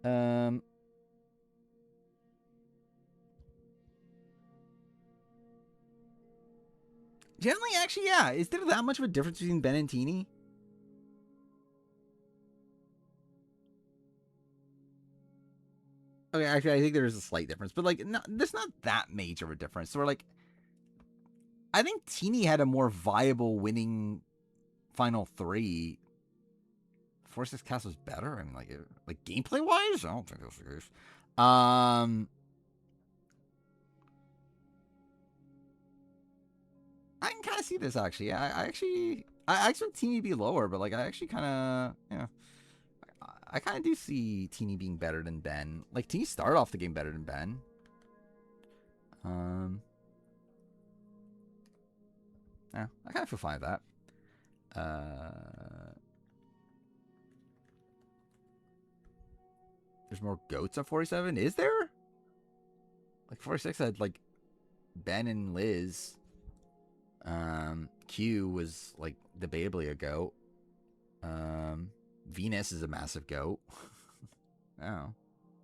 [SPEAKER 1] Generally, actually, yeah. Is there that much of a difference between Ben and Teeny? Okay, actually, I think there is a slight difference, but like, no, there's not that major of a difference. So we're like, I think Teeny had a more viable winning final three. 4-6 cast was better. I mean, like gameplay wise, I don't think that's the case. I can kind of see this actually. Yeah, I expect Teeny to be lower, but like I actually kind of, yeah, I kind of do see Teeny being better than Ben. Like Teeny started off the game better than Ben. Yeah, I kind of feel fine with that. There's more goats on 47. Is there? Like 46 had like Ben and Liz. Q was like debatably a goat. Venus is a massive goat. Oh,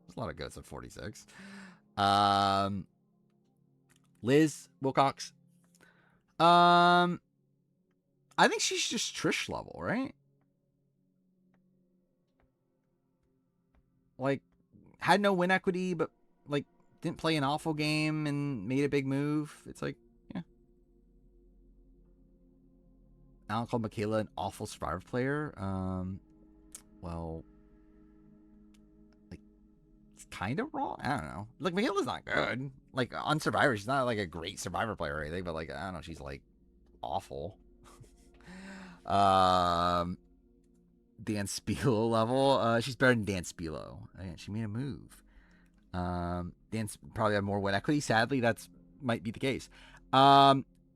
[SPEAKER 1] there's a lot of goats at 46. Liz Wilcox. I think she's just Trish level, right? Like, had no win equity, but like didn't play an awful game and made a big move. It's like, yeah. Alan called Michaela an awful Survivor player. Well, like, it's kind of wrong. I don't know. Like, Michaela's not good. Like, on Survivor, she's not like a great Survivor player or anything, but like, I don't know, she's like awful. Dan Spilo level. She's better than Dan Spilo. She made a move. Dan's probably have more win equity. Sadly, that's might be the case.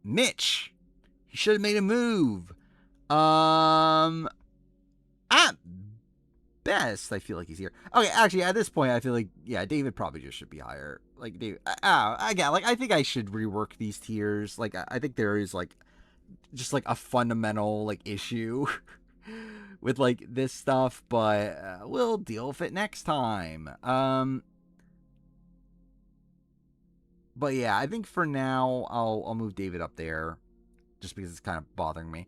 [SPEAKER 1] Mitch, he should have made a move. At best, I feel like he's here. Okay, actually, at this point, I feel like, yeah, David probably just should be higher. Like, David, again, like, I think I should rework these tiers. Like, I think there is, like, just, like, a fundamental, like, issue with, like, this stuff, but we'll deal with it next time. But, yeah, I think for now, I'll move David up there, just because it's kind of bothering me.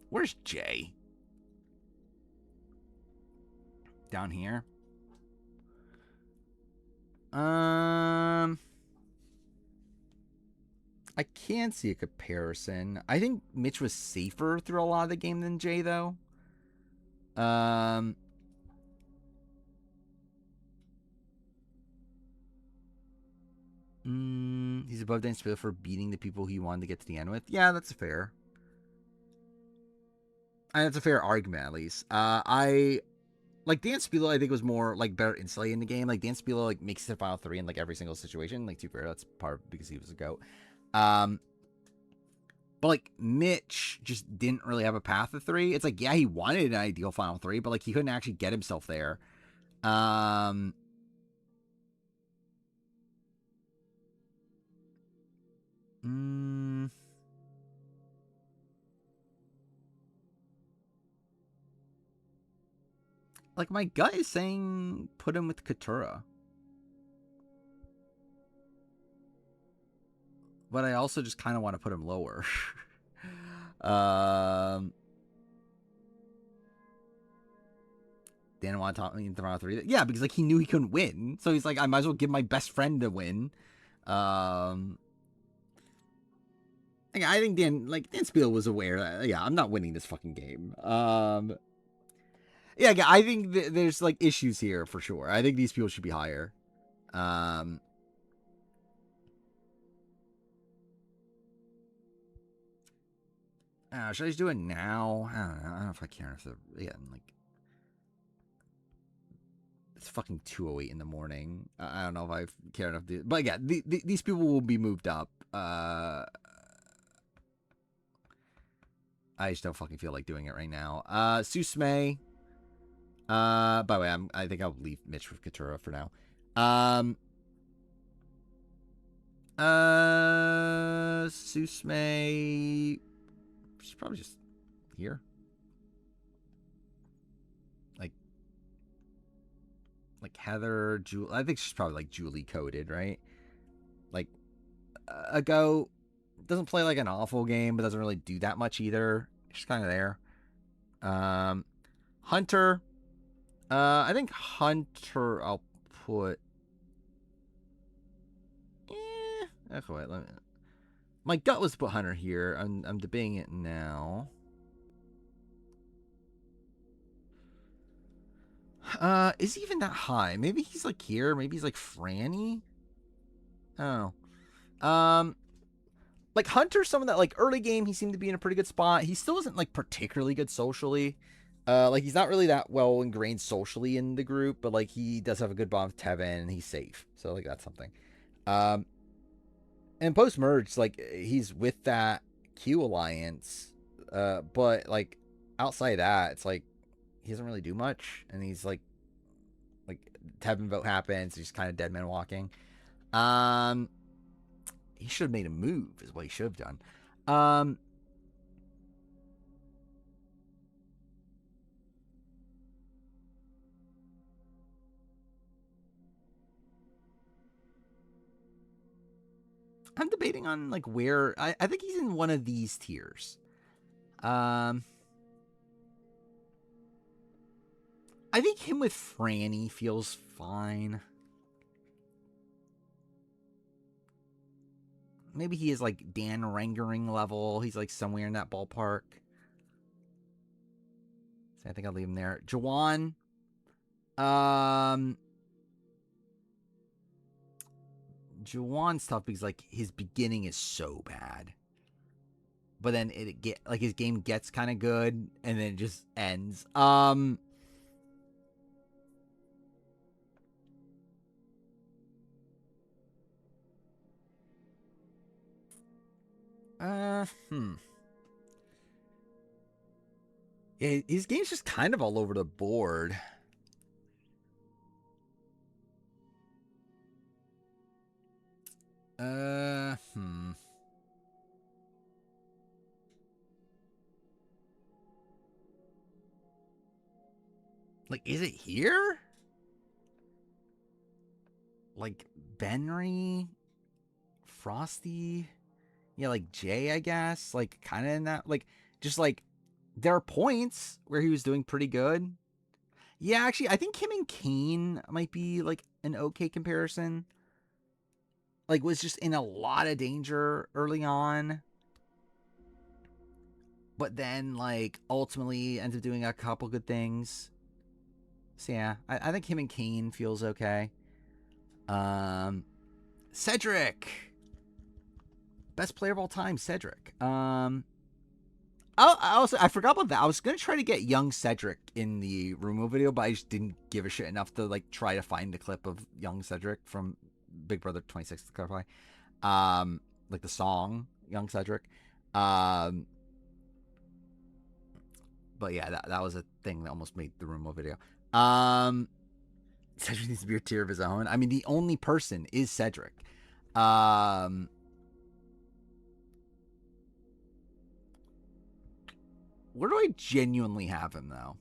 [SPEAKER 1] Where's Jay? Down here. I can see a comparison. I think Mitch was safer through a lot of the game than Jay, though. He's above Dan Spilo for beating the people he wanted to get to the end with. Yeah, that's fair. And that's a fair argument, at least. Like, Dan Spilo, I think, was more, like, better insulated in the game. Like, Dan Spilo, like, makes it to Final 3 in, like, every single situation. Like, to be fair, that's part because he was a GOAT. But, like, Mitch just didn't really have a path to 3. It's like, yeah, he wanted an ideal Final 3, but, like, he couldn't actually get himself there. Like, my gut is saying put him with Katura. But I also just kind of want to put him lower. Dan wanted to talk me into round 3. Yeah, because, like, he knew he couldn't win. So he's like, I might as well give my best friend a win. I think Dan Spilo was aware that, yeah, I'm not winning this fucking game. Yeah, I think there's, like, issues here for sure. I think these people should be higher. Should I just do it now? I don't know. I don't know if I care if like it's fucking 2:08 in the morning. I don't know if I care enough to. But yeah, these people will be moved up. I just don't fucking feel like doing it right now. Susme. By the way, I think I'll leave Mitch with Katura for now. Susme. She's probably just here. Like Heather, Julie. I think she's probably like Julie coded, right? Like a go doesn't play like an awful game, but doesn't really do that much either. She's kind of there. Hunter. I think Hunter I'll put. Okay, wait, my gut was to put Hunter here. I'm debating it now. Is he even that high? Maybe he's like here. Maybe he's like Franny. I don't know. Like Hunter, some of that like early game, he seemed to be in a pretty good spot. He still isn't like particularly good socially. Like he's not really that well ingrained socially in the group, but like he does have a good bond with Tevin and he's safe. So like that's something. And post merge, like he's with that Q alliance. But like outside of that, it's like he doesn't really do much, and he's like Tevin vote happens, he's kind of dead man walking. He should have made a move, is what he should have done. I'm debating on like where I think he's in one of these tiers. I think him with Franny feels fine. Maybe he is like Dan Rangering level. He's like somewhere in that ballpark. So I think I'll leave him there. Jawan. Jawan's tough because like his beginning is so bad. But then his game gets kind of good and then it just ends. Yeah, his game's just kind of all over the board. Like, is it here? Like, Benry? Frosty? Yeah, like Jay, I guess. Like, kind of in that. Like, just like, there are points where he was doing pretty good. Yeah, actually, I think him and Kane might be, like, an okay comparison. Like, was just in a lot of danger early on. But then, like, ultimately ends up doing a couple good things. So, yeah, I think him and Kane feels okay. Cedric! Best player of all time, Cedric. I forgot about that. I was going to try to get young Cedric in the Rumo video, but I just didn't give a shit enough to, like, try to find a clip of young Cedric from Big Brother 26 to clarify. Like the song, Young Cedric. But yeah, that was a thing that almost made the Rumo video. Cedric needs to be a tier of his own. I mean, the only person is Cedric. Where do I genuinely have him, though?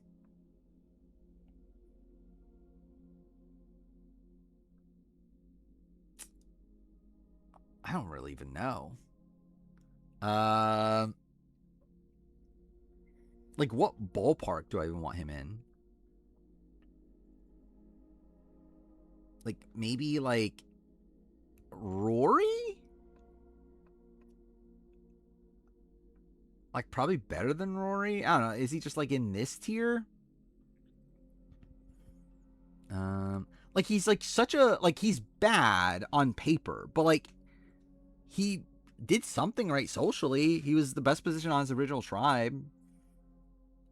[SPEAKER 1] I don't really even know. Like, what ballpark do I even want him in? Like, maybe, like, Rory? Like, probably better than Rory? I don't know. Is he just, like, in this tier? Like, he's, like, such a... Like, he's bad on paper, but, like, he did something right socially. He was the best position on his original tribe.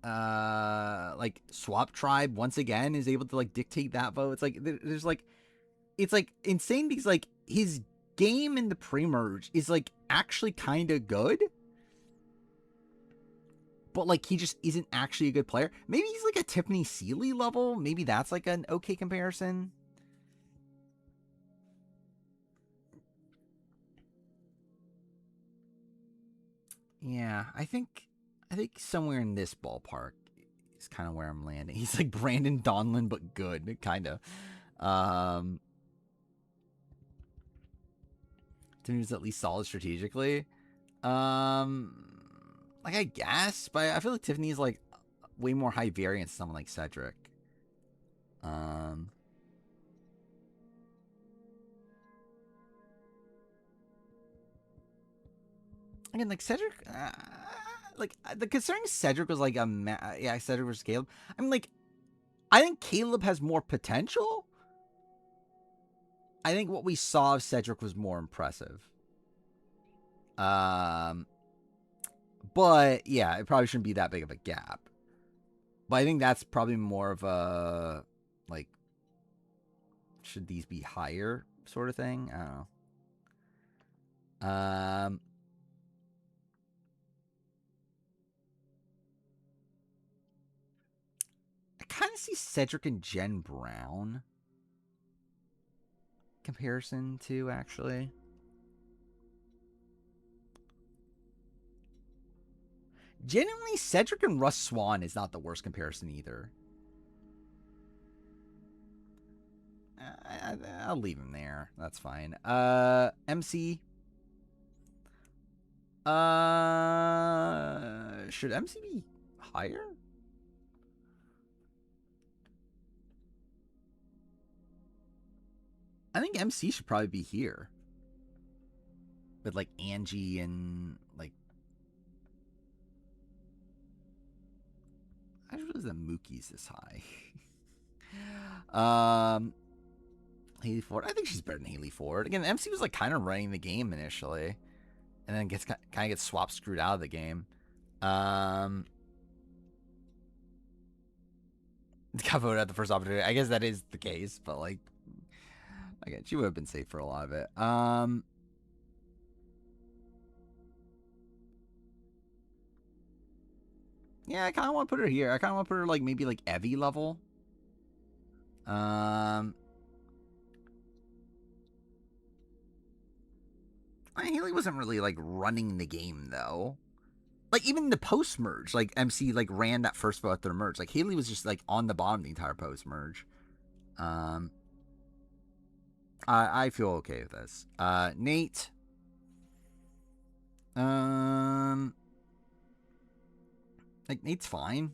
[SPEAKER 1] Like Swap Tribe once again is able to like dictate that vote. It's like there's like, it's like insane because like his game in the pre-merge is like actually kind of good, but like he just isn't actually a good player. Maybe he's like a Tiffany Seeley level. Maybe that's like an okay comparison. Yeah, I think somewhere in this ballpark is kind of where I'm landing. He's like Brandon Donlin, but good, kind of. Tiffany's at least solid strategically. Like I guess, but I feel like Tiffany's like way more high variance than someone like Cedric. Again, like Cedric, like the concerning Cedric was like yeah, Cedric versus Caleb. I mean, like, I think Caleb has more potential. I think what we saw of Cedric was more impressive. But yeah, it probably shouldn't be that big of a gap. But I think that's probably more of a like, should these be higher sort of thing? I don't know. I kind of see Cedric and Jen Brown comparison too, actually. Genuinely, Cedric and Russ Swan is not the worst comparison either. I'll leave him there. That's fine. MC. Should MC be higher? I think MC should probably be here. With like Angie and like, I don't know if Mookie's this high. Haley Ford. I think she's better than Haley Ford. Again, MC was like kind of running the game initially, and then kind of gets swap screwed out of the game. Got voted at the first opportunity. I guess that is the case, but like, again, she would have been safe for a lot of it. Yeah, I kind of want to put her here. I kind of want to put her like maybe like Evie level. Haley wasn't really like running the game though. Like even the post merge, like MC like ran that first vote after the merge. Like Haley was just like on the bottom the entire post merge. I feel okay with this. Nate. Like Nate's fine.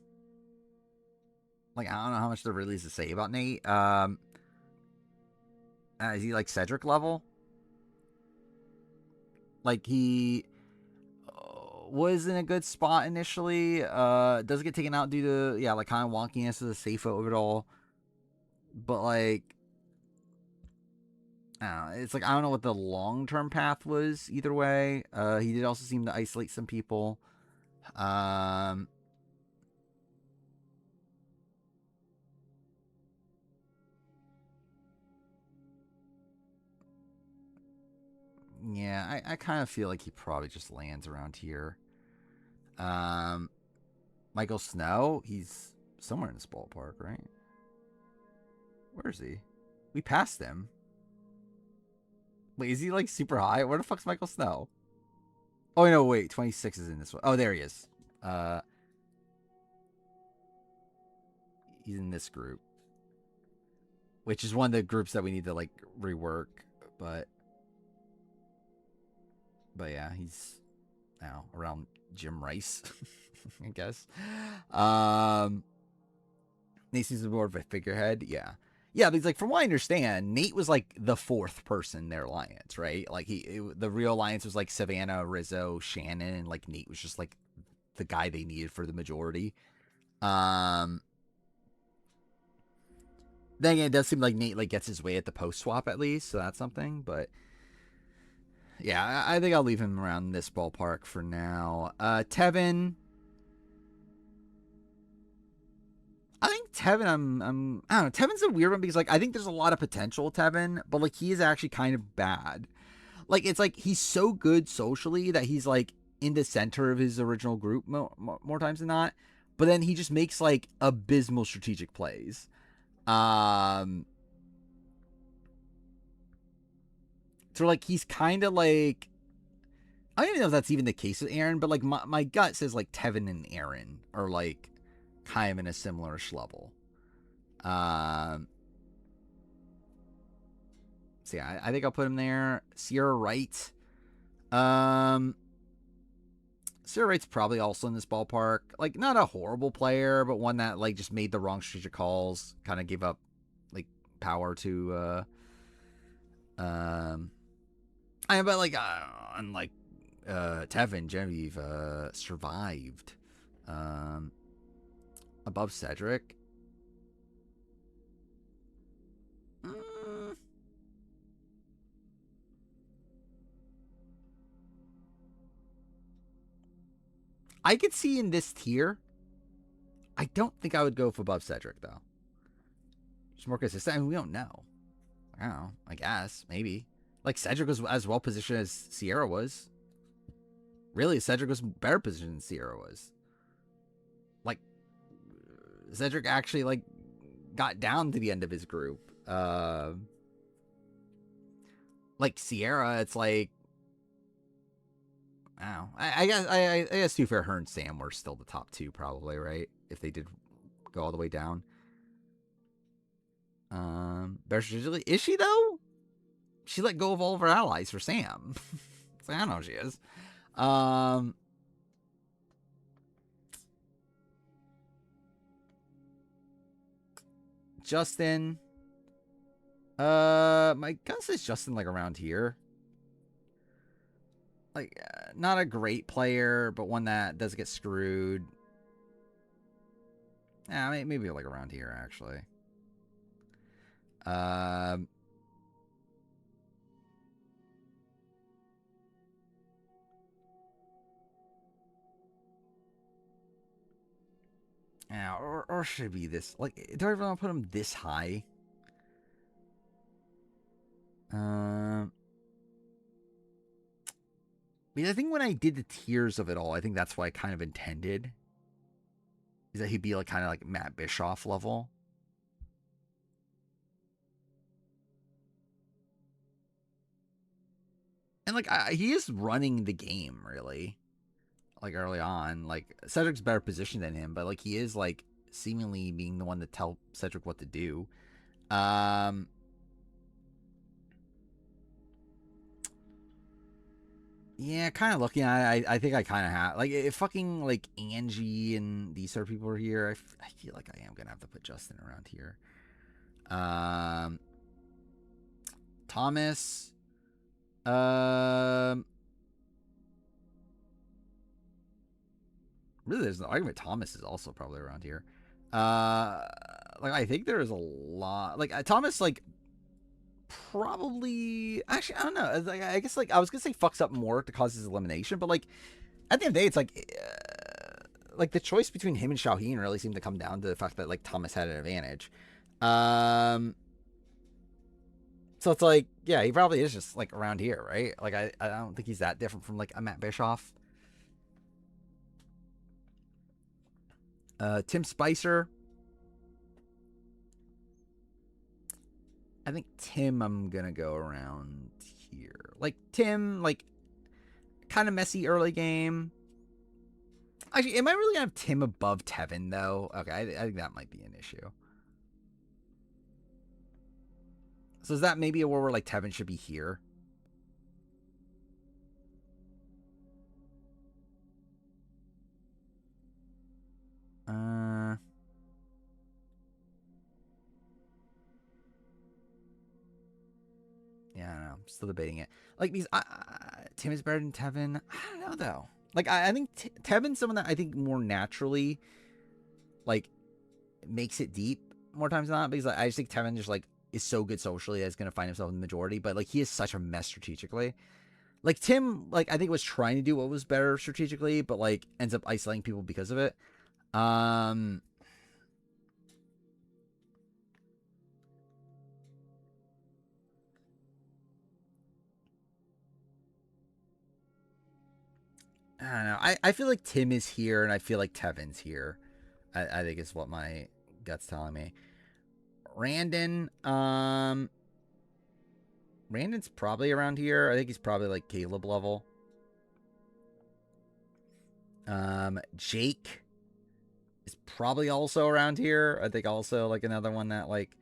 [SPEAKER 1] Like I don't know how much there really is to say about Nate. Is he like Cedric level? Like he was in a good spot initially. Does get taken out due to like kind of wonkiness of the safe of it all. But like, I don't know. It's like I don't know what the long-term path was either way. He did also seem to isolate some people. Yeah, I kind of feel like he probably just lands around here. Michael Snow, he's somewhere in this ballpark, right? Where is he? We passed him. Wait, is he like super high? Where the fuck's Michael Snow? Oh no, wait, 26 is in this one. Oh, there he is. He's in this group, which is one of the groups that we need to like rework, but yeah, he's now around Jim Rice, I guess. Nate seems more of a figurehead. Yeah, because like from what I understand, Nate was like the fourth person in their alliance, right? Like the real alliance was like Savannah, Rizzo, Shannon, and like Nate was just like the guy they needed for the majority. Then again, it does seem like Nate like gets his way at the post swap at least, so that's something. But Yeah, I think I'll leave him around this ballpark for now. Tevin. I think Tevin, I don't know. Tevin's a weird one because, like, I think there's a lot of potential with Tevin, but, like, he is actually kind of bad. Like, it's like he's so good socially that he's, like, in the center of his original group more times than not. But then he just makes, like, abysmal strategic plays. So, like, he's kind of like, I don't even know if that's even the case with Aaron, but, like, my gut says, like, Tevin and Aaron are, like, kind of in a similar-ish level. So, yeah, I think I'll put him there. Sierra Wright. Sierra Wright's probably also in this ballpark. Like, not a horrible player, but one that, like, just made the wrong strategic calls. Kind of gave up, like, power to, but, like, unlike Tevin, Genevieve survived above Cedric. I could see in this tier. I don't think I would go for above Cedric, though. Just more consistent. I mean, we don't know. I don't know. I guess. Maybe. Like, Cedric was as well positioned as Sierra was. Really, Cedric was better positioned than Sierra was. Like, Cedric actually, like, got down to the end of his group. Like, Sierra, it's like, I don't know. I guess, to be fair, her and Sam were still the top two, probably, right? If they did go all the way down. Better strategically. Is she, though? She let go of all of her allies for Sam. So I don't know if she is. Justin. My guess is Justin, like, around here. Like, not a great player, but one that does get screwed. Yeah, maybe like around here, actually. Yeah, or should it be this? Like, do I really want to put him this high? I mean, I think when I did the tiers of it all, I think that's what I kind of intended. Is that he'd be like kind of like Matt Bischoff level. And like he is running the game, really. Like early on, like Cedric's better positioned than him, but like he is like seemingly being the one to tell Cedric what to do. Yeah, kind of looking at it, I think I kind of have, like, if fucking, like, Angie and these sort of people are here, I feel like I am going to have to put Justin around here. Thomas. Really, there's no argument. Thomas is also probably around here. Like, I think there is a lot, like, Thomas, like, probably, actually, I don't know. Like, I guess, like, I was gonna say fucks up more to cause his elimination, but like at the end of the day, it's like the choice between him and Xiaoheen really seemed to come down to the fact that like Thomas had an advantage. So it's like, yeah, he probably is just like around here, right? Like I don't think he's that different from like a Matt Bischoff. Tim Spicer. I think Tim, I'm going to go around here. Like, Tim, like, kind of messy early game. Actually, am I really going to have Tim above Tevin, though? Okay, I think that might be an issue. So is that maybe a world where, like, Tevin should be here? Yeah, I don't know. I'm still debating it. Like, these, Tim is better than Tevin. I don't know, though. Like, I think Tevin's someone that I think more naturally, like, makes it deep more times than not. Because I just think Tevin just, like, is so good socially that he's going to find himself in the majority. But, like, he is such a mess strategically. Like Tim, like I think was trying to do what was better strategically, but like ends up isolating people because of it. I don't know. I feel like Tim is here, and I feel like Tevin's here. I think is what my gut's telling me. Randon, Randon's probably around here. I think he's probably like Caleb level. Jake is probably also around here. I think also like another one that like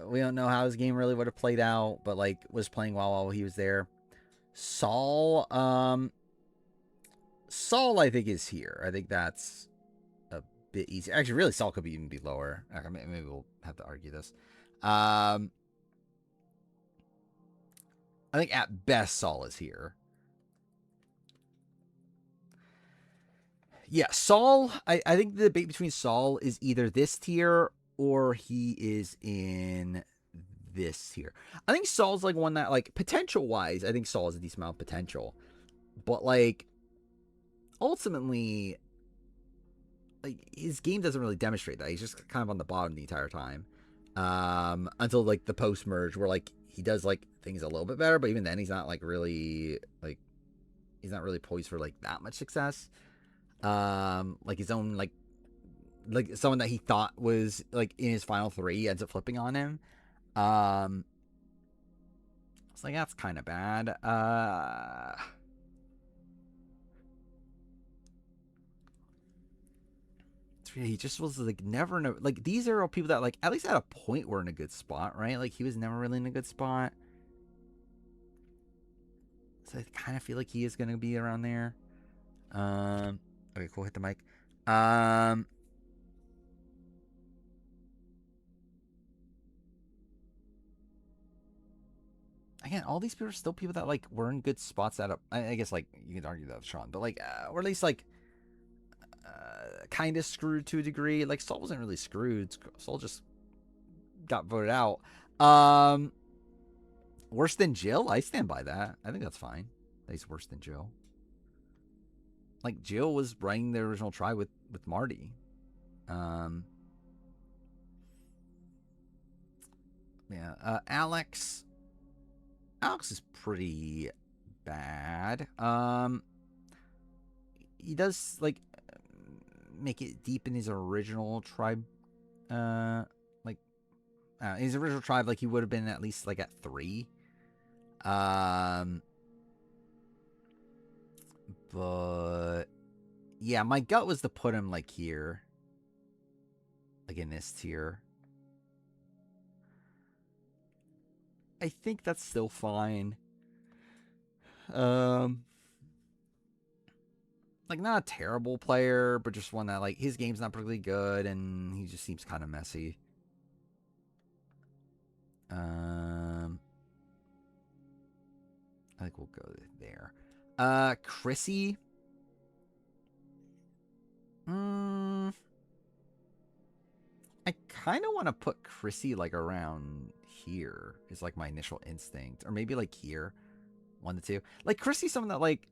[SPEAKER 1] we don't know how his game really would have played out, but like was playing well while he was there. Saul, Saul I think is here. I think that's a bit easier. Actually, really, Saul could even be lower. Maybe we'll have to argue this. I think at best Saul is here. Yeah, Saul, I think the debate between Saul is either this tier or he is in this tier. I think Saul's like one that, like, potential-wise, I think Saul has a decent amount of potential. But, like, ultimately, like, his game doesn't really demonstrate that. He's just kind of on the bottom the entire time. Until, like, the post-merge where, like, he does, like, things a little bit better, but even then he's not, like, really, like, he's not really poised for, like, that much success. Like his own, like someone that he thought was like in his final three ends up flipping on him. It's like that's kind of bad. He just was like never in a, like these are all people that like at least at a point were in a good spot, right? Like he was never really in a good spot. So I kind of feel like he is going to be around there. Okay, cool. Hit the mic. Again, all these people are still people that like were in good spots at a, I guess like you could argue that with Sean, but like or at least like kind of screwed to a degree. Like Saul wasn't really screwed. Saul just got voted out. Worse than Jill? I stand by that. I think that's fine. That he's worse than Jill. Like, Jill was running the original try with Marty. Yeah. Alex. Alex is pretty bad. He does, like, make it deep in his original tribe. His original tribe, like, he would have been at least, like, at 3. But yeah, my gut was to put him like here, like in this tier. I think that's still fine. Like not a terrible player, but just one that like his game's not particularly good and he just seems kind of messy. I think we'll go there. Chrissy. I kind of want to put Chrissy like around here is like my initial instinct, or maybe like here, 1 to 2. Like Chrissy's someone that like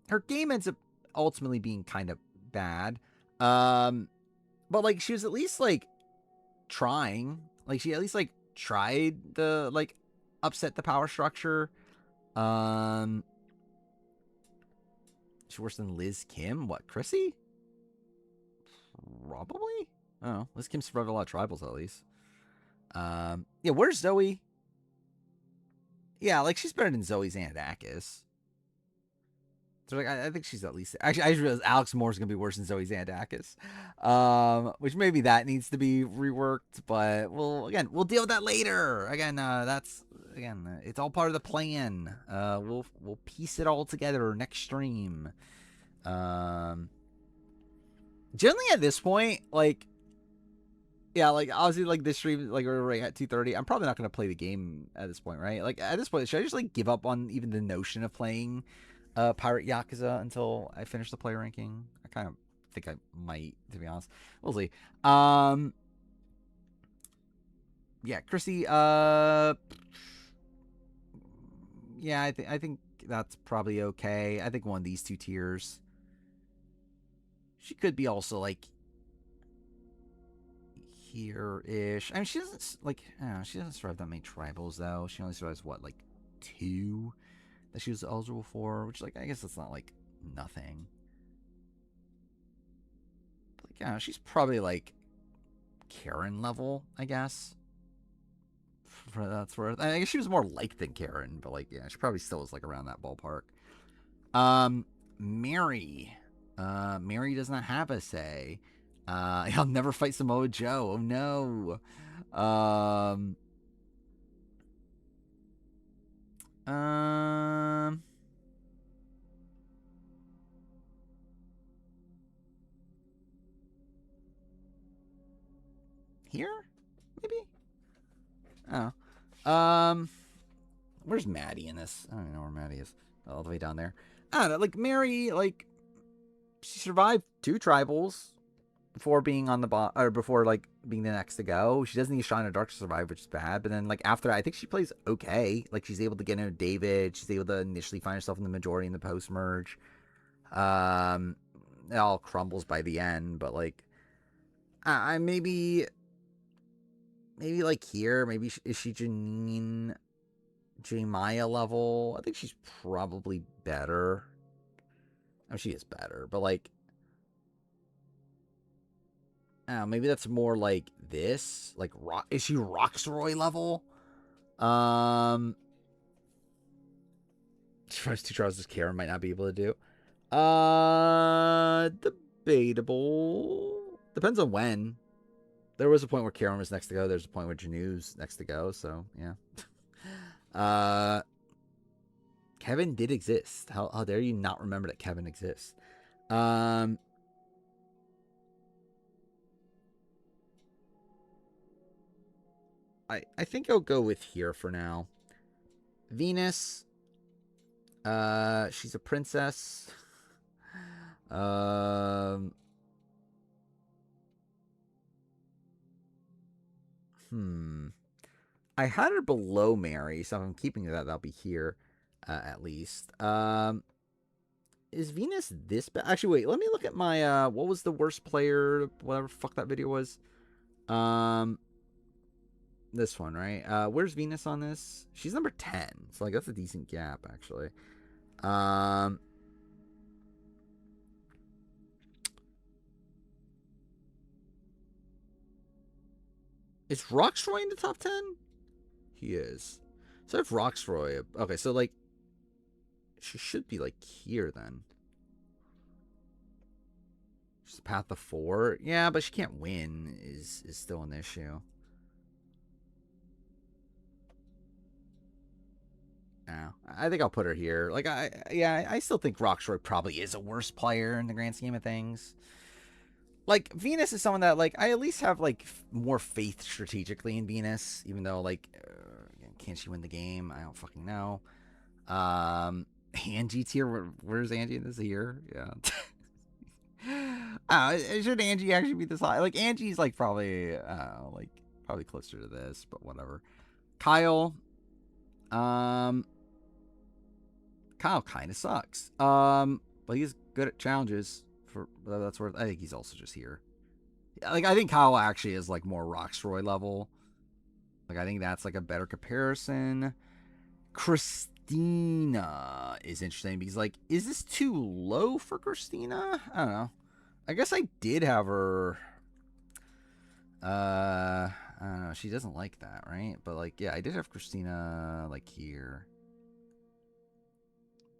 [SPEAKER 1] her game ends up ultimately being kind of bad, but like she was at least like trying, like she at least like tried to like upset the power structure. She's worse than Liz Kim. What, Chrissy? Probably. Oh, Liz Kim survived a lot of tribals at least. Yeah, where's Zoe? Yeah, like she's better than Zoe Xanadakis. So like, I think she's at least. Actually, I just realized Alex Moore's gonna be worse than Zoe Xanadakis. Which maybe that needs to be reworked, but we'll deal with that later. Again, it's all part of the plan. We'll piece it all together next stream. Generally at this point, like, yeah, like obviously like this stream, like we're right at 2:30. I'm probably not gonna play the game at this point, right? Like at this point, should I just like give up on even the notion of playing Pirate Yakuza until I finish the player ranking? I kind of think I might, to be honest. We'll see. Yeah, Chrissy, Yeah, I think that's probably okay. I think one of these 2 tiers. She could be also like here-ish. I mean, she doesn't like. I don't know, she doesn't survive that many tribals though. She only survives what, like 2 that she was eligible for, which like I guess that's not like nothing. But like, yeah, she's probably like Karen level, I guess. For that's worth. I guess she was more liked than Karen, but like, yeah, she probably still was like around that ballpark. Mary. Mary does not have a say. I'll never fight Samoa Joe. Oh no. Here? Maybe? Oh. Where's Maddie in this? I don't even know where Maddie is. All the way down there. I don't know, like Mary, like she survived 2 tribals before being on the or before like being the next to go. She doesn't need Shine of Dark to survive, which is bad. But then like after that, I think she plays okay. Like she's able to get into David. She's able to initially find herself in the majority in the post merge. It all crumbles by the end, but like I maybe like here, maybe is she Janine J Maya level? I think she's probably better. I mean, she is better, but like, maybe that's more like this. Like, is she Roxroy level? First 2 trials Karen might not be able to do. Debatable. Depends on when. There was a point where Karen was next to go. There's a point where Janu's next to go. So yeah. Kevin did exist. How dare you not remember that Kevin exists? I think I'll go with here for now. Venus. She's a princess. I had her below Mary, so if I'm keeping that, that'll be here, at least. Is Venus this bad? Actually, wait, let me look at my, what was the worst player, whatever fuck that video was. This one, right? Where's Venus on this? She's number 10, so like that's a decent gap, actually. Is Roxroy in the top 10? He is. So if Roxroy... Okay, so, like... She should be, like, here, then. She's path to 4. Yeah, but she can't win is still an issue. No, I think I'll put her here. Like, I still think Roxroy probably is a worse player in the grand scheme of things. Like, Venus is someone that, like, I at least have, like, more faith strategically in Venus. Even though, like, can she win the game? I don't fucking know. Angie tier, where's Angie in this year? Yeah. Should Angie actually be this high? Like, Angie's, like, probably, probably closer to this, but whatever. Kyle. Kyle kind of sucks. But he's good at challenges. For that's worth. I think he's also just here. Like, I think Kyle actually is like more Roxroy level. Like, I think that's like a better comparison. Christina is interesting because, like, is this too low for Christina? I don't know. I guess I did have her. I don't know. She doesn't like that, right? But like, yeah, I did have Christina like here.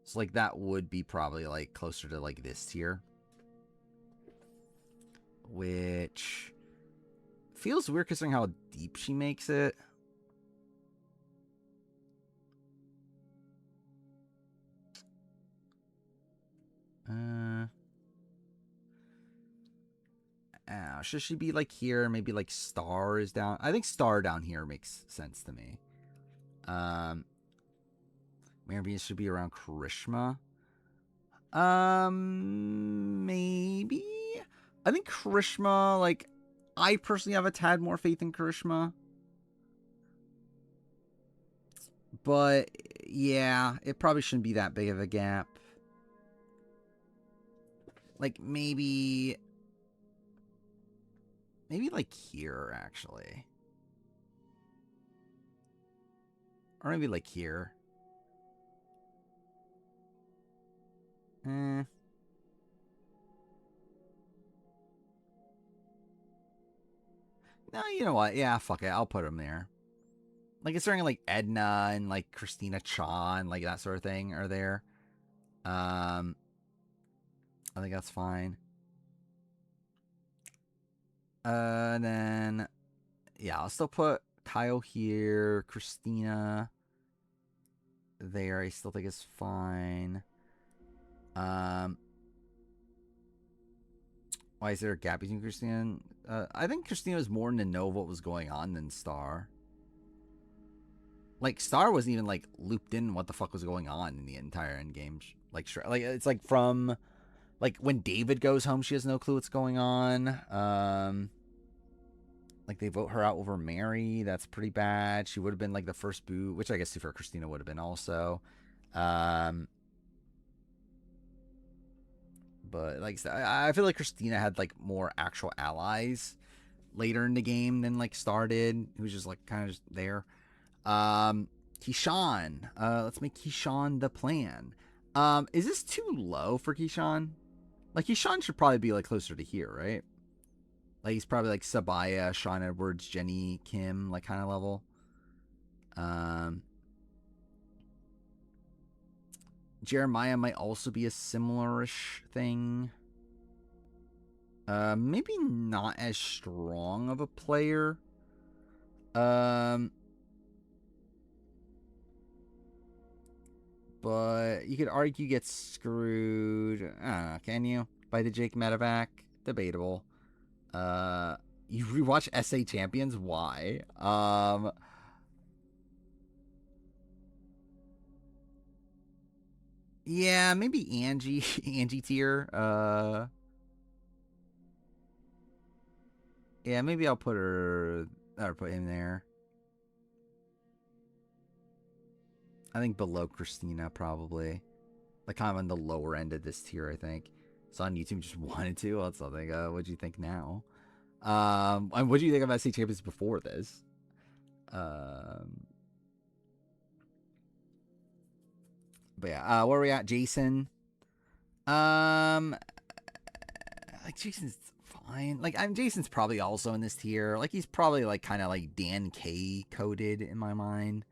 [SPEAKER 1] So like that would be probably like closer to like this tier. Which feels weird considering how deep she makes it. Should she be like here? Maybe like Star is down. I think Star down here makes sense to me. Mary Venus should be around Karishma. Maybe. I think Karishma, like, I personally have a tad more faith in Karishma. But Yeah, it probably shouldn't be that big of a gap. Like, maybe like here, actually. Or maybe like here. No, you know what? Yeah, fuck it. I'll put him there. Like, considering like Edna and like Christina Cha and like that sort of thing are there. I think that's fine. And then, yeah, I'll still put Kyle here, Christina there. I still think it's fine. Why is there a gap between Christina and... I think Christina was more to know what was going on than Star. Like, Star wasn't even, like, looped in what the fuck was going on in the entire endgame. Like, it's like from... Like, when David goes home, she has no clue what's going on. Like, they vote her out over Mary. That's pretty bad. She would have been, like, the first boot, which I guess for Christina would have been also. But, like, I feel like Christina had, like, more actual allies later in the game than, like, Star did. Who was just, like, kind of just there. Keyshawn. Let's make Keyshawn the plan. Is this too low for Keyshawn? Like, Keyshawn should probably be, like, closer to here, right? Like, he's probably, like, Sabaya, Sean Edwards, Jenny, Kim, like, kind of level. Jeremiah might also be a similar-ish thing. Maybe not as strong of a player. But you could argue gets screwed. I don't know, can you? By the Jake Medevac? Debatable. You rewatch SA Champions? Why? Yeah, maybe Angie tier. Yeah, maybe I'll put her or put him there. I think below Christina, probably. Like, kind of on the lower end of this tier, I think. So on YouTube, just wanted to. Well, that's something. What do you think now? And what do you think of SA Champions before this? But yeah, where are we at? Jason. Like, Jason's fine. Like, Jason's probably also in this tier. Like, he's probably, like, kind of, like, Dan K coded in my mind.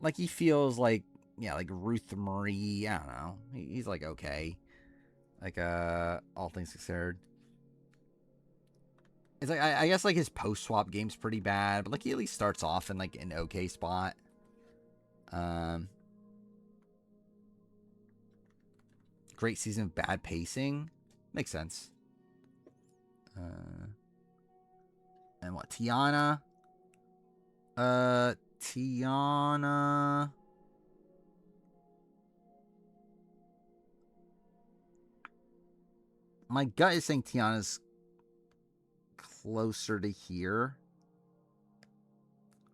[SPEAKER 1] Like, he feels like, yeah, like Ruth Marie. I don't know. He's, like, okay. Like, all things considered. It's like, I guess, like, his post-swap game's pretty bad. But, like, he at least starts off in, like, an okay spot. Great season of bad pacing. Makes sense. And what? Tiana? Tiana. My gut is saying Tiana's closer to here.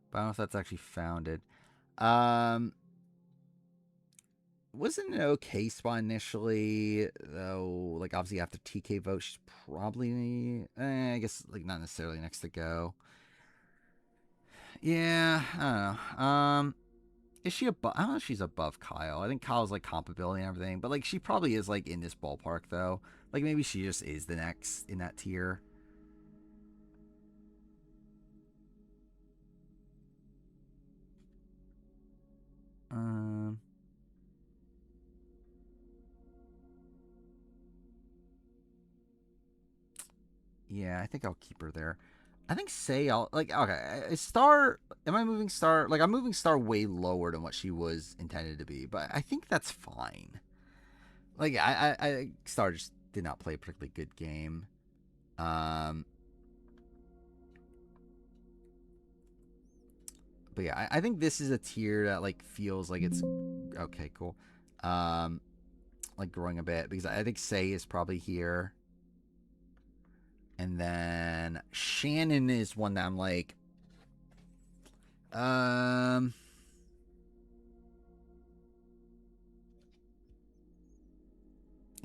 [SPEAKER 1] But I don't know if that's actually founded. Wasn't an okay spot initially, though. Like, obviously after TK vote, she's probably, I guess, like, not necessarily next to go. Yeah, I don't know. Is she above? I don't know if she's above Kyle. I think Kyle's, like, comp ability and everything, but, like, she probably is, like, in this ballpark, though. Like, maybe she just is the next in that tier. Yeah, I think I'll keep her there. I think I'll, like, okay, Star, am I moving Star? Like, I'm moving Star way lower than what she was intended to be, but I think that's fine. Like, I Star just did not play a particularly good game. But yeah, I think this is a tier that, like, feels like it's, okay, cool. Like, growing a bit, because I think Say is probably here. And then Shannon is one that I'm like,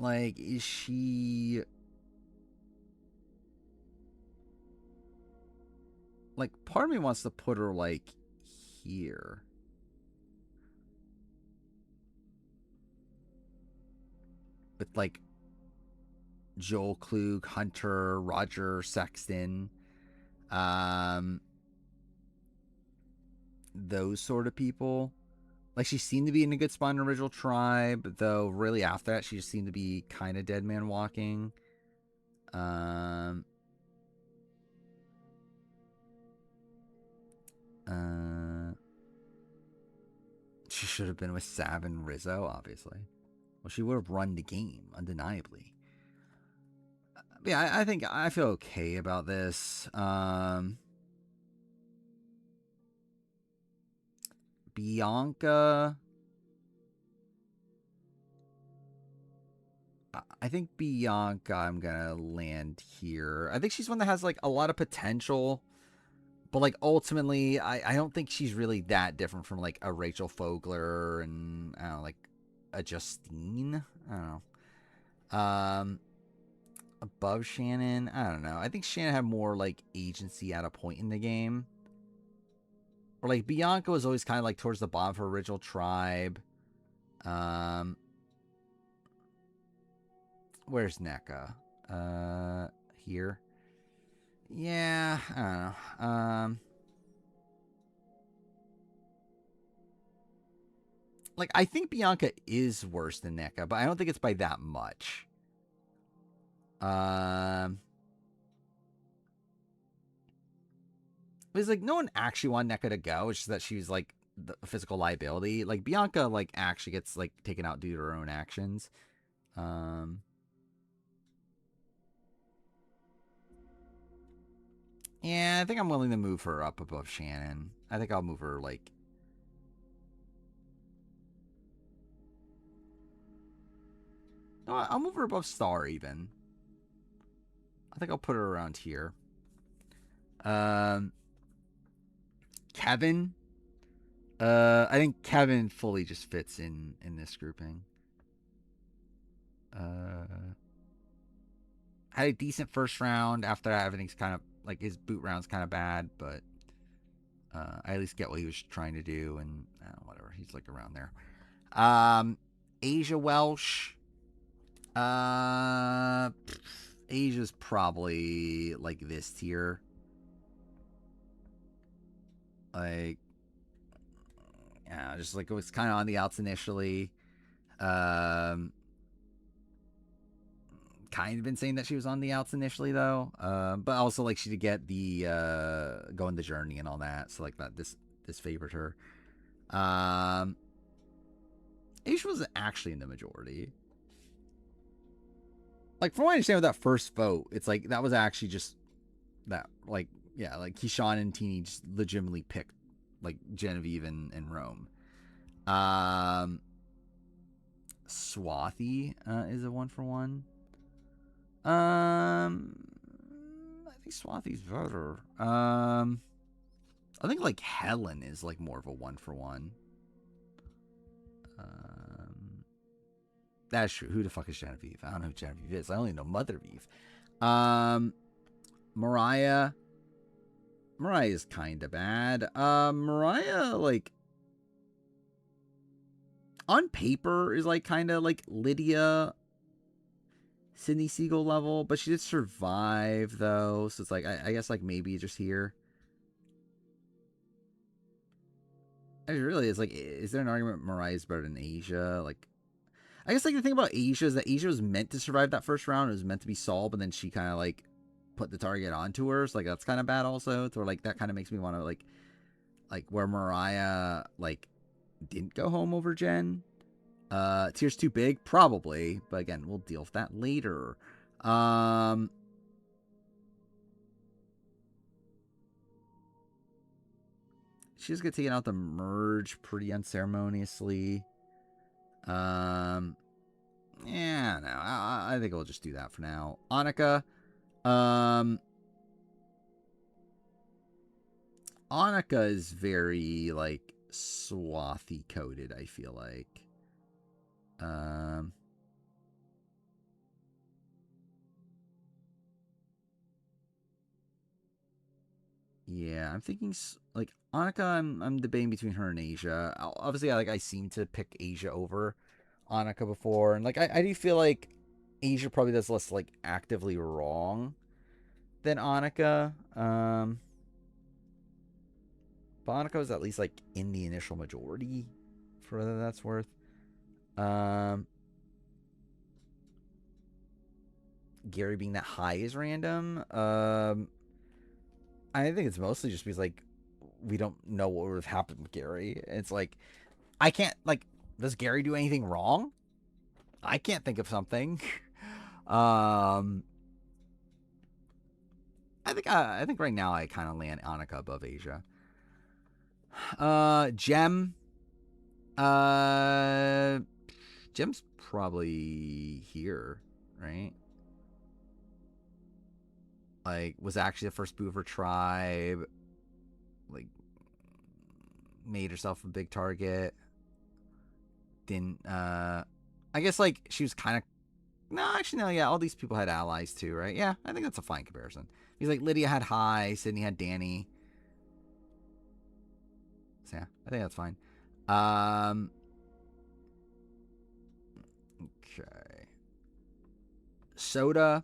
[SPEAKER 1] Like, is she... Like, part of me wants to put her, like, here. With, like, Joel Klug, Hunter, Roger Sexton. Those sort of people. Like, she seemed to be in a good spot in Original Tribe, though really after that, she just seemed to be kind of dead man walking. She should have been with Sav and Rizzo, obviously. Well, she would have run the game, undeniably. Yeah, I think I feel okay about this. Bianca. I think Bianca, I'm gonna land here. I think she's one that has like a lot of potential, but like ultimately, I don't think she's really that different from like a Rachel Fogler and I don't know, like a Justine. I don't know. Above Shannon, I don't know. I think Shannon had more like agency at a point in the game. Or like Bianca was always kind of like towards the bottom for Original Tribe. Where's NECA? Here. Yeah, I don't know. Like I think Bianca is worse than NECA, but I don't think it's by that much. It's like no one actually wanted NECA to go. It's just that she's like the physical liability. Like Bianca, like actually gets like taken out due to her own actions. Yeah, I think I'm willing to move her up above Shannon. I think I'll move her like. No, I'll move her above Star even. I think I'll put her around here. Kevin. I think Kevin fully just fits in this grouping. Had a decent first round. After that, everything's kind of like his boot round's kind of bad, but I at least get what he was trying to do, and whatever. He's like around there. Asia Welsh. Asia's probably like this tier. Like, yeah, just like it was kind of on the outs initially. Kind of been saying that she was on the outs initially though. But also like she did get the going the journey and all that. So like that this favored her. Asia was actually in the majority. Like from what I understand with that first vote, it's like that was actually just that like yeah, like Keyshawn and Teeny just legitimately picked like Genevieve and Rome. Swathi is a 1-for-1. I think Swathi's better. I think like Helen is like more of a 1-for-1. That's true. Who the fuck is Genevieve? I don't know who Genevieve is. I only know Mothervieve. Mariah. Mariah is kind of bad. Mariah, like, on paper is like kind of like Lydia, Sydney Siegel level, but she did survive though. So it's like, I guess like maybe just here. I mean, really, it's like, is there an argument Mariah's better than Asia? Like, I guess like the thing about Asia is that Asia was meant to survive that first round. It was meant to be Saul, but then she kind of like put the target onto her. So like that's kind of bad also. So like that kind of makes me want to like where Mariah like didn't go home over Jen. Tier's too big, probably. But again, we'll deal with that later. She's gonna take out the merge pretty unceremoniously. Yeah, no, I think we'll just do that for now. Annika. Annika is very, like, Swathy coded, I feel like. I'm thinking like Annika. I'm debating between her and Asia. Obviously, I seem to pick Asia over Annika before, and like I do feel like Asia probably does less like actively wrong than Annika. But Annika was at least like in the initial majority, for whatever that's worth. Gary being that high is random. I think it's mostly just because like we don't know what would have happened with Gary. It's like I can't like. Does Gary do anything wrong? I can't think of something. I think right now I kind of land Annika above Asia. Jem. Jem's probably here, right? Like, was actually the first Boover tribe. Like, made herself a big target. Didn't, I guess, like, she was kind of... No, actually, no, yeah, all these people had allies, too, right? Yeah, I think that's a fine comparison. Because, like, Lydia had Hai, Sydney had Danny. So, yeah, I think that's fine. Okay. Soda.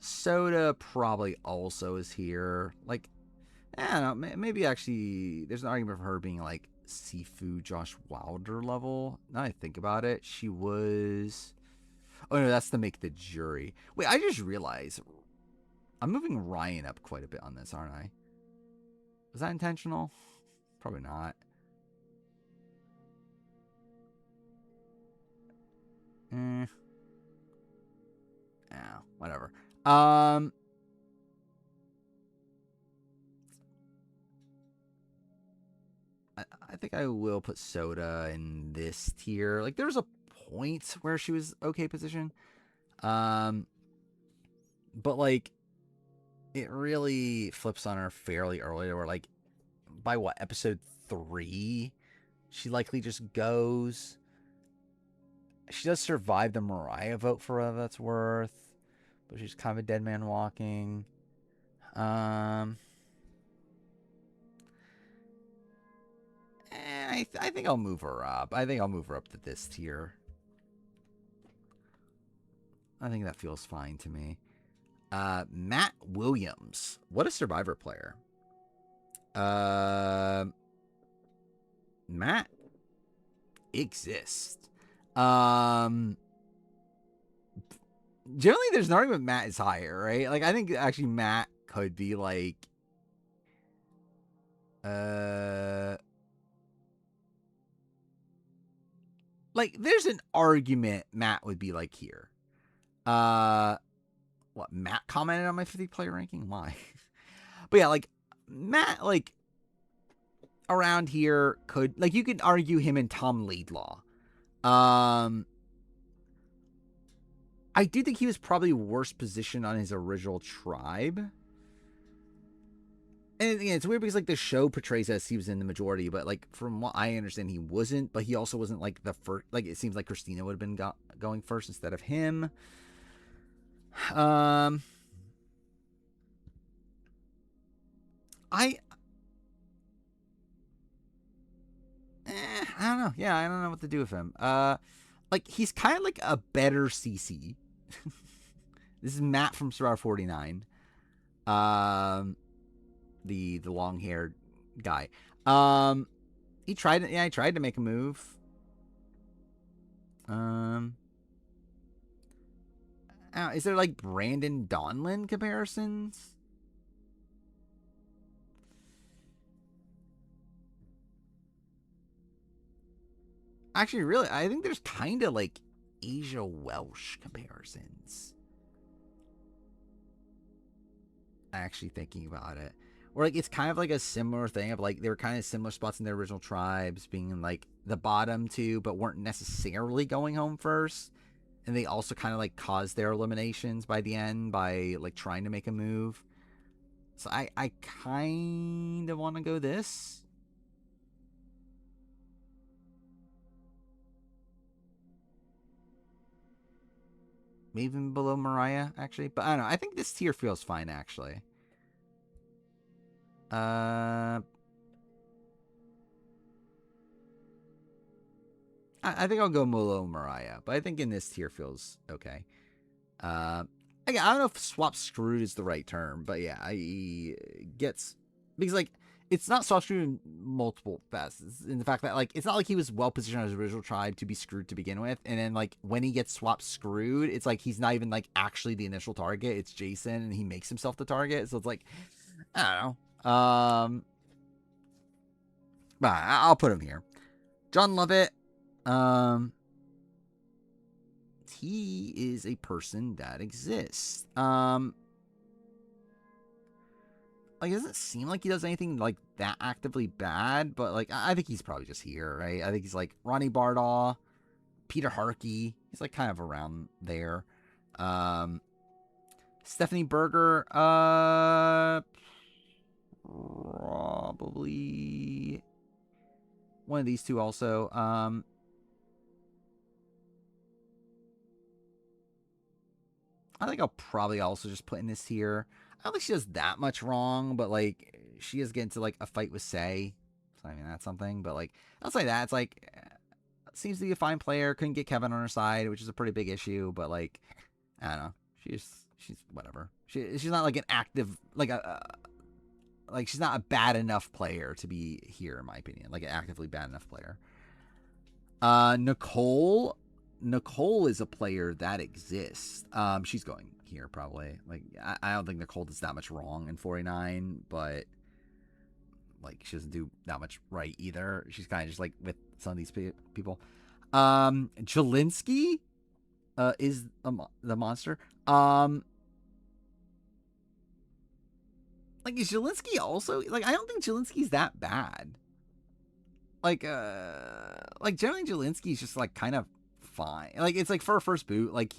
[SPEAKER 1] Soda probably also is here. Like, I don't know, maybe actually there's an argument for her being like Sifu Josh Wilder level. Now I think about it, she was... Oh no, that's to make the jury. Wait, I just realized I'm moving Ryan up quite a bit on this, aren't I? Was that intentional? Probably not. Yeah, whatever. I think I will put Soda in this tier. Like, there's a point where she was okay position. But, like, it really flips on her fairly early, where, like, by what, episode 3, she likely just goes. She does survive the Mariah vote for whatever that's worth, but she's kind of a dead man walking. I think I'll move her up. I think I'll move her up to this tier. I think that feels fine to me. Matt Williams. What a Survivor player. Matt exists. Generally there's an argument Matt is higher, right? Like, I think actually Matt could be like there's an argument Matt would be like here. What, Matt commented on my 50 player ranking? Why? But yeah, like Matt, like around here could, like, you could argue him and Tom Laidlaw. I do think he was probably worse positioned on his original tribe. And yeah, it's weird because like the show portrays as he was in the majority, but like from what I understand, he wasn't. But he also wasn't like the first. Like, it seems like Christina would have been going first instead of him. I don't know. Yeah, I don't know what to do with him. Like, he's kind of like a better CC. This is Matt from Survivor 49. The long-haired guy. He tried to make a move. Is there like Brandon Donlin comparisons? Actually, really, I think there's kind of like Asia Welsh comparisons. Actually thinking about it. Or like it's kind of like a similar thing of like they were kind of similar spots in their original tribes, being in like the bottom two, but weren't necessarily going home first. And they also kind of like caused their eliminations by the end by like trying to make a move. So I kind of want to go this. Maybe even below Mariah, actually. But I don't know. I think this tier feels fine, actually. I think I'll go Molo Mariah, but I think in this tier feels okay. Again, I don't know if swap screwed is the right term, but yeah, he gets, because like it's not swap screwed in multiple facets. In the fact that like it's not like he was well positioned on his original tribe to be screwed to begin with, and then like when he gets swap screwed, it's like he's not even like actually the initial target. It's Jason, and he makes himself the target. So it's like I don't know. But I'll put him here. John Lovett. He is a person that exists. Like, it doesn't seem like he does anything like that actively bad, but like I think he's probably just here, right? I think he's like Ronnie Bardaw, Peter Harkey. He's like kind of around there. Stephanie Berger, probably one of these two also. I think I'll probably also just put in this here. I don't think she does that much wrong, but like she is getting to like a fight with Say. So I mean that's something. But like outside that, it's like seems to be a fine player. Couldn't get Kevin on her side, which is a pretty big issue. But like I don't know, she's whatever. She's not like an active like she's not a bad enough player to be here in my opinion. Like an actively bad enough player. Nicole is a player that exists. She's going here probably. Like I don't think Nicole does that much wrong in 49, but like she doesn't do that much right either. She's kind of just like with some of these people. Jelinski is the monster. Like is Jelinski also like I don't think Jelinski's that bad. Like generally Jelinski's just like kind of fine. Like it's like for a first boot, like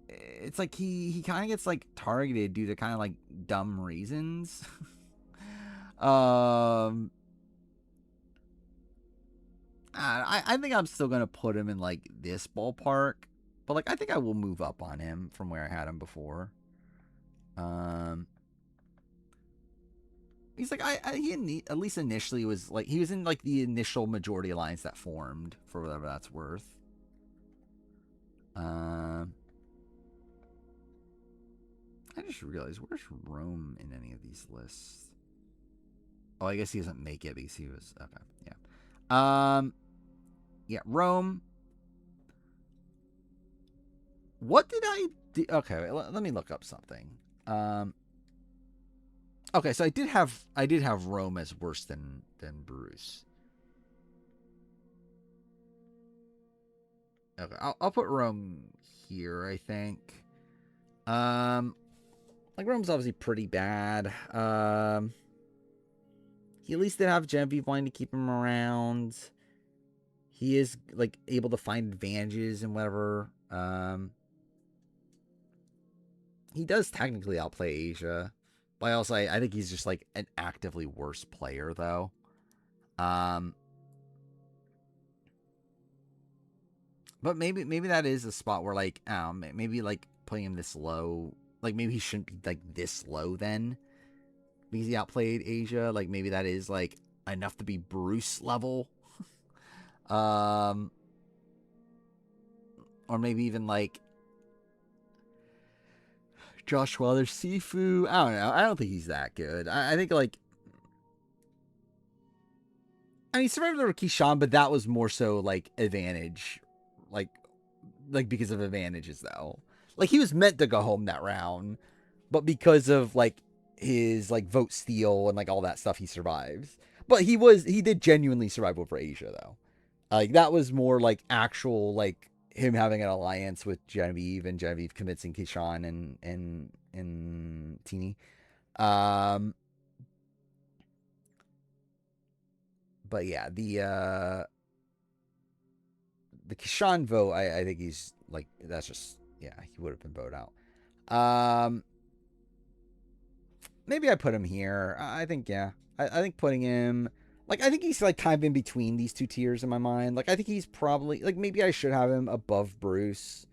[SPEAKER 1] it's like he kind of gets like targeted due to kind of like dumb reasons. I think I'm still gonna put him in like this ballpark, but like I think I will move up on him from where I had him before. He's like he at least initially was like he was in like the initial majority alliance that formed for whatever that's worth. I just realized where's Rome in any of these lists? Oh, I guess he doesn't make it because he was okay. Yeah. Yeah, Rome. What did I do? Okay, let me look up something. Okay, so I did have Rome as worse than Bruce. Okay, I'll put Rome here, I think. Like Rome's obviously pretty bad. He at least did have Genevieve wanting to keep him around. He is like able to find advantages and whatever. He does technically outplay Asia. But also, I think he's just like an actively worse player, though. But maybe that is a spot where like, maybe like putting him this low, like maybe he shouldn't be like this low then, because he outplayed Asia. Like maybe that is like enough to be Bruce level, or maybe even like Josh Wilder, Sifu. I don't know. I don't think he's that good. I think like, I mean, survived over Keyshawn, but that was more so like advantage, like because of advantages though. Like he was meant to go home that round, but because of like his like vote steal and like all that stuff, he survives. But he did genuinely survive over Asia though. Like that was more like actual like him having an alliance with Genevieve and Genevieve convincing Keyshawn and Teeny. But yeah, the Keyshawn vote, I think he's like, that's just, yeah, he would have been voted out. Maybe I put him here. I think, yeah, I think putting him, like, I think he's like kind of in between these two tiers in my mind. Like, I think he's probably, like, maybe I should have him above Bruce,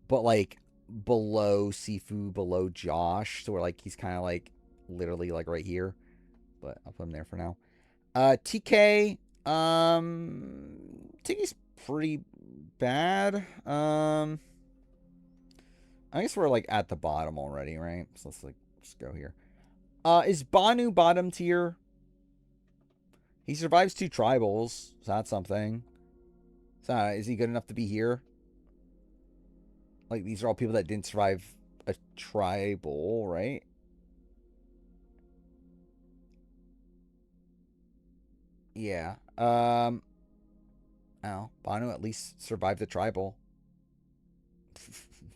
[SPEAKER 1] but like below Sifu, below Josh. So we're like, he's kind of like literally like right here, but I'll put him there for now. TK, TK's pretty bad. I guess we're like at the bottom already, right? So let's like just go here. Is Banu bottom tier? He survives 2 tribals, so that's something. So is he good enough to be here? Like, these are all people that didn't survive a tribal, right? Yeah. Oh, Banu at least survived the tribal.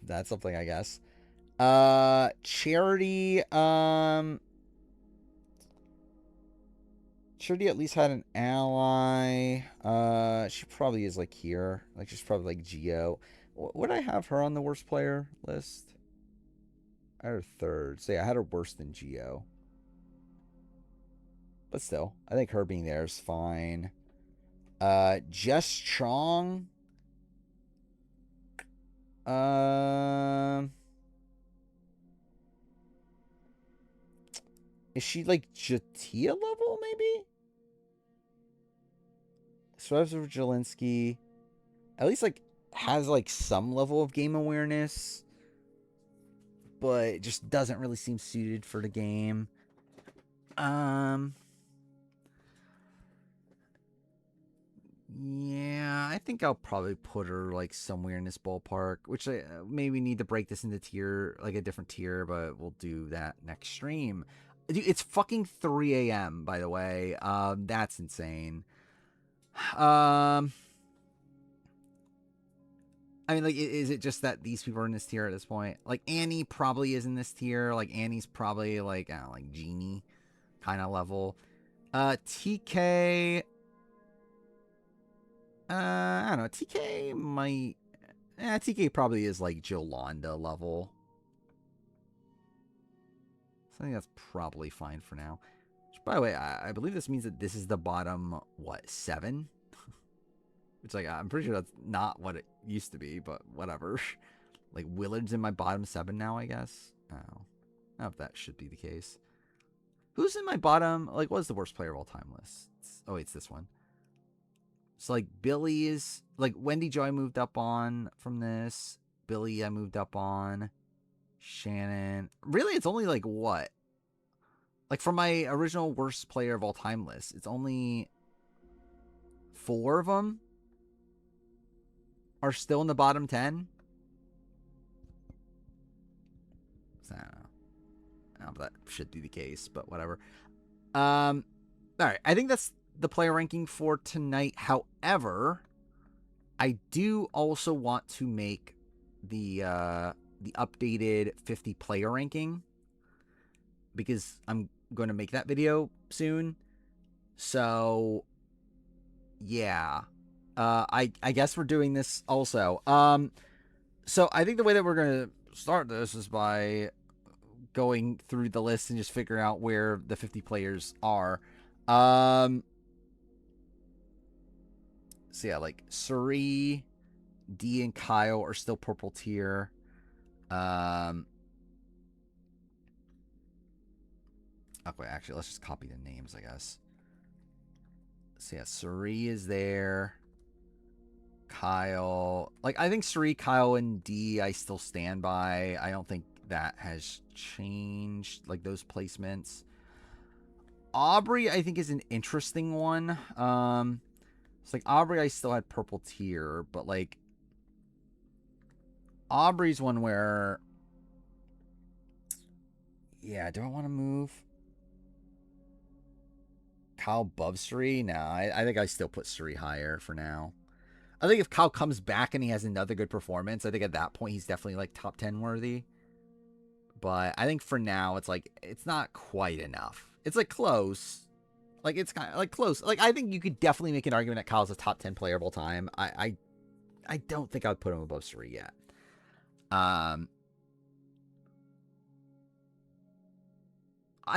[SPEAKER 1] That's something, I guess. Charity, Charity at least had an ally. She probably is like here. Like she's probably like Geo. Would I have her on the worst player list? I had her 3rd. So yeah, I had her worse than Geo. But still, I think her being there is fine. Jess Chong. Is she like Jatia level, maybe? Survives over Jelinski. At least like has like some level of game awareness. But it just doesn't really seem suited for the game. Yeah, I think I'll probably put her like somewhere in this ballpark, which I maybe need to break this into tier, like a different tier, but we'll do that next stream. Dude, it's fucking 3 a.m. by the way. That's insane. I mean, like, is it just that these people are in this tier at this point? Like, Annie probably is in this tier. Like, Annie's probably like, I don't know, like Genie kind of level. TK. I don't know. TK might. TK probably is like Jolanda level. So I think that's probably fine for now. Which, by the way, I believe this means that this is the bottom, what, 7? Which, like, I'm pretty sure that's not what it used to be, but whatever. Like, Willard's in my bottom 7 now, I guess. Oh. I don't know if that should be the case. Who's in my bottom? Like, what's the worst player of all time list? Oh, wait, it's this one. So, like, Billy is... Like, Wendy Joy moved up on from this. Billy I moved up on. Shannon. Really, it's only, like, what? Like, from my original worst player of all time list, it's only 4 of them are still in the bottom 10. So, I don't know. I don't know if that should be the case, but whatever. All right, I think that's the player ranking for tonight. However, I do also want to make the updated 50 player ranking because I'm going to make that video soon. So, yeah. I guess we're doing this also. So I think the way that we're going to start this is by going through the list and just figuring out where the 50 players are. So yeah, like Suri, D, and Kyle are still purple tier. Okay, actually, let's just copy the names, I guess. So yeah, Suri is there. Kyle, like, I think Suri, Kyle, and D I still stand by. I don't think that has changed, like, those placements. Aubrey, I think, is an interesting one. It's like Aubrey I still had purple tier, but like Aubrey's one where, yeah, do I want to move Kyle above Suri? No, I think I still put Suri higher for now. I think if Kyle comes back and he has another good performance, I think at that point he's definitely like top 10 worthy. But I think for now it's like, it's not quite enough. It's like close. Like, it's kind of like close. Like, I think you could definitely make an argument that Kyle's a top 10 player of all time. I don't think I would put him above Suri yet. I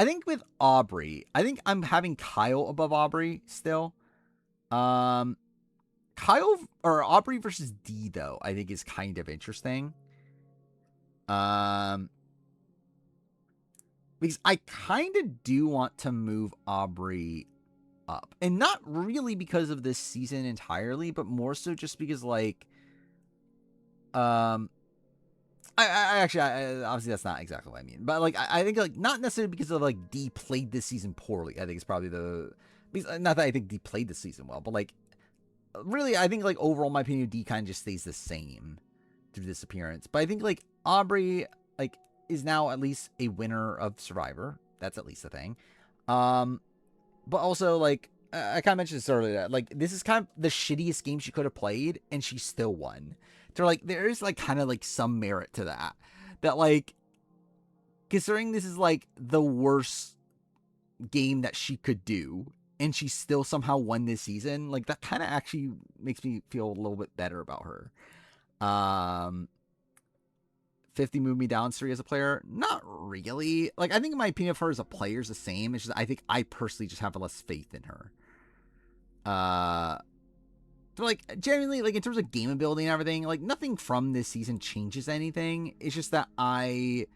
[SPEAKER 1] think with Aubrey, I think I'm having Kyle above Aubrey still. Kyle or Aubrey versus D though, I think is kind of interesting. Because I kind of do want to move Aubrey up. And not really because of this season entirely, but more so just because, like, I actually, obviously that's not exactly what I mean. But, like, I think, like, not necessarily because of, like, D played this season poorly. I think it's probably not that I think D played this season well, but, like, really, I think, like, overall, my opinion of D kind of just stays the same through this appearance. But I think, like, Aubrey, like, is now at least a winner of Survivor. That's at least a thing. But also, like, I kind of mentioned this earlier, like, this is kind of the shittiest game she could have played, and she still won. So, like, there is, like, kind of, like, some merit to that. That, like, considering this is, like, the worst game that she could do, and she still somehow won this season, like, that kind of actually makes me feel a little bit better about her. 50 moved me down, Suri, as a player? Not really. Like, I think my opinion of her as a player is the same. It's just, I think I personally just have less faith in her. So, like, genuinely, like, in terms of game ability and everything, like, nothing from this season changes anything. It's just that I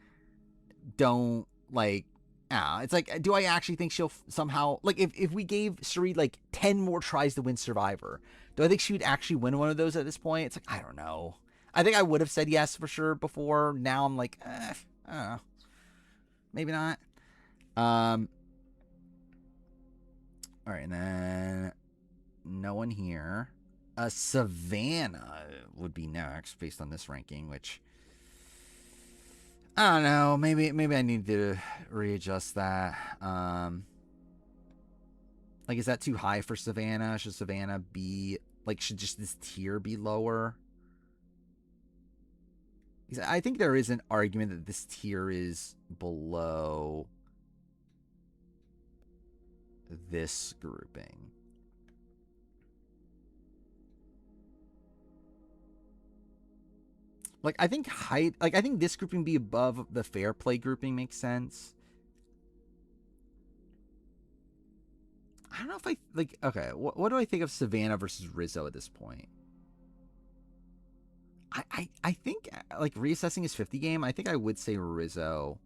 [SPEAKER 1] don't, like, it's like, do I actually think she'll somehow, like, if we gave Suri, like, 10 more tries to win Survivor, do I think she would actually win one of those at this point? It's like, I don't know. I think I would have said yes for sure before. Now I'm like, I don't know. Maybe not. All right, and then no one here. Savannah would be next based on this ranking, which I don't know. Maybe I need to readjust that. Like, is that too high for Savannah? Should Savannah be, like, should just this tier be lower? I think there is an argument that this tier is below this grouping. Like, I think I think this grouping be above the fair play grouping makes sense. I don't know if I, like, okay, what do I think of Savannah versus Rizzo at this point? I think, like, reassessing his 50 game, I think I would say Rizzo.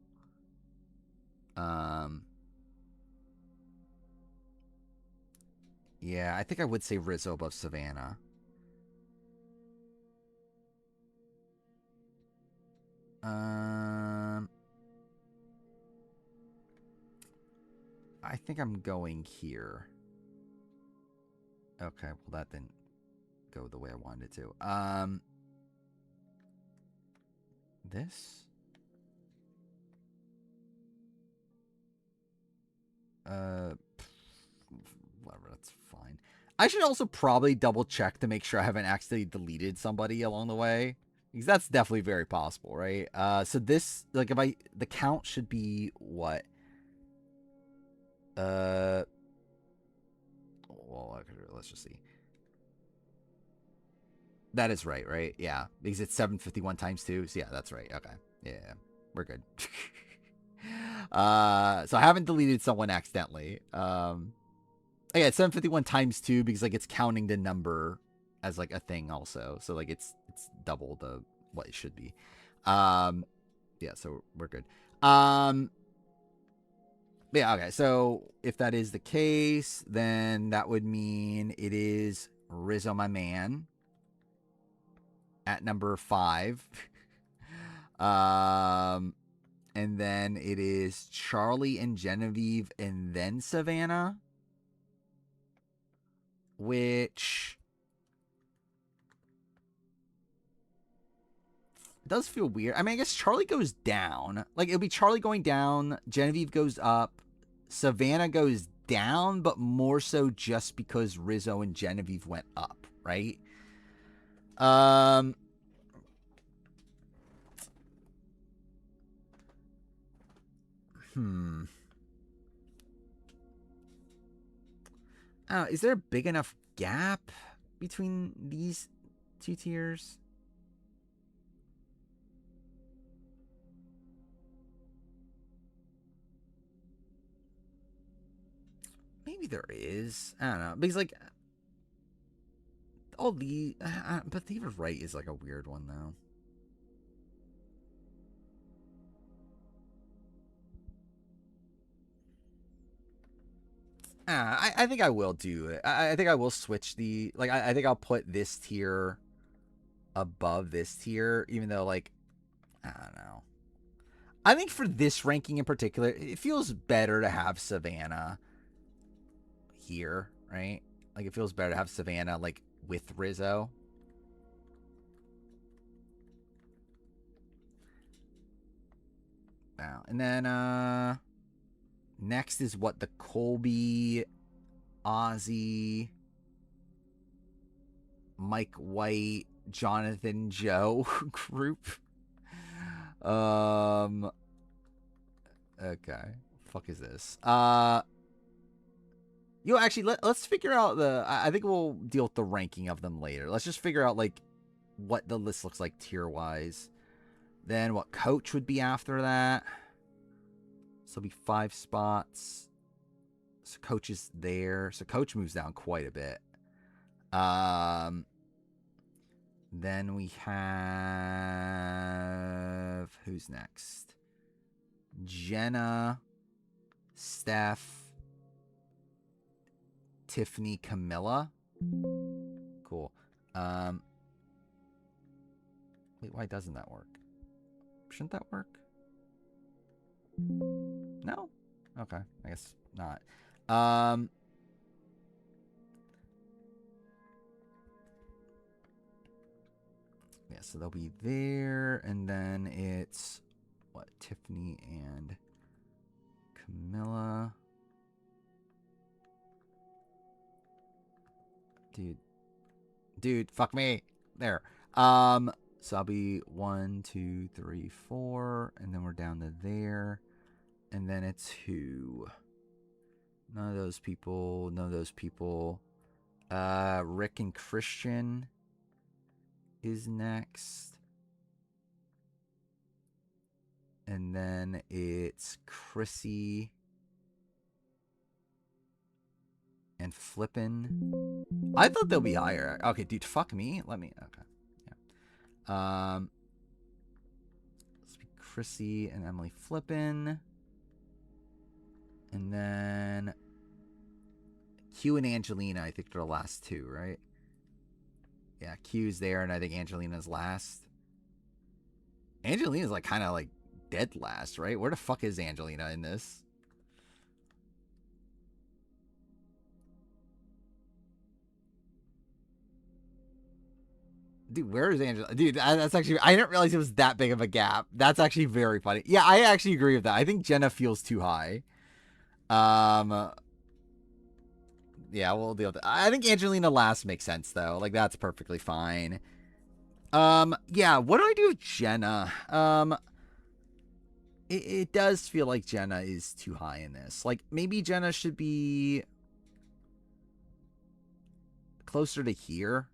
[SPEAKER 1] Yeah, I think I would say Rizzo above Savannah. I think I'm going here. Okay, well, that didn't go the way I wanted it to. This? Whatever, that's fine. I should also probably double check to make sure I haven't accidentally deleted somebody along the way, because that's definitely very possible, right? So this, like, the count should be what? Well, let's just see. That is right? Yeah, because it's 751 times 2. So yeah, that's right. Okay, yeah, we're good. So I haven't deleted someone accidentally. Yeah, it's 751 times 2 because, like, it's counting the number as, like, a thing also. So, like, it's double the what it should be. Yeah, so we're good. Yeah, okay. So if that is the case, then that would mean it is Rizzo, my man, at number 5. And then it is Charlie and Genevieve and then Savannah, which does feel weird. I mean, I guess Charlie goes down. Like, it'll be Charlie going down, Genevieve goes up, Savannah goes down, but more so just because Rizzo and Genevieve went up, right? Is there a big enough gap between these two tiers? Maybe there is. I don't know. Because, like, all the... but David Wright is, like, a weird one, though. I think I will do it. I think I will switch the, like, I think I'll put this tier above this tier, even though, like, I don't know. I think for this ranking in particular, it feels better to have Savannah here, right? Like, it feels better to have Savannah, like, with Rizzo. Wow. And then, next is what, the Colby, Ozzy, Mike White, Jonathan Joe group. Okay. Fuck is this? Actually, let's figure out the, I think we'll deal with the ranking of them later. Let's just figure out, like, what the list looks like tier-wise. Then what coach would be after that. So it'll be 5 spots. So coach is there. So coach moves down quite a bit. Then we have, who's next? Jenna, Steph, Tiffany, Camilla. Cool. Wait, why doesn't that work? Shouldn't that work? No? Okay, I guess not. Yeah, so they'll be there, and then it's what, Tiffany and Camilla. Dude, fuck me. There. So I'll be 1, 2, 3, 4, and then we're down to there. And then it's who? None of those people. None of those people. Rick and Christian is next. And then it's Chrissy and Flippin'. I thought they'll be higher. Okay, dude, fuck me. Let me. Okay. Yeah. Let's be Chrissy and Emily Flippin'. And then Q and Angelina, I think they're the last two, right? Yeah, Q's there, and I think Angelina's last. Angelina's like kind of like dead last, right? Where the fuck is Angelina in this? Dude, where is Angela? Dude, that's actually, I didn't realize it was that big of a gap. That's actually very funny. Yeah, I actually agree with that. I think Jenna feels too high. Yeah, we'll deal with it. I think Angelina last makes sense, though. Like, that's perfectly fine. Yeah, what do I do with Jenna? It does feel like Jenna is too high in this. Like, maybe Jenna should be closer to here.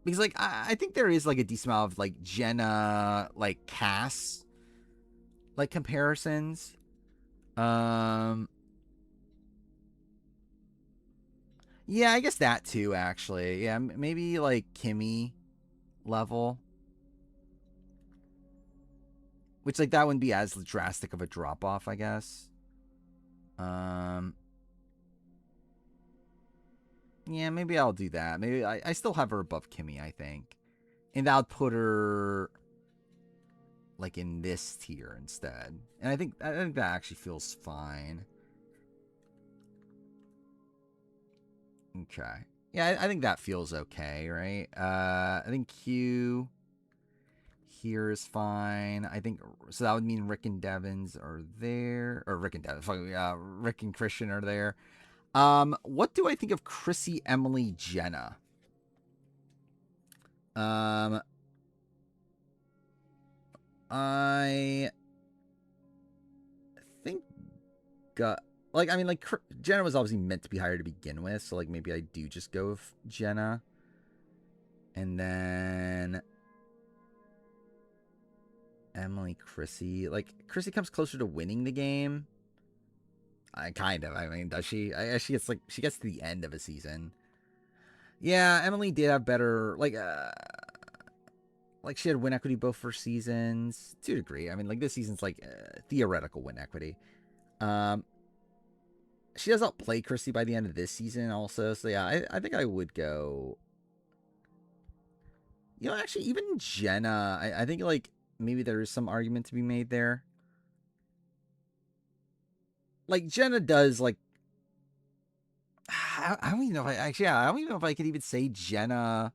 [SPEAKER 1] Because, like, I think there is, like, a decent amount of, like, Jenna, like, Cass, like, comparisons. Yeah, I guess that, too, actually. Yeah, maybe, like, Kimmy level. Which, like, that wouldn't be as drastic of a drop-off, I guess. Yeah, maybe I'll do that. Maybe I still have her above Kimmy, I think. And that would put her, like, in this tier instead. And I think that actually feels fine. Okay. Yeah, I think that feels okay, right? I think Q here is fine. I think, so that would mean Rick and Devins are there. Or Rick and Devins. Rick and Christian are there. What do I think of Chrissy, Emily, Jenna? I think, like, I mean, like, Jenna was obviously meant to be higher to begin with, so, like, maybe I do just go with Jenna. And then Emily, Chrissy. Like, Chrissy comes closer to winning the game. Kind of. I mean, does she? She gets, like, she gets to the end of a season. Yeah, Emily did have better, like like she had win equity both for seasons to a degree. I mean, like this season's like theoretical win equity. She does outplay Christy by the end of this season also. So yeah, I think I would go. You know, actually, even Jenna, I think like maybe there is some argument to be made there. Like Jenna does like. I don't even know if I don't even know if I could even say Jenna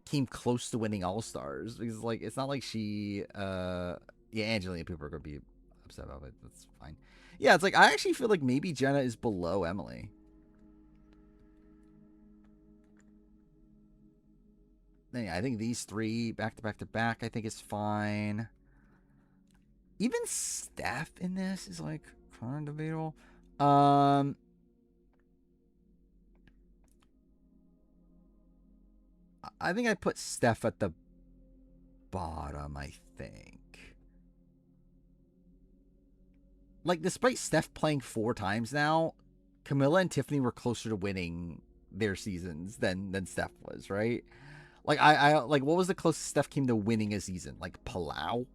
[SPEAKER 1] came close to winning All-Stars, because like it's not like she Angelina, people are gonna be upset about it. That's fine. Yeah, it's like I actually feel like maybe Jenna is below Emily. Yeah, I think these three back to back to back I think is fine. Even Steph in this is like kind of debatable. I think I put Steph at the bottom, I think. Like, despite Steph playing 4 times now, Camilla and Tiffany were closer to winning their seasons than Steph was, right? Like, I like, what was the closest Steph came to winning a season? Like, Palau?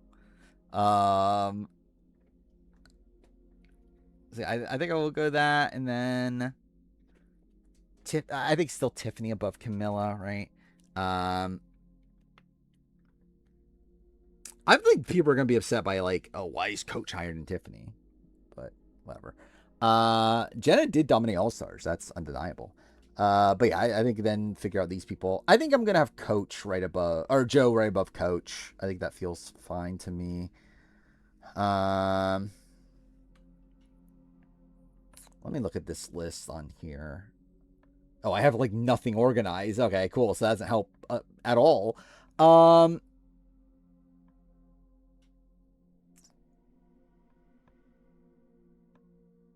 [SPEAKER 1] See, I think I will go that, and then I think still Tiffany above Camilla, right? I think people are gonna be upset by like, oh, why is Coach higher than Tiffany? But whatever. Jenna did dominate All-Stars. That's undeniable. But yeah, I think then figure out these people. I think I'm gonna have Coach right above, or Joe right above Coach. I think that feels fine to me. Let me look at this list on here. Oh, I have like nothing organized. Okay, cool. So that doesn't help at all.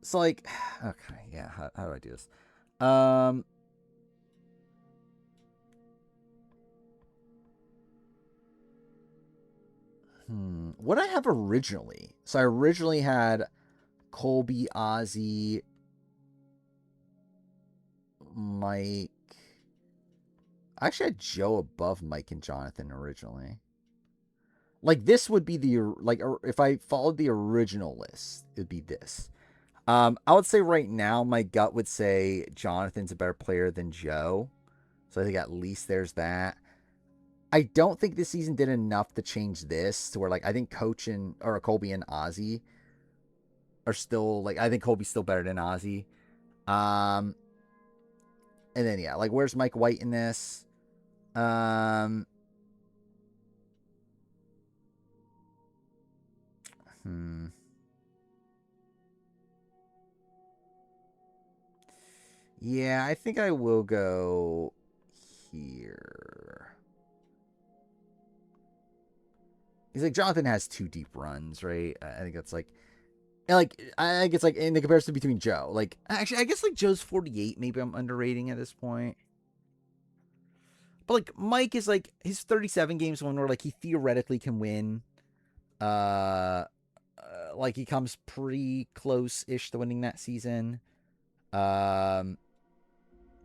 [SPEAKER 1] So like, okay, yeah. How do I do this? What I have originally? So I originally had Colby, Ozzy, Mike. I actually had Joe above Mike and Jonathan originally. Like, this would be the, like, if I followed the original list, it would be this. I would say right now, my gut would say Jonathan's a better player than Joe. So I think at least there's that. I don't think this season did enough to change this to where, like, I think Colby and Ozzy are still, like, I think Colby's still better than Ozzy. And then, yeah, like, where's Mike White in this? Yeah, I think I will go here. He's like, Jonathan has 2 deep runs, right? I think that's like, and like, I think it's like in the comparison between Joe. Like, actually, I guess like Joe's 48. Maybe I'm underrating at this point. But like, Mike is like, his 37 games one where like he theoretically can win. Like he comes pretty close-ish to winning that season. And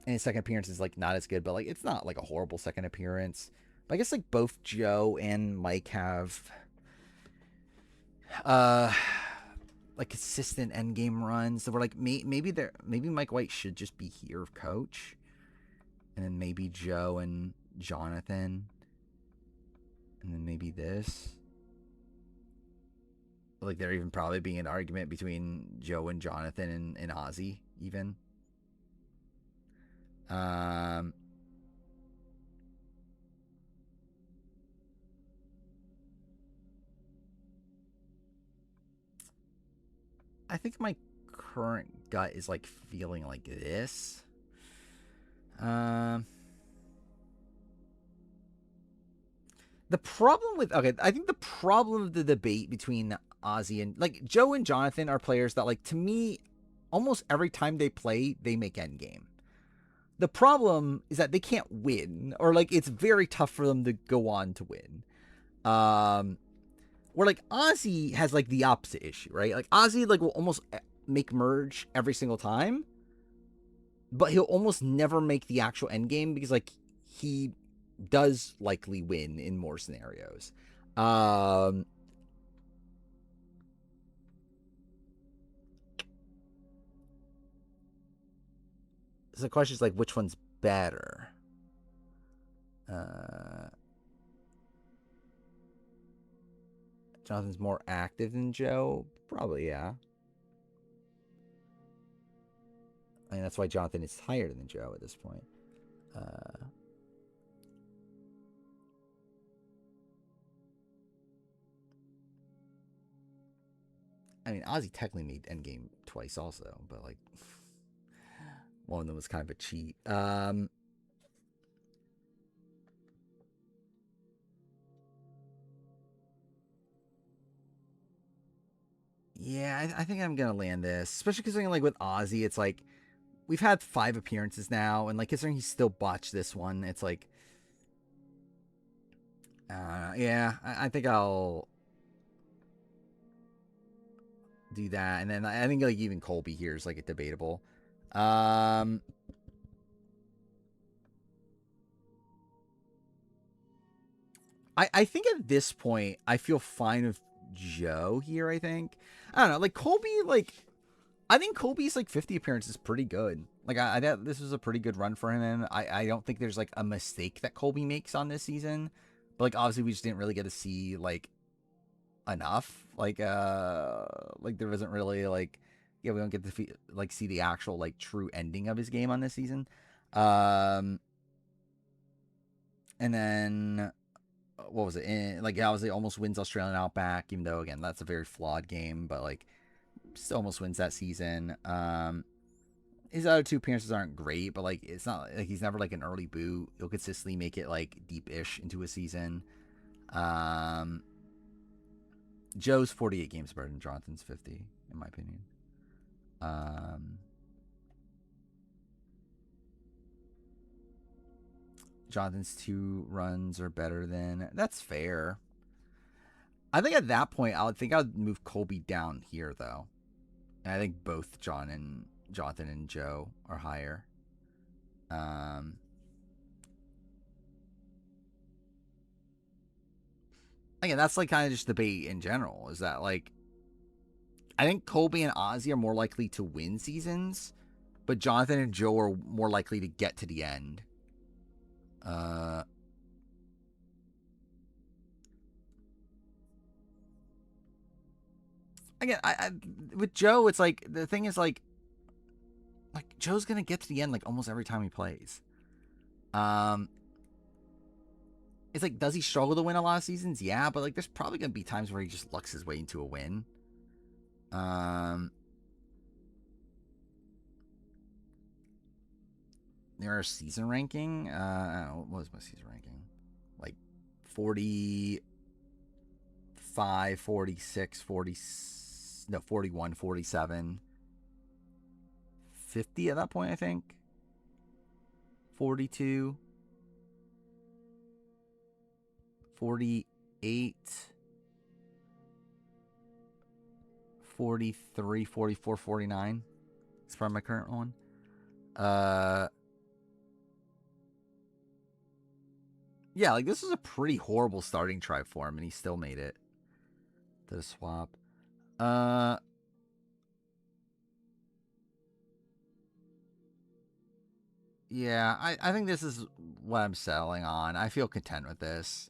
[SPEAKER 1] his second appearance is like not as good, but like it's not like a horrible second appearance. But I guess like both Joe and Mike have like consistent end game runs. So we're like maybe Mike White should just be here, Coach, and then maybe Joe and Jonathan, and then maybe this. Like there even probably being an argument between Joe and Jonathan and Ozzy even. I think my current gut is like feeling like this. The problem with, okay, I think the problem of the debate between Ozzy and like Joe and Jonathan are players that, like, to me, almost every time they play, they make endgame. The problem is that they can't win, or like it's very tough for them to go on to win. Where like Ozzy has like the opposite issue, right? Like Ozzy like will almost make merge every single time, but he'll almost never make the actual end game because like he does likely win in more scenarios. So the question is like, which one's better? Jonathan's more active than Joe? Probably, yeah. I mean, that's why Jonathan is higher than Joe at this point. I mean, Ozzy technically made Endgame twice also, but like one of them was kind of a cheat. Yeah, I think I'm gonna land this, especially considering like with Ozzy, it's like we've had 5 appearances now, and like considering he's still botched this one, it's like, yeah, I think I'll do that, and then I think like even Colby here is like a debatable. I think at this point I feel fine with Joe here. I don't know, like Colby, like I think Colby's like 50 appearances is pretty good. Like I this was a pretty good run for him, and I don't think there's like a mistake that Colby makes on this season. But like obviously we just didn't really get to see like enough. Like there wasn't really like, yeah, we don't get to like see the actual like true ending of his game on this season. And then what was it? Like obviously almost wins Australian Outback, even though again that's a very flawed game, but like still almost wins that season. His other 2 appearances aren't great, but like it's not like he's never like an early boot. He'll consistently make it like deep-ish into a season. Joe's 48 games better than Jonathan's 50, in my opinion. Jonathan's 2 runs are better than... That's fair. I think at that point, I would move Colby down here, though. And I think both Jonathan and Joe are higher. Again, that's like kind of just debate in general. Is that like... I think Colby and Ozzy are more likely to win seasons, but Jonathan and Joe are more likely to get to the end. Again, I with Joe, it's like the thing is like Joe's gonna get to the end like almost every time he plays. It's like, does he struggle to win a lot of seasons? Yeah, but like there's probably gonna be times where he just lucks his way into a win. Their season ranking, I don't know, what was my season ranking? Like 45, 46, 41, 47, 50 at that point, I think. 42, 48, 43, 44, 49. It's probably my current one. Yeah, like this was a pretty horrible starting try for him, and he still made it to the swap. Yeah, I think this is what I'm settling on. I feel content with this.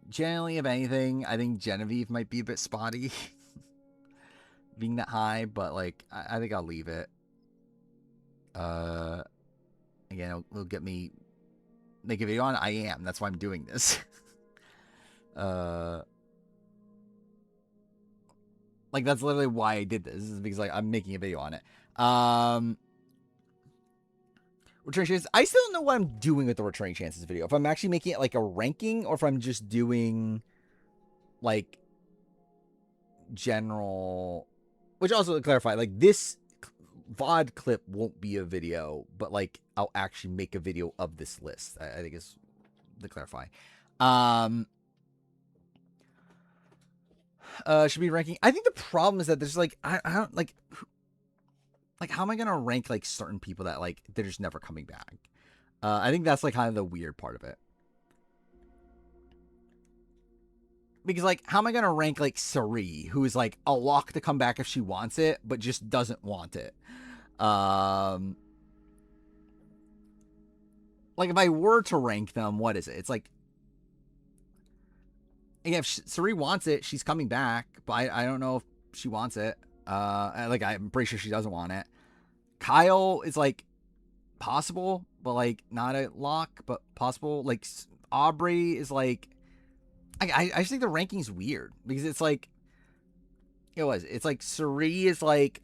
[SPEAKER 1] Generally, if anything, I think Genevieve might be a bit spotty being that high, but like I think I'll leave it. Again, it'll get me make a video on I am. That's why I'm doing this. Like that's literally why I did this. Is because like I'm making a video on it. Return chances. I still don't know what I'm doing with the returning chances video. If I'm actually making it like a ranking, or if I'm just doing like general. Which also to clarify, like this VOD clip won't be a video, but like I'll actually make a video of this list. I think is to clarify. Should be ranking. I think the problem is that there's like I don't like how am I gonna rank like certain people that like they're just never coming back? I think that's like kind of the weird part of it. Because like, how am I gonna rank like Sari, who is like a lock to come back if she wants it, but just doesn't want it? Like if I were to rank them, what is it? It's like, yeah, if Sari wants it, she's coming back, but I don't know if she wants it. Like I'm pretty sure she doesn't want it. Kyle is like possible, but like not a lock, but possible. Like Aubrey is like, I just think the ranking's weird because it's like, it's like Sari is like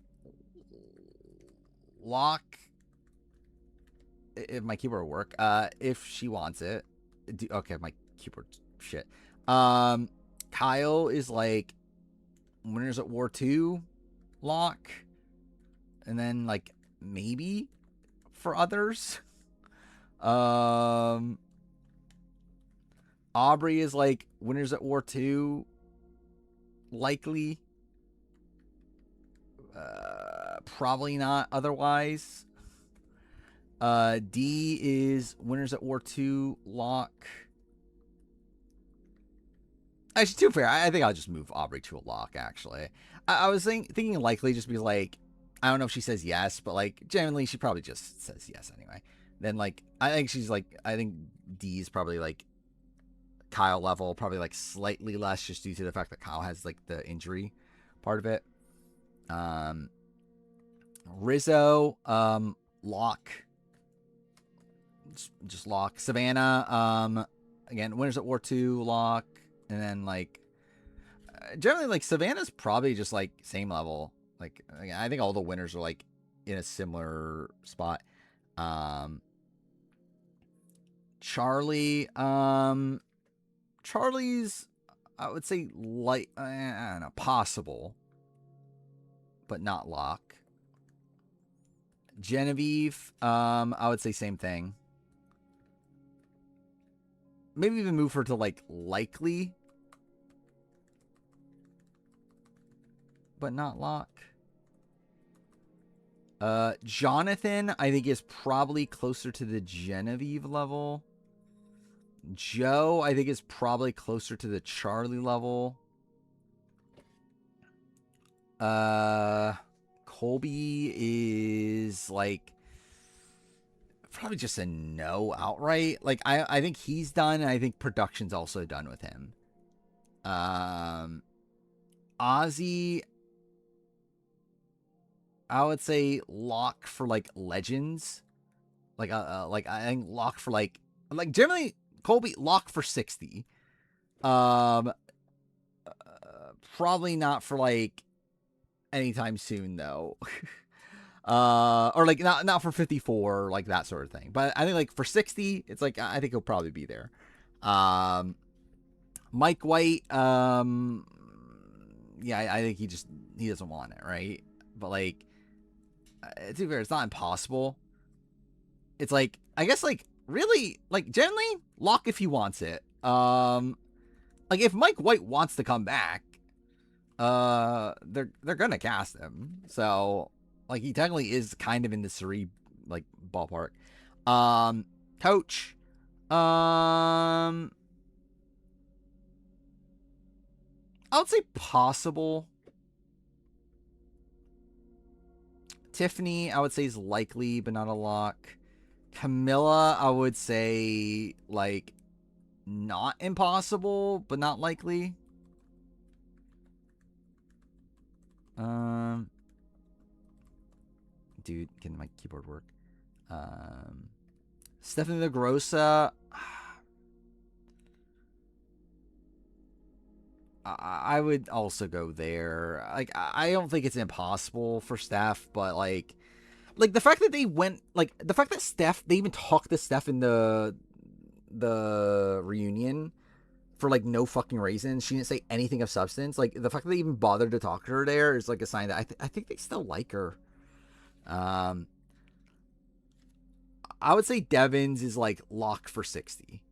[SPEAKER 1] lock. If my keyboard will work, if she wants it. Okay, my keyboard shit. Kyle is like Winners at War 2 lock, and then like maybe for others. Aubrey is like Winners at War 2 likely. Probably not otherwise. D is Winners at War 2 lock. Actually, to be fair, I think I'll just move Aubrey to a lock, actually. I was thinking likely just because, like, I don't know if she says yes, but, like, generally she probably just says yes anyway. Then, like, I think D is probably, like, Kyle level, probably, like, slightly less just due to the fact that Kyle has, like, the injury part of it. Rizzo, lock. Just lock. Savannah, again, Winners at War 2 lock. And then, like, generally, like, Savannah's probably just, like, same level. Like, I think all the winners are, like, in a similar spot. Charlie, Charlie's, I would say, I don't know, possible, but not lock. Genevieve, I would say same thing. Maybe even move her to, like, likely, but not lock. Jonathan, I think, is probably closer to the Genevieve level. Joe, I think, is probably closer to the Charlie level. Colby is, like, probably just a no outright. Like, I think he's done, and I think production's also done with him. Ozzy, I would say lock for, like, Legends. Like, I think lock for, like generally, Colby, lock for 60. Probably not for, like, anytime soon, though. Or, like, not for 54, like, that sort of thing. But I think, like, for 60, it's, like, I think he'll probably be there. Mike White, yeah, I think he doesn't want it, right? But, like, to be fair, it's not impossible. It's, like, I guess, like, really, like, generally, lock if he wants it. Like, if Mike White wants to come back, they're gonna cast him. So, like, he technically is kind of in the Sari, like, ballpark. Coach, I would say possible. Tiffany, I would say, is likely, but not a lock. Camilla, I would say, like, not impossible, but not likely. Dude, can my keyboard work? Stephanie LaGrossa, I would also go there. Like, I don't think it's impossible for Steph, but, like the fact that they went, like, the fact that they even talked to Steph in the reunion for, like, no fucking reason. She didn't say anything of substance. Like, the fact that they even bothered to talk to her there is, like, a sign that I think they still like her. I would say Devins is, like, locked for 60.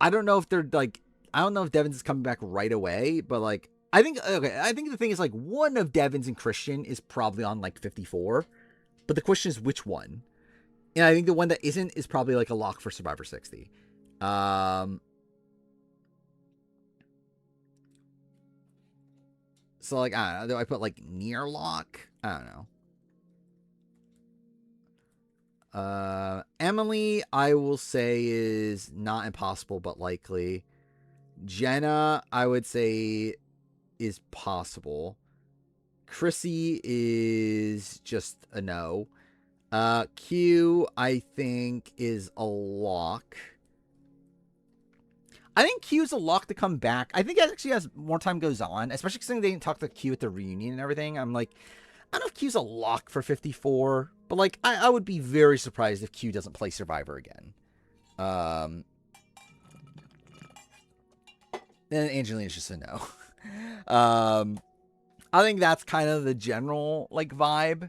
[SPEAKER 1] I don't know if they're, like, I don't know if Devins is coming back right away, but, like, I think the thing is, like, one of Devins and Christian is probably on, like, 54. But the question is which one? And I think the one that isn't is probably like a lock for Survivor 60. So like, I don't know. Do I put like near lock? I don't know. Emily, I will say is not impossible, but likely. Jenna, I would say is possible. Chrissy is just a no. Q, I think, is a lock. I think Q's a lock to come back. I think actually as more time goes on, especially because they didn't talk to Q at the reunion and everything. I'm like, I don't know if Q's a lock for 54, but like, I would be very surprised if Q doesn't play Survivor again. Then Angelina's just a no. I think that's kind of the general like vibe.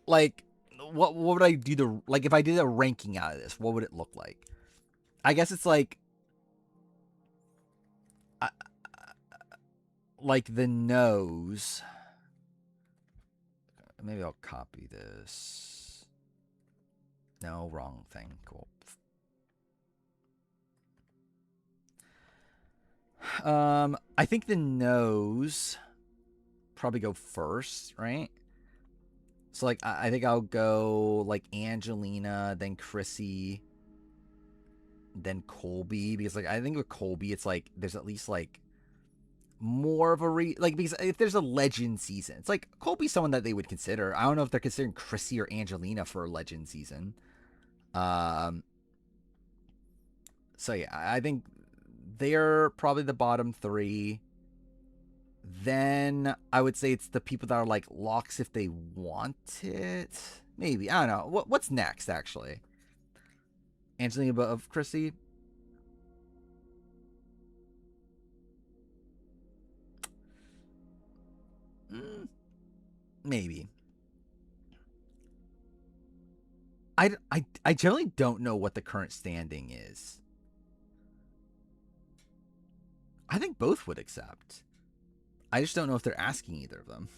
[SPEAKER 1] Like, what would I do to, like, if I did a ranking out of this, what would it look like? I guess it's like, like the nose. Maybe I'll copy this. No, wrong thing. Cool. I think the nose probably go first, right? So, like, I think I'll go, like, Angelina, then Chrissy, then Colby. Because, like, I think with Colby, it's, like, there's at least, like, more of a like, because if there's a legend season, it's, like, Colby's someone that they would consider. I don't know if they're considering Chrissy or Angelina for a legend season. So, yeah, I think they're probably the bottom three. Then I would say it's the people that are like locks if they want it. Maybe. I don't know. What's next, actually? Angelina above Chrissy? Maybe. I generally don't know what the current standing is. I think both would accept. I just don't know if they're asking either of them.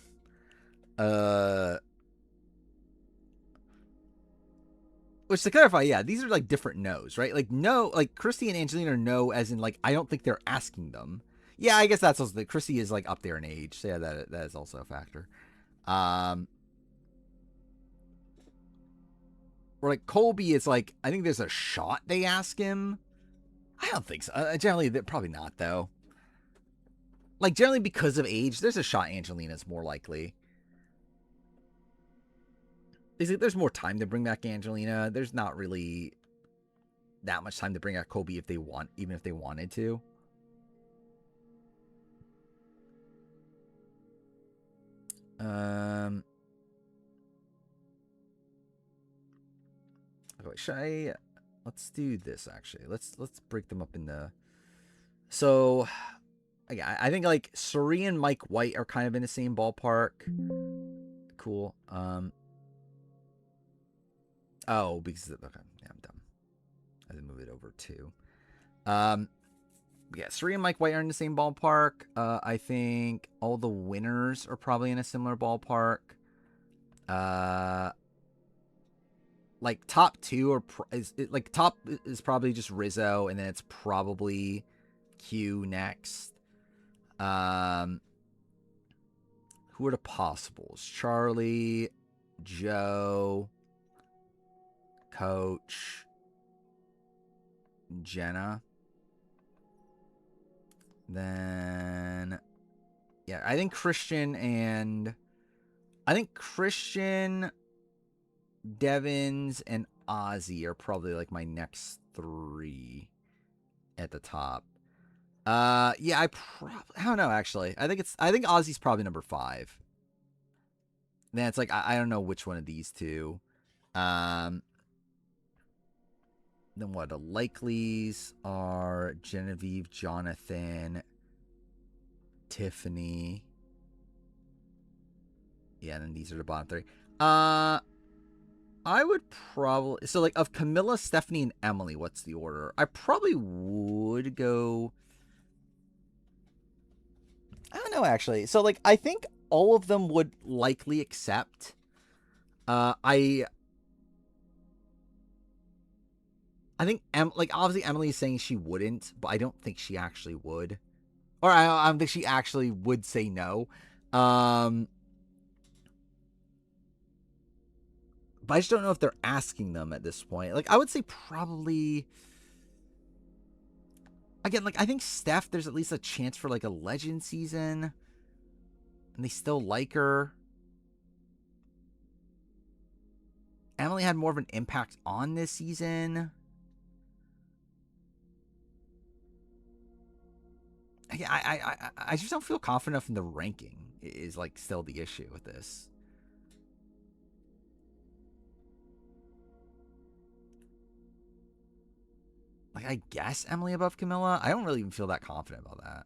[SPEAKER 1] Which, to clarify, yeah, these are like different no's, right? Like, no, like Chrissy and Angelina are no, as in like I don't think they're asking them. Yeah, I guess that's also the Chrissy is like up there in age, so yeah, that is also a factor. Or like Colby is like, I think there's a shot they ask him. I don't think so. Generally, they're probably not though. Like, generally because of age, there's a shot Angelina's more likely. There's more time to bring back Angelina. There's not really that much time to bring back Colby if they want, even if they wanted to. Okay, should I? Let's do this actually. Let's break them up into. So. Yeah, I think like Suri and Mike White are kind of in the same ballpark. Cool. Oh, because okay, yeah, I'm dumb. I didn't move it over too. Yeah, Suri and Mike White are in the same ballpark. I think all the winners are probably in a similar ballpark. Like top two are top is probably just Rizzo, and then it's probably Q next. Who are the possibles? Charlie, Joe, Coach, Jenna. Then, yeah, I think Christian, Devins, and Ozzy are probably like my next three at the top. Yeah, I don't know, actually. I think Ozzy's probably number 5. Then it's like, I don't know which one of these two. Then what? The likelies are Genevieve, Jonathan, Tiffany. Yeah, and then these are the bottom 3. I would probably, so like of Camilla, Stephanie, and Emily, what's the order? I probably would go, I don't know, actually. So, like, I think all of them would likely accept. I think obviously Emily is saying she wouldn't, but I don't think she actually would, or I don't think she actually would say no. But I just don't know if they're asking them at this point. Like, I would say probably. Again, like, I think Steph, there's at least a chance for, like, a legend season. And they still like her. Emily had more of an impact on this season. Again, I just don't feel confident enough in the ranking is, like, still the issue with this. Like, I guess Emily above Camilla. I don't really even feel that confident about that.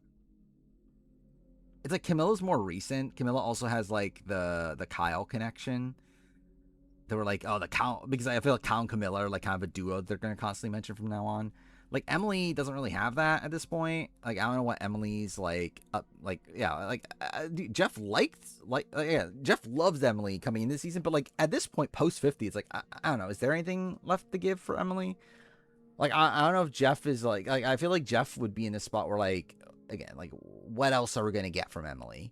[SPEAKER 1] It's like Camilla's more recent. Camilla also has like the Kyle connection. They were like, oh, the Kyle, because I feel like Kyle and Camilla are like kind of a duo they're going to constantly mention from now on. Like Emily doesn't really have that at this point. Like I don't know what Emily's like up. Like yeah, like Jeff Jeff loves Emily coming in this season, but like at this point post 50, it's like I don't know. Is there anything left to give for Emily? Like, I don't know if Jeff is, like, I feel like Jeff would be in a spot where, like, again, like, what else are we going to get from Emily?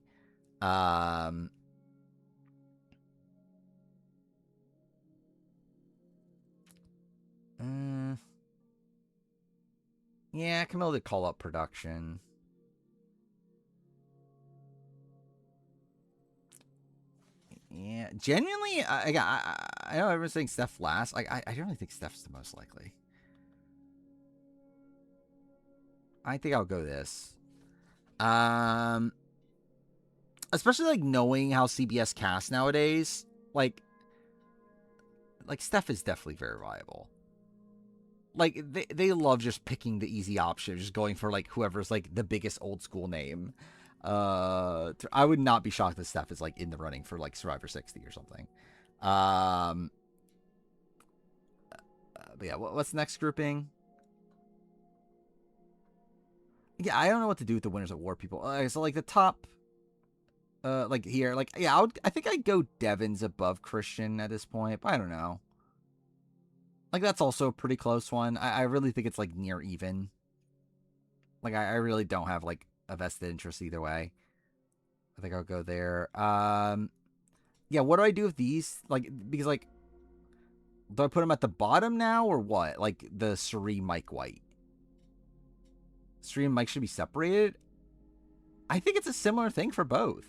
[SPEAKER 1] Yeah, Camille did call up production. Yeah, genuinely, I know everyone's saying Steph last. Like, I don't really think Steph's the most likely. I think I'll go this. Especially like knowing how CBS casts nowadays, like Steph is definitely very viable. Like they love just picking the easy option, just going for like whoever's like the biggest old school name. I would not be shocked that Steph is like in the running for like Survivor 60 or something. But yeah, what's the next grouping? Yeah, I don't know what to do with the winners of war, people. So like the top, like here, like yeah, I think I'd go Devins above Christian at this point, but I don't know. Like that's also a pretty close one. I really think it's like near even. Like I really don't have like a vested interest either way. I think I'll go there. Yeah, what do I do with these? Like because like, do I put them at the bottom now or what? Like the Cirie Mike White. Cirie and Mike should be separated. I think it's a similar thing for both.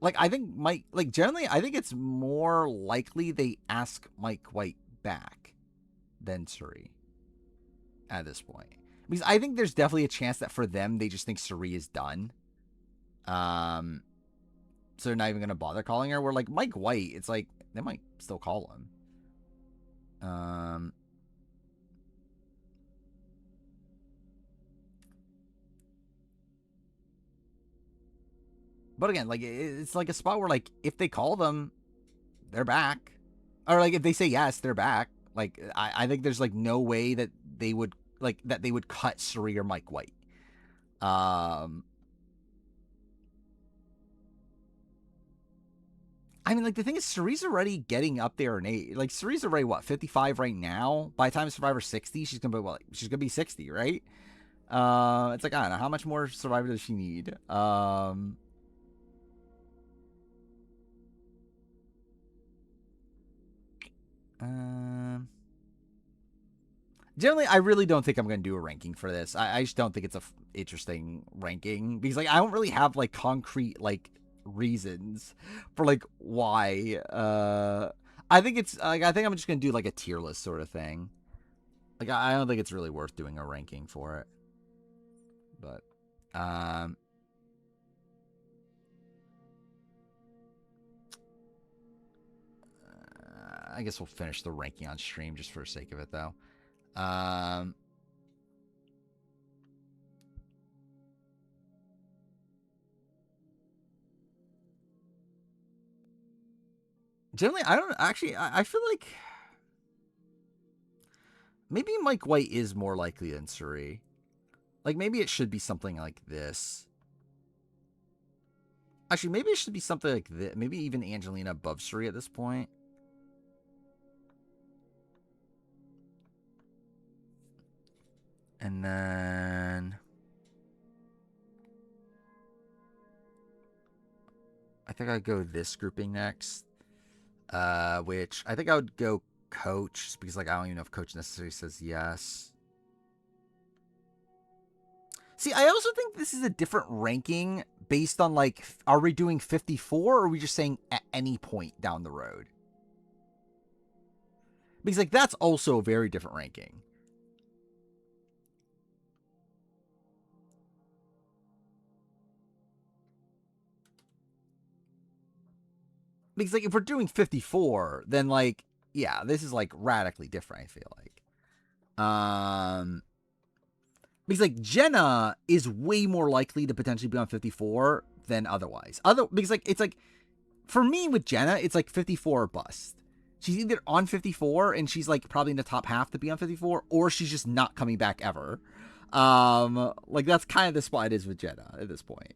[SPEAKER 1] Like, I think Mike, like, generally, I think it's more likely they ask Mike White back than Cirie at this point. Because I think there's definitely a chance that for them, they just think Cirie is done. So they're not even going to bother calling her. Where, like, Mike White, it's like, they might still call him. But again, like, it's like a spot where, like, if they call them, they're back. Or, like, if they say yes, they're back. Like, I think there's, like, no way that they would, like, cut Cirie or Mike White. I mean, like, the thing is, Cirie's already getting up there in age. Like, Cirie's already, what, 55 right now? By the time Survivor 60, she's going to be, what, she's going to be 60, right? It's like, I don't know, how much more Survivor does she need? Generally, I really don't think I'm going to do a ranking for this. I just don't think it's a interesting ranking because, like, I don't really have, like, concrete, like, reasons for, like, why. I think it's, like, I think I'm just going to do, like, a tier list sort of thing. Like, I don't think it's really worth doing a ranking for it. But, I guess we'll finish the ranking on stream just for the sake of it, though. Generally, I don't actually. I feel like maybe Mike White is more likely than Cirie. Like maybe it should be something like this. Actually, maybe it should be something like this. Maybe even Angelina above Suri at this point. And then I think I'd go this grouping next. Which I think I would go coach, just because like I don't even know if coach necessarily says yes. See, I also think this is a different ranking based on like, are we doing 54 or are we just saying at any point down the road? Because like that's also a very different ranking. Because like if we're doing 54, then like, yeah, this is like radically different, I feel like. Because like Jenna is way more likely to potentially be on 54 than otherwise. Because like it's like, for me with Jenna, it's like 54 or bust. She's either on 54 and she's like probably in the top half to be on 54, or she's just not coming back ever. Like that's kind of the spot it is with Jenna at this point.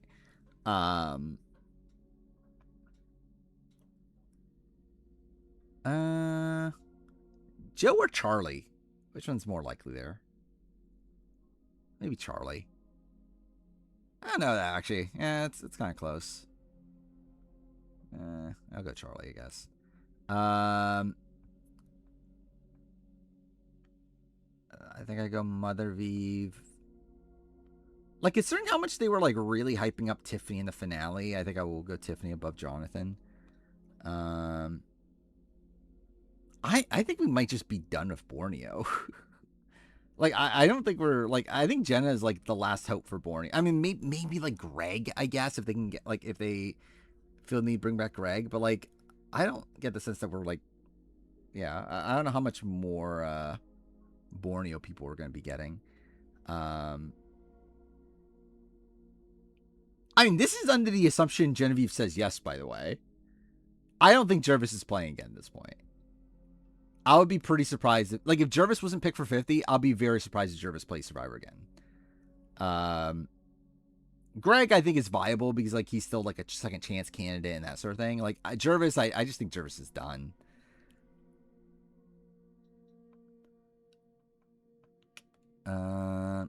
[SPEAKER 1] Joe or Charlie? Which one's more likely there? Maybe Charlie. I don't know that actually. Yeah, it's kind of close. I'll go Charlie, I guess. I think I go Mother Vive. Like, considering how much they were like really hyping up Tiffany in the finale, I think I will go Tiffany above Jonathan. I think we might just be done with Borneo. Like, I don't think we're, like, I think Jenna is, like, the last hope for Borneo. I mean, maybe like, Greg, I guess, if they can get, like, if they feel the need to bring back Greg. But, like, I don't get the sense that we're, like, yeah, I don't know how much more Borneo people we're going to be getting. I mean, this is under the assumption Genevieve says yes, by the way. I don't think Jervis is playing again at this point. I would be pretty surprised if, like, if Jervis wasn't picked for 50, I'll be very surprised if Jervis plays Survivor again. Greg, I think, is viable because, like, he's still, like, a second chance candidate and that sort of thing. Like, Jervis, I just think Jervis is done. I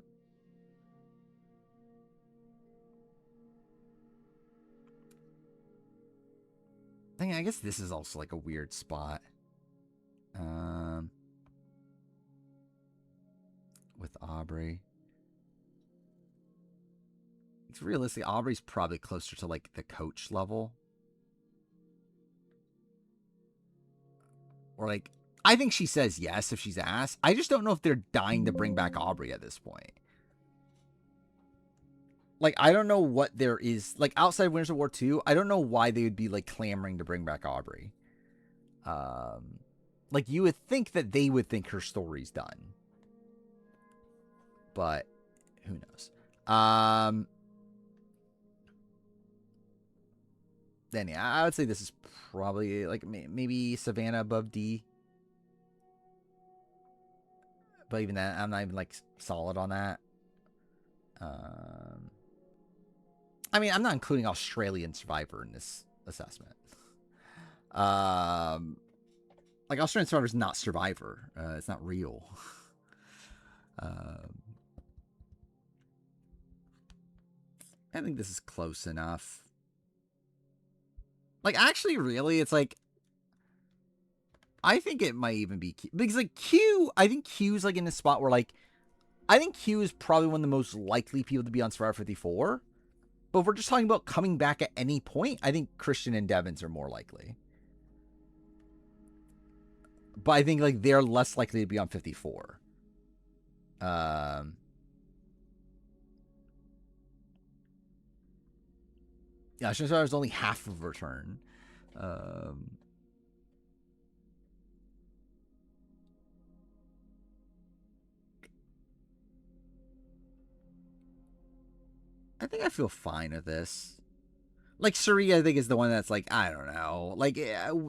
[SPEAKER 1] guess this is also, like, a weird spot. With Aubrey. It's realistic. Aubrey's probably closer to like the coach level. Or like, I think she says yes if she's asked. I just don't know if they're dying to bring back Aubrey at this point. Like, I don't know what there is. Like, outside Winners of War 2, I don't know why they would be like clamoring to bring back Aubrey. Like, you would think that they would think her story's done. But, who knows? Then, yeah, I would say this is probably, like, maybe Savannah above D. But even that, I'm not even, like, solid on that. I mean, I'm not including Australian Survivor in this assessment. Like, Australian Survivor is not Survivor. It's not real. I think this is close enough. Like, actually, really, it's like, I think it might even be Q. Because, like, Q, I think Q's, like, in this spot where, like, I think Q is probably one of the most likely people to be on Survivor 54. But if we're just talking about coming back at any point, I think Christian and Devins are more likely. But I think, like, they're less likely to be on 54. Yeah, Survivor is only half of a return. I think I feel fine with this. Like, Suri, I think, is the one that's like, I don't know. Like,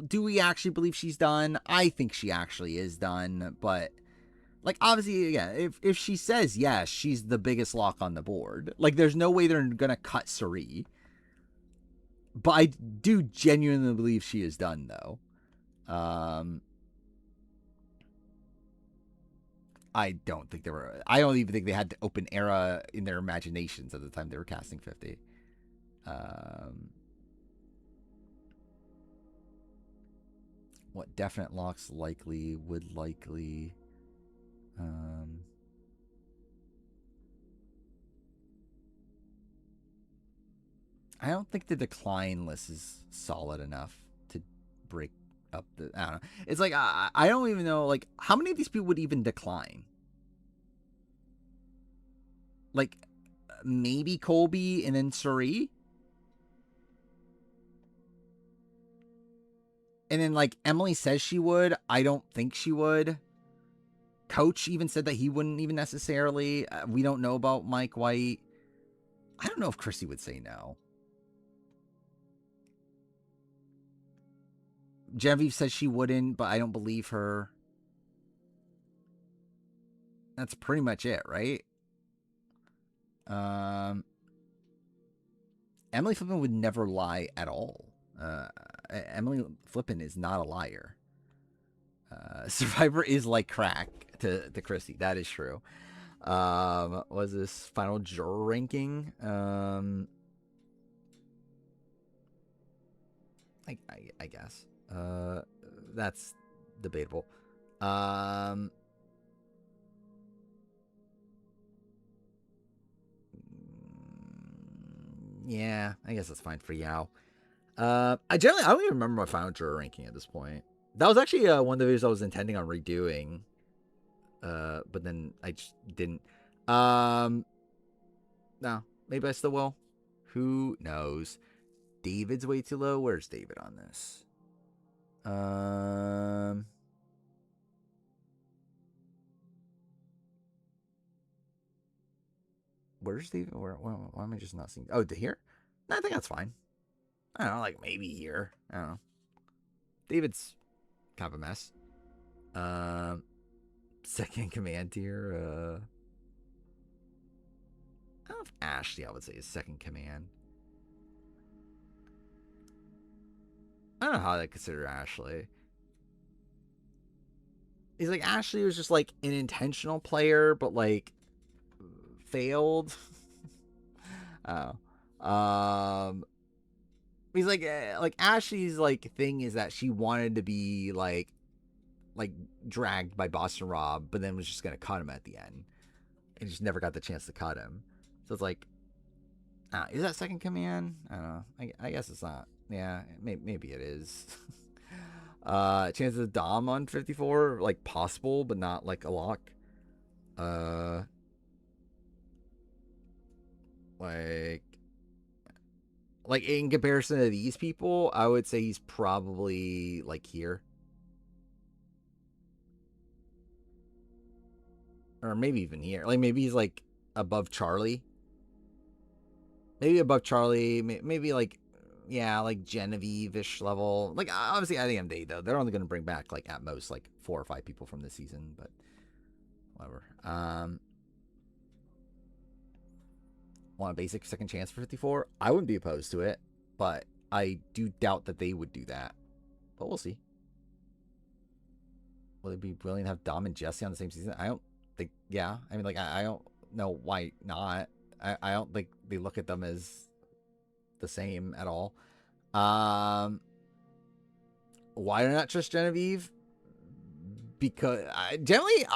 [SPEAKER 1] do we actually believe she's done? I think she actually is done. But, like, obviously, yeah, if she says yes, she's the biggest lock on the board. Like, there's no way they're going to cut Suri. But I do genuinely believe she is done, though. I don't think they were. I don't even think they had the open era in their imaginations at the time they were casting 50. What definite locks likely would likely. I don't think the decline list is solid enough to break up the. I don't know. It's like I don't even know like how many of these people would even decline. Like maybe Colby and then Suri. And then like Emily says she would. I don't think she would. Coach even said that he wouldn't even necessarily. We don't know about Mike White. I don't know if Chrissy would say no. Genevieve says she wouldn't, but I don't believe her. That's pretty much it, right? Emily Flippin would never lie at all. Emily Flippin is not a liar. Survivor is like crack to Chrissy. That is true. Was this final juror ranking? I guess. That's debatable. Yeah, I guess that's fine for Yao. I don't even remember my final juror ranking at this point. That was actually one of the videos I was intending on redoing. But then I just didn't. No, maybe I still will. Who knows? David's way too low. Where's David on this? Where's David? Why am I just not seeing? Oh, to here? No, I think that's fine. I don't know, like maybe here. I don't know. David's kind of a mess. Second command tier. I don't know if Ashley, I would say, is second command. I don't know how I consider Ashley. He's like, Ashley was just like an intentional player, but like failed. Oh. He's like Ashley's like thing is that she wanted to be like dragged by Boston Rob, but then was just gonna cut him at the end, and just never got the chance to cut him. So it's like, is that second command? I don't know. I guess it's not. Yeah, maybe it is. Chances of Dom on 54, like possible, but not like a lock. Like in comparison to these people, I would say he's probably like here. Or maybe even here. Like maybe he's like above Charlie. Maybe above Charlie. Maybe like, yeah, like Genevieve-ish level. Like obviously I think MD though. They're only going to bring back like at most like 4 or 5 people from this season, but whatever. Want a basic second chance for 54? I wouldn't be opposed to it, but I do doubt that they would do that. But we'll see. Will they be willing to have Dom and Jesse on the same season? I don't think. Yeah, I mean, like I don't know why not. I don't think they look at them as the same at all. Why not trust Genevieve? Because generally,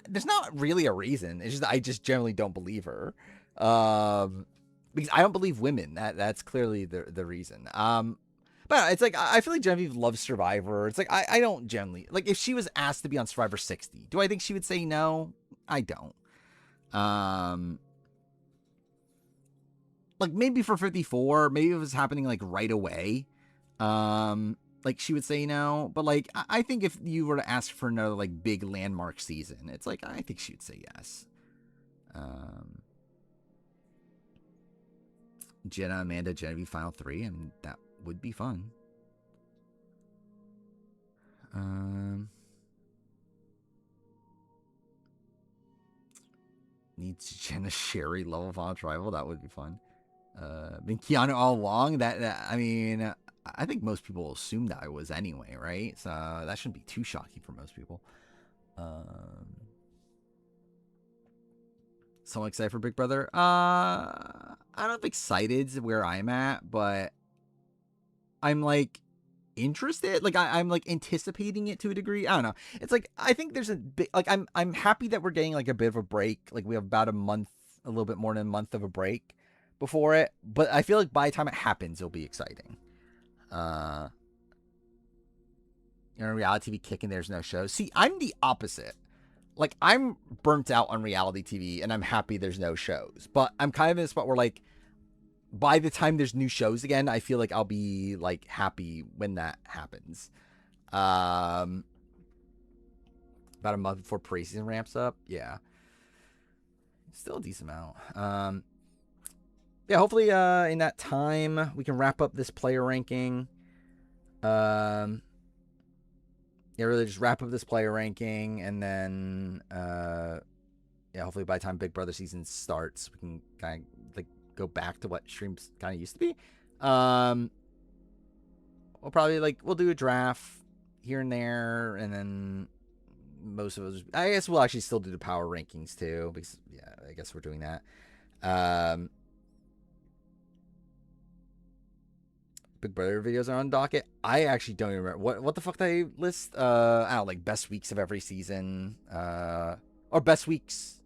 [SPEAKER 1] there's not really a reason. It's just I just generally don't believe her. Because I don't believe women. That's clearly the reason. But it's like I feel like Genevieve loves Survivor. It's like I don't generally like if she was asked to be on Survivor 60. Do I think she would say no? I don't. Like maybe for 54, maybe if it was happening like right away, like she would say no. But like I think if you were to ask for another like big landmark season, it's like I think she would say yes. Jenna, Amanda, Genevieve, final 3, and that would be fun. Needs Jenna Sherry level final tribal. That would be fun. Been Keanu all along. That I mean, I think most people assumed I was anyway, right? So that shouldn't be too shocking for most people. So excited for Big Brother? I don't know if excited is where I'm at, but I'm like interested. Like I'm like anticipating it to a degree. I don't know. It's like I think there's a big like I'm happy that we're getting like a bit of a break. Like we have about a month, a little bit more than a month of a break before it. But I feel like by the time it happens, it'll be exciting. Reality TV kicking, there's no shows. See, I'm the opposite. Like, I'm burnt out on reality TV, and I'm happy there's no shows. But I'm kind of in a spot where, like, by the time there's new shows again, I feel like I'll be, like, happy when that happens. About a month before preseason ramps up. Yeah. Still a decent amount. Yeah, hopefully in that time, we can wrap up this player ranking. Yeah, really just wrap up this player ranking, and then yeah, hopefully by the time Big Brother season starts, we can kind of like go back to what streams kind of used to be. We'll probably we'll do a draft here and there, and then most of us, I guess we'll actually still do the power rankings too, because yeah, I guess we're doing that. Big Brother videos are on docket. I actually don't even remember what the fuck did I list. I don't know, like best weeks of every season, or best weeks.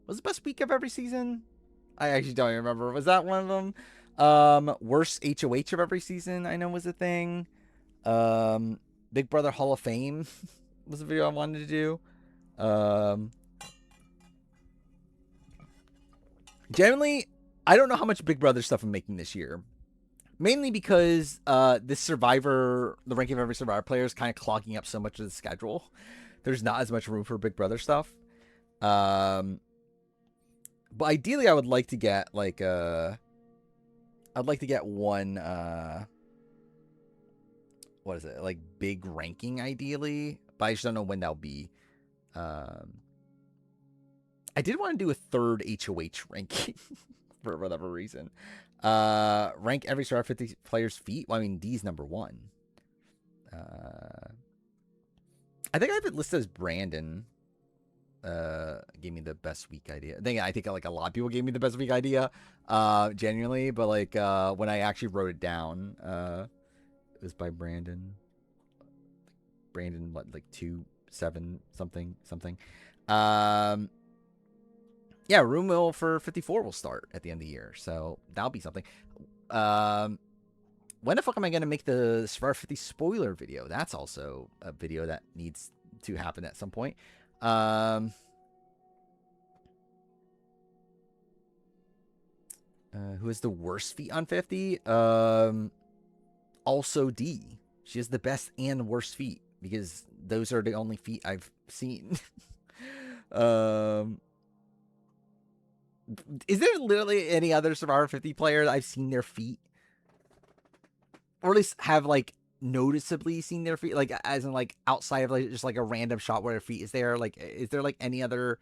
[SPEAKER 1] Was it best week of every season? I actually don't even remember. Was that one of them? Worst HOH of every season, I know was a thing. Big Brother Hall of Fame was a video I wanted to do. Generally, I don't know how much Big Brother stuff I'm making this year. Mainly because this Survivor, the ranking of every Survivor player is kind of clogging up so much of the schedule. There's not as much room for Big Brother stuff. But ideally, I would like to get I'd like to get one. What is it? Like big ranking, ideally, but I just don't know when that'll be. I did want to do a third HOH ranking for whatever reason. Rank every Survivor 50 players' feet. Well, I mean, D's number one. I think I have it listed as Brandon. Gave me the best week idea. I think like a lot of people gave me the best week idea. Genuinely, but like when I actually wrote it down, it was by Brandon. Brandon, what, like 2-7 something. Yeah, Room Mill for 54 will start at the end of the year, so that'll be something. When the fuck am I going to make the Survivor 50 spoiler video? That's also a video that needs to happen at some point. Who has the worst feet on 50? Also D. She has the best and worst feet, because those are the only feet I've seen. Is there literally any other Survivor 50 player that I've seen their feet? Or at least have, like, noticeably seen their feet? Like, as in, like, outside of, like, just, like, a random shot where their feet is there? Like, is there, like, any other,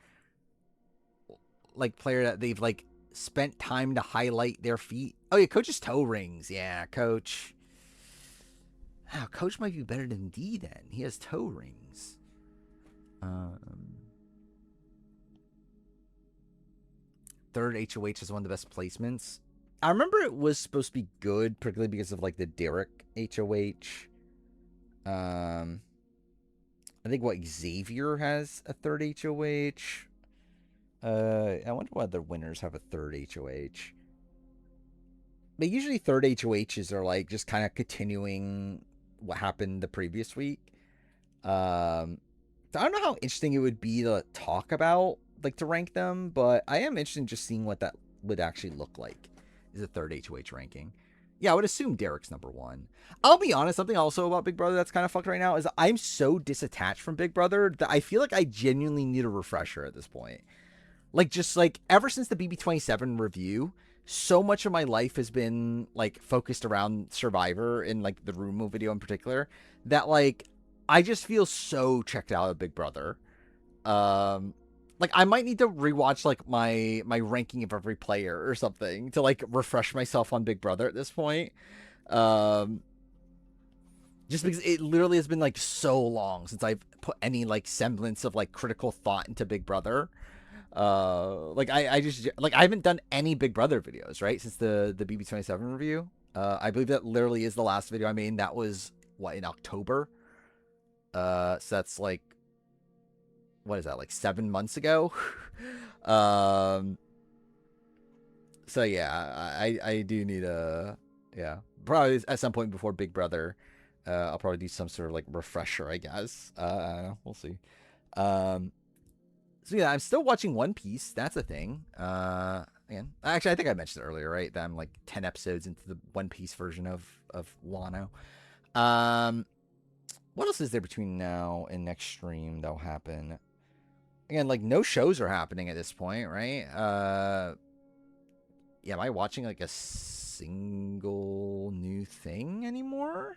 [SPEAKER 1] like, player that they've, like, spent time to highlight their feet? Oh, yeah, Coach's toe rings. Yeah, Coach. Wow, Coach might be better than D, then. He has toe rings. Third HOH is one of the best placements. I remember it was supposed to be good, particularly because of like the Derek HOH. I think what Xavier has a third HOH. I wonder what other winners have a third HOH. But usually third HOHs are like just kind of continuing what happened the previous week. So I don't know how interesting it would be to talk about, like, to rank them, but I am interested in just seeing what that would actually look like, is a third HOH ranking. Yeah, I would assume Derek's number one. I'll be honest, something also about Big Brother that's kind of fucked right now is I'm so disattached from Big Brother that I feel like I genuinely need a refresher at this point. Like, just, like, ever since the BB27 review, so much of my life has been, like, focused around Survivor and, like, the Room Move video in particular, that, like, I just feel so checked out of Big Brother. like I might need to rewatch like my ranking of every player or something to like refresh myself on Big Brother at this point. Just because it literally has been like so long since I've put any like semblance of like critical thought into Big Brother. Like I just like I haven't done any Big Brother videos, right, since the BB27 review. I believe that literally is the last video I made. That was what, in October. So that's like, what is that, like 7 months ago? So yeah, I do need a, yeah, probably at some point before Big Brother, I'll probably do some sort of like refresher, I guess. I don't know, we'll see. So yeah, I'm still watching One Piece. That's a thing. Again, actually, I think I mentioned it earlier, right? That I'm like 10 episodes into the One Piece version of Wano. What else is there between now and next stream that'll happen? Again, like no shows are happening at this point, right? Yeah, am I watching like a single new thing anymore?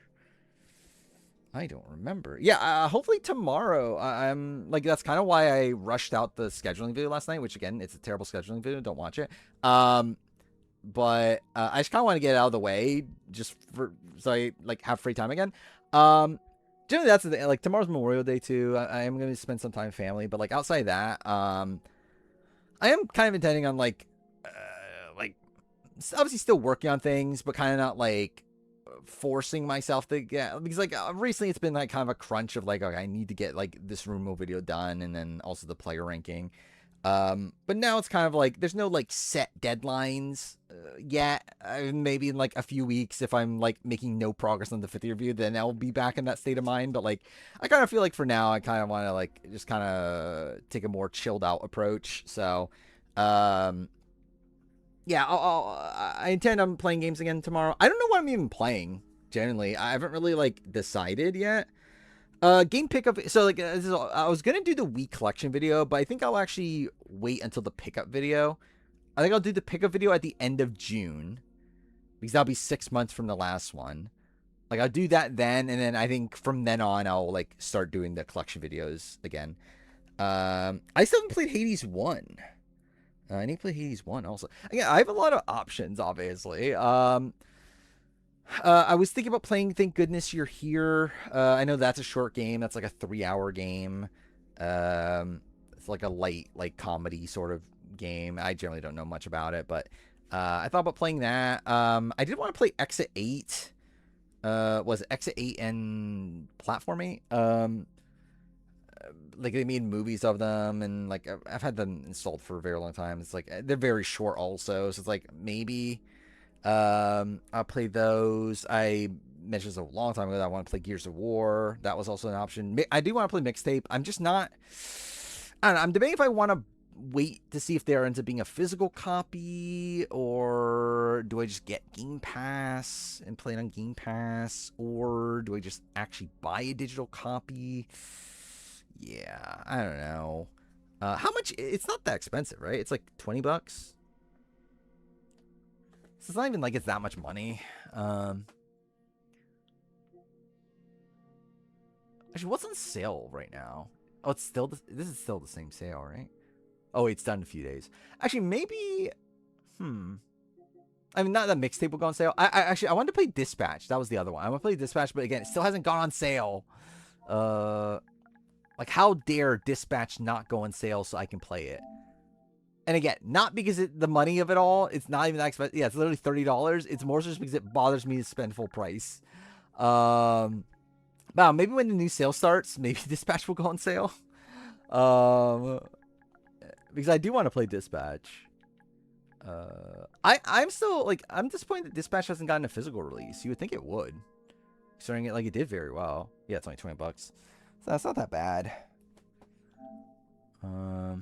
[SPEAKER 1] I don't remember. Yeah, hopefully tomorrow. I'm like, that's kind of why I rushed out the scheduling video last night, which again, it's a terrible scheduling video. Don't watch it. But I just kind of want to get it out of the way just so I like have free time again. Generally that's the thing. Like tomorrow's Memorial Day too. I am going to spend some time with family, but like outside of that, I am kind of intending on like obviously still working on things, but kind of not like forcing myself to get, because like recently it's been like kind of a crunch of like, okay, I need to get like this remote video done and then also the player ranking. But now it's kind of like there's no like set deadlines yet. Maybe in like a few weeks, if I'm like making no progress on the 50 review, then I'll be back in that state of mind. But like I kind of feel like for now I kind of want to like just kind of take a more chilled out approach. So yeah, I intend on playing games again tomorrow. I don't know what I'm even playing, generally. I haven't really, like, decided yet. Game pickup. So, like, I was going to do the Wii collection video, but I think I'll actually wait until the pickup video. I think I'll do the pickup video at the end of June, because that'll be 6 months from the last one. Like, I'll do that then, and then I think from then on, I'll, like, start doing the collection videos again. I still haven't played Hades 1. I need to play Hades 1 also. Again, I have a lot of options, obviously. I was thinking about playing Thank Goodness You're Here. I know that's a short game. That's like a 3-hour game. It's like a light, like comedy sort of game. I generally don't know much about it, but I thought about playing that. I did want to play Exit 8. Was it Exit 8 and Platform 8? Like they made movies of them, and like I've had them installed for a very long time. It's like they're very short also, so it's like maybe I'll play those. I mentioned this a long time ago that I want to play Gears of War. That was also an option. I do want to play Mixtape. I'm just not, I don't know, I'm debating if I want to wait to see if there ends up being a physical copy, or do I just get Game Pass and play it on Game Pass, or do I just actually buy a digital copy? Yeah, I don't know. How much? It's not that expensive, right? It's like $20. So it's not even like it's that much money. Actually, what's on sale right now? Oh, it's still this is still the same sale, right? Oh, wait, it's done in a few days. Actually, maybe. I mean, not that Mixtape will go on sale. I wanted to play Dispatch. That was the other one. I want to play Dispatch, but again, it still hasn't gone on sale. Like, how dare Dispatch not go on sale so I can play it? And again, not because the money of it all. It's not even that expensive. Yeah, it's literally $30. It's more just because it bothers me to spend full price. Wow, maybe when the new sale starts, maybe Dispatch will go on sale. Because I do want to play Dispatch. I'm still, like, I'm disappointed that Dispatch hasn't gotten a physical release. You would think it would. Considering it, like, it did very well. Yeah, it's only $20. So that's not that bad. I'll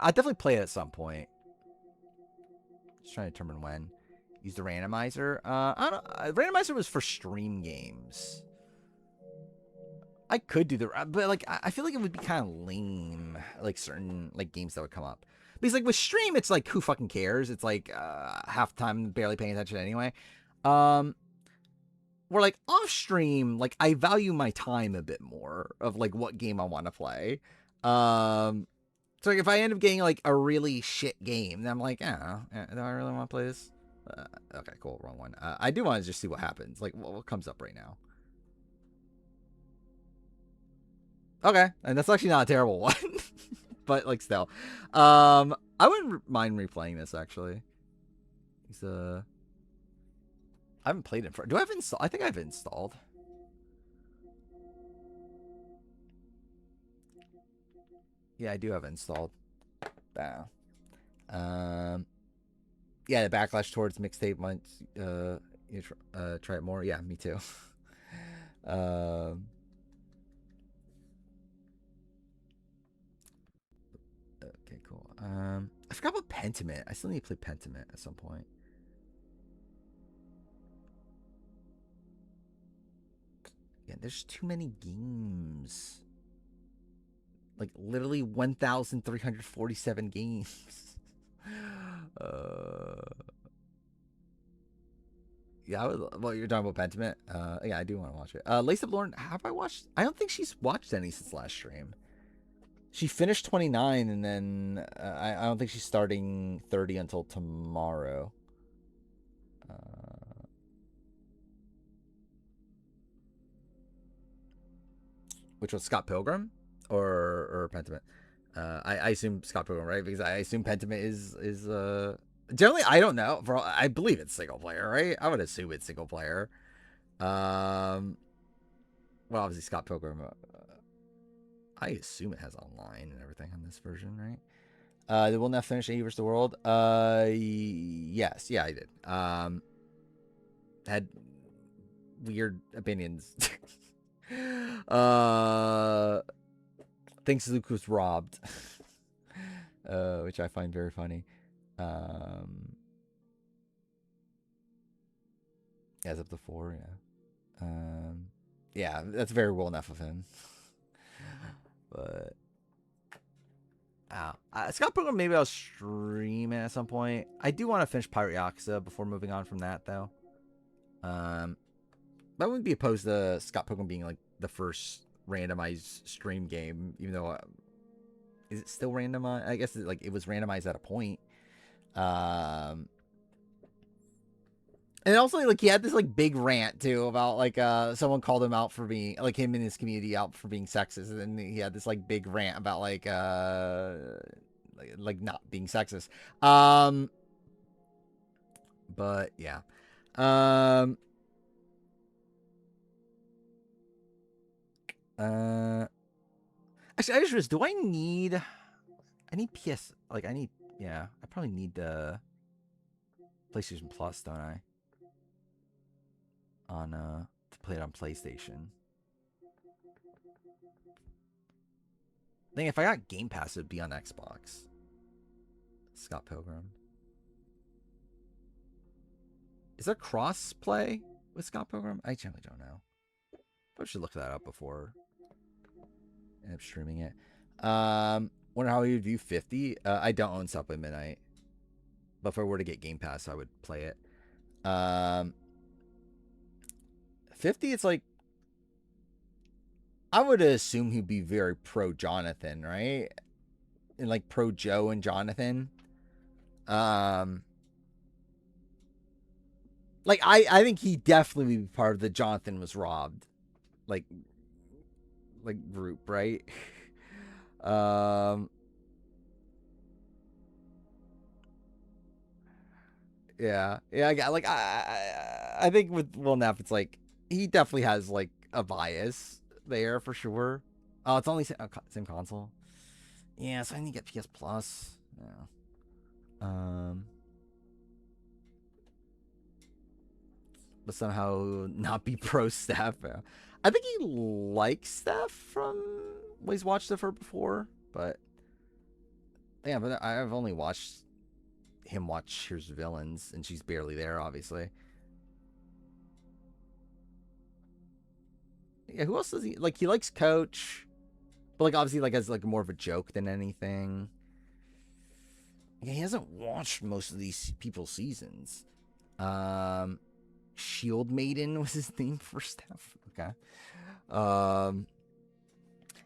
[SPEAKER 1] definitely play it at some point. Just trying to determine when. Use the randomizer. I don't. Randomizer was for stream games. I could do but like I feel like it would be kind of lame. Like certain like games that would come up. Because like with stream, it's like who fucking cares? It's like half the time barely paying attention anyway. where like off stream, like I value my time a bit more of like what game I want to play. So like if I end up getting like a really shit game, then I'm like, do I really want to play this? Okay, cool, wrong one. I do want to just see what happens, like what comes up right now. Okay, and that's actually not a terrible one, but like still, I wouldn't mind replaying this actually. I haven't played it for. Do I have installed? I think I've installed. Yeah, I do have it installed. Yeah, the backlash towards mixtape once you try it more. Yeah, me too. Okay, cool. I forgot about Pentiment. I still need to play Pentiment at some point. Yeah, there's too many games. Like literally 1,347 games. Yeah, well, you're talking about Pentiment. Yeah, I do want to watch it. Lace Up Lauren, have I watched? I don't think she's watched any since last stream. She finished 29, and then I don't think she's starting 30 until tomorrow. Which was Scott Pilgrim or Pentiment? I assume Scott Pilgrim, right? Because I assume Pentiment is generally, I don't know. I believe it's single player, right? I would assume it's single player. Well, obviously Scott Pilgrim. I assume it has online and everything on this version, right? Did Will Neff finish AE vs. the World? Yes. Yeah, I did. Had weird opinions. Thinks Luke was robbed. Which I find very funny. As up to 4, yeah. Yeah, that's very well enough of him. But Scott Pilgrim, maybe I'll stream it at some point. I do want to finish Pirate Yakuza before moving on from that, though. I wouldn't be opposed to Scott Pilgrim being like the first randomized stream game, even though is it still randomized? I guess it was randomized at a point. And also, like, he had this, like, big rant, too, about, like, someone called him out for being, like, him and his community out for being sexist. And then he had this, like, big rant about, like not being sexist. But, yeah. Actually, I just realized, do I need PS, like, I probably need, PlayStation Plus, don't I? To play it on PlayStation. I think if I got Game Pass, it'd be on Xbox. Scott Pilgrim. Is there cross play with Scott Pilgrim? I generally don't know. Probably should look that up before I end up streaming it. Wonder how you would view 50. I don't own South by Midnight, but if I were to get Game Pass, I would play it. 50, it's like, I would assume he'd be very pro Jonathan, right? And like pro Joe and Jonathan. Like I think he definitely would be part of the Jonathan was robbed, like group, right? Yeah. Like I think with Will Neff, it's like he definitely has like a bias there for sure. Oh, it's only same console. Yeah, so I need to get PS Plus. Yeah. But somehow not be pro Steph. I think he likes Steph from what he's watched of her before, but yeah, but I've only watched him watch Here's Villains, and she's barely there, obviously. Yeah, who else does he like? He likes Coach, but like obviously like as like more of a joke than anything. Yeah, he hasn't watched most of these people's seasons. Shield Maiden was his name for Steph. Okay.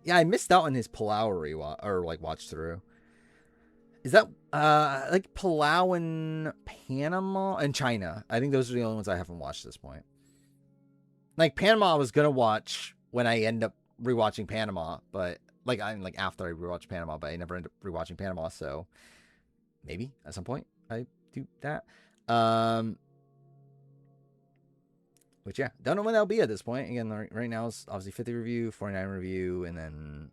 [SPEAKER 1] Yeah, I missed out on his Palau watch through. Is that like Palau and Panama and China? I think those are the only ones I haven't watched at this point. Like Panama, I was gonna watch when I end up rewatching Panama, but like after I rewatched Panama, but I never ended up rewatching Panama. So maybe at some point I do that. Which yeah, don't know when that'll be at this point. Again, right now it's obviously 50 review, 49 review, and then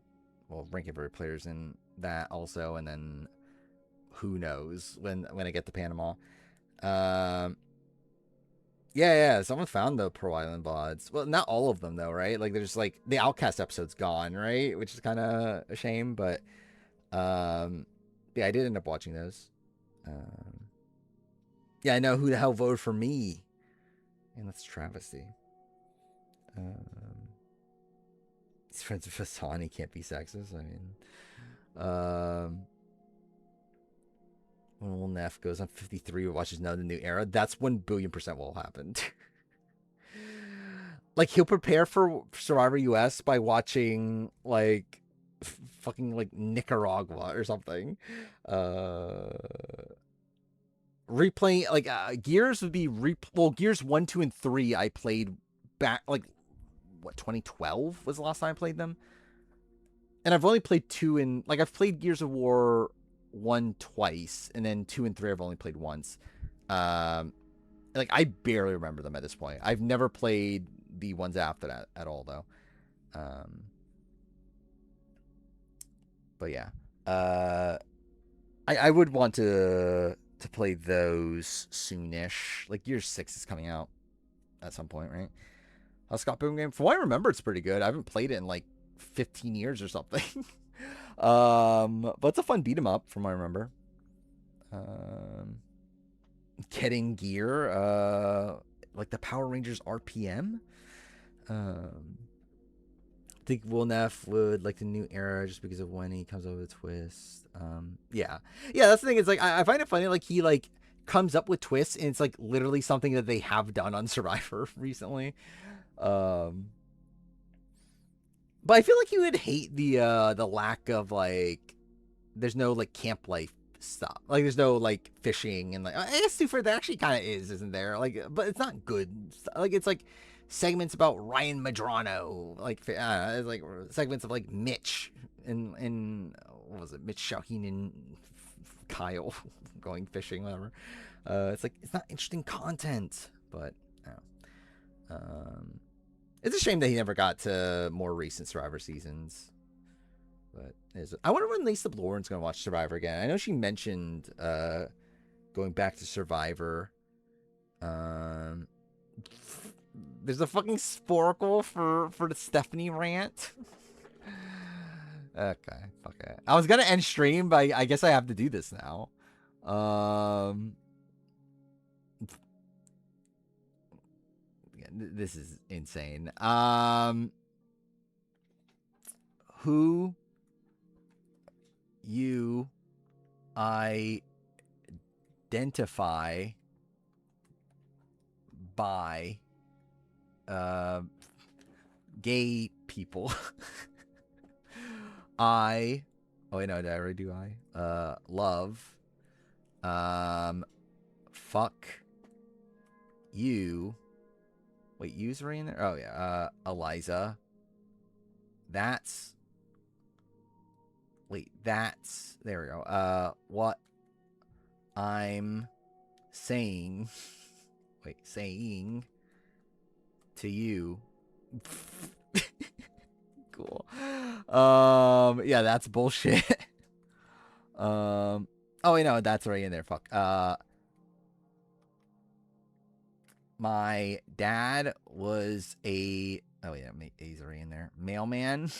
[SPEAKER 1] we'll rank every players in that also, and then who knows when I get to Panama. Yeah, someone found the Pro Island VODs. Well, not all of them though, right? Like there's like the Outcast episode's gone, right? Which is kind of a shame, but yeah, I did end up watching those. Yeah, I know who the hell voted for me. And that's travesty. He's friends with Hassan. He can't be sexist. I mean, when Will Neff goes on 53 and watches now the new era, that's when billion% will happen. Like he'll prepare for Survivor US by watching like fucking like Nicaragua or something. Replaying like Gears would be Gears 1, 2, and 3 I played back like what 2012 was the last time I played them, and I've only played 2 and like I've played Gears of War 1 twice, and then 2 and 3 I've only played once. Like I barely remember them at this point. I've never played the ones after that at all though. But yeah, I would want to play those soonish. Like Gears 6 is coming out at some point, right? Scott Pilgrim game. From what I remember, it's pretty good. I haven't played it in like 15 years or something. But it's a fun beat 'em up from what I remember. Getting gear, like the Power Rangers RPM. I think Will Neff would like the new era just because of when he comes over with twists. Yeah, that's the thing. It's like I find it funny. Like he like comes up with twists, and it's like literally something that they have done on Survivor recently. But I feel like you would hate the lack of like there's no like camp life stuff. Like there's no like fishing and like I guess Super there actually kind of isn't there? Like, but it's not good. Like it's like segments about Ryan Madrano, like it's like segments of like Mitch and what was it, Mitch Shaheen and Kyle going fishing, whatever. It's like it's not interesting content, but it's a shame that he never got to more recent Survivor seasons. But I wonder when Lisa Lauren's gonna watch Survivor again. I know she mentioned going back to Survivor. There's a fucking sporkle for the Stephanie rant. Okay, fuck it. I was gonna end stream, but I guess I have to do this now. This is insane. Who you identify by gay people. Oh wait, no, did I already do love fuck you. Wait, you's right in there? Oh yeah, Eliza. There we go. What I'm saying to you. Cool. Yeah, that's bullshit. Oh wait, no, that's right in there. Fuck. My dad was he's already in there. Mailman.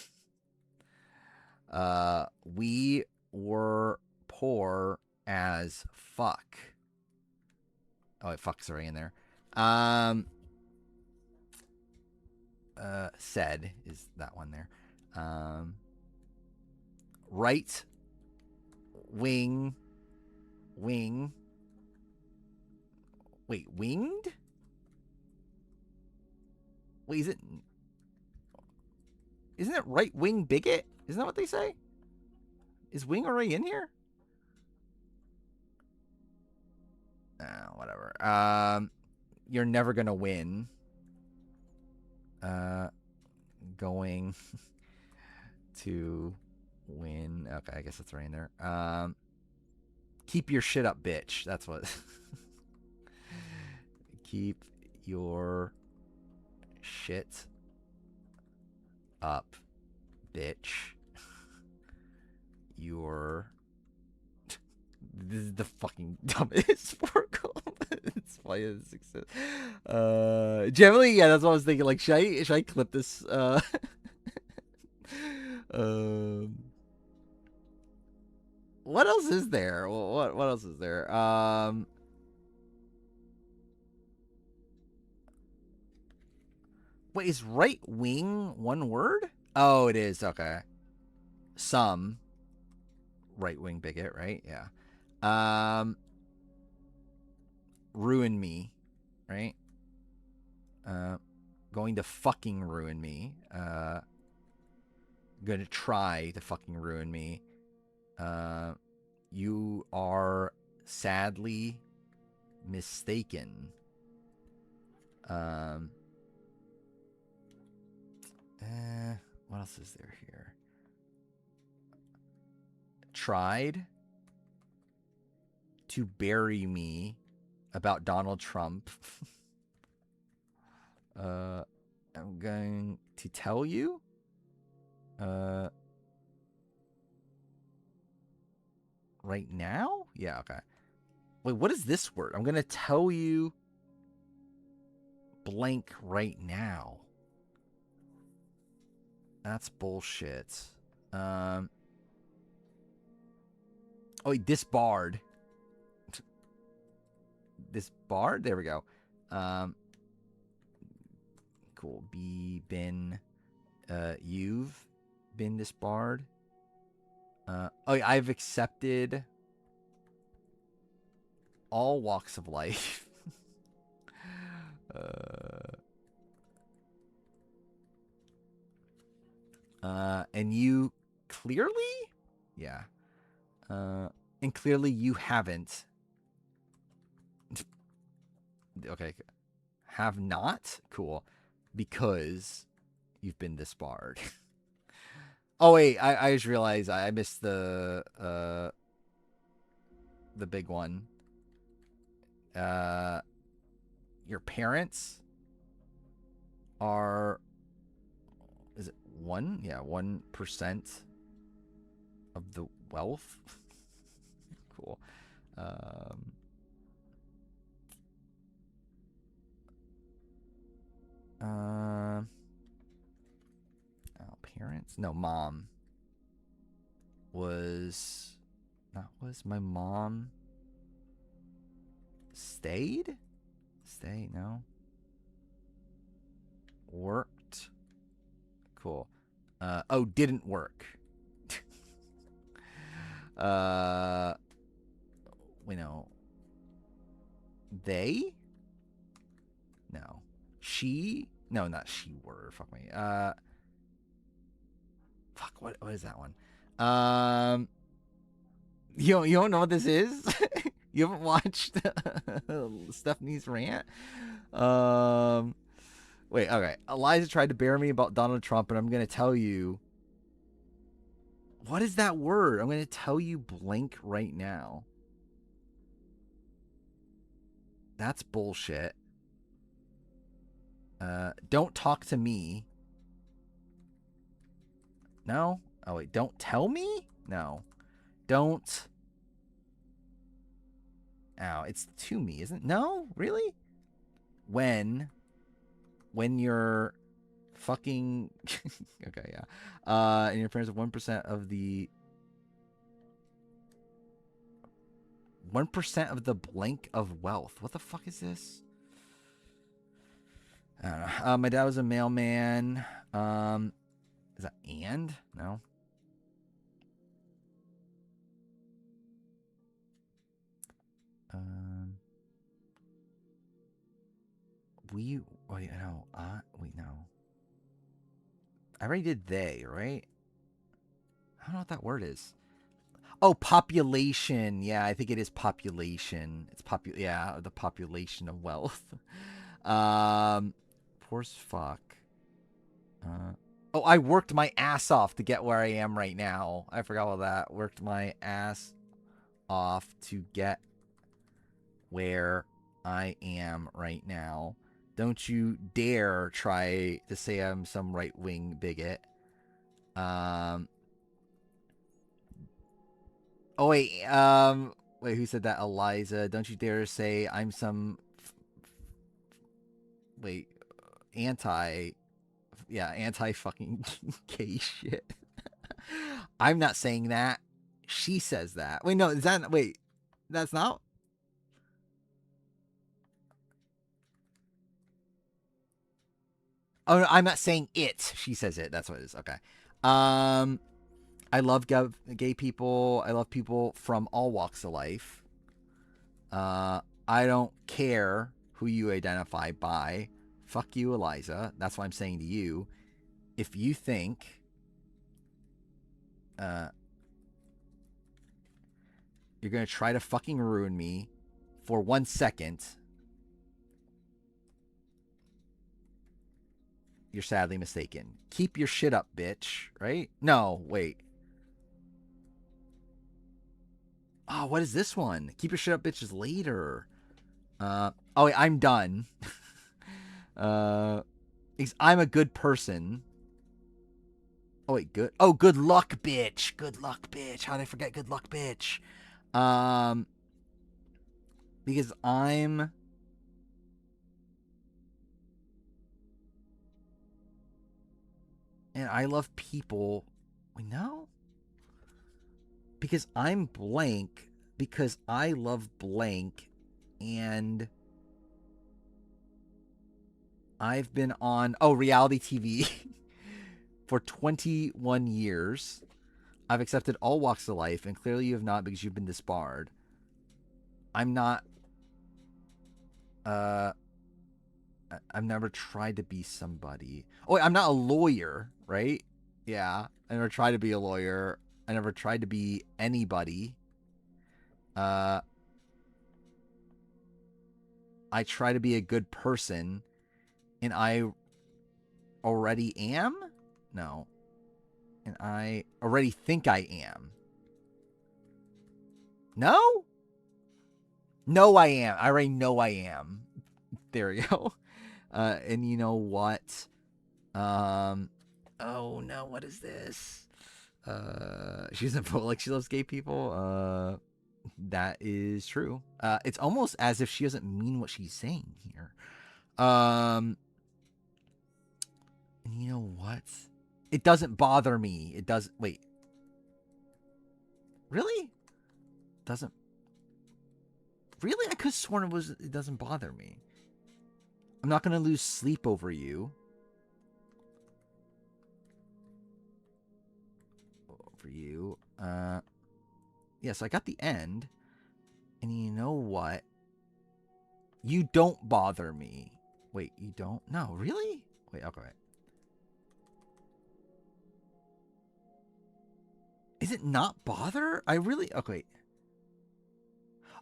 [SPEAKER 1] We were poor as fuck. Oh, wait, fuck's already in there. Said is that one there. Right wing. Wait, winged? Wait, isn't it right wing bigot? Isn't that what they say? Is wing already in here? Whatever. You're never gonna win. Going to win. Okay, I guess that's right in there. Keep your shit up, bitch. That's what. Keep your shit up, bitch. This is the fucking dumbest Sporkle. It's funny as success. Generally, yeah, that's what I was thinking. Like, should I clip this? What else is there? What else is there? Wait, is right wing one word? Oh, it is. Okay. Some right wing bigot, right? Yeah. Ruin me, right? Going to fucking ruin me. Gonna try to fucking ruin me. You are sadly mistaken. What else is there here? Tried to bury me about Donald Trump. I'm going to tell you. Right now? Yeah, okay. Wait, what is this word? I'm going to tell you blank right now. That's bullshit. Oh, wait, disbarred. Disbarred? There we go. Cool. You've been disbarred. Oh, yeah, I've accepted all walks of life. And you clearly? Yeah. And clearly you haven't. Okay. Have not? Cool. Because you've been disbarred. Oh, wait. I just realized I missed the big one. Your parents are... Is it 1? Yeah, 1% of the wealth. Cool. Parents? No, mom. Was my mom stayed? Stay? No. Worked. Cool. Oh, didn't work. We know. They? No. She? No, not she were. Fuck me. Fuck, what is that one? You don't know what this is? You haven't watched Stephanie's rant? Wait, okay. Eliza tried to bury me about Donald Trump, and I'm going to tell you... What is that word? I'm going to tell you blank right now. That's bullshit. Don't talk to me. No? Oh, wait. Don't tell me? No. Don't... Ow, it's to me, isn't it? No? Really? When you're fucking... Okay, yeah. And your parents have 1% of the... 1% of the blank of wealth. What the fuck is this? I don't know. My dad was a mailman. Is that and? No. we? Wait, no. Wait, no. I already did they, right? I don't know what that word is. Oh, population. Yeah, I think it is population. It's yeah, the population of wealth. Poor as fuck. Oh, I worked my ass off to get where I am right now. I forgot all that. Worked my ass off to get where I am right now. Don't you dare try to say I'm some right-wing bigot. Oh wait, wait, who said that? Eliza. Don't you dare say I'm some wait, anti fucking gay shit. I'm not saying that. She says that. Wait, no, is that wait, that's not. Oh, no, I'm not saying it. She says it. That's what it is. Okay. I love gay people. I love people from all walks of life. I don't care who you identify by. Fuck you, Eliza. That's what I'm saying to you. If you think you're going to try to fucking ruin me for 1 second, you're sadly mistaken. Keep your shit up, bitch. Right? No, wait. Oh, what is this one? Keep your shit up, bitches later. Oh, wait, I'm done. I'm a good person. Oh, wait, good. Oh, good luck, bitch. Good luck, bitch. How did I forget good luck, bitch? Because I'm... And I love people. Wait, no? Because I'm blank. Because I love blank. And I've been on, reality TV for 21 years. I've accepted all walks of life, and clearly you have not because you've been disbarred. I'm not, I've never tried to be somebody. Oh, wait, I'm not a lawyer, right? Yeah, I never tried to be a lawyer. I never tried to be anybody. I try to be a good person, and I already am? No. And I already think I am. No? No, I am. I already know I am. There we go. And you know what? Oh no, what is this? She doesn't vote like she loves gay people. That is true. It's almost as if she doesn't mean what she's saying here. And you know what? It doesn't bother me. It does. Wait. Really? Doesn't. Really? I could have sworn it doesn't bother me. I'm not going to lose sleep over you. Over you. Yes, I got the end. And you know what? You don't bother me. Wait, you don't? No, really? Wait, okay. Is it not bother? I really... Okay.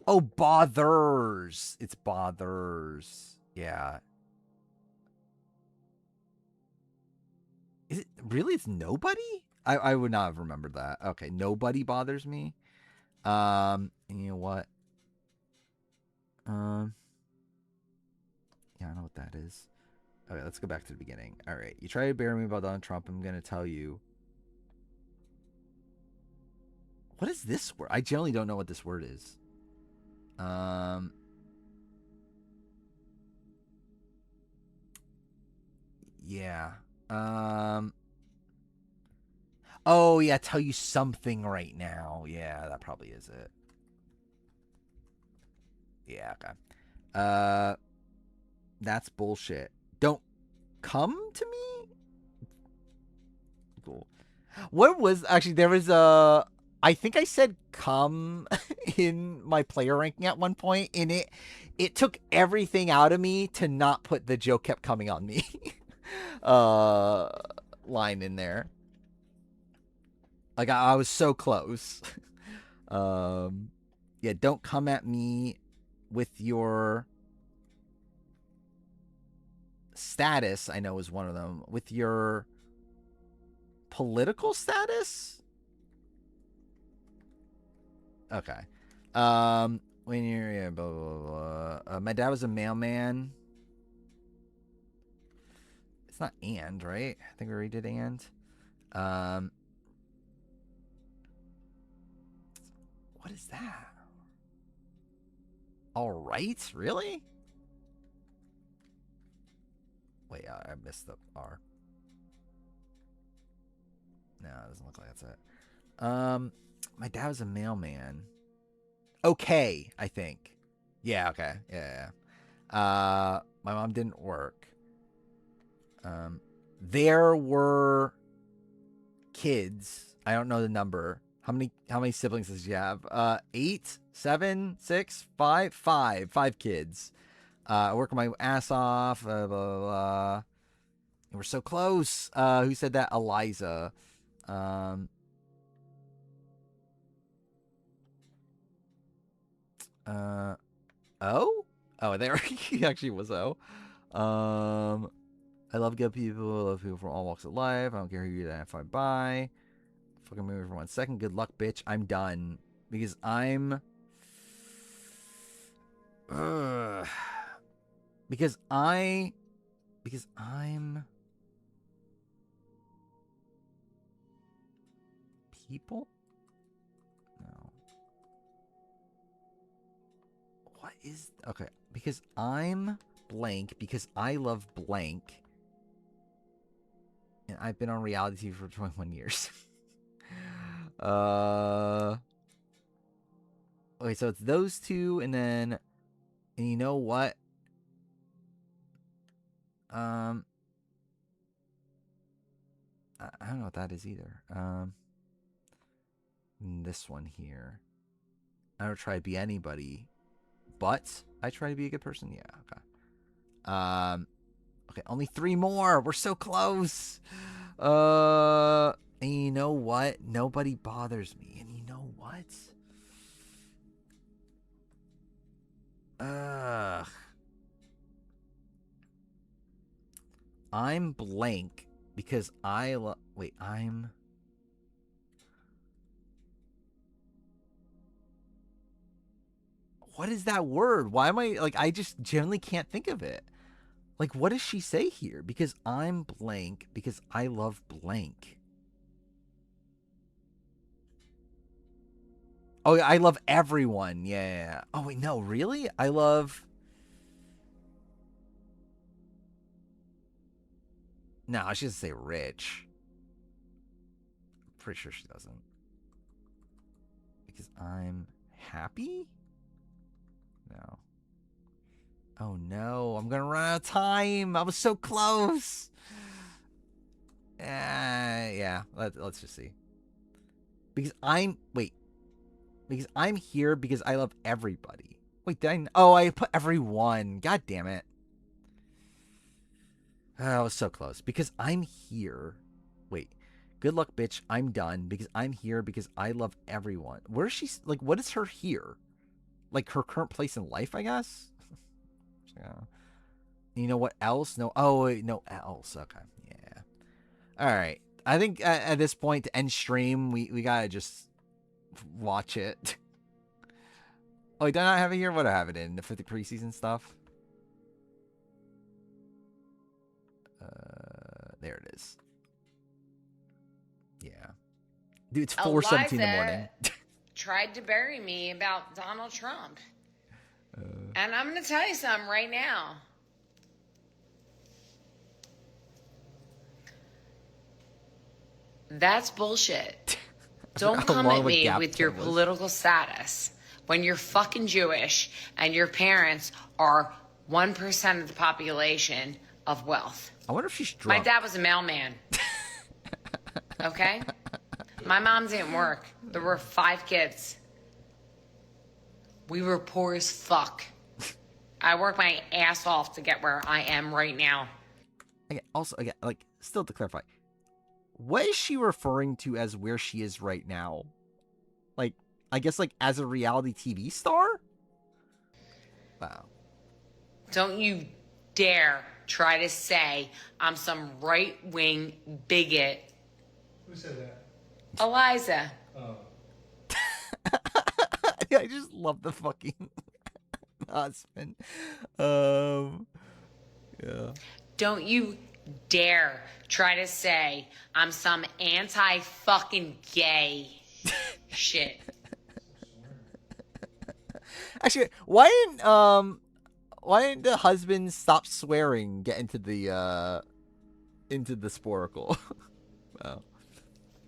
[SPEAKER 1] Oh, bothers. It's bothers. Yeah. Is it really? It's nobody? I would not have remembered that. Okay, nobody bothers me. And you know what? Yeah, I know what that is. Okay, let's go back to the beginning. All right, you try to bury me about Donald Trump. I'm gonna tell you. What is this word? I generally don't know what this word is. Yeah. Oh, yeah, tell you something right now. Yeah, that probably is it. Yeah, okay. That's bullshit. Don't come to me? Cool. What was... Actually, there was a...
[SPEAKER 14] I think I said "come" in my player ranking at one point, and it took everything out of me to not put the "Joe kept coming on me" line in there. Like I was so close. Yeah, don't come at me with your status. I know is one of them. With your political status. Okay. When you're blah blah blah. My dad was a mailman. It's not and, right? I think we already did and. What is that? All right, really? Wait, I missed the R. No, it doesn't look like that's it. My dad was a mailman. Okay, I think. Yeah, okay. Yeah. My mom didn't work. There were kids. I don't know the number. How many siblings does you have? 8, 7, 6, 5? 5 kids. I work my ass off. Blah, blah, blah. We're so close. Who said that? Eliza. There he actually was O. I love good people. I love people from all walks of life. I don't care who you identify by. Fucking move for 1 second. Good luck, bitch. I'm done. Because I'm... Because I'm... People? No. What is... Okay. Because I'm blank. Because I love blank. And I've been on reality TV for 21 years. Okay, so it's those two, and then, and you know what? I don't know what that is either. This one here. I don't try to be anybody, but I try to be a good person. Yeah, okay. Okay, only 3 more. We're so close. And you know what? Nobody bothers me. And you know what? I'm blank because I wait, I'm... What is that word? Why am I... Like, I just generally can't think of it. Like, what does she say here? Because I'm blank because I love blank. Oh, I love everyone. Yeah. Oh, wait, no, really? I love... No, she doesn't say rich. I'm pretty sure she doesn't. Because I'm happy? No. Oh, no. I'm going to run out of time. I was so close. Yeah. Let's just see. Because I'm... Wait. Because I'm here because I love everybody. Wait, did I... Oh, I put everyone. God damn it. I was so close. Because I'm here. Wait. Good luck, bitch. I'm done. Because I'm here because I love everyone. Where is she... Like, what is her here? Like, her current place in life, I guess? Yeah. You know what else? No. Oh, wait, no else. Okay. Yeah. All right. I think at this point, to end stream, we gotta just watch it. Oh, did I not have it here? What do I have it in? The 50 preseason stuff? There it is. Yeah. Dude, it's 4:17 in the morning.
[SPEAKER 15] Tried to bury me about Donald Trump. And I'm going to tell you something right now. That's bullshit. Don't come at me with your political status when you're fucking Jewish and your parents are 1% of the population of wealth.
[SPEAKER 14] I wonder if she's drunk.
[SPEAKER 15] My dad was a mailman. Okay? My mom didn't work. There were 5 kids. We were poor as fuck. I worked my ass off to get where I am right now.
[SPEAKER 14] Again, like, still to clarify, what is she referring to as where she is right now? Like, I guess, like, as a reality TV star? Wow.
[SPEAKER 15] Don't you dare try to say I'm some right-wing bigot.
[SPEAKER 16] Who said that?
[SPEAKER 15] Eliza.
[SPEAKER 16] Oh.
[SPEAKER 14] I just love the fucking husband. Yeah.
[SPEAKER 15] Don't you dare try to say I'm some anti-fucking gay shit.
[SPEAKER 14] Actually, why didn't the husband stop swearing, get into the sporcle? Wow.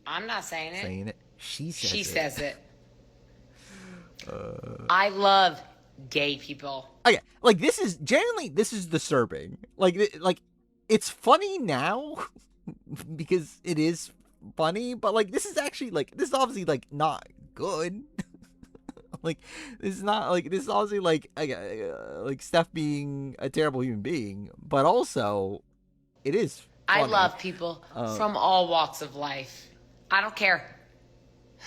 [SPEAKER 15] I'm not saying it.
[SPEAKER 14] Saying it. She says
[SPEAKER 15] She
[SPEAKER 14] it.
[SPEAKER 15] says it. I love gay people.
[SPEAKER 14] Okay, like this is disturbing. Like it's funny now because it is funny, but like this is actually like this is obviously like not good. Like this is not like this is obviously like Steph being a terrible human being, but also it is funny.
[SPEAKER 15] I love people from all walks of life. I don't care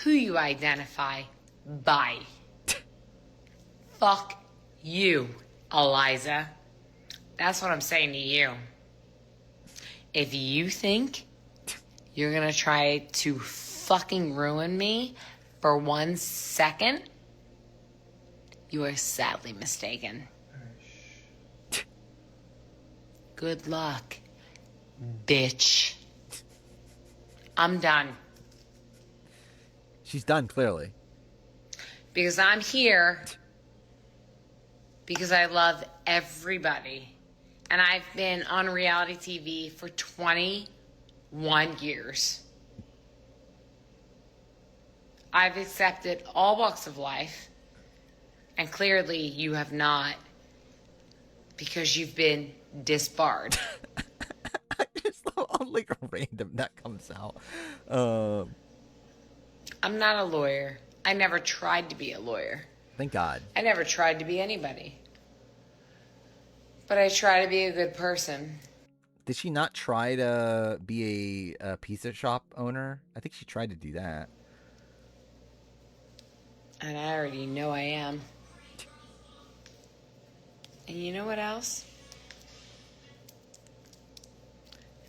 [SPEAKER 15] who you identify by. Fuck you, Eliza. That's what I'm saying to you. If you think you're gonna try to fucking ruin me for 1 second, you are sadly mistaken. Good luck, bitch. I'm done.
[SPEAKER 14] She's done, clearly.
[SPEAKER 15] Because I'm here because I love everybody. And I've been on reality TV for 21 years. I've accepted all walks of life. And clearly you have not, because you've been disbarred.
[SPEAKER 14] Just like random that comes out.
[SPEAKER 15] I'm not a lawyer. I never tried to be a lawyer.
[SPEAKER 14] Thank God.
[SPEAKER 15] I never tried to be anybody. But I try to be a good person.
[SPEAKER 14] Did she not try to be a pizza shop owner? I think she tried to do that.
[SPEAKER 15] And I already know I am. And you know what else?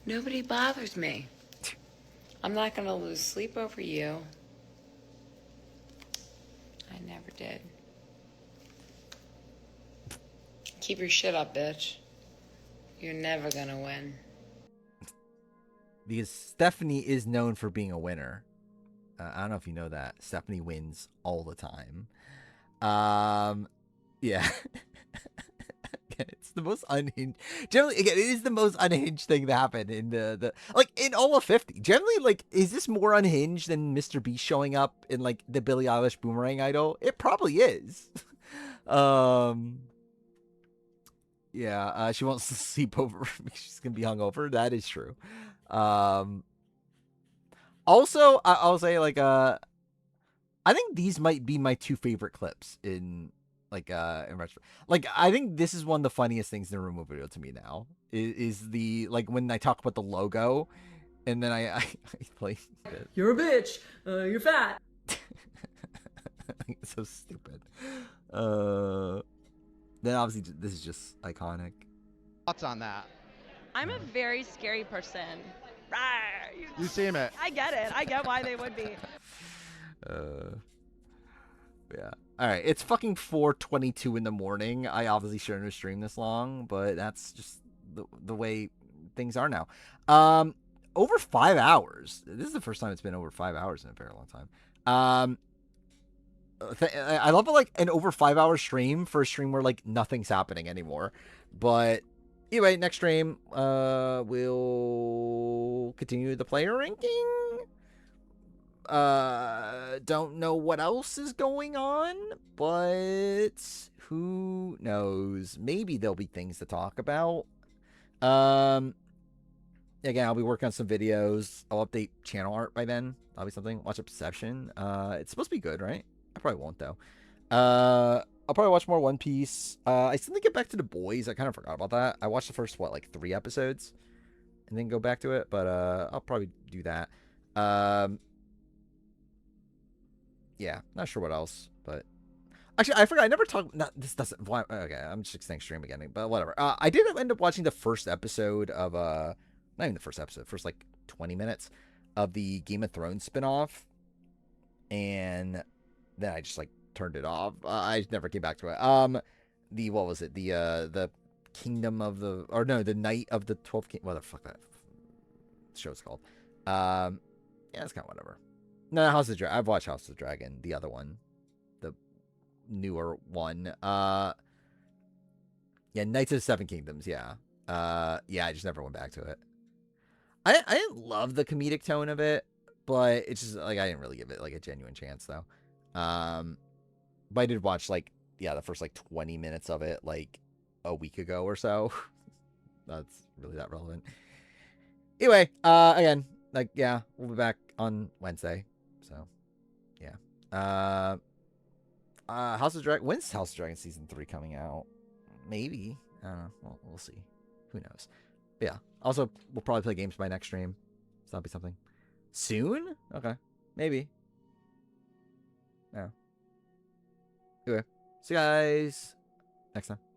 [SPEAKER 15] Nobody bothers me. I'm not gonna lose sleep over you. I never did. Keep your shit up, bitch. You're never gonna win.
[SPEAKER 14] Because Stephanie is known for being a winner. I don't know if you know that. Stephanie wins all the time. Yeah. It's the most unhinged. Generally, again, it is the most unhinged thing to happen in the like in all of 50. Generally, like, is this more unhinged than Mr. Beast showing up in like the Billie Eilish Boomerang Idol? It probably is. Yeah, she won't sleep over because she's gonna be hungover. That is true. Also, I'll say like I think these might be my 2 favorite clips in retro. Like, I think this is one of the funniest things in the removal video to me now. Is the like when I talk about the logo, and then I play it.
[SPEAKER 10] You're a bitch. You're fat.
[SPEAKER 14] It's so stupid. Then obviously this is just iconic.
[SPEAKER 17] Thoughts on that?
[SPEAKER 13] I'm a very scary person.
[SPEAKER 17] You seem it.
[SPEAKER 13] I get it. I get why they would be.
[SPEAKER 14] Yeah. All right. It's fucking 4:22 in the morning. I obviously shouldn't have streamed this long, but that's just the way things are now. Over 5 hours. This is the first time it's been over 5 hours in a very long time. I love it, like an over 5 hour stream for a stream where like nothing's happening anymore. But anyway, next stream, we'll continue the player ranking. Don't know what else is going on, but who knows? Maybe there'll be things to talk about. again, I'll be working on some videos. I'll update channel art by then. That'll be something. Watch Obsession. It's supposed to be good, right? I probably won't though. I'll probably watch more One Piece. I still need to get back to The Boys. I kind of forgot about that. I watched the first, what, like 3 episodes? And then go back to it. But I'll probably do that. Yeah, not sure what else. But actually, I forgot. I never talked. This doesn't. Okay, I'm just extending stream again. But whatever. I did end up watching the first episode of not even the first episode. First like 20 minutes of the Game of Thrones spinoff, and then I just like turned it off. I never came back to it. What was it? The Kingdom of the, or no, the Night of the 12 King. What the fuck that show's called? Yeah, it's kind of whatever. No, House of Dragon. I've watched House of Dragon, the other one, the newer one. Yeah, Knights of the Seven Kingdoms. Yeah, yeah. I just never went back to it. I didn't love the comedic tone of it, but it's just like I didn't really give it like a genuine chance though. But I did watch like the first like 20 minutes of it like a week ago or so. That's really that relevant. Anyway, again, like yeah, we'll be back on Wednesday. So yeah. House of Dragon. When's House of Dragon season 3 coming out? Maybe. I don't know. We'll see. Who knows? But yeah. Also, we'll probably play games by next stream. So that'll be something. Soon? Okay. Maybe. Yeah. Anyway. See you guys next time.